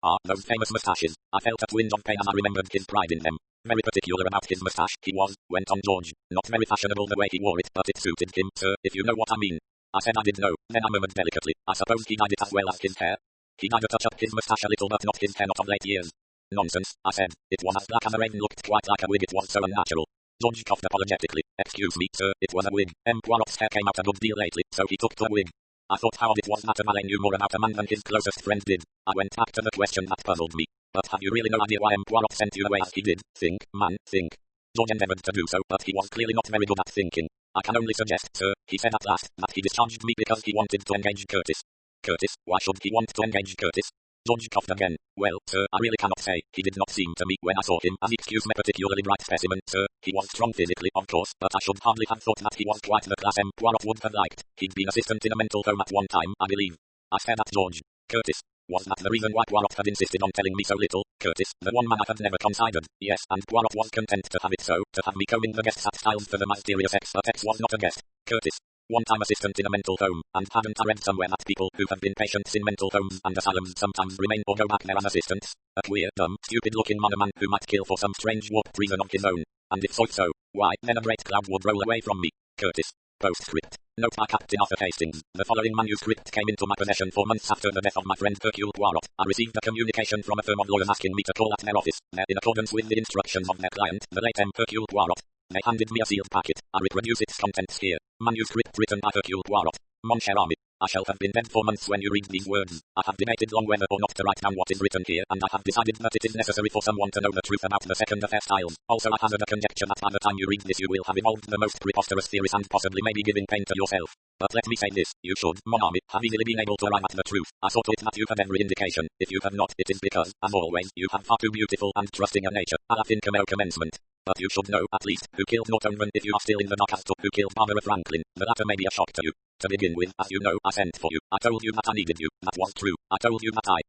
Ah, those famous moustaches, I felt a twinge of pain as I remembered his pride in them. Very particular about his moustache, he was, went on George, not very fashionable the way he wore it, but it suited him, sir, if you know what I mean. I said I did know, then I murmured delicately, I suppose he dyed it as well as his hair? He dyed a touch up his moustache a little but not his hair not of late years. Nonsense, I said, it was as black as a raven looked quite like a wig it was so unnatural. George coughed apologetically. Excuse me, sir, it was a wig. Poirot's hair came out a good deal lately, so he took to a wig. I thought how odd it was that a valet knew more about a man than his closest friend did. I went back to the question that puzzled me. But have you really no idea why Poirot sent you away as he did? Think, man, think. George endeavoured to do so, but he was clearly not very good at thinking. I can only suggest, sir, he said at last, that he discharged me because he wanted to engage Curtis. Curtis? Why should he want to engage Curtis? George coughed again. Well, sir, I really cannot say. He did not seem to me, when I saw him, as excuse me particularly bright specimen, sir. He was strong physically, of course, but I should hardly have thought that he was quite the class Poirot would have liked. He'd been assistant in a mental home at one time, I believe. I stared at George. Curtis. Was that the reason why Poirot had insisted on telling me so little? Curtis, the one man I had never considered. Yes, and Poirot was content to have it so, to have me combing the guests at Styles for the mysterious X, but X was not a guest. Curtis. One-time assistant in a mental home, and hadn't I read somewhere that people who have been patients in mental homes and asylums sometimes remain or go back there as assistants? A queer, dumb, stupid-looking man who might kill for some strange warped reason of his own. And if so, why, then a great cloud would roll away from me. Curtis. Postscript. Note by Captain Arthur Hastings. The following manuscript came into my possession 4 months after the death of my friend Hercule Poirot. I received a communication from a firm of lawyers asking me to call at their office, there in accordance with the instructions of their client, the late Hercule Poirot. They handed me a sealed packet. I reproduce its contents here. Manuscript written by Hercule Poirot. Mon cher ami, I shall have been dead 4 months when you read these words. I have debated long whether or not to write down what is written here, and I have decided that it is necessary for someone to know the truth about the second affair Styles. Also I hazard a conjecture that by the time you read this you will have evolved the most preposterous theories and possibly maybe giving pain to yourself. But let me say this, you should, mon ami, have easily been able to arrive at the truth. I saw to it that you had every indication. If you have not, it is because, as always, you have far too beautiful and trusting a nature. A la fin commencement. But you should know, at least, who killed Norton when if you are still in the dark as to who killed Barbara Franklin. The latter may be a shock to you. To begin with, as you know, I sent for you. I told you that I needed you. That was true. I told you that I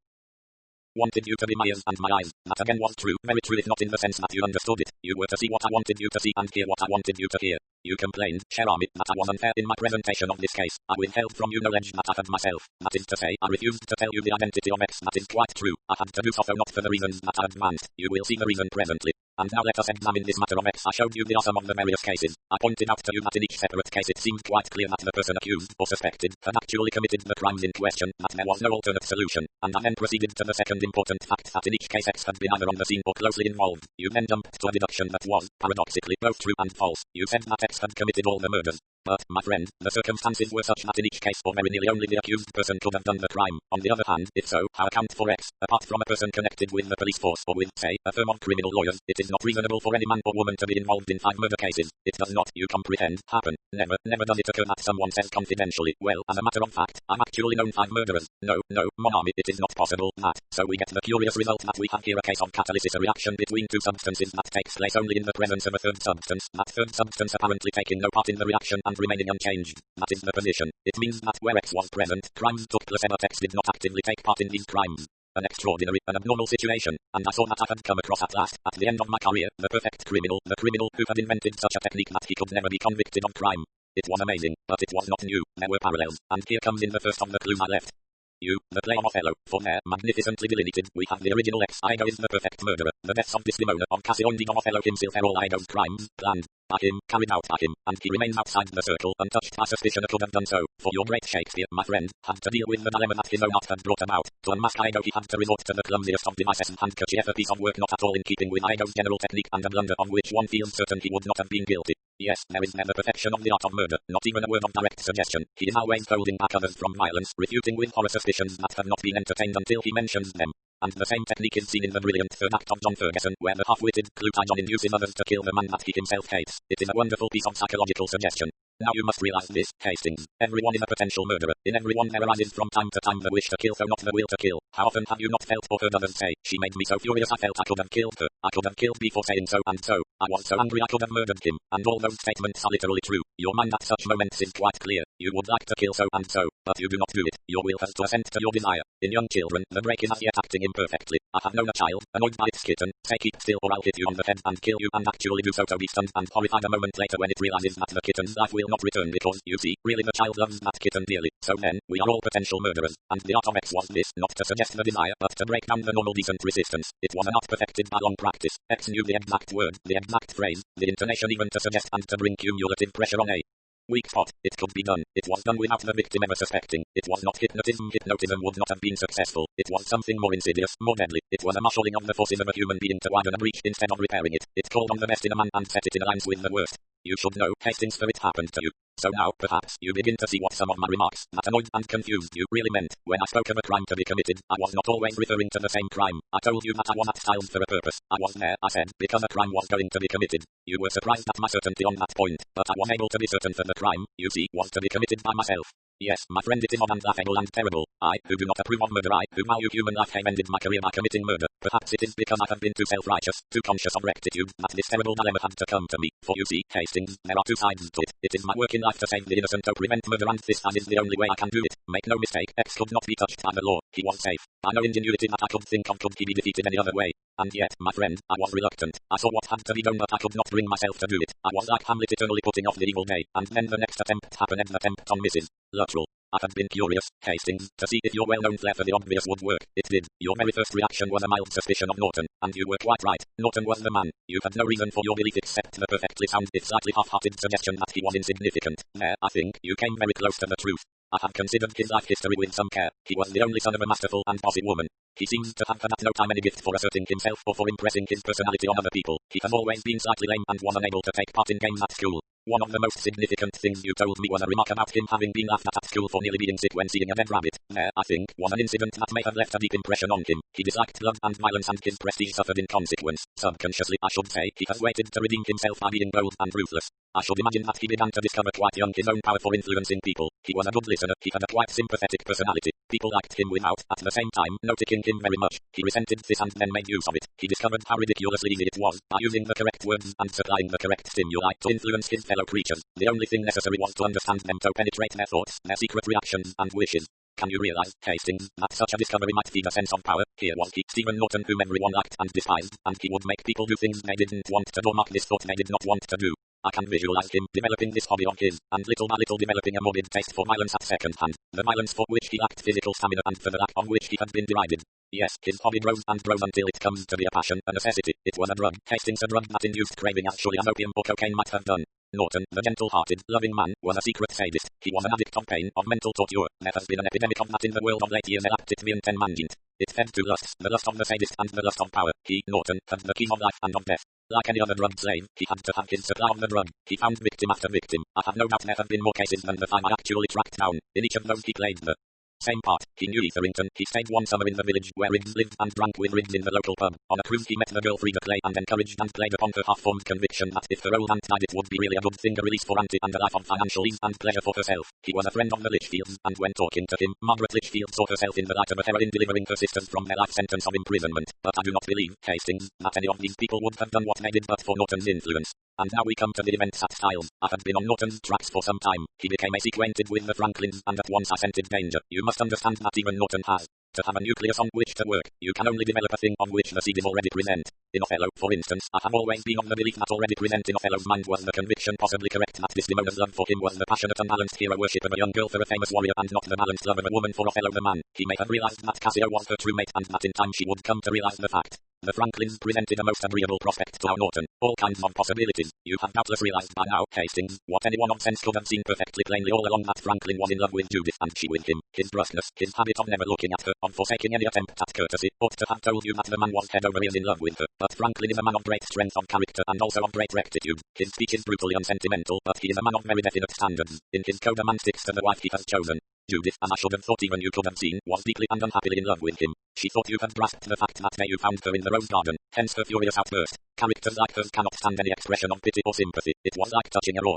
wanted you to be my ears and my eyes. That again was true. Very true if not in the sense that you understood it. You were to see what I wanted you to see and hear what I wanted you to hear. You complained, cher ami, that I was unfair in my presentation of this case. I withheld from you knowledge that I had myself. That is to say, I refused to tell you the identity of X. That is quite true. I had to do so not for the reasons that I advanced. You will see the reason presently. And now let us examine this matter of X. I showed you the awesome of the various cases. I pointed out to you that in each separate case it seemed quite clear that the person accused or suspected had actually committed the crimes in question, that there was no alternate solution. And I then proceeded to the second important fact, that in each case X had been either on the scene or closely involved. You then jumped to a deduction that was, paradoxically, both true and false. You said that X had committed all the murders. But, my friend, the circumstances were such that in each case or very nearly only the accused person could have done the crime. On the other hand, if so, how account for X, apart from a person connected with the police force or with, say, a firm of criminal lawyers? It is not reasonable for any man or woman to be involved in 5 murder cases. It does not, you comprehend, happen. Never does it occur that someone says confidentially, well, as a matter of fact, I've actually known 5 murderers. No, mon ami, it is not possible that. So we get the curious result that we have here a case of catalysis, a reaction between 2 substances that takes place only in the presence of a third substance, that third substance apparently taking no part in the reaction and remaining unchanged. That is the position. It means that where X was present, crimes took place, but X did not actively take part in these crimes. An extraordinary, an abnormal situation, and I saw that I had come across at last, at the end of my career, the perfect criminal, the criminal who had invented such a technique that he could never be convicted of crime. It was amazing, but it was not new. There were parallels, and here comes in the first of the clues I left. You, the play of Othello, for there, magnificently delineated, we have the original X. Iago is the perfect murderer. The deaths of Desdemona, of Cassio, and of Othello himself are all Iago's crimes, planned by him, carried out by him, and he remains outside the circle, untouched by suspicion or could have done so. For your great Shakespeare, my friend, had to deal with the dilemma that his own art had brought about. To unmask Iago he had to resort to the clumsiest of devices and handkerchief, a piece of work not at all in keeping with Iago's general technique, and a blunder of which one feels certain he would not have been guilty. Yes, there is there the perfection of the art of murder, not even a word of direct suggestion. He is always holding back others from violence, refuting with horror suspicions that have not been entertained until he mentions them. And the same technique is seen in the brilliant third act of John Ferguson, where the half-witted Clute John induces others to kill the man that he himself hates. It is a wonderful piece of psychological suggestion. Now you must realize this, Hastings. Everyone is a potential murderer. In everyone there arises from time to time the wish to kill, so not the will to kill. How often have you not felt or heard others say, she made me so furious I felt I could have killed her. I could have killed before saying so and so. I was so angry I could have murdered him. And all those statements are literally true. Your mind at such moments is quite clear. You would like to kill so and so, but you do not do it. Your will has to assent to your desire. In young children, the brake is as yet acting imperfectly. I have known a child, annoyed by its kitten, say keep still or I'll hit you on the head and kill you, and actually do so to be stunned and horrified a moment later when it realizes that the kitten's life will not return because, you see, really the child loves that kitten dearly. So then, we are all potential murderers, and the art of X was this, not to suggest the desire, but to break down the normal decent resistance. It was an art perfected by long practice. X knew the exact word, the exact phrase, the intonation even to suggest and to bring cumulative pressure on a weak spot. It could be done. It was done without the victim ever suspecting. It was not hypnotism. Hypnotism would not have been successful. It was something more insidious, more deadly. It was a marshalling of the forces of a human being to widen a breach instead of repairing it. It called on the best in a man and set it in alliance with the worst. You should know, Hastings, for it happened to you. So now, perhaps, you begin to see what some of my remarks, that annoyed and confused you, really meant. When I spoke of a crime to be committed, I was not always referring to the same crime. I told you that I was at Styles for a purpose. I was there, I said, because a crime was going to be committed. You were surprised at my certainty on that point, but I was able to be certain for the crime, you see, was to be committed by myself. Yes, my friend, it is odd and laughable and terrible. I, who do not approve of murder, I, who value human life, have ended my career by committing murder. Perhaps it is because I have been too self-righteous, too conscious of rectitude, that this terrible dilemma had to come to me. For you see, Hastings, there are 2 sides to it. It is my work in life to save the innocent, to prevent murder, and this is the only way I can do it. Make no mistake, X could not be touched by the law. He was safe. By no ingenuity that I could think of could he be defeated any other way. And yet, my friend, I was reluctant. I saw what had to be done, but I could not bring myself to do it. I was like Hamlet eternally putting off the evil day, and then the next attempt happened, and the attempt on Mrs. Luttrell. I had been curious, Hastings, to see if your well-known flair for the obvious would work. It did. Your very first reaction was a mild suspicion of Norton, and you were quite right. Norton was the man. You had no reason for your belief except the perfectly sound, if slightly half-hearted suggestion that he was insignificant. There, I think, you came very close to the truth. I have considered his life history with some care. He was the only son of a masterful and bossy woman. He seems to have had at no time any gift for asserting himself or for impressing his personality on other people. He has always been slightly lame and was unable to take part in games at school. One of the most significant things you told me was a remark about him having been laughed at school for nearly being sick when seeing a dead rabbit. There, I think, was an incident that may have left a deep impression on him. He disliked love and violence, and his prestige suffered in consequence. Subconsciously, I should say, he has waited to redeem himself by being bold and ruthless. I should imagine that he began to discover quite young his own power for influencing people. He was a good listener, he had a quite sympathetic personality. People liked him without, at the same time, noticing him very much. He resented this and then made use of it. He discovered how ridiculously easy it was, by using the correct words and supplying the correct stimuli, to influence his fellow creatures. The only thing necessary was to understand them, to penetrate their thoughts, their secret reactions and wishes. Can you realize, Hastings, that such a discovery might feed a sense of power? Here was he, Stephen Norton, whom everyone liked and despised, and he would make people do things they didn't want to do, mark this thought they did not want to do. I can visualize him developing this hobby of his, and little by little developing a morbid taste for violence at second hand, the violence for which he lacked physical stamina and for the lack of which he had been derided. Yes, his hobby grows and grows until it comes to be a passion, a necessity. It was a drug, Hastings, a drug that induced craving as surely as opium or cocaine might have done. Norton, the gentle-hearted, loving man, was a secret sadist. He was an addict of pain, of mental torture. There has been an epidemic of that in the world of late years. Elaptit ten mangint. It fed two lusts, the lust of the sadist and the lust of power. He, Norton, had the keys of life and of death. Like any other drug slave, he had to have his supply of the drug. He found victim after victim. I have no doubt there have been more cases than the 5 I actually tracked down. In each of those he played the same part. He knew Etherington. He stayed one summer in the village where Riggs lived and drank with Riggs in the local pub. On a cruise he met the girl Frida Clay and encouraged and played upon her half-formed conviction that if her old aunt died it would be really a good thing, a release for auntie and a life of financial ease and pleasure for herself. He was a friend of the Litchfields, and when talking to him, Margaret Litchfield saw herself in the light of a heroine delivering her sisters from their life sentence of imprisonment. But I do not believe, Hastings, that any of these people would have done what they did but for Norton's influence. And now we come to the events at Styles. I had been on Norton's tracks for some time. He became acquainted with the Franklins, and at once I scented danger. You must understand that even Norton has to have a nucleus on which to work. You can only develop a thing on which the seed is already present. In Othello, for instance, I have always been of the belief that already present in Othello's mind was the conviction, possibly correct, that Desdemona's love for him was the passionate and balanced hero worship of a young girl for a famous warrior and not the balanced love of a woman for Othello the man. He may have realized that Cassio was her true mate and that in time she would come to realize the fact. The Franklins presented a most agreeable prospect to our Norton. All kinds of possibilities. You have doubtless realized by now, Hastings, what anyone of sense could have seen perfectly plainly all along, that Franklin was in love with Judith and she with him. His brusqueness, his habit of never looking at her, of forsaking any attempt at courtesy, ought to have told you that the man was head over ears in love with her. But Franklin is a man of great strength of character and also of great rectitude. His speech is brutally unsentimental, but he is a man of very definite standards. In his code a man sticks to the wife he has chosen. Judith, as I should have thought even you could have seen, was deeply and unhappily in love with him. She thought you had grasped the fact that day you found her in the rose garden, hence her furious outburst. Characters like hers cannot stand any expression of pity or sympathy. It was like touching a raw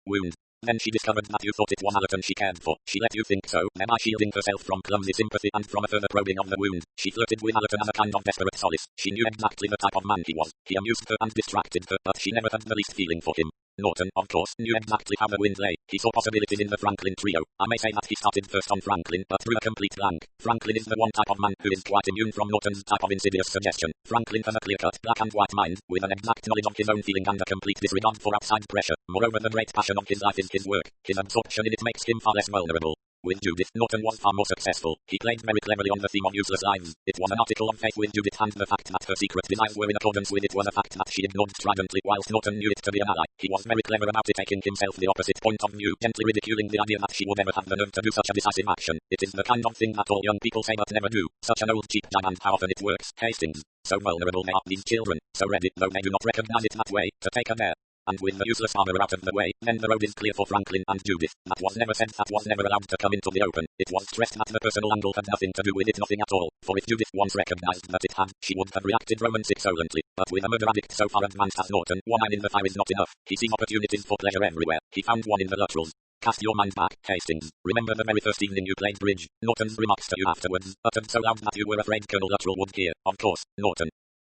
wound. Then she discovered that you thought it was Allerton she cared for. She let you think so, thereby shielding herself from clumsy sympathy and from a further probing of the wound. She flirted with Allerton as a kind of desperate solace. She knew exactly the type of man he was. He amused her and distracted her, but she never had the least feeling for him. Norton, of course, knew exactly how the wind lay. He saw possibilities in the Franklin trio. I may say that he started first on Franklin, but threw a complete blank. Franklin is the one type of man who is quite immune from Norton's type of insidious suggestion. Franklin has a clear-cut, black and white mind, with an exact knowledge of his own feeling and a complete disregard for outside pressure. Moreover, the great passion of his life is his work. His absorption in it makes him far less vulnerable. With Judith, Norton was far more successful. He played very cleverly on the theme of useless lives. It was an article of faith with Judith, and the fact that her secret desires were in accordance with it was a fact that she ignored stridently, whilst Norton knew it to be an ally. He was very clever about it, taking himself the opposite point of view, gently ridiculing the idea that she would ever have the nerve to do such a decisive action. It is the kind of thing that all young people say but never do. Such an old cheap jam, and how often it works. Hastings. So vulnerable they are, these children. So ready, though they do not recognize it that way, to take her there. And with the useless armor out of the way, then the road is clear for Franklin and Judith. That was never said, that was never allowed to come into the open. It was stressed that the personal angle had nothing to do with it, nothing at all. For if Judith once recognized that it had, she would have reacted romantic-solently. But with a murder addict so far advanced as Norton, one eye in the fire is not enough. He sees opportunities for pleasure everywhere. He found one in the Luttrells. Cast your mind back, Hastings. Remember the very first evening you played bridge. Norton's remarks to you afterwards, uttered so loud that you were afraid Colonel Luttrell would hear. Of course, Norton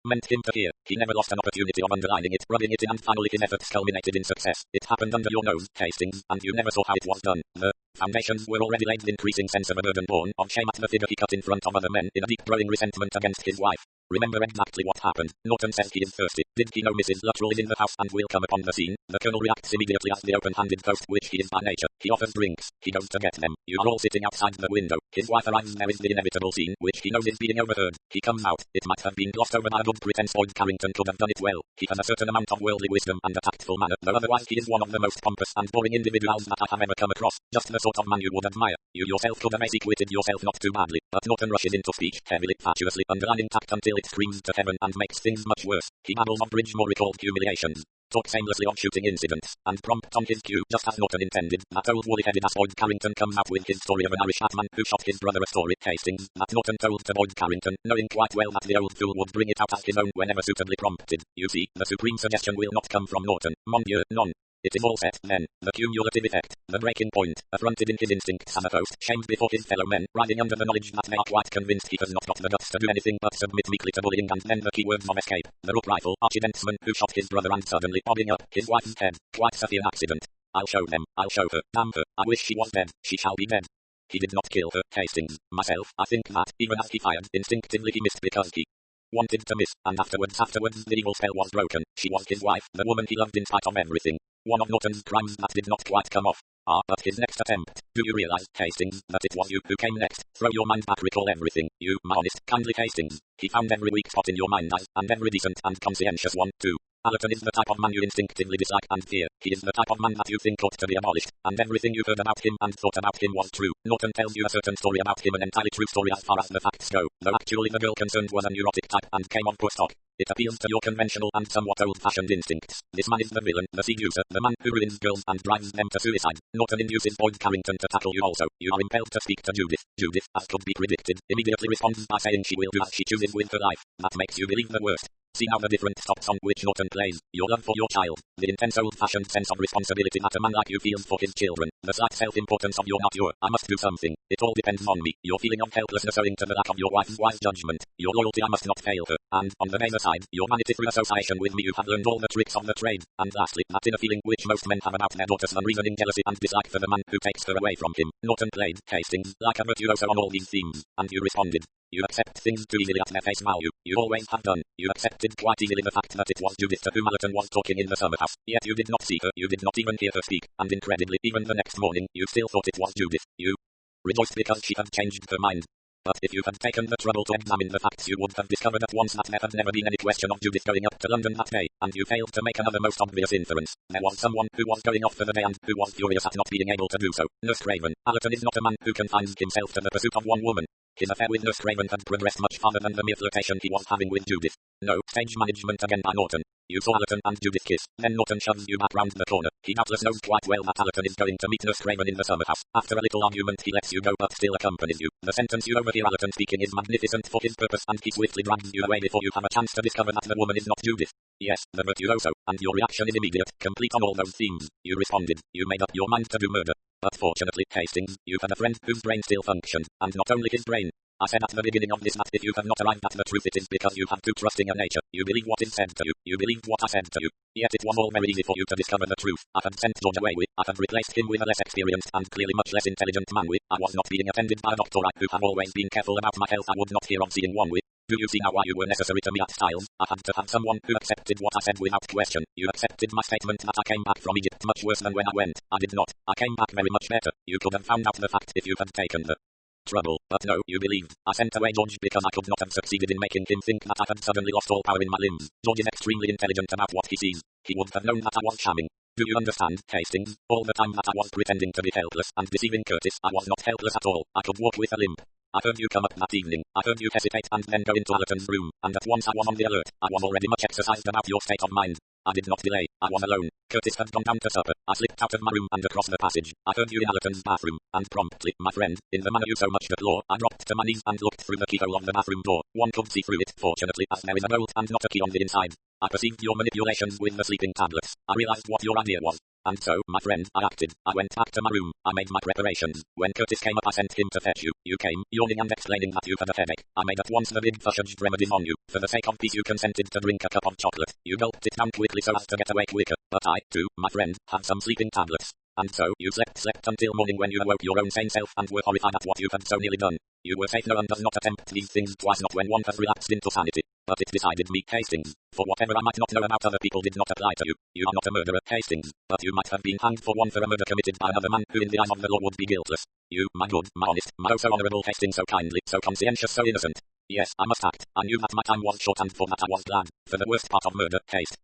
meant him to hear. He never lost an opportunity of underlining it, rubbing it in, and finally his efforts culminated in success. It happened under your nose, Hastings, and you never saw how it was done. The foundations were already laid, the increasing sense of a burden born of shame at the figure he cut in front of other men, in a deep growing resentment against his wife. Remember exactly what happened. Norton says he is thirsty. Did he know Mrs. Luttrell is in the house and will come upon the scene? The Colonel reacts immediately as the open-handed ghost which he is by nature. He offers drinks. He goes to get them. You are all sitting outside the window. His wife arrives. There is the inevitable scene, which he knows is being overheard. He comes out. It might have been glossed over by a good pretense. Boyd Carrington could have done it well. He has a certain amount of worldly wisdom and a tactful manner, though otherwise he is one of the most pompous and boring individuals that I have ever come across. Just the sort of man you would admire. You yourself could have acquitted yourself not too badly. But Norton rushes into speech, heavily, fatuously, underlining tact until it screams to heaven and makes things much worse. He babbles of Bridgemore recalled humiliations, talks aimlessly of shooting incidents, and prompt on his cue, just as Norton intended, that old woolly-headed ass Boyd Carrington comes out with his story of an Irish hatman who shot his brother, a story, Hastings, that Norton told to Boyd Carrington, knowing quite well that the old fool would bring it out as his own whenever suitably prompted. You see, the supreme suggestion will not come from Norton. Mon Dieu, non. It is all set, then. The cumulative effect, the breaking point, affronted in his instincts as a host, shamed before his fellow men, riding under the knowledge that they are quite convinced he has not got the guts to do anything but submit meekly to bullying, and then the key words of escape. The rook rifle, archidentsman who shot his brother and suddenly bobbing up his wife's head. Quite Sophie an accident. I'll show them. I'll show her. Damn her. I wish she was dead. She shall be dead. He did not kill her, Hastings. Myself, I think that, even as he fired, instinctively he missed because he wanted to miss, and afterwards the evil spell was broken. She was his wife, the woman he loved in spite of everything. One of Norton's crimes that did not quite come off. But his next attempt. Do you realize, Hastings, that it was you who came next? Throw your mind back, recall everything. You, my honest, kindly Hastings. He found every weak spot in your mind, and every decent and conscientious one, too. Allerton is the type of man you instinctively dislike and fear. He is the type of man that you think ought to be abolished, and everything you heard about him and thought about him was true. Norton tells you a certain story about him, an entirely true story as far as the facts go, though actually the girl concerned was a neurotic type and came on poor stock. It appeals to your conventional and somewhat old-fashioned instincts. This man is the villain, the seducer, the man who ruins girls and drives them to suicide. Norton induces Boyd Carrington to tackle you also. You are impelled to speak to Judith. Judith, as could be predicted, immediately responds by saying she will do as she chooses with her life. That makes you believe the worst. See now the different stops on which Norton plays. Your love for your child. The intense old-fashioned sense of responsibility that a man like you feels for his children. The slight self-importance of you're not your, I must do something. It all depends on me. Your feeling of helplessness owing to the lack of your wife's wise judgment. Your loyalty, I must not fail her. And, on the neighbor side, your vanity through association with me, you have learned all the tricks of the trade. And lastly, that inner feeling which most men have about their daughters, unreasoning jealousy and dislike for the man who takes her away from him. Norton played, Hastings, like a virtuoso on all these themes. And you responded. You accept things too easily at their face value. You always have done. You accepted quite easily the fact that it was Judith to whom Allerton was talking in the summer house. Yet you did not see her, you did not even hear her speak, and incredibly, even the next morning, you still thought it was Judith. You rejoiced because she had changed her mind. But if you had taken the trouble to examine the facts, you would have discovered at once that there had never been any question of Judith going up to London that day, and you failed to make another most obvious inference. There was someone who was going off for the day and who was furious at not being able to do so. Nurse Craven. Allerton is not a man who confines himself to the pursuit of one woman. His affair with Nurse Craven had progressed much farther than the mere flirtation he was having with Judith. No, stage management again by Norton. You saw Allerton and Judith kiss, then Norton shoves you back round the corner. He doubtless knows quite well that Allerton is going to meet Nurse Craven in the summer house. After a little argument he lets you go but still accompanies you. The sentence you overhear Allerton speaking is magnificent for his purpose, and he swiftly drags you away before you have a chance to discover that the woman is not Judith. Yes, the virtuoso, and your reaction is immediate, complete on all those themes. You responded. You made up your mind to do murder. But fortunately, Hastings, you had a friend whose brain still functioned, and not only his brain. I said at the beginning of this that if you have not arrived at the truth, it is because you have too trusting a nature. You believe what is said to you. You believed what I said to you. Yet it was all very easy for you to discover the truth. I had sent George away with. I had replaced him with a less experienced and clearly much less intelligent man with. I was not being attended by a doctor who have always been careful about my health. I would not hear of seeing one with. Do you see now why you were necessary to me at Styles? I had to have someone who accepted what I said without question. You accepted my statement that I came back from Egypt much worse than when I went. I did not. I came back very much better. You could have found out the fact if you had taken the trouble, but no, you believed. I sent away George because I could not have succeeded in making him think that I had suddenly lost all power in my limbs. George is extremely intelligent about what he sees. He would have known that I was shamming. Do you understand, Hastings? All the time that I was pretending to be helpless and deceiving Curtis, I was not helpless at all. I could walk with a limp. I heard you come up that evening. I heard you hesitate and then go into Allerton's room, and at once I was on the alert. I was already much exercised about your state of mind. I did not delay. I was alone. Curtis had gone down to supper. I slipped out of my room and across the passage. I heard you in Allerton's bathroom, and promptly, my friend, in the manner you so much deplore, I dropped to my knees and looked through the keyhole of the bathroom door. One could see through it, fortunately, as there is a bolt and not a key on the inside. I perceived your manipulations with the sleeping tablets. I realized what your idea was. And so, my friend, I acted. I went back to my room. I made my preparations. When Curtis came up, I sent him to fetch you. You came, yawning and explaining that you had a headache. I made at once the big fushage remedy on you. For the sake of peace, you consented to drink a cup of chocolate. You gulped it down quickly so as to get away quicker. But I, too, my friend, had some sleeping tablets. And so, you slept until morning when you awoke your own sane self and were horrified at what you had so nearly done. You were safe. No one does not attempt these things twice, not when one has relapsed into sanity. But it decided me, Hastings. For whatever I might not know about other people did not apply to you. You are not a murderer, Hastings, but you might have been hanged for one for a murder committed by another man who in the eyes of the law would be guiltless. You, my good, my honest, my oh so honourable Hastings, so kindly, so conscientious, so innocent. Yes, I must act. I knew that my time was short, and for that I was glad. For the worst part of murder, haste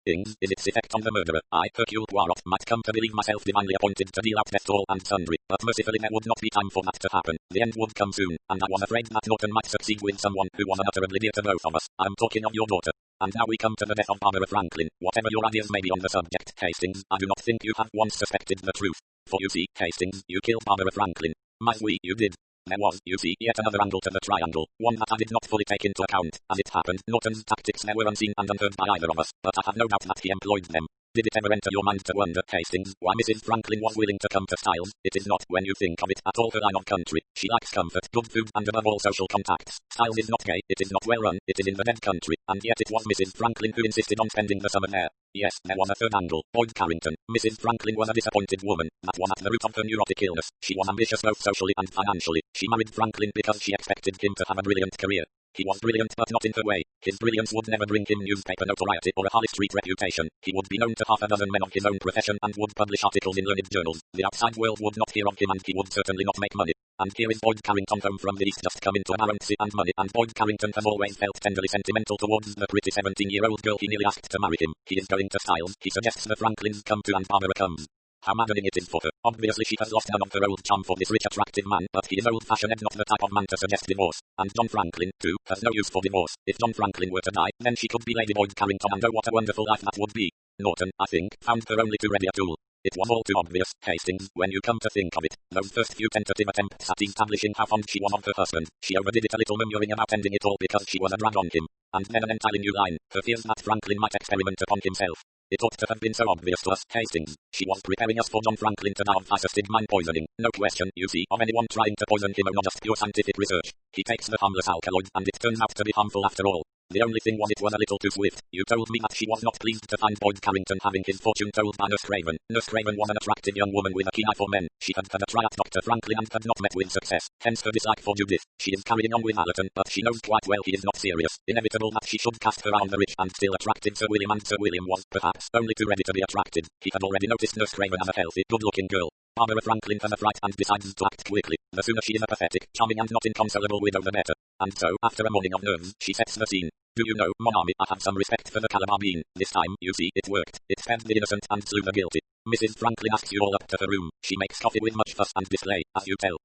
is its effect on the murderer. I, Hercule Poirot, might come to believe myself divinely appointed to deal out death to all and sundry, but mercifully there would not be time for that to happen. The end would come soon, and I was afraid that Norton might succeed with someone who was unutterably dear to both of us. I'm talking of your daughter. And now we come to the death of Barbara Franklin. Whatever your ideas may be on the subject, Hastings, I do not think you have once suspected the truth. For you see, Hastings, you killed Barbara Franklin. My oui, you did. There was, you see, yet another angle to the triangle, one that I did not fully take into account. As it happened, Norton's tactics there were unseen and unheard by either of us, but I have no doubt that he employed them. Did it ever enter your mind to wonder, Hastings, why Mrs. Franklin was willing to come to Styles? It is not, when you think of it, at all her line of country. She likes comfort, good food, and above all social contacts. Styles is not gay, it is not well run, it is in the dead country, and yet it was Mrs. Franklin who insisted on spending the summer there. Yes, there was a third angle. Boyd Carrington. Mrs. Franklin was a disappointed woman. That was at the root of her neurotic illness. She was ambitious both socially and financially. She married Franklin because she expected him to have a brilliant career. He was brilliant but not in her way. His brilliance would never bring him newspaper notoriety or a Harley Street reputation. He would be known to half a dozen men of his own profession and would publish articles in learned journals. The outside world would not hear of him and he would certainly not make money. And here is Boyd Carrington home from the east just come into amarantcy and money, and Boyd Carrington has always felt tenderly sentimental towards the pretty 17-year-old girl he nearly asked to marry him. He is going to Styles. He suggests the Franklins come to and Barbara comes. How maddening it is for her. Obviously she has lost none of her old charm for this rich attractive man, but he is old-fashioned and not the type of man to suggest divorce. And John Franklin, too, has no use for divorce. If John Franklin were to die, then she could be Lady Boyd Carrington, and oh what a wonderful life that would be. Norton, I think, found her only too ready a tool. It was all too obvious, Hastings, when you come to think of it. Those first few tentative attempts at establishing how fond she was of her husband, she overdid it a little, murmuring about ending it all because she was a drag on him. And then an entirely new line, her fears that Franklin might experiment upon himself. It ought to have been so obvious to us, Hastings. She was preparing us for John Franklin to die of isostigmine poisoning. No question, you see, of anyone trying to poison him, or not just pure scientific research. He takes the harmless alkaloid, and it turns out to be harmful after all. The only thing was it was a little too swift. You told me that she was not pleased to find Boyd Carrington having his fortune told by Nurse Craven. Nurse Craven was an attractive young woman with a keen eye for men. She had had a try at Dr. Franklin and had not met with success, hence her dislike for Judith. She is carrying on with Allerton, but she knows quite well he is not serious. Inevitable that she should cast her eye on the rich and still attractive Sir William, and Sir William was, perhaps, only too ready to be attracted. He had already noticed Nurse Craven as a healthy, good-looking girl. Barbara Franklin has a fright and decides to act quickly. The sooner she is a pathetic, charming and not inconsolable widow the better. And so, after a morning of nerves, she sets the scene. Do you know, mon ami, I have some respect for the Calabar bean. This time, you see, it worked. It spared the innocent and slew the guilty. Mrs. Franklin asks you all up to her room. She makes coffee with much fuss and display, as you tell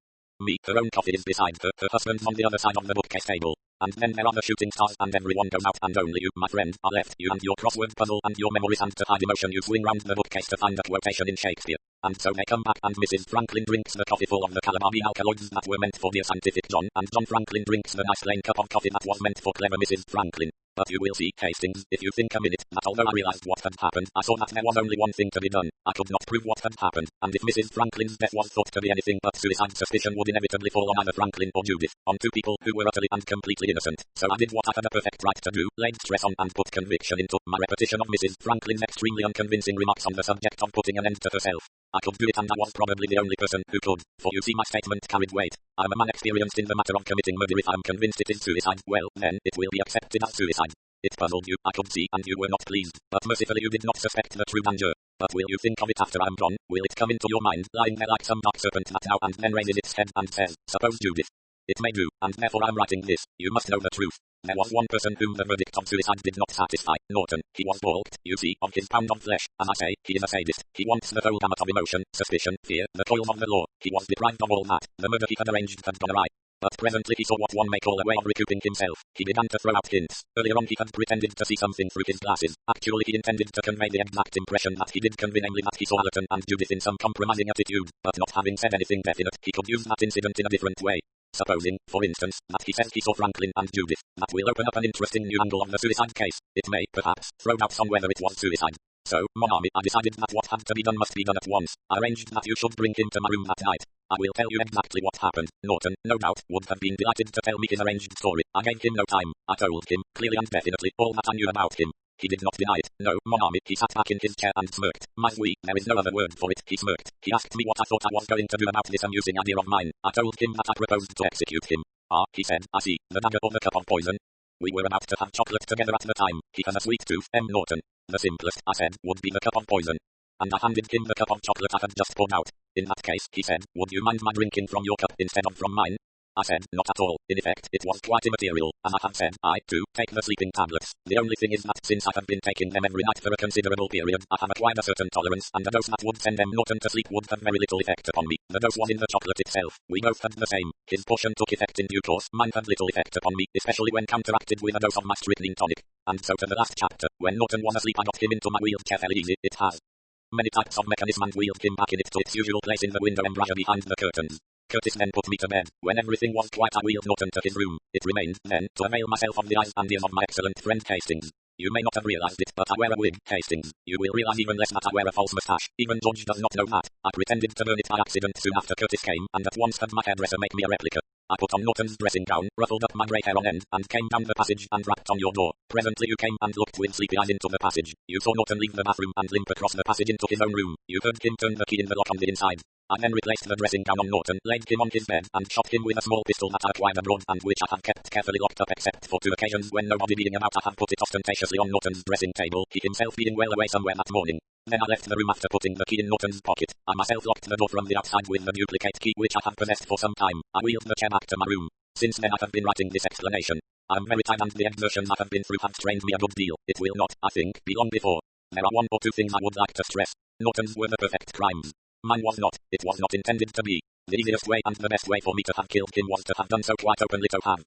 me. Her own coffee is beside her. Her husband's on the other side of the bookcase table. And then there are the shooting stars, and everyone goes out, and only you, my friend, are left. You and your crossword puzzle and your memories, and to hide emotion you swing round the bookcase to find a quotation in Shakespeare. And so they come back, and Mrs. Franklin drinks the coffee full of the Calabar bean alkaloids that were meant for dear scientific John, and John Franklin drinks the nice plain cup of coffee that was meant for clever Mrs. Franklin. But you will see, Hastings, if you think a minute, that although I realized what had happened, I saw that there was only one thing to be done. I could not prove what had happened, and if Mrs. Franklin's death was thought to be anything but suicide, suspicion would inevitably fall on either Franklin or Judith, on two people who were utterly and completely innocent. So I did what I had a perfect right to do, laid stress on and put conviction into my repetition of Mrs. Franklin's extremely unconvincing remarks on the subject of putting an end to herself. I could do it, and I was probably the only person who could, for you see my statement carried weight. I am a man experienced in the matter of committing murder. If I am convinced it is suicide, well, then, it will be accepted as suicide. It puzzled you, I could see, and you were not pleased, but mercifully you did not suspect the true danger. But will you think of it after I am gone? Will it come into your mind, lying there like some dark serpent that now and then raises its head and says, suppose Judith? It may do, and therefore I am writing this. You must know the truth. There was one person whom the verdict of suicide did not satisfy, Norton. He was balked, you see, of his pound of flesh, and I say, he is a sadist. He wants the whole gamut of emotion, suspicion, fear, the toils of the law. He was deprived of all that. The murder he had arranged had gone awry. But presently he saw what one may call a way of recouping himself. He began to throw out hints. Earlier on he had pretended to see something through his glasses. Actually he intended to convey the exact impression that he did convey, namely that he saw Allerton and Judith in some compromising attitude. But not having said anything definite, he could use that incident in a different way. Supposing, for instance, that he says he saw Franklin and Judith, that will open up an interesting new angle of the suicide case. It may, perhaps, throw doubts on whether it was suicide. So, mon ami, I decided that what had to be done must be done at once. I arranged that you should bring him to my room that night. I will tell you exactly what happened. Norton, no doubt, would have been delighted to tell me his arranged story. I gave him no time. I told him, clearly and definitely, all that I knew about him. He did not deny it. No, mon ami, he sat back in his chair and smirked. My oui, there is no other word for it. He smirked. He asked me what I thought I was going to do about this amusing idea of mine. I told him that I proposed to execute him. Ah, he said, I see, the dagger or the cup of poison. We were about to have chocolate together at the time. He has a sweet tooth, Norton. The simplest, I said, would be the cup of poison. And I handed him the cup of chocolate I had just poured out. In that case, he said, would you mind my drinking from your cup instead of from mine? I said, not at all. In effect, it was quite immaterial, and I had said, I, too, take the sleeping tablets. The only thing is that since I have been taking them every night for a considerable period, I have acquired a certain tolerance, and the dose that would send Norton to sleep would have very little effect upon me. The dose was in the chocolate itself. We both had the same. His portion took effect in due course. Mine had little effect upon me, especially when counteracted with a dose of my strychnine tonic. And so to the last chapter, when Norton was asleep I got him into my wheelchair fairly easy. It has many types of mechanism and wheeled him back in it to its usual place in the window embrasure behind the curtains. Curtis then put me to bed. When everything was quiet I wheeled Norton to his room. It remained, then, to avail myself of the eyes and ears of my excellent friend Hastings. You may not have realized it, but I wear a wig, Hastings. You will realize even less that I wear a false moustache. Even George does not know that. I pretended to burn it by accident soon after Curtis came, and at once had my hairdresser make me a replica. I put on Norton's dressing gown, ruffled up my grey hair on end, and came down the passage and rapped on your door. Presently you came and looked with sleepy eyes into the passage. You saw Norton leave the bathroom and limp across the passage into his own room. You heard him turn the key in the lock on the inside. I then replaced the dressing gown on Norton, laid him on his bed, and shot him with a small pistol that I acquired abroad, and which I have kept carefully locked up except for 2 occasions when nobody being about. I have put it ostentatiously on Norton's dressing table, he himself being well away somewhere that morning. Then I left the room after putting the key in Norton's pocket. I myself locked the door from the outside with the duplicate key which I have possessed for some time. I wheeled the chair back to my room. Since then I have been writing this explanation. I am very tired and the exertions I have been through have strained me a good deal. It will not, I think, be long before. There are 1 or 2 things I would like to stress. Norton's were the perfect crimes. Mine was not. It was not intended to be. The easiest way and the best way for me to have killed him was to have done so quite openly, to have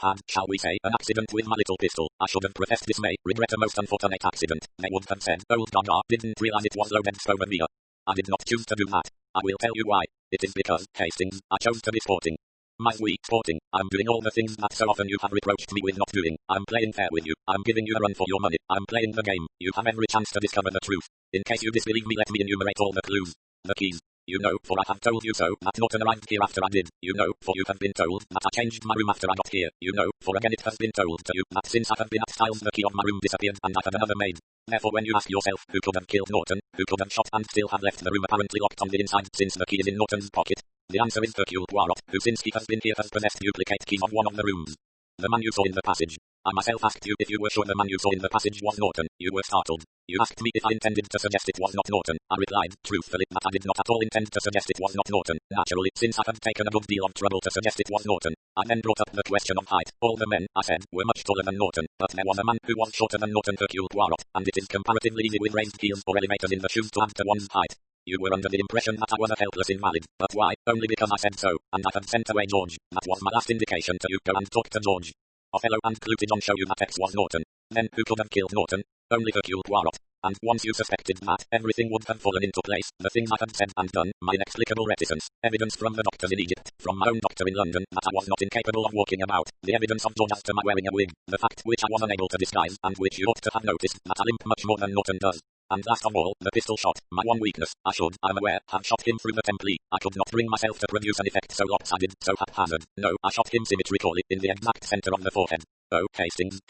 had, shall we say, an accident with my little pistol. I should have professed dismay, regret a most unfortunate accident. They would have said, old Gaga didn't realize it was loaded over here. I did not choose to do that. I will tell you why. It is because, Hastings, I chose to be sporting. My weak sporting. I'm doing all the things that so often you have reproached me with not doing. I'm playing fair with you. I'm giving you a run for your money. I'm playing the game. You have every chance to discover the truth. In case you disbelieve me, let me enumerate all the clues. The keys. You know, for I have told you so, that Norton arrived here after I did. You know, for you have been told that I changed my room after I got here. You know, for again it has been told to you that since I have been at Styles the key of my room disappeared and I have another maid. Therefore when you ask yourself who could have killed Norton, who could have shot and still have left the room apparently locked on the inside since the key is in Norton's pocket, the answer is Hercule Poirot, who since he has been here has possessed duplicate keys of one of the rooms. The man you saw in the passage. I myself asked you if you were sure the man you saw in the passage was Norton. You were startled. You asked me if I intended to suggest it was not Norton. I replied, truthfully, that I did not at all intend to suggest it was not Norton. Naturally, since I had taken a good deal of trouble to suggest it was Norton, I then brought up the question of height. All the men, I said, were much taller than Norton, but there was a man who was shorter than Norton, Hercule Poirot, and it is comparatively easy with raised heels or elevators in the shoes to add to one's height. You were under the impression that I was a helpless invalid, but why? Only because I said so, and I had sent away George. That was my last indication to you. Go and talk to George. Othello and Clutidon show you that X was Norton. Then who could have killed Norton? Only Hercule Poirot. And once you suspected that, everything would have fallen into place. The things I had said and done, my inexplicable reticence, evidence from the doctors in Egypt, from my own doctor in London, that I was not incapable of walking about, the evidence of George as to my wearing a wig, the fact which I was unable to disguise, and which you ought to have noticed, that I limp much more than Norton does. And last of all, the pistol shot, my one weakness, I should, I am aware, have shot him through the temple. I could not bring myself to produce an effect so lopsided, so haphazard. No, I shot him symmetrically, in the exact center of the forehead. Oh, Hastings,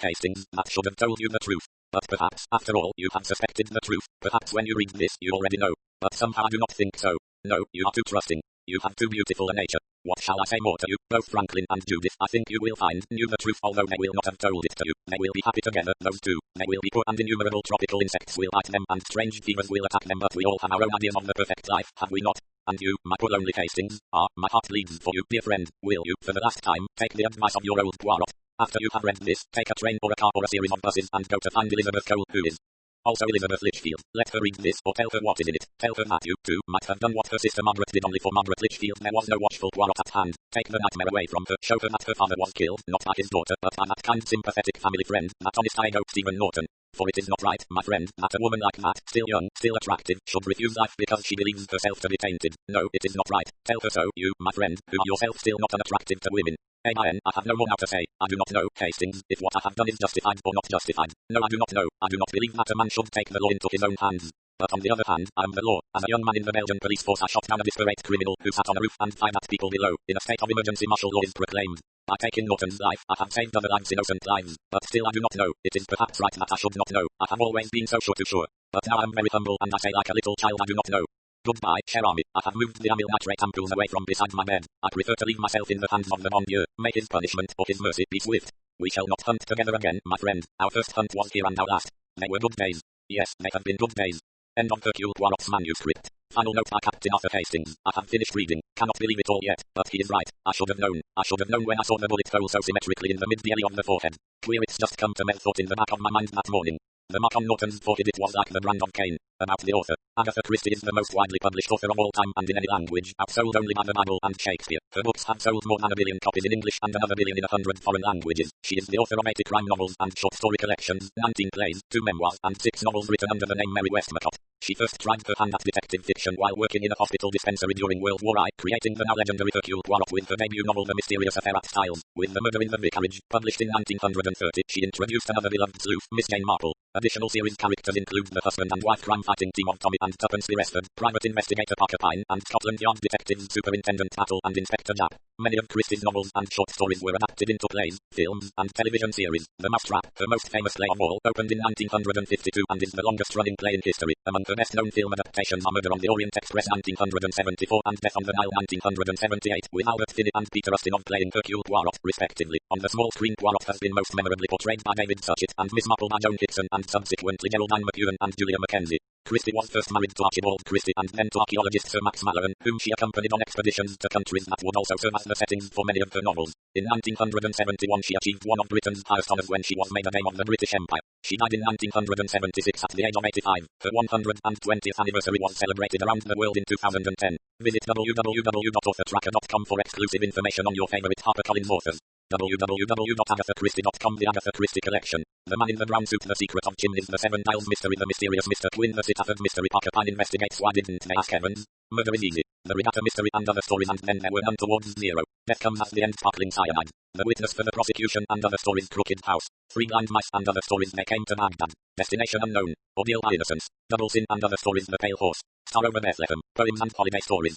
that should have told you the truth. But perhaps, after all, you have suspected the truth. Perhaps when you read this, you already know. But somehow I do not think so. No, you are too trusting. You have too beautiful a nature. What shall I say more to you? Both Franklin and Judith, I think you will find, knew the truth, although they will not have told it to you. They will be happy together, those two. They will be poor and innumerable tropical insects will bite them and strange fevers will attack them, but we all have our own ideas of the perfect life, have we not? And you, my poor lonely Hastings, my heart bleeds for you, dear friend. Will you, for the last time, take the advice of your old Poirot? After you have read this, take a train or a car or a series of buses and go to find Elizabeth Cole, who is also Elizabeth Litchfield. Let her read this or tell her what is in it. Tell her that you, too, might have done what her sister Margaret did, only for Margaret Litchfield there was no watchful Poirot at hand. Take the nightmare away from her. Show her that her father was killed, not by his daughter, but by that kind sympathetic family friend, that honest Iago Stephen Norton. For it is not right, my friend, that a woman like that, still young, still attractive, should refuse life because she believes herself to be tainted. No, it is not right. Tell her so, you, my friend, who are yourself still not unattractive to women. Amen. I have no more now to say. I do not know, Hastings, if what I have done is justified or not justified. No, I do not know. I do not believe that a man should take the law into his own hands. But on the other hand, I am the law. As a young man in the Belgian police force, I shot down a disparate criminal who sat on a roof and fired at people below. In a state of emergency, martial law is proclaimed. By taking Norton's life, I have saved other lives, innocent lives. But still I do not know. It is perhaps right that I should not know. I have always been so sure to sure. But now I am very humble and I say like a little child, I do not know. Goodbye, cher ami. I have moved the amyl nitrate ampoules away from beside my bed. I prefer to leave myself in the hands of the bon Dieu. May his punishment or his mercy be swift. We shall not hunt together again, my friend. Our first hunt was here and our last. They were good days. Yes, they have been good days. End of Hercule Poirot's manuscript. Final note by Captain Arthur Hastings. I have finished reading. Cannot believe it all yet, but he is right. I should have known. I should have known when I saw the bullet hole so symmetrically in the mid-belly of the forehead. Queer, it's just come to me, thought in the back of my mind that morning. The mark on Norton's forehead, it was like the brand of Cain. About the author. Agatha Christie is the most widely published author of all time and in any language, outsold only by the Bible and Shakespeare. Her books have sold more than 1 billion copies in English and another billion in 100 foreign languages. She is the author of 80 crime novels and short story collections, 19 plays, 2 memoirs, and 6 novels written under the name Mary Westmacott. She first tried her hand at detective fiction while working in a hospital dispensary during World War I, creating the now legendary Hercule Poirot with her debut novel The Mysterious Affair at Styles. With The Murder in the Vicarage, published in 1930, she introduced another beloved sleuth, Miss Jane Marple. Additional series characters include the husband and wife crime-fighting team of Tommy and twopence the Resford, Private Investigator Parker Pine, and Scotland Yard Detectives Superintendent Battle and Inspector Japp. Many of Christie's novels and short stories were adapted into plays, films, and television series. The Mousetrap, her most famous play of all, opened in 1952 and is the longest-running play in history. Among her best-known film adaptations are Murder on the Orient Express 1974 and Death on the Nile 1978, with Albert Finney and Peter Ustinov playing Hercule Poirot, respectively. On the small screen, Poirot has been most memorably portrayed by David Suchet, and Miss Marple by Joan Hickson, and subsequently Geraldine McEwen and Julia Mackenzie. Christie was first married to Archibald Christie and then to archaeologist Sir Max Mallowan, whom she accompanied on expeditions to countries that would also serve as the settings for many of her novels. In 1971 she achieved one of Britain's highest honours when she was made a Dame of the British Empire. She died in 1976 at the age of 85. Her 120th anniversary was celebrated around the world in 2010. Visit www.authortracker.com for exclusive information on your favourite HarperCollins authors. www.agathachristie.com. The Agatha Christie Collection. The Man in the Brown Suit, The Secret of Chimneys, The Seven Dials Mystery, The Mysterious Mr. Twin, The Sitafford Mystery, Parker Pine Investigates Why Didn't They Ask Evans, Murder is Easy, The Regatta Mystery and Other Stories, and Then There Were None Towards Zero, Death Comes at the End, Sparkling Cyanide, The Witness for the Prosecution and Other Stories, Crooked House, Three Blind Mice and Other Stories, They Came to Baghdad, Destination Unknown, Ordeal by Innocence, Double Sin and Other Stories, The Pale Horse, Star Over Bethlehem, Poems and Holiday Stories.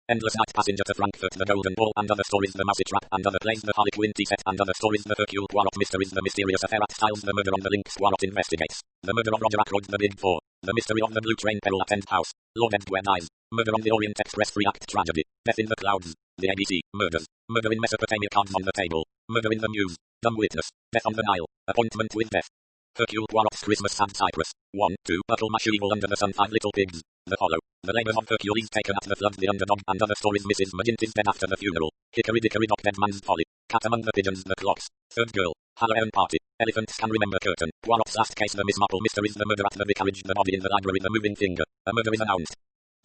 Endless Night Passenger to Frankfurt, The Golden Ball and Other Stories, The Mousetrap and Other Plays, The Harlequin Set and Other Stories, The Hercule Poirot Mysteries, The Mysterious Affair at Styles, The Murder on the Links, Poirot Investigates, The Murder of Roger Ackroyd, The Big Four, The Mystery of the Blue Train, Peril at End House, Lord Edgware Dies, Murder on the Orient Express, 3-act tragedy, Death in the Clouds, The ABC, Murders, Murder in Mesopotamia, Cards on the Table, Murder in the Muse, Dumb Witness, Death on the Nile, Appointment with Death, Hercule Poirot's Christmas, Sad Cypress, 1, 2, Battle Mash, Evil Under the Sun, 5 Little Pigs, The Hollow, The Labours of Hercules Taken at the Flood, The Underdog and Other Stories, Mrs. Maginty's Dead After the Funeral, Hickory Dickory Dock, Dead Man's Folly, Cat Among the Pigeons, The Clocks, Third Girl, Halloween Party, Elephants Can Remember Curtain, Poirot's Last Case, The Miss Marple Mysteries, The Murder at the Vicarage, The Body in the Library, The Moving Finger, A Murder is Announced.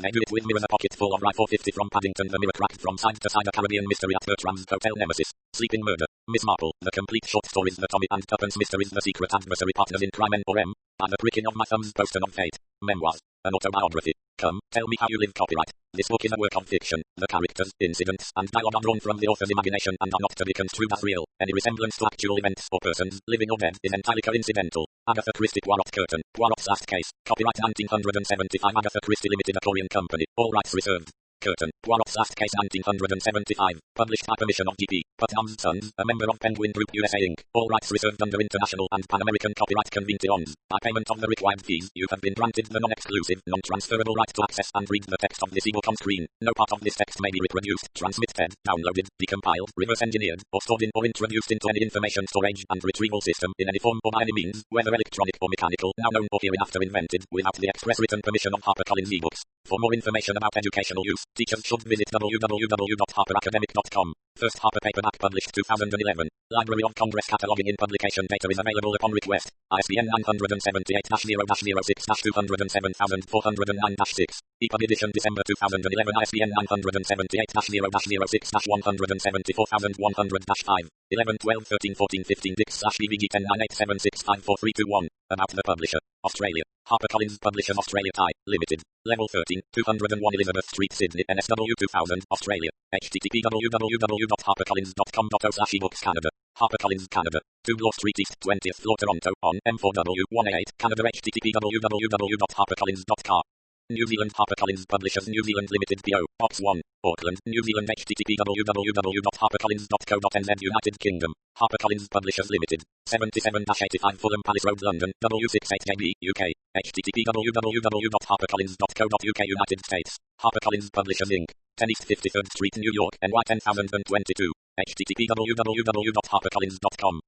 They do it with mirrors, a pocket full of rye, 450 from Paddington, The Mirror Cracked from Side to Side, A Caribbean Mystery at Bertram's Hotel, Nemesis, Sleeping Murder, Miss Marple, The Complete Short Stories, The Tommy and Tuppence Mysteries, The Secret Adversary, Partners in Crime, N4M, and The Pricking of My Thumbs, Poster of Fate, Memoirs, an autobiography. Come, tell me how you live. Copyright. This book is a work of fiction. The characters, incidents, and dialogue are drawn from the author's imagination and are not to be construed as real. Any resemblance to actual events or persons, living or dead, is entirely coincidental. Agatha Christie, Poirot Curtain, Poirot's Last Case. Copyright 1975. Agatha Christie Limited, a Korean company. All rights reserved. Curtain, Poirot's Last Case 1975. Published by permission of G.P. Putnam's Sons, a member of Penguin Group USA Inc. All rights reserved under international and Pan-American copyright conventions. By payment of the required fees, you have been granted the non-exclusive, non-transferable right to access and read the text of this ebook on screen. No part of this text may be reproduced, transmitted, downloaded, decompiled, reverse engineered, or stored in or introduced into any information storage and retrieval system in any form or by any means, whether electronic or mechanical, now known or hereinafter invented, without the express written permission of HarperCollins eBooks. For more information about educational use, teachers should visit www.harperacademic.com. First Harper paperback published 2011. Library of Congress cataloging in publication data is available upon request. ISBN 978-0-006-2007-4009-6. EPUB edition December 2011. ISBN 978-0-006-174,100-5. 11, 12, 13, 14, 15, Dix/BVG 1098765431. About the publisher. Australia. HarperCollins Publishers Australia Thai, Limited. Level 13, 201 Elizabeth Street, Sydney, NSW 2000, Australia. http www.harpercollins.com.au/ebooks Canada. HarperCollins Canada. 2 Bloor Street East, 20th floor, Toronto, on M4W 1A8, Canada. http www.harpercollins.com. New Zealand HarperCollins Publishers New Zealand Limited PO, Box 1, Auckland, New Zealand. http www.harpercollins.co.nz United Kingdom. HarperCollins Publishers Limited, 77-85 Fulham Palace Road, London, W68JB, UK. http www.harpercollins.co.uk United States. HarperCollins Publishers Inc. 10 East 53rd Street, New York, NY 10022. http://www.harpercollins.com.